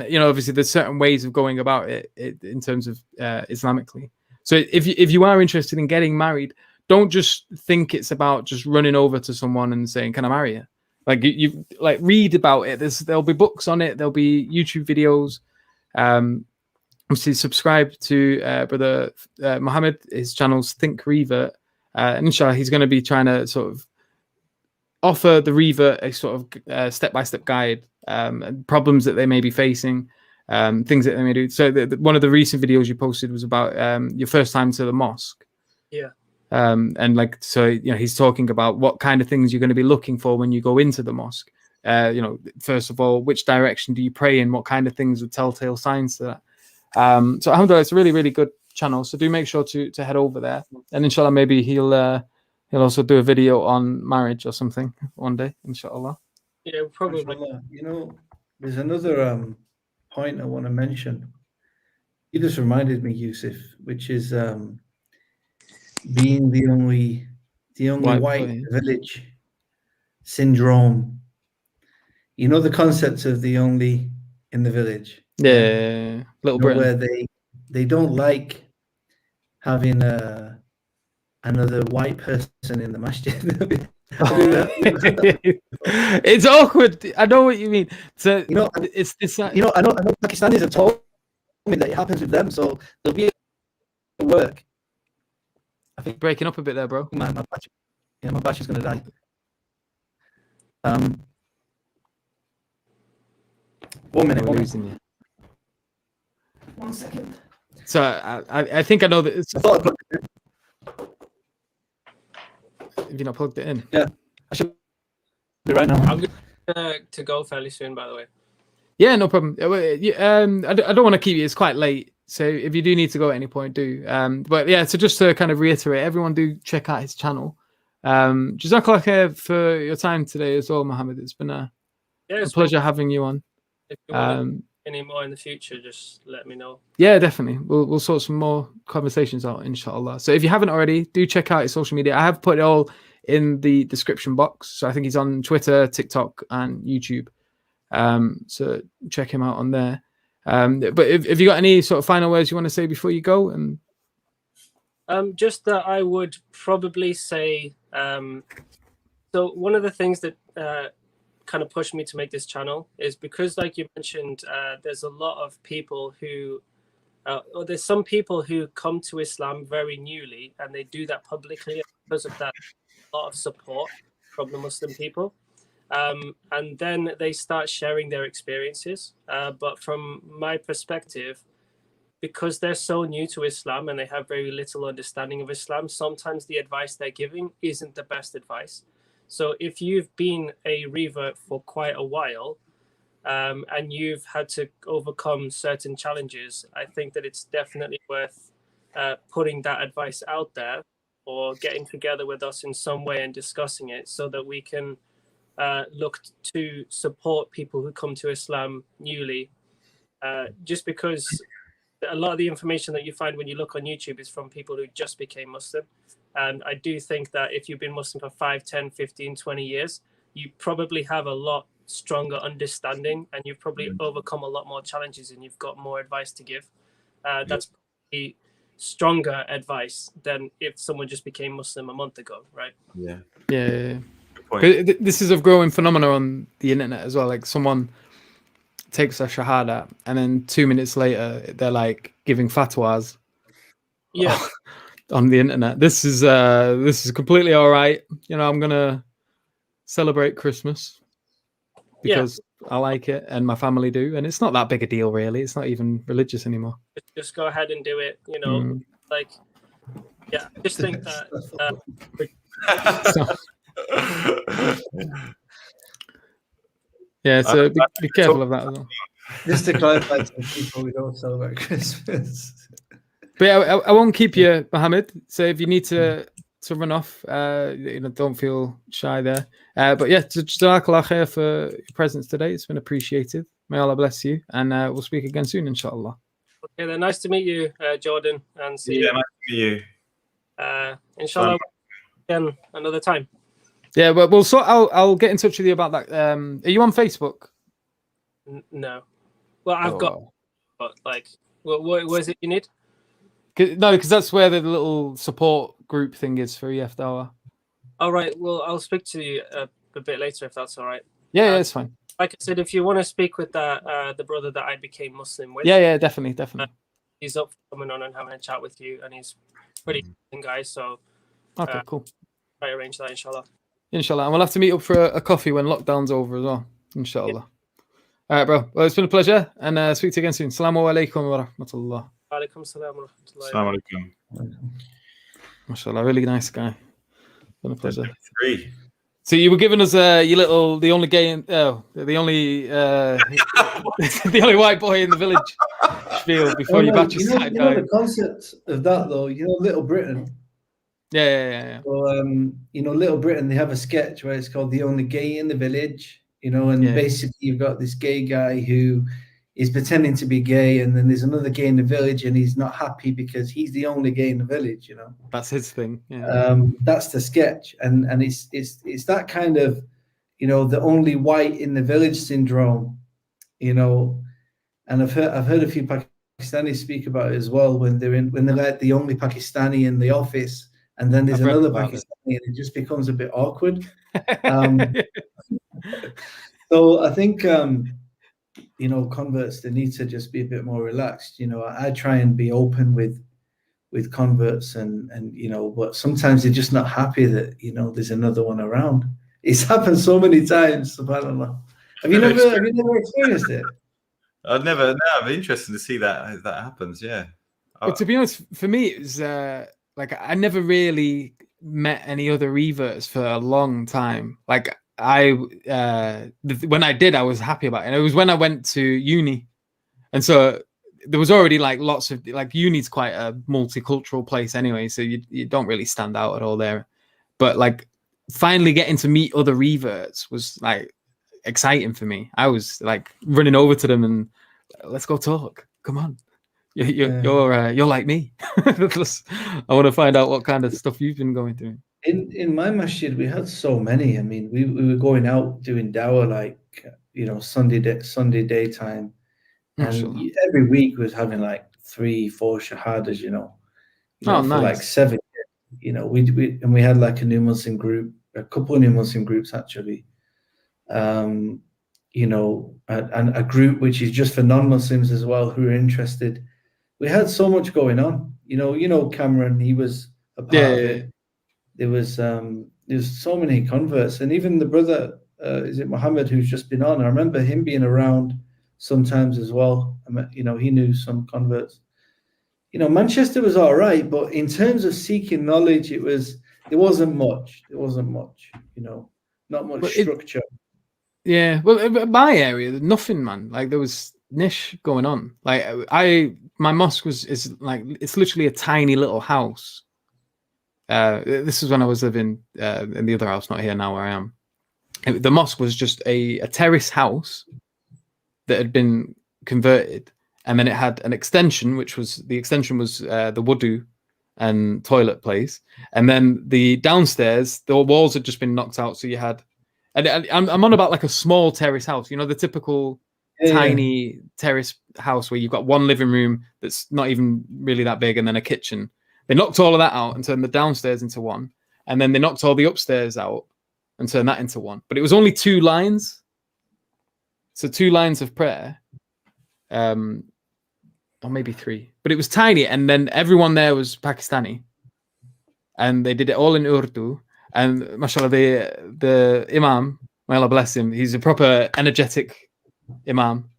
A: you know, obviously there's certain ways of going about it in terms of Islamically. So if you are interested in getting married, don't just think it's about just running over to someone and saying, "Can I marry you?" Like you like read about it. There'll be books on it. There'll be YouTube videos. Obviously subscribe to brother Mohammed. His channel's Think Revert, and inshallah he's going to be trying to sort of offer the revert a sort of step-by-step guide, and problems that they may be facing, things that they may do. So one of the recent videos you posted was about your first time to the mosque.
B: Yeah.
A: And like, so, you know, he's talking about what kind of things you're going to be looking for when you go into the mosque. You know, first of all, which direction do you pray in? What kind of things are telltale signs to that? So alhamdulillah, it's a really, really good channel. So do make sure to head over there. And inshallah, maybe he'll also do a video on marriage or something one day, inshallah.
B: Yeah, probably.
F: You know, there's another point I want to mention. You just reminded me, Yusuf, which is being the only white in the village syndrome. You know the concept of the only in the village.
A: Yeah, Little Britain.
F: Where they don't like having another white person in the masjid.
A: It's awkward. I know what you mean. So
F: you know,
A: it's this.
F: I know Pakistanis have told me that it happens with them. So there'll be at work. I think
A: breaking up a bit there, bro.
F: My batch is gonna die. One minute.
A: We're losing you.
F: 1 second.
A: So I think I know that.
F: I thought I plugged it in.
A: Have you not plugged it in?
F: Yeah, I should do it right now.
B: I'm going to go fairly soon, by the way.
A: Yeah, no problem. I don't want to keep you. It's quite late, so if you do need to go at any point, do. But yeah, so just to kind of reiterate, everyone do check out his channel. Jazakallah khair for your time today as well, Mohammed. It's been a pleasure having you on.
B: If you want any more in the future, just let me know.
A: Yeah, definitely. We'll sort some more conversations out, inshallah. So if you haven't already, do check out his social media. I have put it all in the description box. So I think he's on Twitter, TikTok, and YouTube. So check him out on there. But if you got any sort of final words you want to say before you go, and
B: just that I would probably say. So one of the things that kind of pushed me to make this channel is because, like you mentioned, there's a lot of people who, or there's some people who come to Islam very newly, and they do that publicly. Because of that, a lot of support from the Muslim people. And then they start sharing their experiences. But from my perspective, because they're so new to Islam and they have very little understanding of Islam, sometimes the advice they're giving isn't the best advice. So if you've been a revert for quite a while, and you've had to overcome certain challenges, I think that it's definitely worth putting that advice out there or getting together with us in some way and discussing it so that we can look to support people who come to Islam newly. Just because a lot of the information that you find when you look on YouTube is from people who just became Muslim. And I do think that if you've been Muslim for 5, 10, 15, 20 years, you probably have a lot stronger understanding and you've probably overcome a lot more challenges and you've got more advice to give. That's probably stronger advice than if someone just became Muslim a month ago, right?
C: Yeah.
A: Yeah. This is a growing phenomenon on the internet as well. Like someone takes a shahada and then 2 minutes later they're like giving fatwas.
B: Yeah.
A: On the internet. This is completely all right. You know, I'm gonna celebrate Christmas because I like it and my family do, and it's not that big a deal really. It's not even religious anymore.
B: Just go ahead and do it. You know, like I just think that.
A: So be careful of that as well.
F: Just to clarify to people, we don't celebrate Christmas.
A: But I won't keep you, Mohammed. So if you need to run off, don't feel shy there. But yeah, Jazakallah khair for your presence today. It's been appreciated. May Allah bless you, and we'll speak again soon, inshallah.
B: Okay, then nice to meet you, Jordan, and see you.
C: Nice to meet you.
B: Inshallah, again another time.
A: Yeah, but I'll get in touch with you about that. Are you on Facebook?
B: No. Well, I've got, but like, what is it you need?
A: No, because that's where the little support group thing is for EF Dawah.
B: All right. Well, I'll speak to you a bit later if that's all right.
A: Yeah, it's fine.
B: Like I said, if you want to speak with the brother that I became Muslim with,
A: definitely.
B: He's up for coming on and having a chat with you, and he's pretty good guy. So,
A: okay, cool.
B: I arrange that, inshallah.
A: Inshallah, and we'll have to meet up for a coffee when lockdown's over as well. Inshallah. Yeah. All right, bro. Well, it's been a pleasure, and speak to you again soon. Assalamu alaikum wa rahmatullah.
B: Alaikum salam wa rahmatullah.
C: Assalamu alaikum.
A: MashaAllah, really nice guy. Been a pleasure.
C: 3.
A: So you were giving us the only gay, the only white boy in the village spiel before you batch started
F: going. The concept of that though, Little Britain.
A: Yeah.
F: So Little Britain, they have a sketch where it's called "The Only Gay in the Village." And basically you've got this gay guy who is pretending to be gay, and then there's another gay in the village, and he's not happy because he's the only gay in the village.
A: That's his thing. Yeah.
F: That's the sketch, and it's that kind of, the only white in the village syndrome, and I've heard a few Pakistanis speak about it as well when they're like the only Pakistani in the office, and then there's another Pakistani, and it just becomes a bit awkward. So I think. Converts, they need to just be a bit more relaxed. I try and be open with converts and but sometimes they're just not happy that, there's another one around. It's happened so many times, subhanAllah. Have you never experienced it?
C: I've never. No, I'm interested to see that happens. Yeah.
A: But to be honest, for me, it was like I never really met any other reverts for a long time. Like when I did, I was happy about it. And it was when I went to uni, and so there was already like lots of uni's quite a multicultural place anyway, so you don't really stand out at all there. But like finally getting to meet other reverts was like exciting for me. I was like running over to them and let's go talk. Come on, you're like me. I want to find out what kind of stuff you've been going through.
F: In my masjid, we had so many. I mean, we were going out doing dawah Sunday daytime, and every week was having like 3-4 shahadas. For
A: nice.
F: Like 7 years. We had like a new Muslim group, a couple of new Muslim groups actually. And a group which is just for non-Muslims as well who are interested. We had so much going on. Cameron, he was a part of it. There's so many converts, and even the brother, is it Muhammad, who's just been on? I remember him being around sometimes as well. He knew some converts. Manchester was all right, but in terms of seeking knowledge, there wasn't much. Not much structure.
A: Well, my area, nothing, man. Like there was niche going on. Like my mosque is like, it's literally a tiny little house. This is when I was living in the other house, not here now where I am. The mosque was just a terrace house that had been converted, and then it had an extension, which was the wudu and toilet place, and then the downstairs, the walls had just been knocked out, so you had, and I'm on about like a small terrace house, you know, the typical tiny terrace house where you've got one living room that's not even really that big, and then a kitchen. They knocked all of that out and turned the downstairs into one, and then they knocked all the upstairs out and turned that into one. But it was only 2 lines, so 2 lines of prayer, or maybe 3. But it was tiny, and then everyone there was Pakistani, and they did it all in Urdu. And mashallah, the imam, may Allah bless him, he's a proper energetic imam,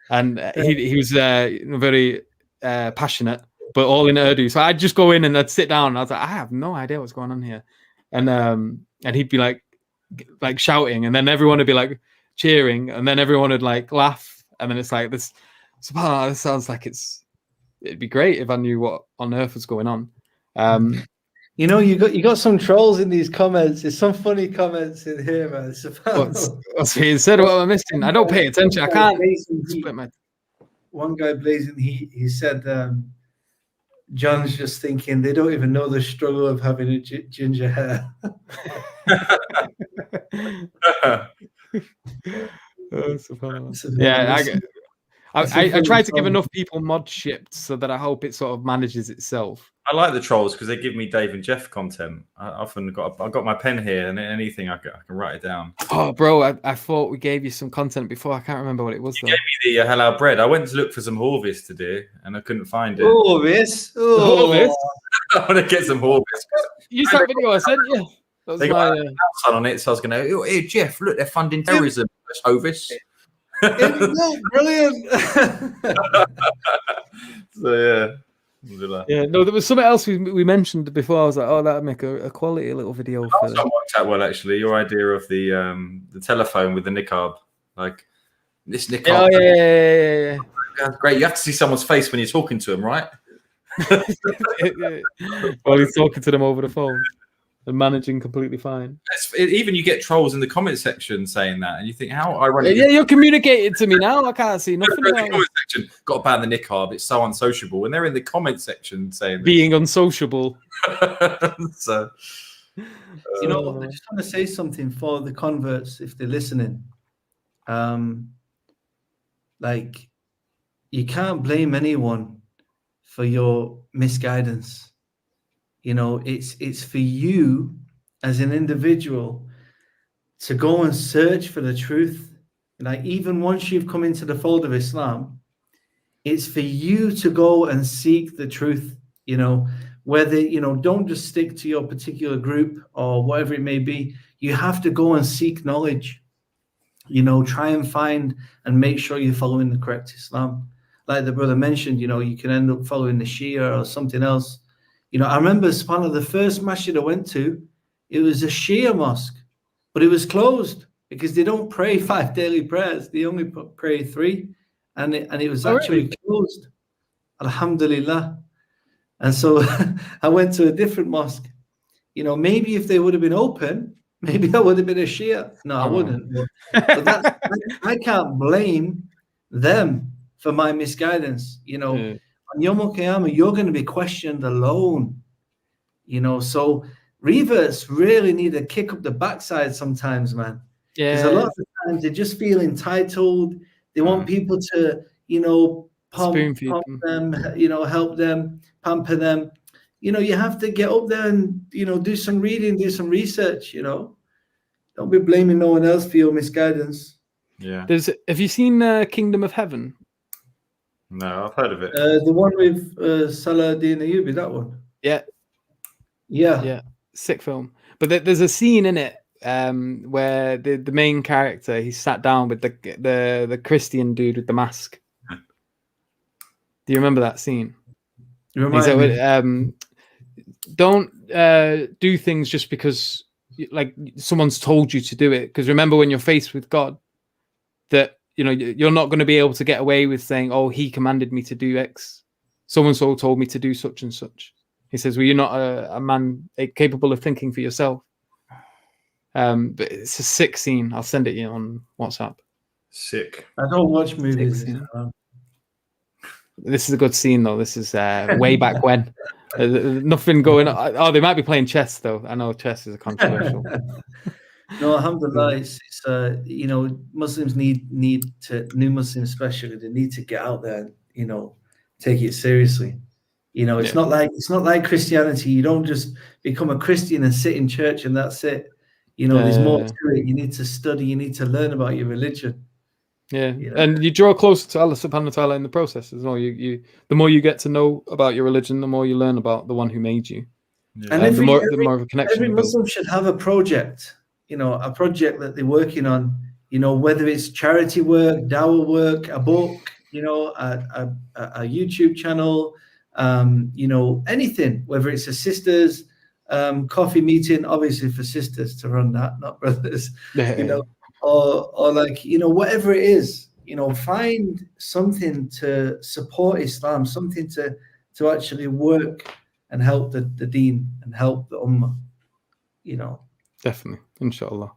A: and he was very passionate, but all in Urdu. So I'd just go in and I'd sit down, and I was like, I have no idea what's going on here, and he'd be like shouting, and then everyone would be like cheering, and then everyone would like laugh, and then it's like this. SubhanAllah, this sounds like it'd be great if I knew what on earth was going on.
F: You know, you got some trolls in these comments. There's some funny comments in here, man.
A: What's being said? What am I missing? I don't pay attention. I can't split my.
F: One guy blazing. He said, John's just thinking they don't even know the struggle of having a ginger hair.
A: Yeah, I try to give enough people mod shipped so that I hope it sort of manages itself.
C: I like the trolls because they give me Dave and Jeff content. I've got my pen here, and anything I can write it down.
A: Oh, bro, I thought we gave you some content before. I can't remember what it was.
C: You gave me the halal bread. I went to look for some Horvis today, and I couldn't find it.
F: Horvis?
A: Horvis?
C: I want to get some Horvis.
A: You saw that video I sent you? Yeah.
C: They got outside on it, so I was going to, hey, Jeff, look, they're funding terrorism. That's Horvis.
F: Brilliant.
C: So, yeah.
A: Yeah, no, there was something else we mentioned before. I was like, oh, that'd make a quality little video.
C: That worked out well, actually. Your idea of the telephone with the niqab, like this niqab.
A: Oh yeah.
C: That's great. You have to see someone's face when you're talking to them, right?
A: While he's talking to them over the phone and managing completely fine.
C: Even you get trolls in the comment section saying that, and you think, how ironic.
A: Yeah, you're communicating to me now. I can't see nothing.
C: In the comment section, got to ban the niqab. It's so unsociable. And they're in the comment section saying
A: being unsociable.
C: So,
F: you know, I just want to say something for the converts if they're listening. Like, you can't blame anyone for your misguidance. You know, it's for you as an individual to go and search for the truth. Like, even once you've come into the fold of Islam, it's for you to go and seek the truth, you know, whether, you know, don't just stick to your particular group or whatever it may be. You have to go and seek knowledge, you know, try and find and make sure you're following the correct Islam. Like the brother mentioned, you know, you can end up following the Shia or something else. You know, I remember SubhanAllah, the first masjid I went to, it was a Shia mosque, but it was closed because they don't pray 5 daily prayers. They only pray 3, and it was actually closed. Alhamdulillah. And so I went to a different mosque. You know, maybe if they would have been open, maybe I would have been a Shia. No, I wouldn't. But I can't blame them for my misguidance. You know, on Yom Al-Qiyamah, you're going to be questioned alone. You know, so reverts really need to kick up the backside sometimes, man. Yeah. Because a lot of the times they just feel entitled. They want people to, you know, pump them, you know, help them, pamper them. You know, you have to get up there and, you know, do some reading, do some research, you know. Don't be blaming no one else for your misguidance.
C: Yeah.
A: Have you seen Kingdom of Heaven?
C: No, I've heard of it.
F: The one with Salahuddin Ayyubi, that one. Yeah.
A: Sick film. But there's a scene in it where the main character, he's sat down with the Christian dude with the mask. Do you remember that scene? Don't do things just because like someone's told you to do it. Because remember, when you're faced with God, that you know, you're not going to be able to get away with saying, oh, he commanded me to do X. So-and-so told me to do such and such. He says, well, you're not a man capable of thinking for yourself. But it's a sick scene. I'll send it you on WhatsApp.
C: Sick.
F: I don't watch movies.
A: This is a good scene, though. This is way back when. Nothing going on. Oh, they might be playing chess, though. I know chess is a controversial.
F: No, alhamdulillah, it's you know, Muslims need to, new Muslims especially, they need to get out there and, you know, take it seriously. You know, it's not like Christianity. You don't just become a Christian and sit in church and that's it. You know, there's more to it. You need to study. You need to learn about your religion.
A: Yeah,
F: you know?
A: And you draw closer to Allah subhanahu wa ta'ala in the process as well. You the more you get to know about your religion, the more you learn about the one who made you.
F: Yeah. And
A: the more of a connection.
F: Every Muslim should have a project, you know, a project that they're working on, you know, whether it's charity work, dawah work, a book, you know, a YouTube channel, you know, anything, whether it's a sisters coffee meeting, obviously for sisters to run that, not brothers, you know, or like, you know, whatever it is, you know, find something to support Islam, something to actually work and help the deen and help the ummah, you know.
A: Definitely, inshallah.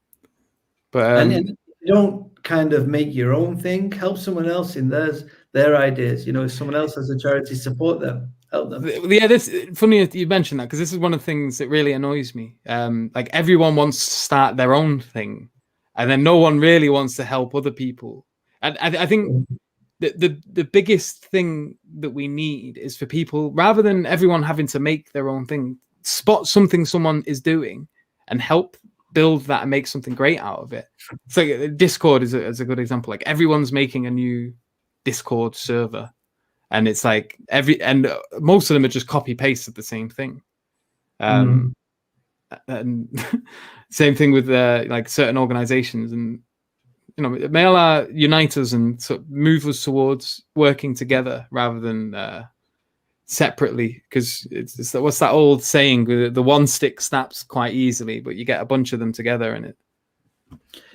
A: But
F: and you don't kind of make your own thing, help someone else in their ideas. You know, if someone else has a charity, support them, help them.
A: Yeah, this funny that you mentioned that, because this is one of the things that really annoys me. Like everyone wants to start their own thing, and then no one really wants to help other people. And I think the biggest thing that we need is for people, rather than everyone having to make their own thing, spot something someone is doing and help build that and make something great out of it. So Discord is a good example. Like everyone's making a new Discord server, and it's like most of them are just copy paste of the same thing. And same thing with like certain organizations, and you know, may Allah unite us and sort of move us towards working together rather than separately, because it's what's that old saying, the one stick snaps quite easily, but you get a bunch of them together and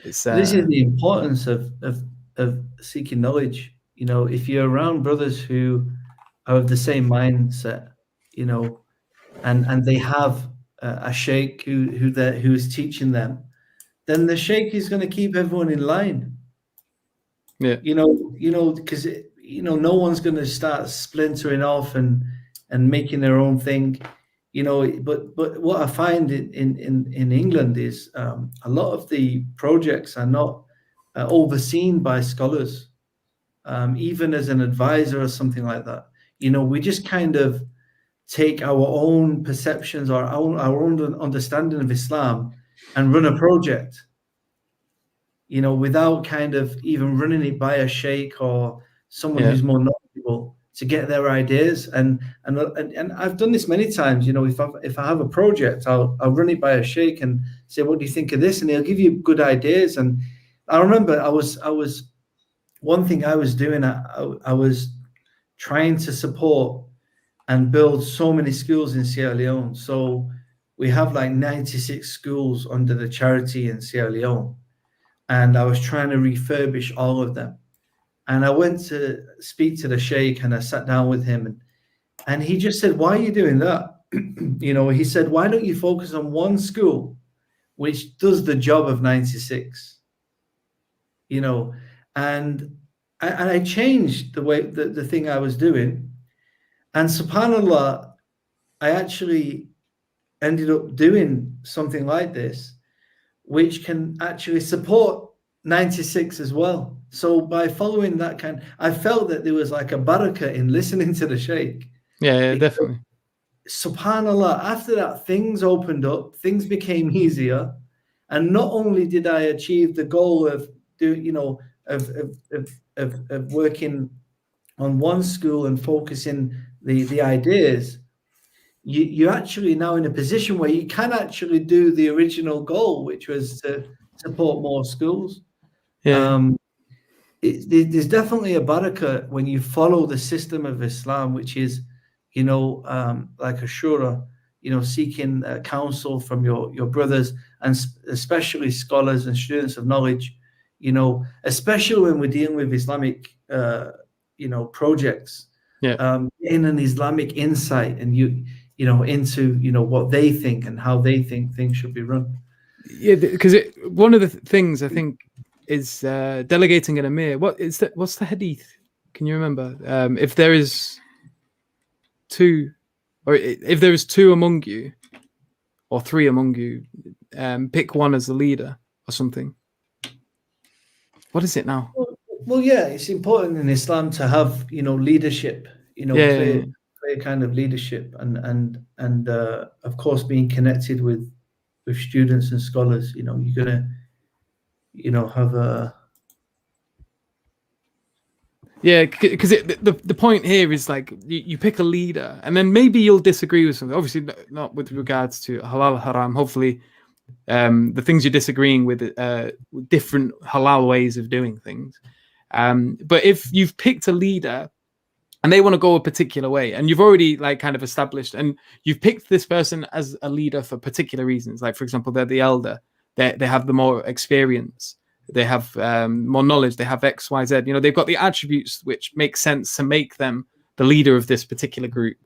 A: it's
F: this is the importance of seeking knowledge. You know, if you're around brothers who are of the same mindset, you know, and they have a sheikh who is teaching them, then the sheikh is going to keep everyone in line.
A: Yeah,
F: you know, because you know, no one's going to start splintering off and making their own thing, you know. But what I find in England is a lot of the projects are not overseen by scholars, even as an advisor or something like that. You know, we just kind of take our own perceptions or our own understanding of Islam and run a project, you know, without kind of even running it by a sheikh or someone who's more knowledgeable to get their ideas. And I've done this many times. You know, if I have a project, I'll run it by a sheikh and say, what do you think of this? And he'll give you good ideas. And I remember I was one thing I was doing, I was trying to support and build so many schools in Sierra Leone. So we have like 96 schools under the charity in Sierra Leone, and I was trying to refurbish all of them. And I went to speak to the sheikh, and I sat down with him, and he just said, why are you doing that? You know, he said, why don't you focus on one school which does the job of 96? You know, and I changed the way the thing I was doing, and subhanallah, I actually ended up doing something like this, which can actually support 96 as well. So by following that I felt that there was like a barakah in listening to the sheikh.
A: Yeah, definitely.
F: Subhanallah, after that, things opened up, things became easier. And not only did I achieve the goal of working on one school and focusing the ideas, you're actually now in a position where you can actually do the original goal, which was to support more schools.
A: Yeah.
F: There's definitely a barakah when you follow the system of Islam, which is, you know, like a shura, you know, seeking counsel from your brothers, and especially scholars and students of knowledge, you know, especially when we're dealing with Islamic, you know, projects. In an Islamic insight and you know, into, you know, what they think and how they think things should be run.
A: Yeah, because one of the things I think is delegating an emir. What's the hadith? Can you remember? If there is two, or if there is two among you, or three among you, pick one as the leader or something. What is it now?
F: Well, yeah, it's important in Islam to have, you know, leadership, you know, clear kind of leadership, and of course being connected with students and scholars. You know, you're gonna, you know, have a
A: because the point here is like you pick a leader, and then maybe you'll disagree with something. Obviously, not with regards to halal haram. Hopefully, the things you're disagreeing with different halal ways of doing things. But if you've picked a leader and they want to go a particular way, and you've already like kind of established, and you've picked this person as a leader for particular reasons, like for example, they're the elder, they have the more experience, they have more knowledge, they have X, Y, Z, you know, they've got the attributes which make sense to make them the leader of this particular group.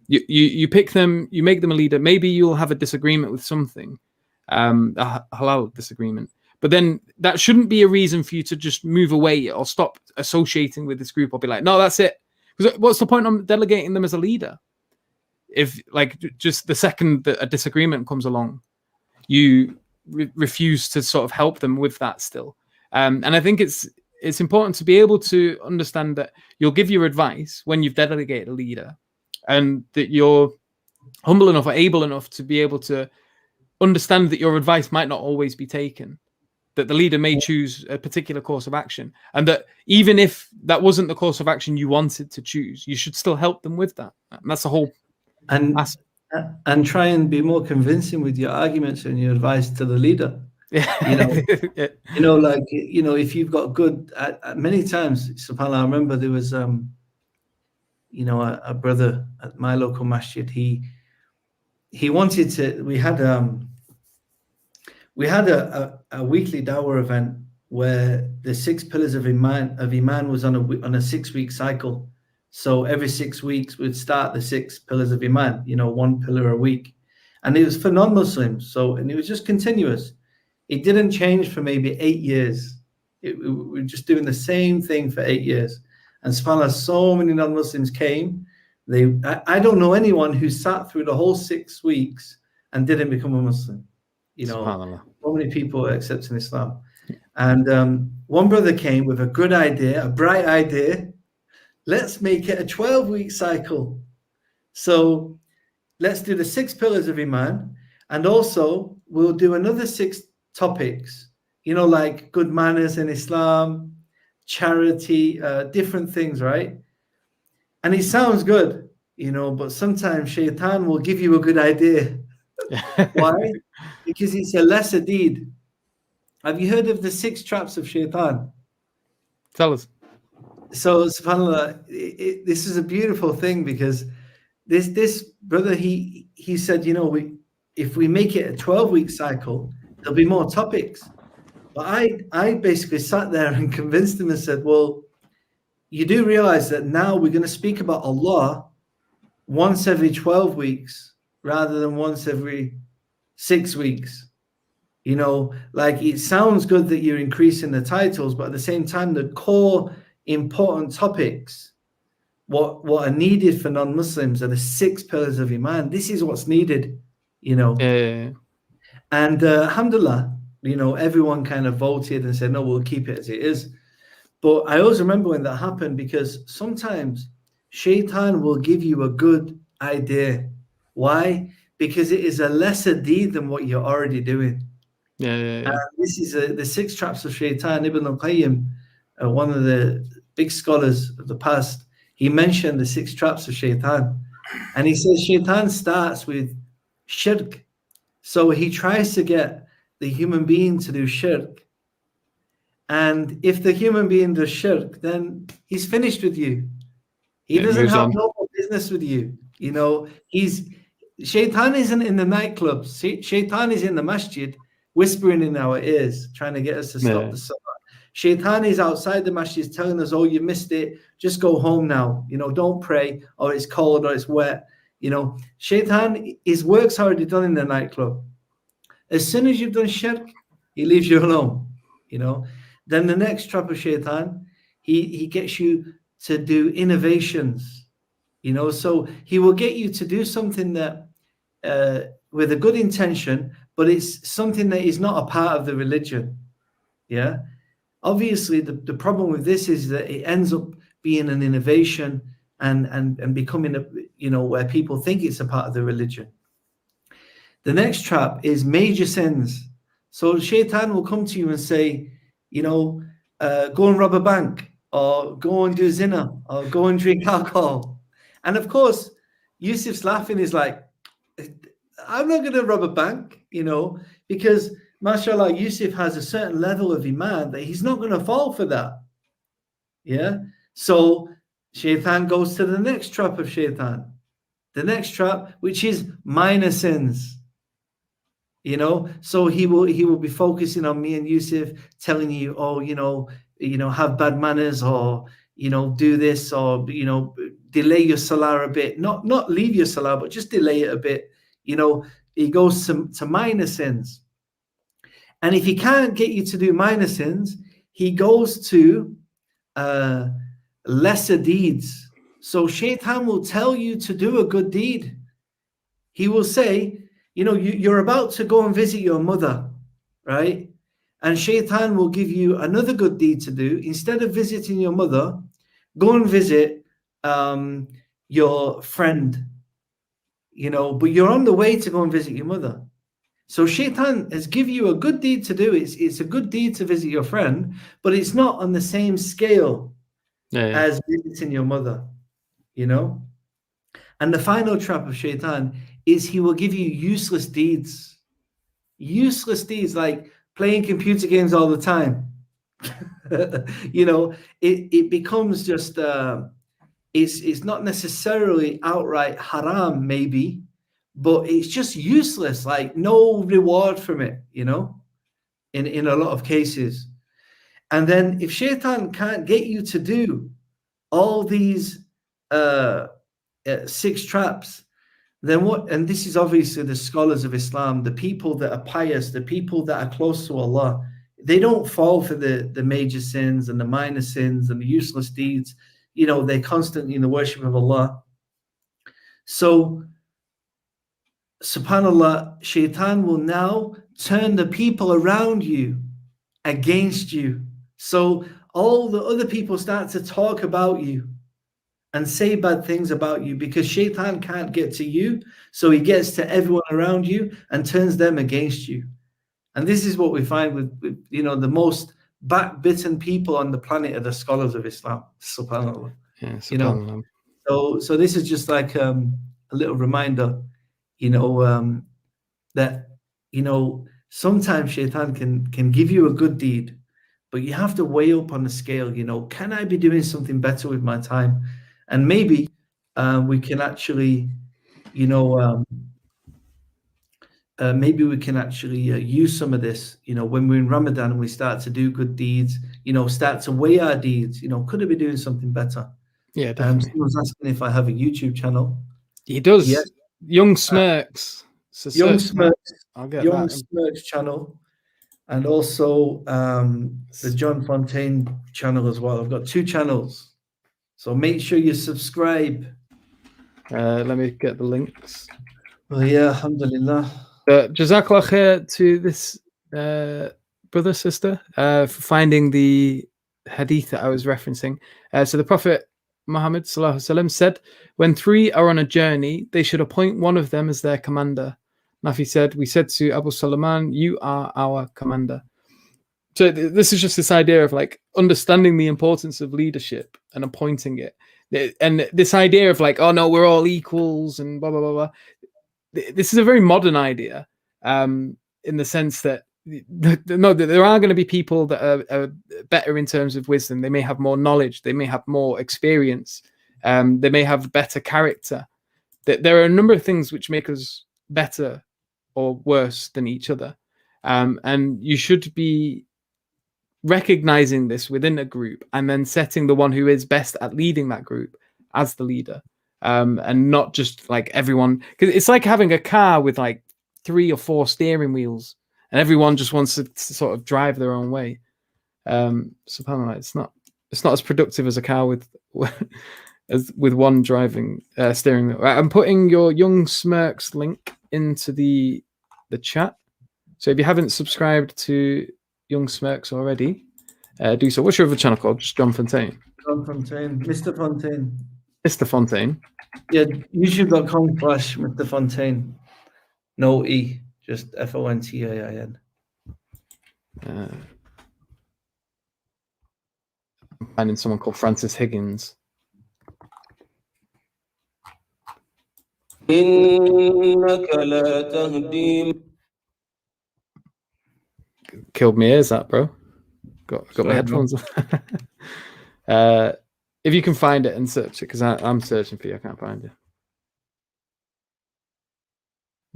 A: You pick them, you make them a leader. Maybe you'll have a disagreement with something, a halal disagreement. But then that shouldn't be a reason for you to just move away or stop associating with this group or be like, no, that's it. Because what's the point of delegating them as a leader? If like just the second that a disagreement comes along, you refuse to sort of help them with that still. And I think it's important to be able to understand that you'll give your advice when you've delegated a leader, and that you're humble enough or able enough to be able to understand that your advice might not always be taken, that the leader may choose a particular course of action, and that even if that wasn't the course of action you wanted to choose, you should still help them with that. And that's the whole
F: and try and be more convincing with your arguments and your advice to the leader. You know, you know, like, you know, if you've got good many times, subhanAllah, I remember there was you know, a brother at my local masjid, he wanted to, we had a weekly dawah event where the 6 pillars of Iman was on a 6-week cycle. So every 6 weeks we'd start the 6 pillars of Iman, you know, 1 pillar a week. And it was for non-Muslims. So, and it was just continuous. It didn't change for maybe 8 years. We were just doing the same thing for 8 years. And subhanAllah, so many non-Muslims came. I don't know anyone who sat through the whole 6 weeks and didn't become a Muslim. You know, so many people are accepting Islam. And one brother came with a good idea, a bright idea. Let's make it a 12-week cycle. So let's do the 6 pillars of Iman, and also we'll do another 6 topics, you know, like good manners in Islam, charity, different things, right? And it sounds good, you know, but sometimes shaitan will give you a good idea. Why? Because it's a lesser deed. Have you heard of the 6 traps of shaitan?
A: Tell us.
F: So subhanAllah, this is a beautiful thing, because this brother, he said, you know, if we make it a 12-week cycle, there'll be more topics. But I basically sat there and convinced him and said, well, you do realize that now we're going to speak about Allah once every 12 weeks rather than once every 6 weeks. You know, like, it sounds good that you're increasing the titles, but at the same time, the core important topics, what are needed for non-Muslims, are the 6 pillars of Iman. This is what's needed, you know. And alhamdulillah, you know, everyone kind of voted and said, no, we'll keep it as it is. But I always remember when that happened, because sometimes shaitan will give you a good idea. Why? Because it is a lesser deed than what you're already doing. This is the 6 traps of shaitan. Ibn al-Qayyim, one of the big scholars of the past, he mentioned the 6 traps of shaitan. And he says shaitan starts with shirk. So he tries to get the human being to do shirk. And if the human being does shirk, then he's finished with you. He doesn't have no more business with you. You know, shaitan isn't in the nightclubs. Shaitan is in the masjid, whispering in our ears, trying to get us to stop the salah. Shaitan is outside the masjid telling us, oh, you missed it, just go home now, don't pray, or it's cold or it's wet. Shaitan, his work's already done in the nightclub. As soon as you've done shirk, he leaves you alone. Then the next trap of Shaitan, he gets you to do innovations. So he will get you to do something that with a good intention, but it's something that is not a part of the religion. Yeah. Obviously, the problem with this is that it ends up being an innovation and becoming where people think it's a part of the religion. The next trap is major sins. So Shaitan will come to you and say, go and rob a bank, or go and do zina, or go and drink alcohol. And of course, Yusuf's laughing. He's like, I'm not going to rob a bank, because mashallah, Yusuf has a certain level of iman that he's not going to fall for that. Yeah. So Shaitan goes to the next trap of Shaitan. The next trap, which is minor sins. So he will be focusing on me and Yusuf, telling you, oh, have bad manners, or do this, or delay your salah a bit. Not leave your salah, but just delay it a bit. He goes to minor sins. And if he can't get you to do minor sins, he goes to lesser deeds. So Shaitan will tell you to do a good deed. He will say, you're about to go and visit your mother, right? And Shaitan will give you another good deed to do. Instead of visiting your mother, go and visit your friend, but you're on the way to go and visit your mother. So Shaitan has given you a good deed to do. It's a good deed to visit your friend, but it's not on the same scale as visiting your mother, And the final trap of Shaitan is he will give you useless deeds. Useless deeds like playing computer games all the time. It becomes just, it's not necessarily outright haram, maybe, but it's just useless, like no reward from it, in a lot of cases. And then if Shaitan can't get you to do all these 6 traps, then what? And this is obviously the scholars of Islam, the people that are pious, the people that are close to Allah. They don't fall for the major sins and the minor sins and the useless deeds. They're constantly in the worship of Allah. So, subhanAllah, Shaitan will now turn the people around you against you. So all the other people start to talk about you and say bad things about you, because Shaitan can't get to you, so he gets to everyone around you and turns them against you. And this is what we find with the most backbitten people on the planet are the scholars of Islam. Subhanallah.
A: Yeah, subhanallah.
F: So this is just like a little reminder, that sometimes Shaitan can give you a good deed, but you have to weigh up on the scale. Can I be doing something better with my time? And maybe we can actually, use some of this, when we're in Ramadan and we start to do good deeds, start to weigh our deeds, could I be doing something better?
A: Yeah, definitely.
F: Someone's asking if I have a YouTube channel.
A: He does.
F: Yes.
A: Young Smirks.
F: Young Smirks.
A: I'll get
F: Young
A: that.
F: Smirks channel. And also the John Fontain channel as well. I've got 2 channels. So make sure you subscribe.
A: Let me get the links.
F: Well, yeah, alhamdulillah.
A: Jazakallah khair to this brother, sister, for finding the hadith that I was referencing. So the Prophet Muhammad sallallahu alaihi wasallam said, when 3 are on a journey, they should appoint one of them as their commander. Nafi said, we said to Abu Sulaiman, you are our commander. So this is just this idea of like understanding the importance of leadership and appointing it. And this idea of like, oh no, we're all equals and blah, blah, blah, blah. This is a very modern idea in the sense that no, there are going to be people that are better in terms of wisdom. They may have more knowledge. They may have more experience. They may have better character. There are a number of things which make us better or worse than each other. And you should be recognizing this within a group and then setting the one who is best at leading that group as the leader, and not just like everyone, because it's like having a car with like 3 or 4 steering wheels and everyone just wants to sort of drive their own way. SubhanAllah, it's not as productive as a car with one driving steering wheel. I'm putting your Young Smirks link into the chat, so if you haven't subscribed to Young Smirks already, do so. What's your other channel called? Just John Fontain.
F: John Fontain, Mr. Fontain.
A: Mr. Fontain.
F: Yeah, youtube.com/Mr. Fontain. No E, just Fontain.
A: I'm finding someone called Francis Higgins. Killed me ears, that bro. Got my headphones on. If you can find it and search it, because I'm searching for you, I can't find you.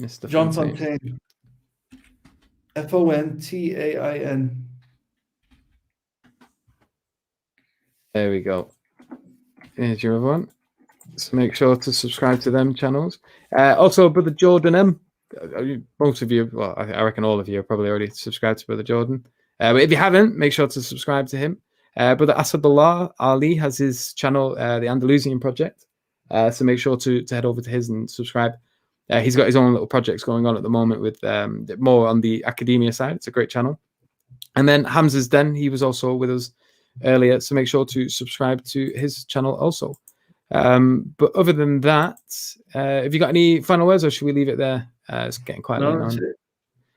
A: Mr.
F: John
A: Fontain.
F: Fontain.
A: There we go. Here's your other one. So make sure to subscribe to them channels. Also, Brother Jordan M. Most of you, well, I reckon all of you are probably already subscribed to Brother Jordan. But if you haven't, make sure to subscribe to him. Brother Asadullah Ali has his channel, the Andalusian Project. So make sure to head over to his and subscribe. He's got his own little projects going on at the moment with more on the academia side. It's a great channel. And then Hamza's Den, he was also with us earlier. So make sure to subscribe to his channel also. But other than that, have you got any final words, or should we leave it there? It's getting quite late now.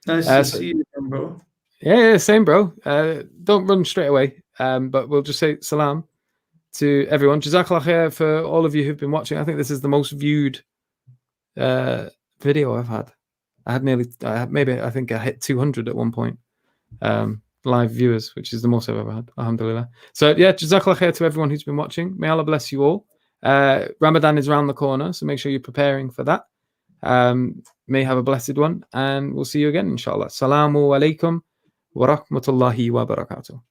F: Nice to see you again, bro.
A: Yeah, same, bro. Don't run straight away. But we'll just say salam to everyone. Jazakallah khair for all of you who've been watching. I think this is the most viewed video I've had. I think I hit 200 at one point. Live viewers, which is the most I've ever had. Alhamdulillah. So yeah, Jazakallah khair to everyone who's been watching. May Allah bless you all. Ramadan is around the corner, so make sure you're preparing for that. May have a blessed one, and we'll see you again, inshallah. Assalamu alaikum wa rahmatullahi wa barakatuh.